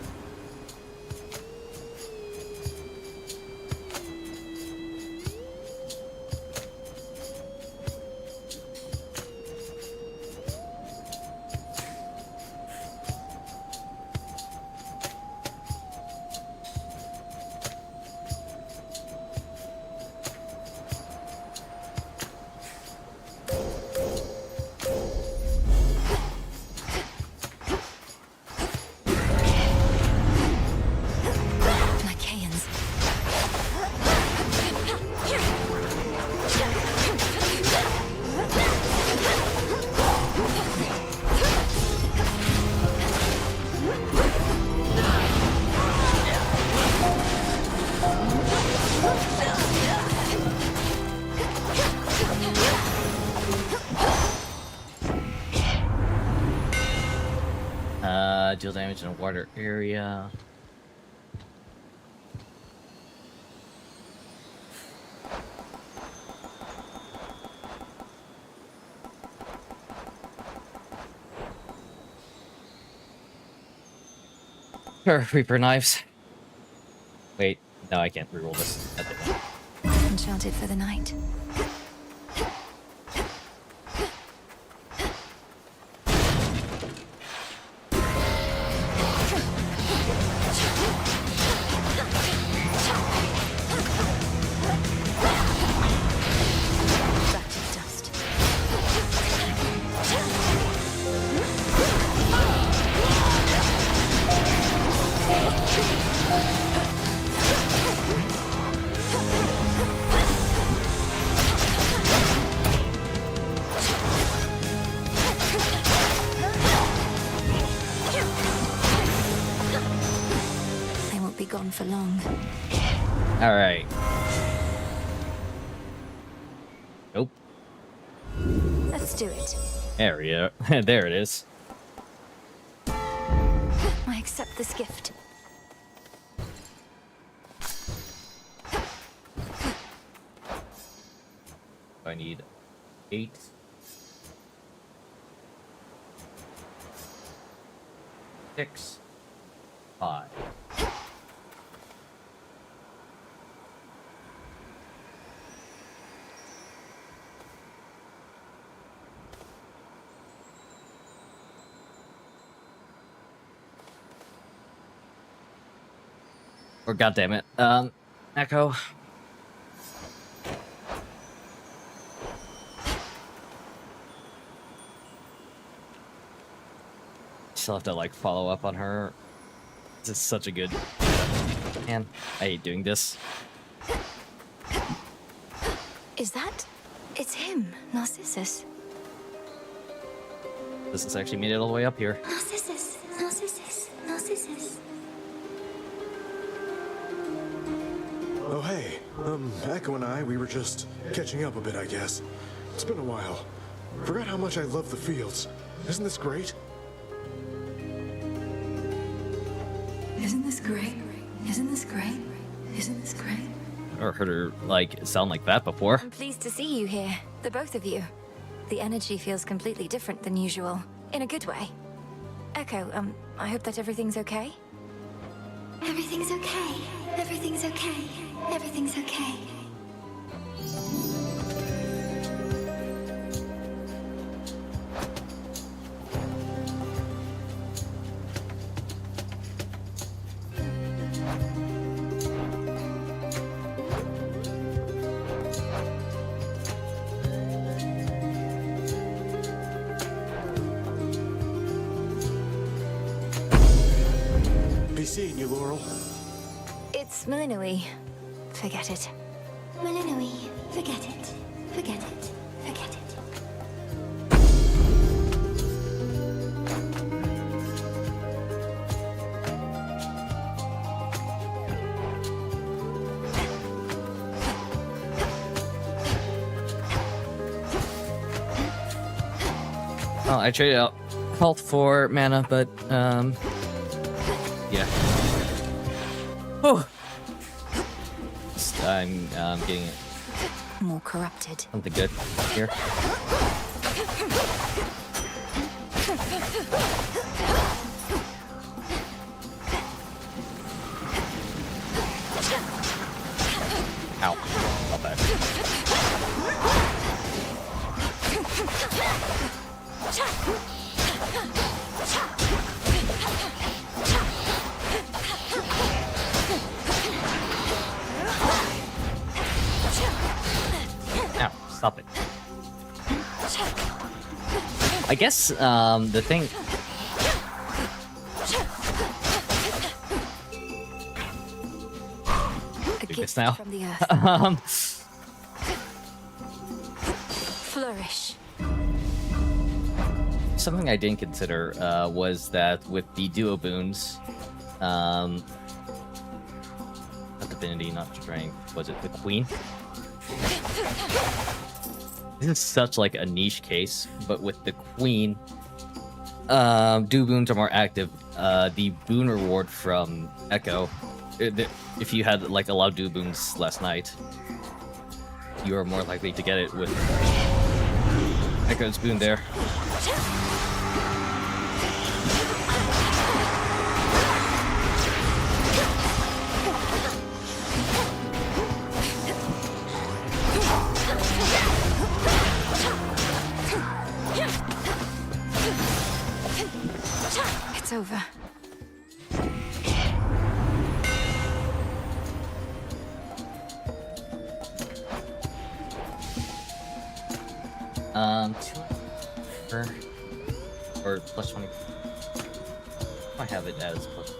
Deal damage in a water area. Sure, Reaper knives. Wait, no, I can't reroll this. Enchanted for the night. Gone for long. All right. Nope. Let's do it. There we go. There it is. I accept this gift. I need 8. 6. 5. Or goddammit. Echo. Still have to like follow up on her. This is such a good man. I hate doing this. Is that? It's him, Narcissus. This has actually made it all the way up here. Narcissus, Narcissus, Narcissus. Oh, hey. Echo and I, we were just catching up a bit, I guess. It's been a while. Forgot how much I love the fields. Isn't this great? Isn't this great? Isn't this great? Isn't this great? I've never heard her, like, sound like that before. I'm pleased to see you here, the both of you. The energy feels completely different than usual, in a good way. Echo, I hope that everything's okay? Everything's okay. Everything's okay. Everything's okay. Be seeing you, Laurel. It's Malinui. Forget it. Malinui, forget it. Forget it. Forget it. Oh, I traded out health for mana, but yeah. Oh, I'm getting More corrupted. Something good here. Ow. Not bad. Ow, stop it. I guess, the thing... Do this now. From the earth. Flourish. Something I didn't consider was that with the duo boons, not divinity, not strength, was it the queen? This is such like a niche case, but with the queen, duo boons are more active. The boon reward from Echo, if you had like a lot of duo boons last night, you are more likely to get it with Echo's boon there. It's over. Or plus 20. I have it as plus.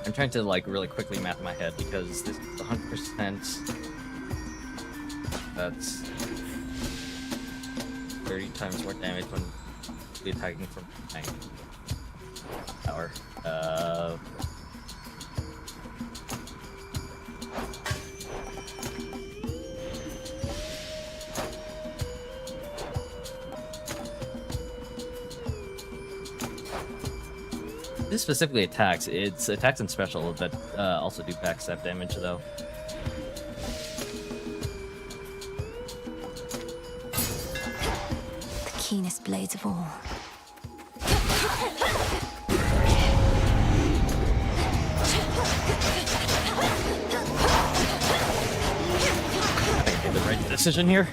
I'm trying to like really quickly math in my head because this is 100%. That's 30 times more damage when the attacking from tank power. This specifically attacks. It's attacks and special that also do backstab damage, though. The keenest blades of all. The right decision here.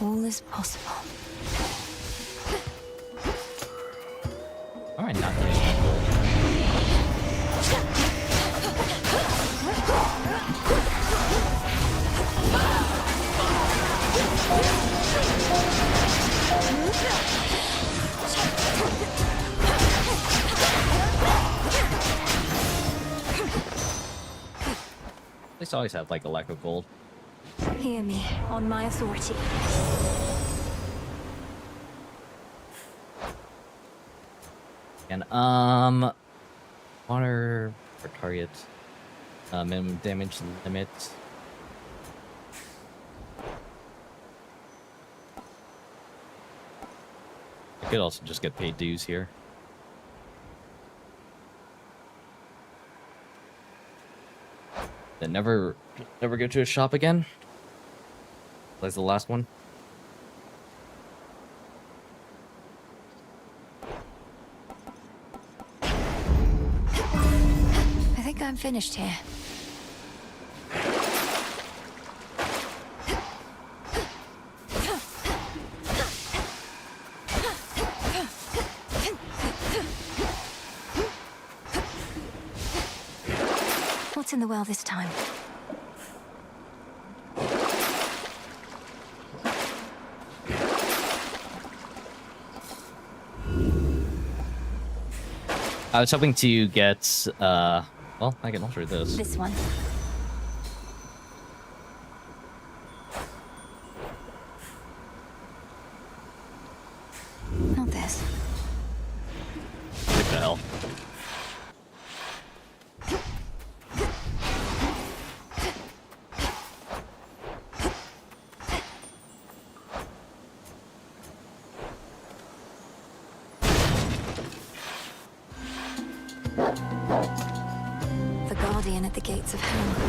All is possible. All right, not getting people. At least I always have like a lack of gold. Hear me, on my authority. And water for target, minimum damage limit. I could also just get paid dues here. Then never go to a shop again. That's the last one. I think I'm finished here. What's in the well this time? I was hoping to get, well, I can alter this. This one. Not this. What the hell? guardian at the gates of hell.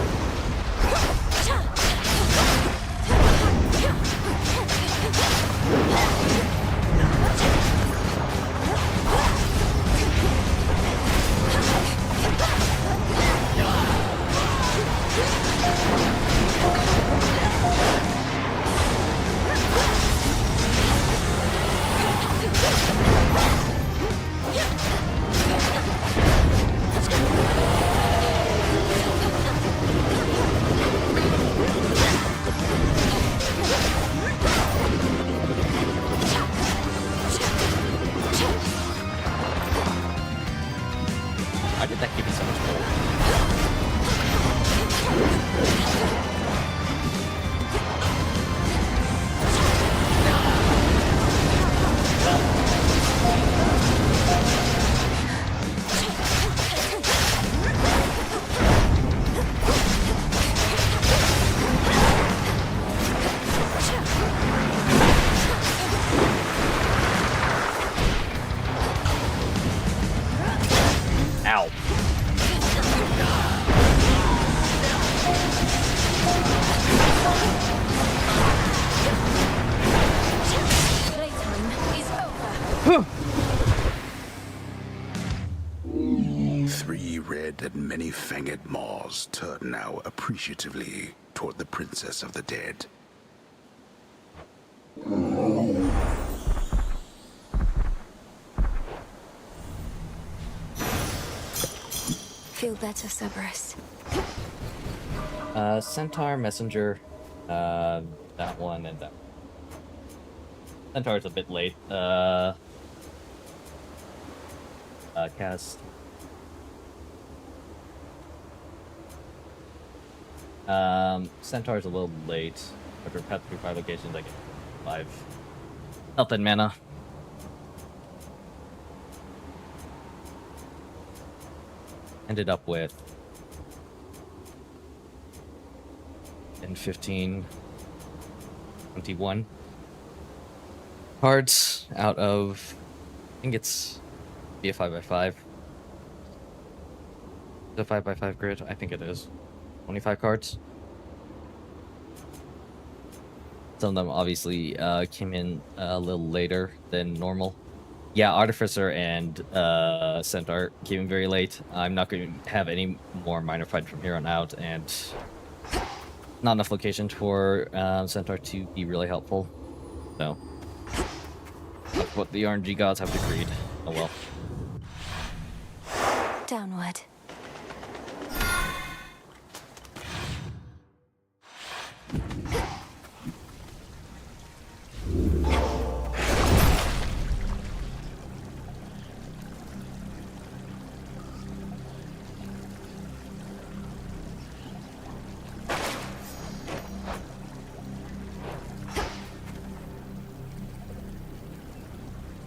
Why did that give me so much gold? Ow. Three red and many-fanged maws turn now appreciatively toward the Princess of the Dead. Feel better, Cerberus. Centaur, Messenger, that one, and that one. Centaur's a bit late. Cast. Centaur's a little late. After path through 5 locations, I get 5 health and mana. Ended up with 10, 15, 21 cards out of, I think it's be a 5x5. The 5x5 grid, I think it is. 25 cards. Some of them obviously came in a little later than normal. Yeah, Artificer and Centaur came in very late. I'm not going to have any more minor fights from here on out, and not enough locations for Centaur to be really helpful. So, that's what the RNG gods have decreed. Oh well. Downward.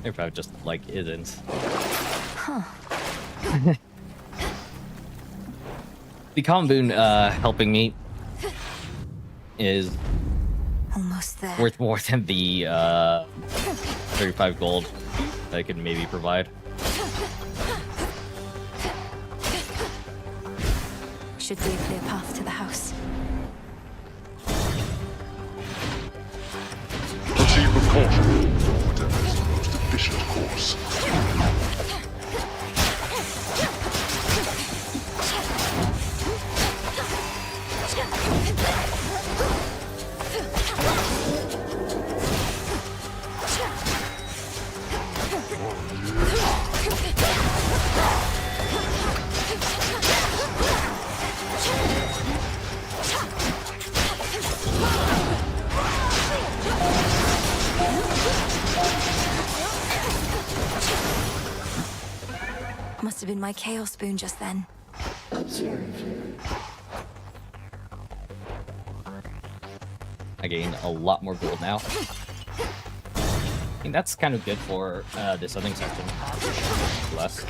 If I just like isn't. Huh. The common boon helping me is Almost there. worth more than the 35 gold that I could maybe provide. Should be a clear path to the house. Proceed with caution. Whatever is the most efficient course. Must have been my chaos spoon just then. I gain a lot more gold now. I think that's kind of good for this other section. Less.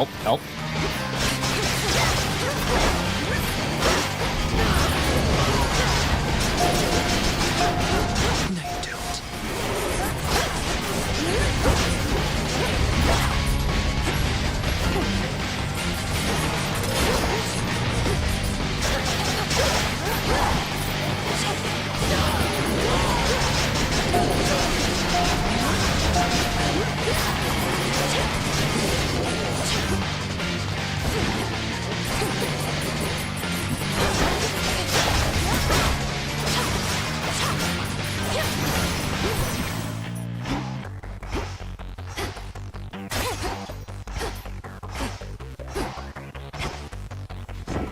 help, help.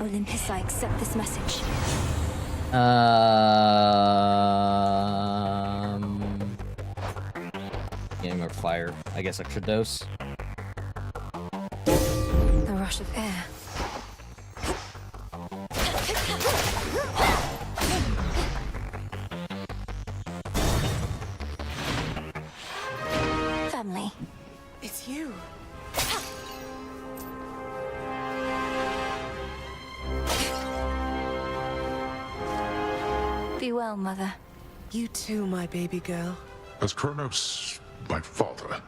Olympus, I accept this message. Getting more fire. I guess extra dose. A rush of air. Family. It's you. Be well, Mother. You too, my baby girl. As Kronos, my father,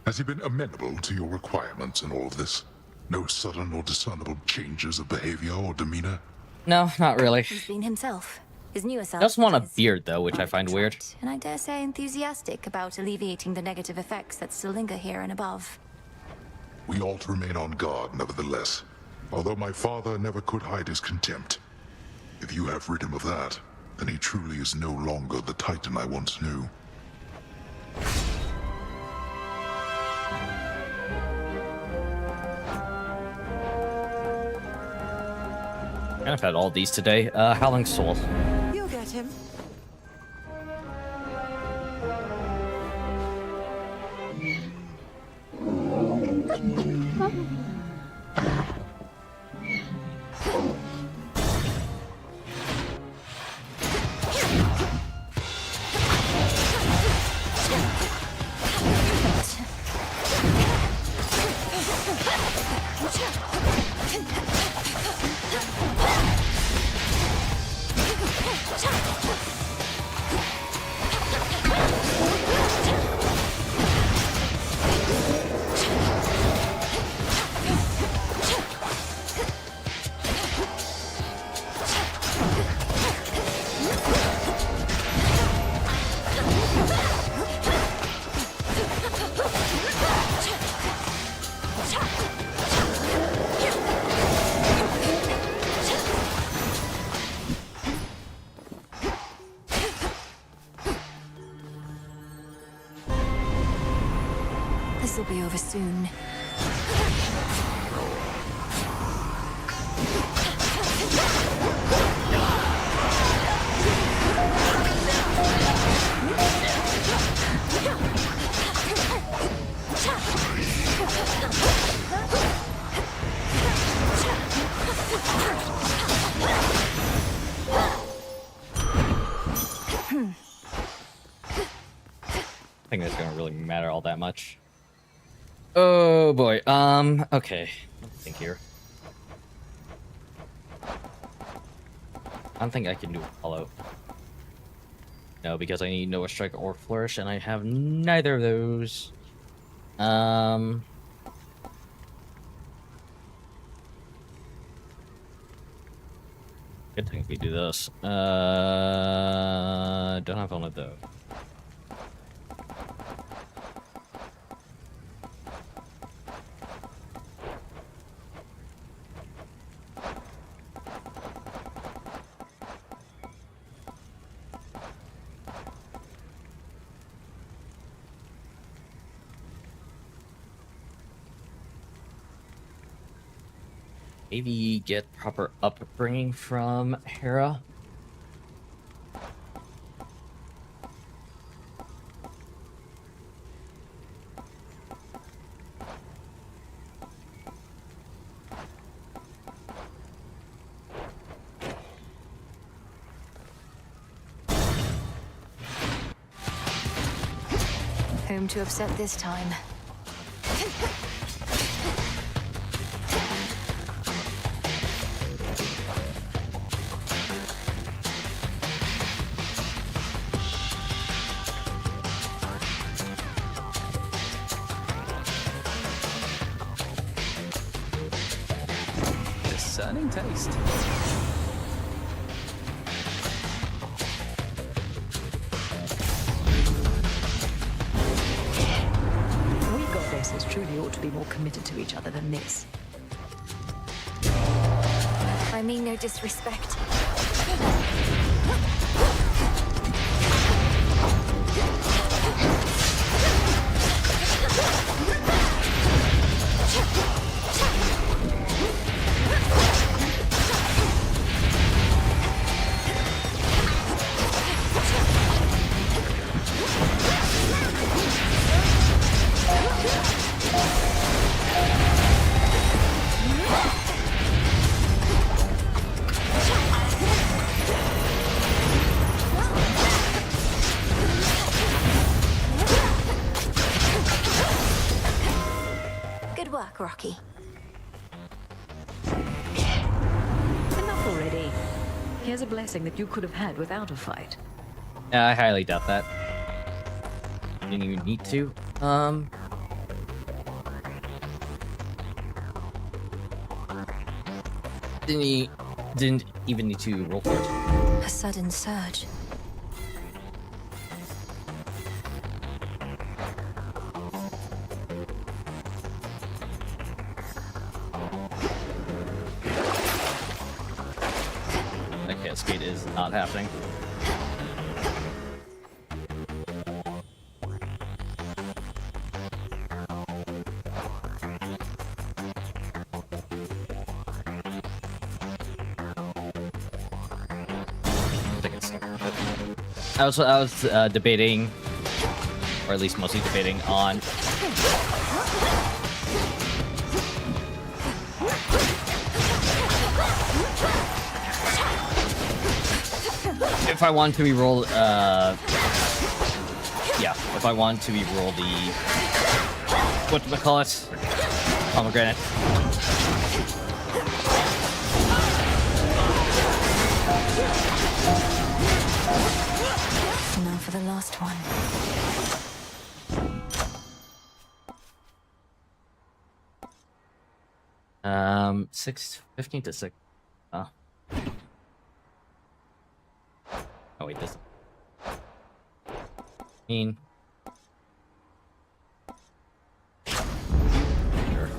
has he been amenable to your requirements in all of this? No sudden or discernible changes of behavior or demeanor? No, not really. He's been himself. His newer self. He does want a beard, though, which I find weird. And I dare say enthusiastic about alleviating the negative effects that still linger here and above. We ought to remain on guard, nevertheless. Although my father never could hide his contempt. If you have rid him of that, then he truly is no longer the Titan I once knew. I've had all these today. Howling Soul. You'll get him. This'll be over soon. I think that's gonna really matter all that much. Oh boy. Okay. Let me think here. I don't think I can do Hollow. No, because I need Noah Strike or Flourish, and I have neither of those. Good thing if we do this. Don't have one of those. Maybe get proper upbringing from Hera. Whom to upset this time? discerning taste. We goddesses truly ought to be more committed to each other than this. I mean no disrespect. Good work, Rocky. Enough already. Here's a blessing that you could have had without a fight. Yeah, I highly doubt that. Didn't even need to. Didn't even need to roll for it. A sudden surge. That cascade is not happening. I was debating, or at least mostly debating on if I want to re-roll, yeah, if I want to re-roll the, whatchamacallit, pomegranate. Now for the last one. 15 to 6. Oh. Oh wait, this. Sure.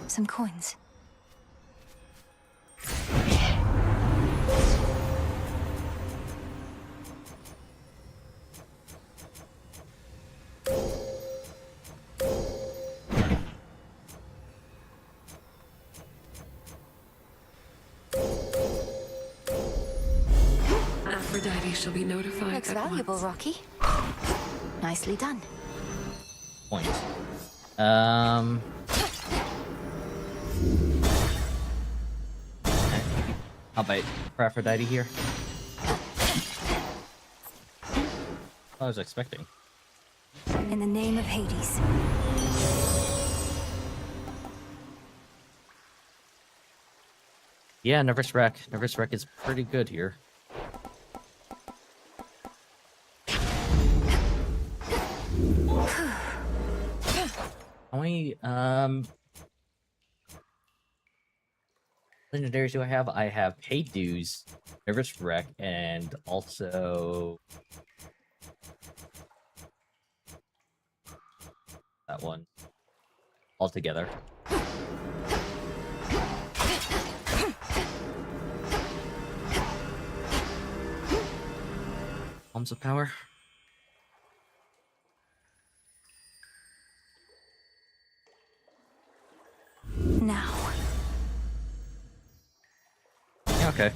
Some coins. Aphrodite shall be notified. Looks at valuable, once. Rocky. Nicely done. Point. I'll bite for Aphrodite here. I was expecting. In the name of Hades. Yeah, Nervous Wreck. Nervous Wreck is pretty good here. How many legendaries do I have? I have Paid Dues, Nervous Wreck, and also that one all together. Palms of Power. Now. Yeah, okay.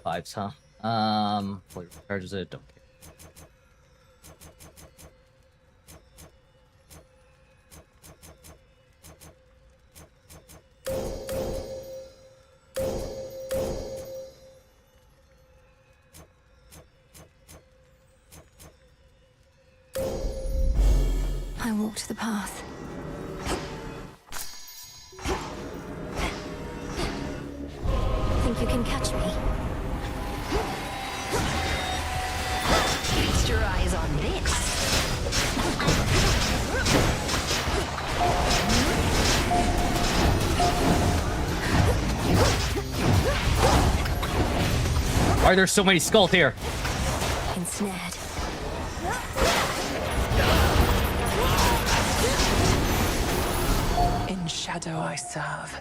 5s, huh? What charges it? Don't care. I walked the path. Think you can catch me? Feast your eyes on this. Why are there so many skulls here? Ensnared. In shadow I serve.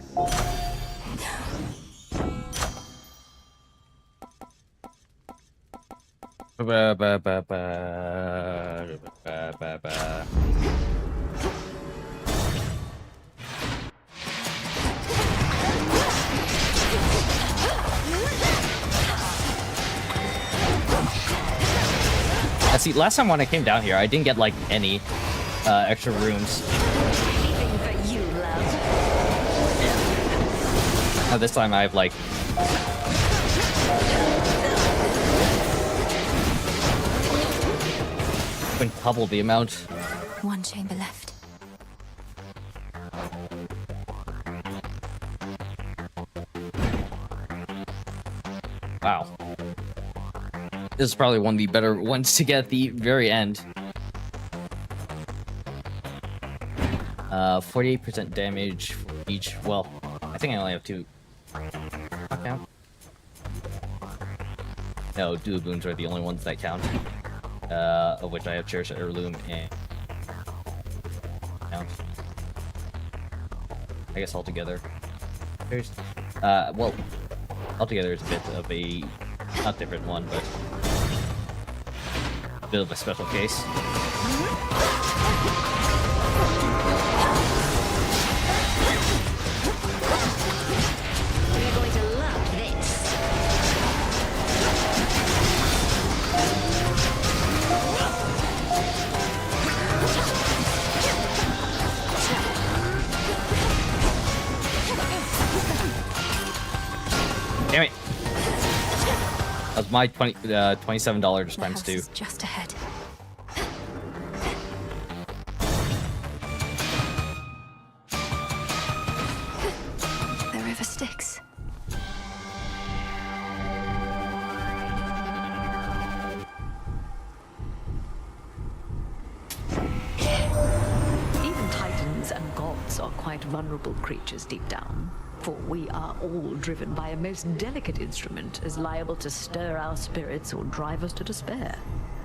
See, last time when I came down here, I didn't get like any extra rooms. Anything for you, love. Now this time I have like quintuple the amount. One chamber left. Wow. This is probably one of the better ones to get at the very end. 48% damage for each. Well, I think I only have 2. Count? No, dual boons are the only ones that count. Of which I have Cherished Heirloom and count. I guess altogether. There's well, altogether it's a bit of a not different one, but a bit of a special case. You're going to love this. Damn it! That was my $27 just times 2. Just ahead. The river Styx. Even titans and gods are quite vulnerable creatures deep down. For we are all driven by a most delicate instrument, as liable to stir our spirits or drive us to despair,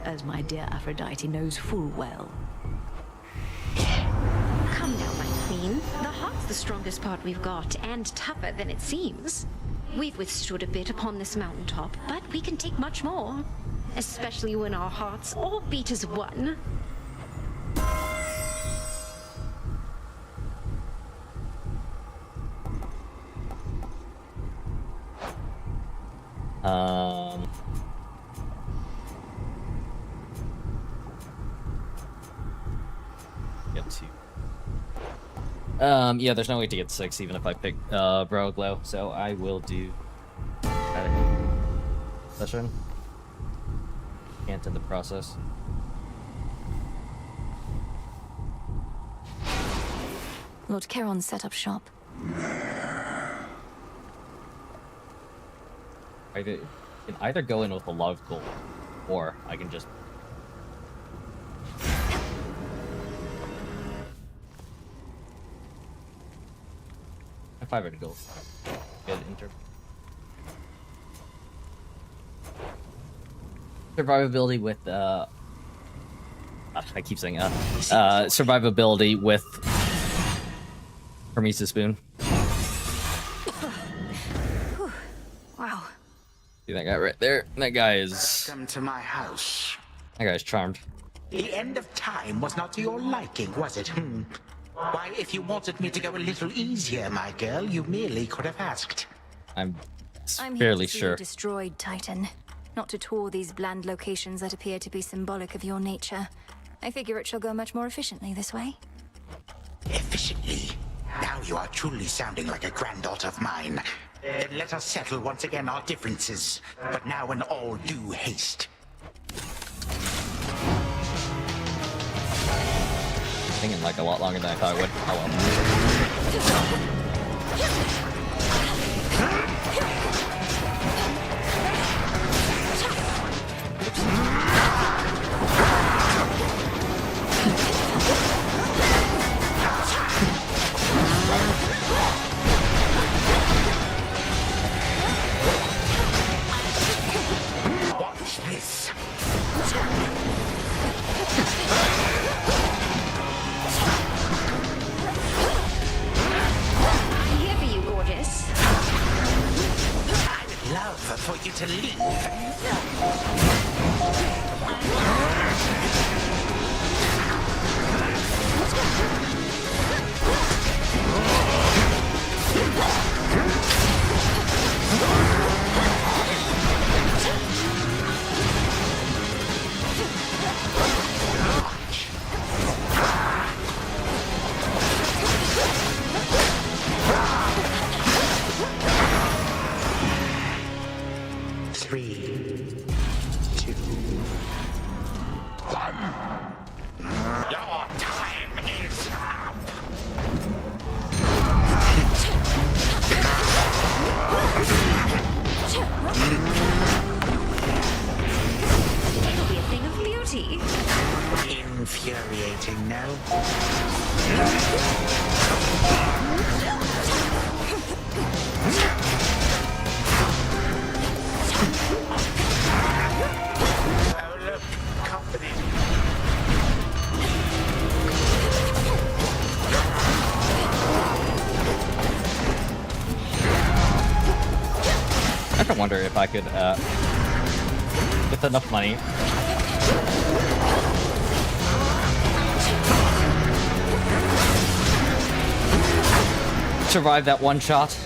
as my dear Aphrodite knows full well. Come now, my queen. The heart's the strongest part we've got, and tougher than it seems. We've withstood a bit upon this mountaintop, but we can take much more. Especially when our hearts all beat as one. Get 2. Yeah, there's no way to get 6 even if I pick Brow Glow, so I will do session. Can't end the process. Lord Charon set up shop. I can either go in with a lot of gold, or I can just have 500 gold. Good survivability with I keep saying survivability with Hermes' spoon. Wow. See that guy right there? That guy is. Welcome to my house. That guy's charmed. The end of time was not to your liking, was it? Why, if you wanted me to go a little easier, my girl, you merely could have asked. I'm I'm here fairly to see sure. you destroyed, Titan. Not to tour these bland locations that appear to be symbolic of your nature. I figure it shall go much more efficiently this way. Efficiently? Now you are truly sounding like a granddaughter of mine. Let us settle once again our differences, but now in all due haste. Thinking like a lot longer than I thought it would. Oh well. Watch this. I'm here for you, gorgeous. I would love for you to leave. Three, two, one. Your time is up. It'll be a thing of beauty. Infuriating, no? Oh, look, company. I wonder if I could, with enough money, survive that one shot.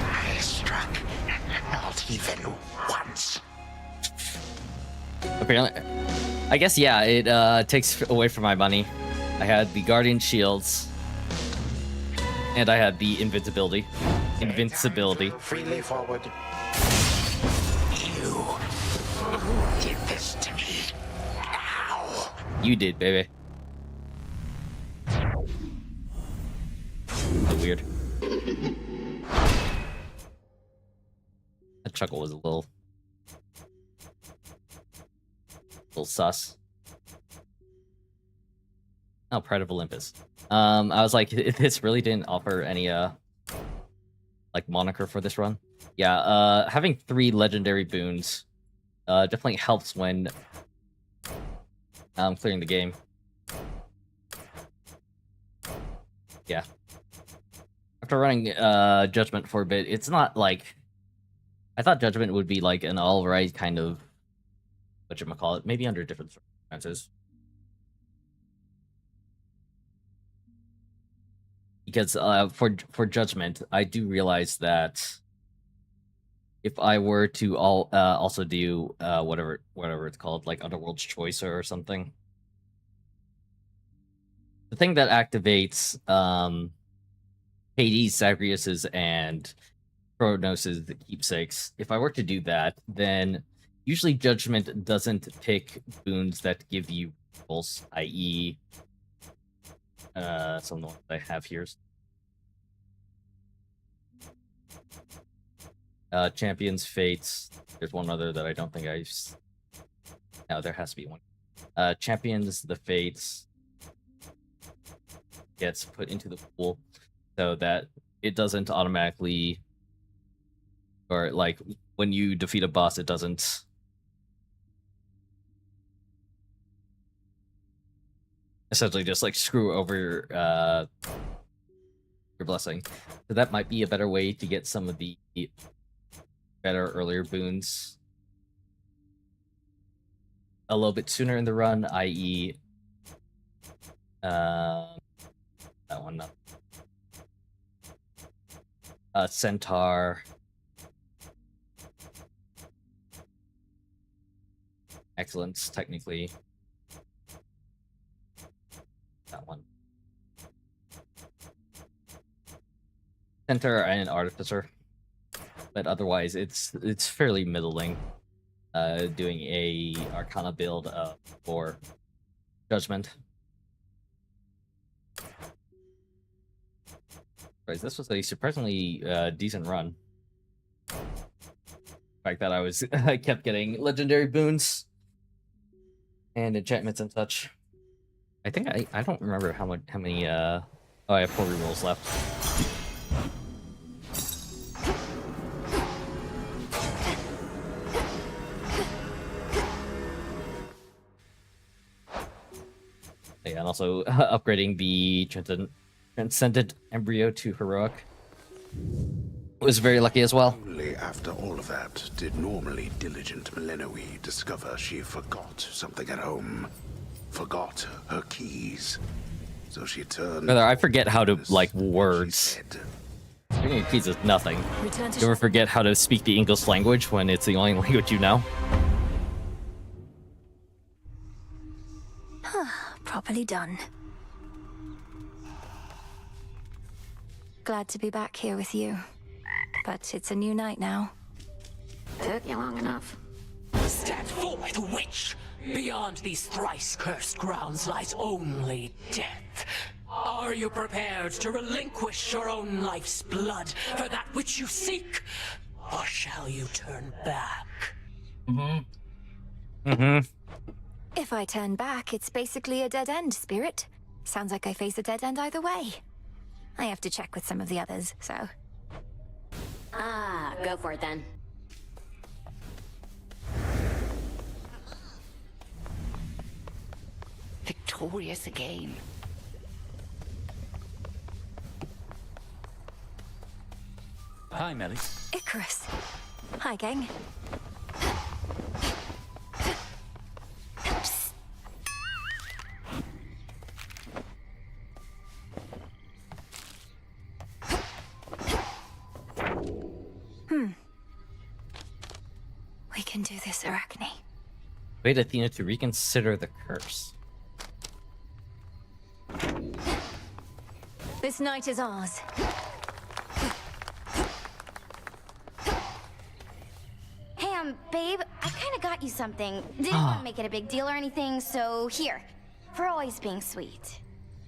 I struck not even once. Apparently, I guess, yeah, it takes away from my money. I had the Guardian Shields, and I had the Invincibility. Freely forward. You did this to me. Now. You did, baby. So weird. That chuckle was a little sus. Oh, Pride of Olympus. I was like, this really didn't offer any like moniker for this run. Yeah, having 3 legendary boons definitely helps when clearing the game. Yeah. After running Judgment for a bit, it's not like I thought Judgment would be like an alright kind of whatchamacallit, maybe under different circumstances. Because for Judgment, I do realize that if I were to also do whatever it's called, like Underworld's Choice or something, the thing that activates Hades, Zagreus's, and Kronos' the keepsakes, if I were to do that, then usually Judgment doesn't pick boons that give you rolls, i.e. some of the ones I have here. Champions, Fates. There's one other that I don't think I've... No, there has to be one. Champions, the Fates gets put into the pool so that it doesn't automatically... Or, like, when you defeat a boss, it doesn't... essentially just, like, screw over your blessing. So that might be a better way to get some of the better earlier boons a little bit sooner in the run, i.e. that one up. Centaur. Excellence, technically. That one. Centaur and Artificer. But otherwise, it's fairly middling. Doing a Arcana build for Judgment. Right, this was a surprisingly decent run. The fact that I kept getting legendary boons and enchantments and such. I think I don't remember how many oh, I have 4 rerolls left. Yeah, and also upgrading the Transcendent Embryo to Heroic was very lucky as well. Only after all of that did normally diligent Millenoi discover she forgot something at home. Forgot her keys. So she turned... Brother, I forget how to, like, words. Speaking of keys is nothing. You ever forget how to speak the English language when it's the only language you know? Properly done. Glad to be back here with you. But it's a new night now. Took you long enough. Stand forth, witch! Beyond these thrice-cursed grounds lies only death. Are you prepared to relinquish your own life's blood for that which you seek? Or shall you turn back? If I turn back, it's basically a dead end, Spirit. Sounds like I face a dead end either way. I have to check with some of the others, so... Go for it then. Victorious again. Hi, Melly. Icarus. Hi, gang. We can do this, Arachne. Wait Athena to reconsider the curse. This night is ours. Hey, babe, I kinda got you something. Didn't want to make it a big deal or anything, so here. For always being sweet.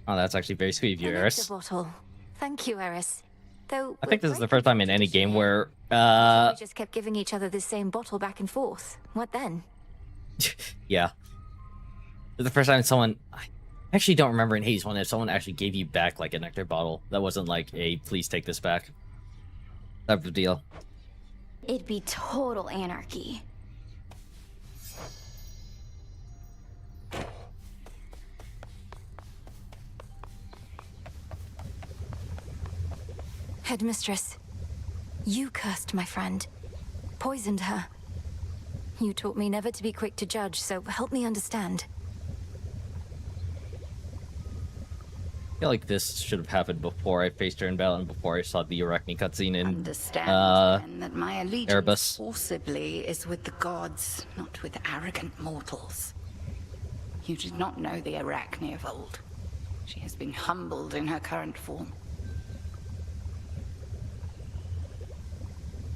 Oh, that's actually very sweet of you, Eris. Bottle. Thank you, Eris. Though I think this is the first time in any game where we just kept giving each other the same bottle back and forth. What then? yeah. It's the first time someone... I actually don't remember in Hades 1 if someone actually gave you back like a nectar bottle. That wasn't like a please take this back type of deal. It'd be total anarchy. Headmistress, you cursed my friend. Poisoned her. You taught me never to be quick to judge, so help me understand. I feel like this should have happened before I faced her in battle and before I saw the Arachne cutscene in Understand, then, that my allegiance Erebus. forcibly is with the gods, not with arrogant mortals. You did not know the Arachne of old. She has been humbled in her current form.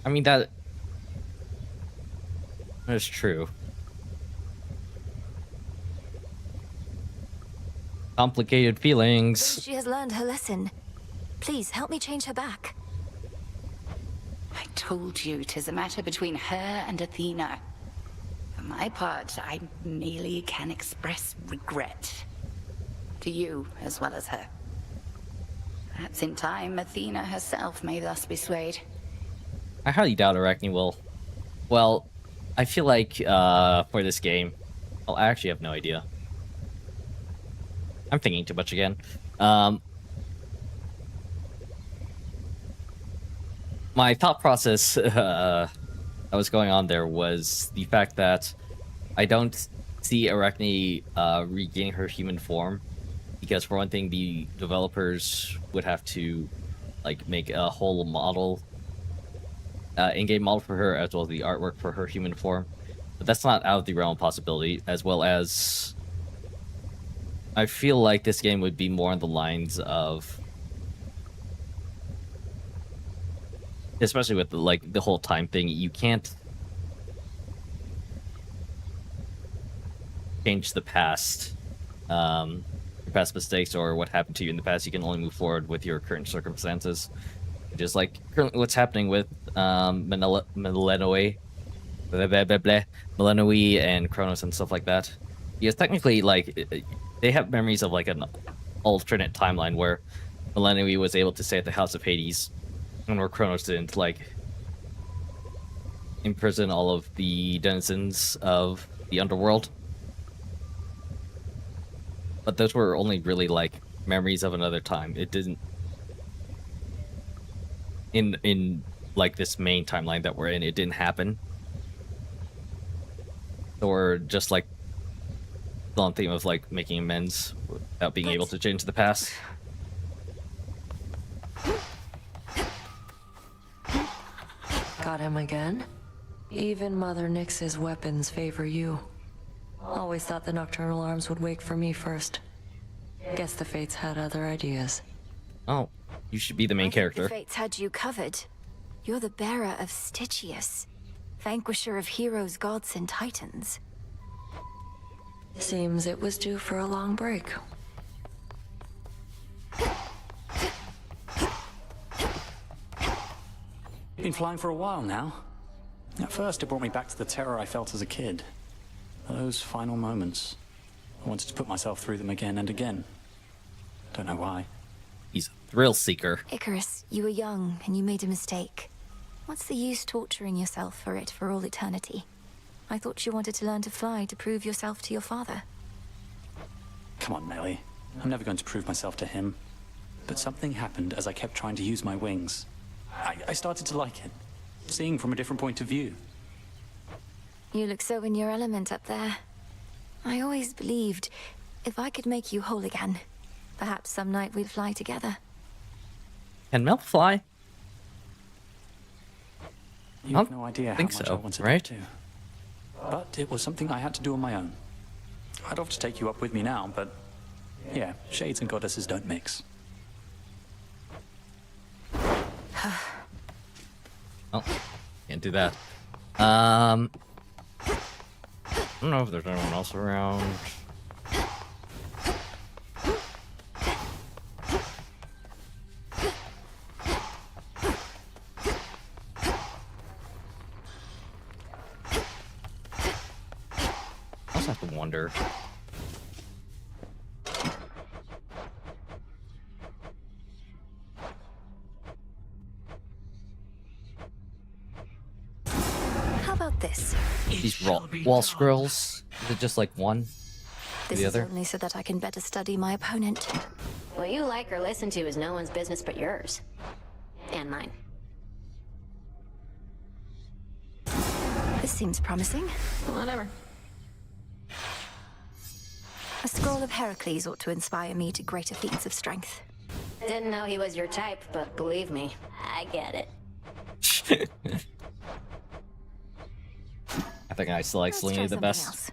I mean, that is true. Complicated feelings. She has learned her lesson. Please, help me change her back. I told you 'tis a matter between her and Athena. For my part, I merely can express regret. To you as well as her. Perhaps in time, Athena herself may thus be swayed. I highly doubt Arachne will. Well, I feel like for this game, well, I actually have no idea. I'm thinking too much again. My thought process that was going on there was the fact that I don't see Arachne regaining her human form, because for one thing, the developers would have to like make a whole model, in-game model for her, as well as the artwork for her human form. But that's not out of the realm of possibility, as well as I feel like this game would be more on the lines of, especially with the whole time thing, you can't change the past, your past mistakes or what happened to you in the past. You can only move forward with your current circumstances, which is like currently what's happening with Melanoe and Kronos and stuff like that. Because technically, like, they have memories of like an alternate timeline where Melanoe was able to stay at the House of Hades, and where Kronos didn't, like, imprison all of the denizens of the underworld. But those were only really like memories of another time. It didn't in like this main timeline that we're in, it didn't happen. Or just like the theme of like making amends without being able to change the past. Got him again? Even Mother Nyx's weapons favor you. Always thought the nocturnal arms would wake for me first. Guess the Fates had other ideas. Oh, you should be the main character. The Fates had you covered. You're the bearer of Stygius, vanquisher of heroes, gods, and titans. Seems it was due for a long break. Been flying for a while now. At first, it brought me back to the terror I felt as a kid. Those final moments. I wanted to put myself through them again and again. Don't know why. He's a thrill seeker. Icarus, you were young and you made a mistake. What's the use torturing yourself for it for all eternity? I thought you wanted to learn to fly to prove yourself to your father. Come on, Nellie. I'm never going to prove myself to him. But something happened as I kept trying to use my wings. I started to like it. Seeing from a different point of view. You look so in your element up there. I always believed if I could make you whole again, perhaps some night we'd fly together. Can Mel fly? You have no idea how much I so, wanted right? to. But it was something I had to do on my own. I'd love to take you up with me now, but yeah, shades and goddesses don't mix. Oh, can't do that. I don't know if there's anyone else around. I also have to wonder. How about this? These wall scrolls. Is it just like one? This The is other? only so that I can better study my opponent. What you like or listen to is no one's business but yours. And mine. This seems promising. Whatever. A scroll of Heracles ought to inspire me to greater feats of strength. Didn't know he was your type, but believe me, I get it. I think I still like Let's Selene try the something best. else.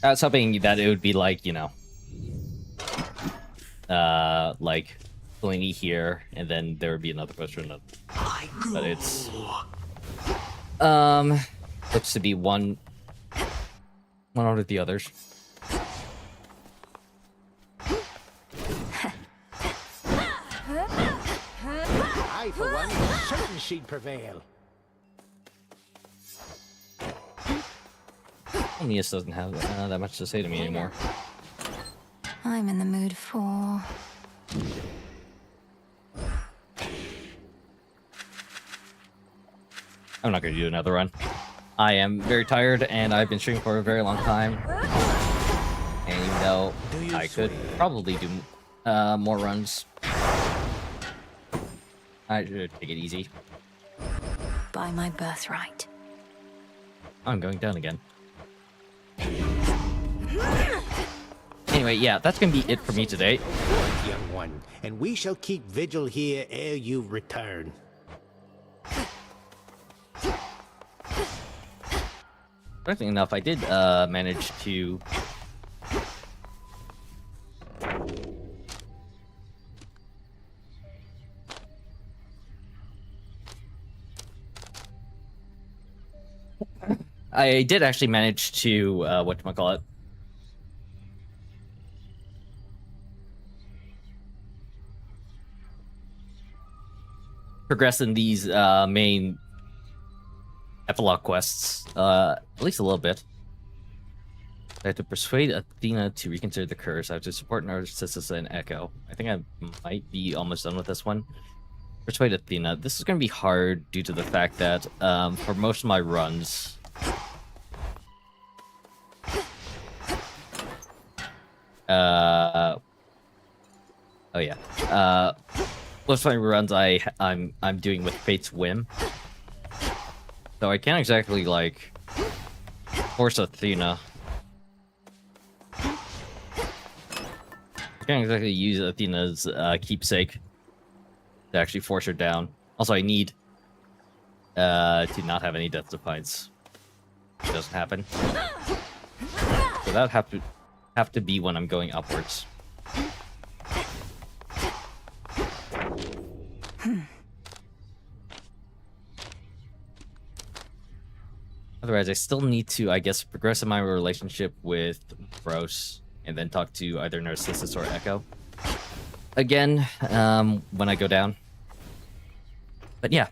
I was hoping that it would be like, you know, like Selene here, and then there would be another question of, but it's looks to be one out of the others. I, for one, was certain she'd prevail. Aeneas doesn't have that much to say to me anymore. I'm in the mood for... I'm not going to do another run. I am very tired, and I've been streaming for a very long time. And even though I could probably do more runs, I should take it easy. by my birthright. I'm going down again. Anyway, yeah, that's gonna be it for me today. Young one, and we shall keep vigil here ere you return. Interesting enough, I did manage to I did actually manage to whatchamacallit, progress in these main epilogue quests, at least a little bit. I have to persuade Athena to reconsider the curse. I have to support Narcissus and Echo. I think I might be almost done with this one. Persuade Athena. This is going to be hard due to the fact that for most of my runs, oh yeah, most of my runs I'm doing with Fate's Whim. So I can't exactly, like, force Athena. I can't exactly use Athena's keepsake to actually force her down. Also, I need to not have any death defiance. It doesn't happen. So that have to be when I'm going upwards. Otherwise, I still need to, I guess, progress in my relationship with Bros, and then talk to either Narcissus or Echo again when I go down. But yeah,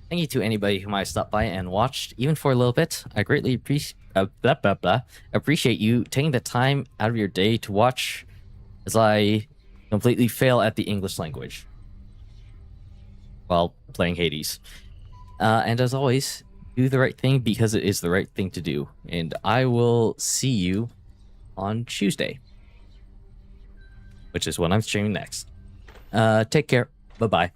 thank you to anybody who might have stopped by and watched, even for a little bit. I greatly appreciate you taking the time out of your day to watch as I completely fail at the English language while playing Hades. And as always, do the right thing because it is the right thing to do. And I will see you on Tuesday, which is when I'm streaming next. Take care. Bye-bye.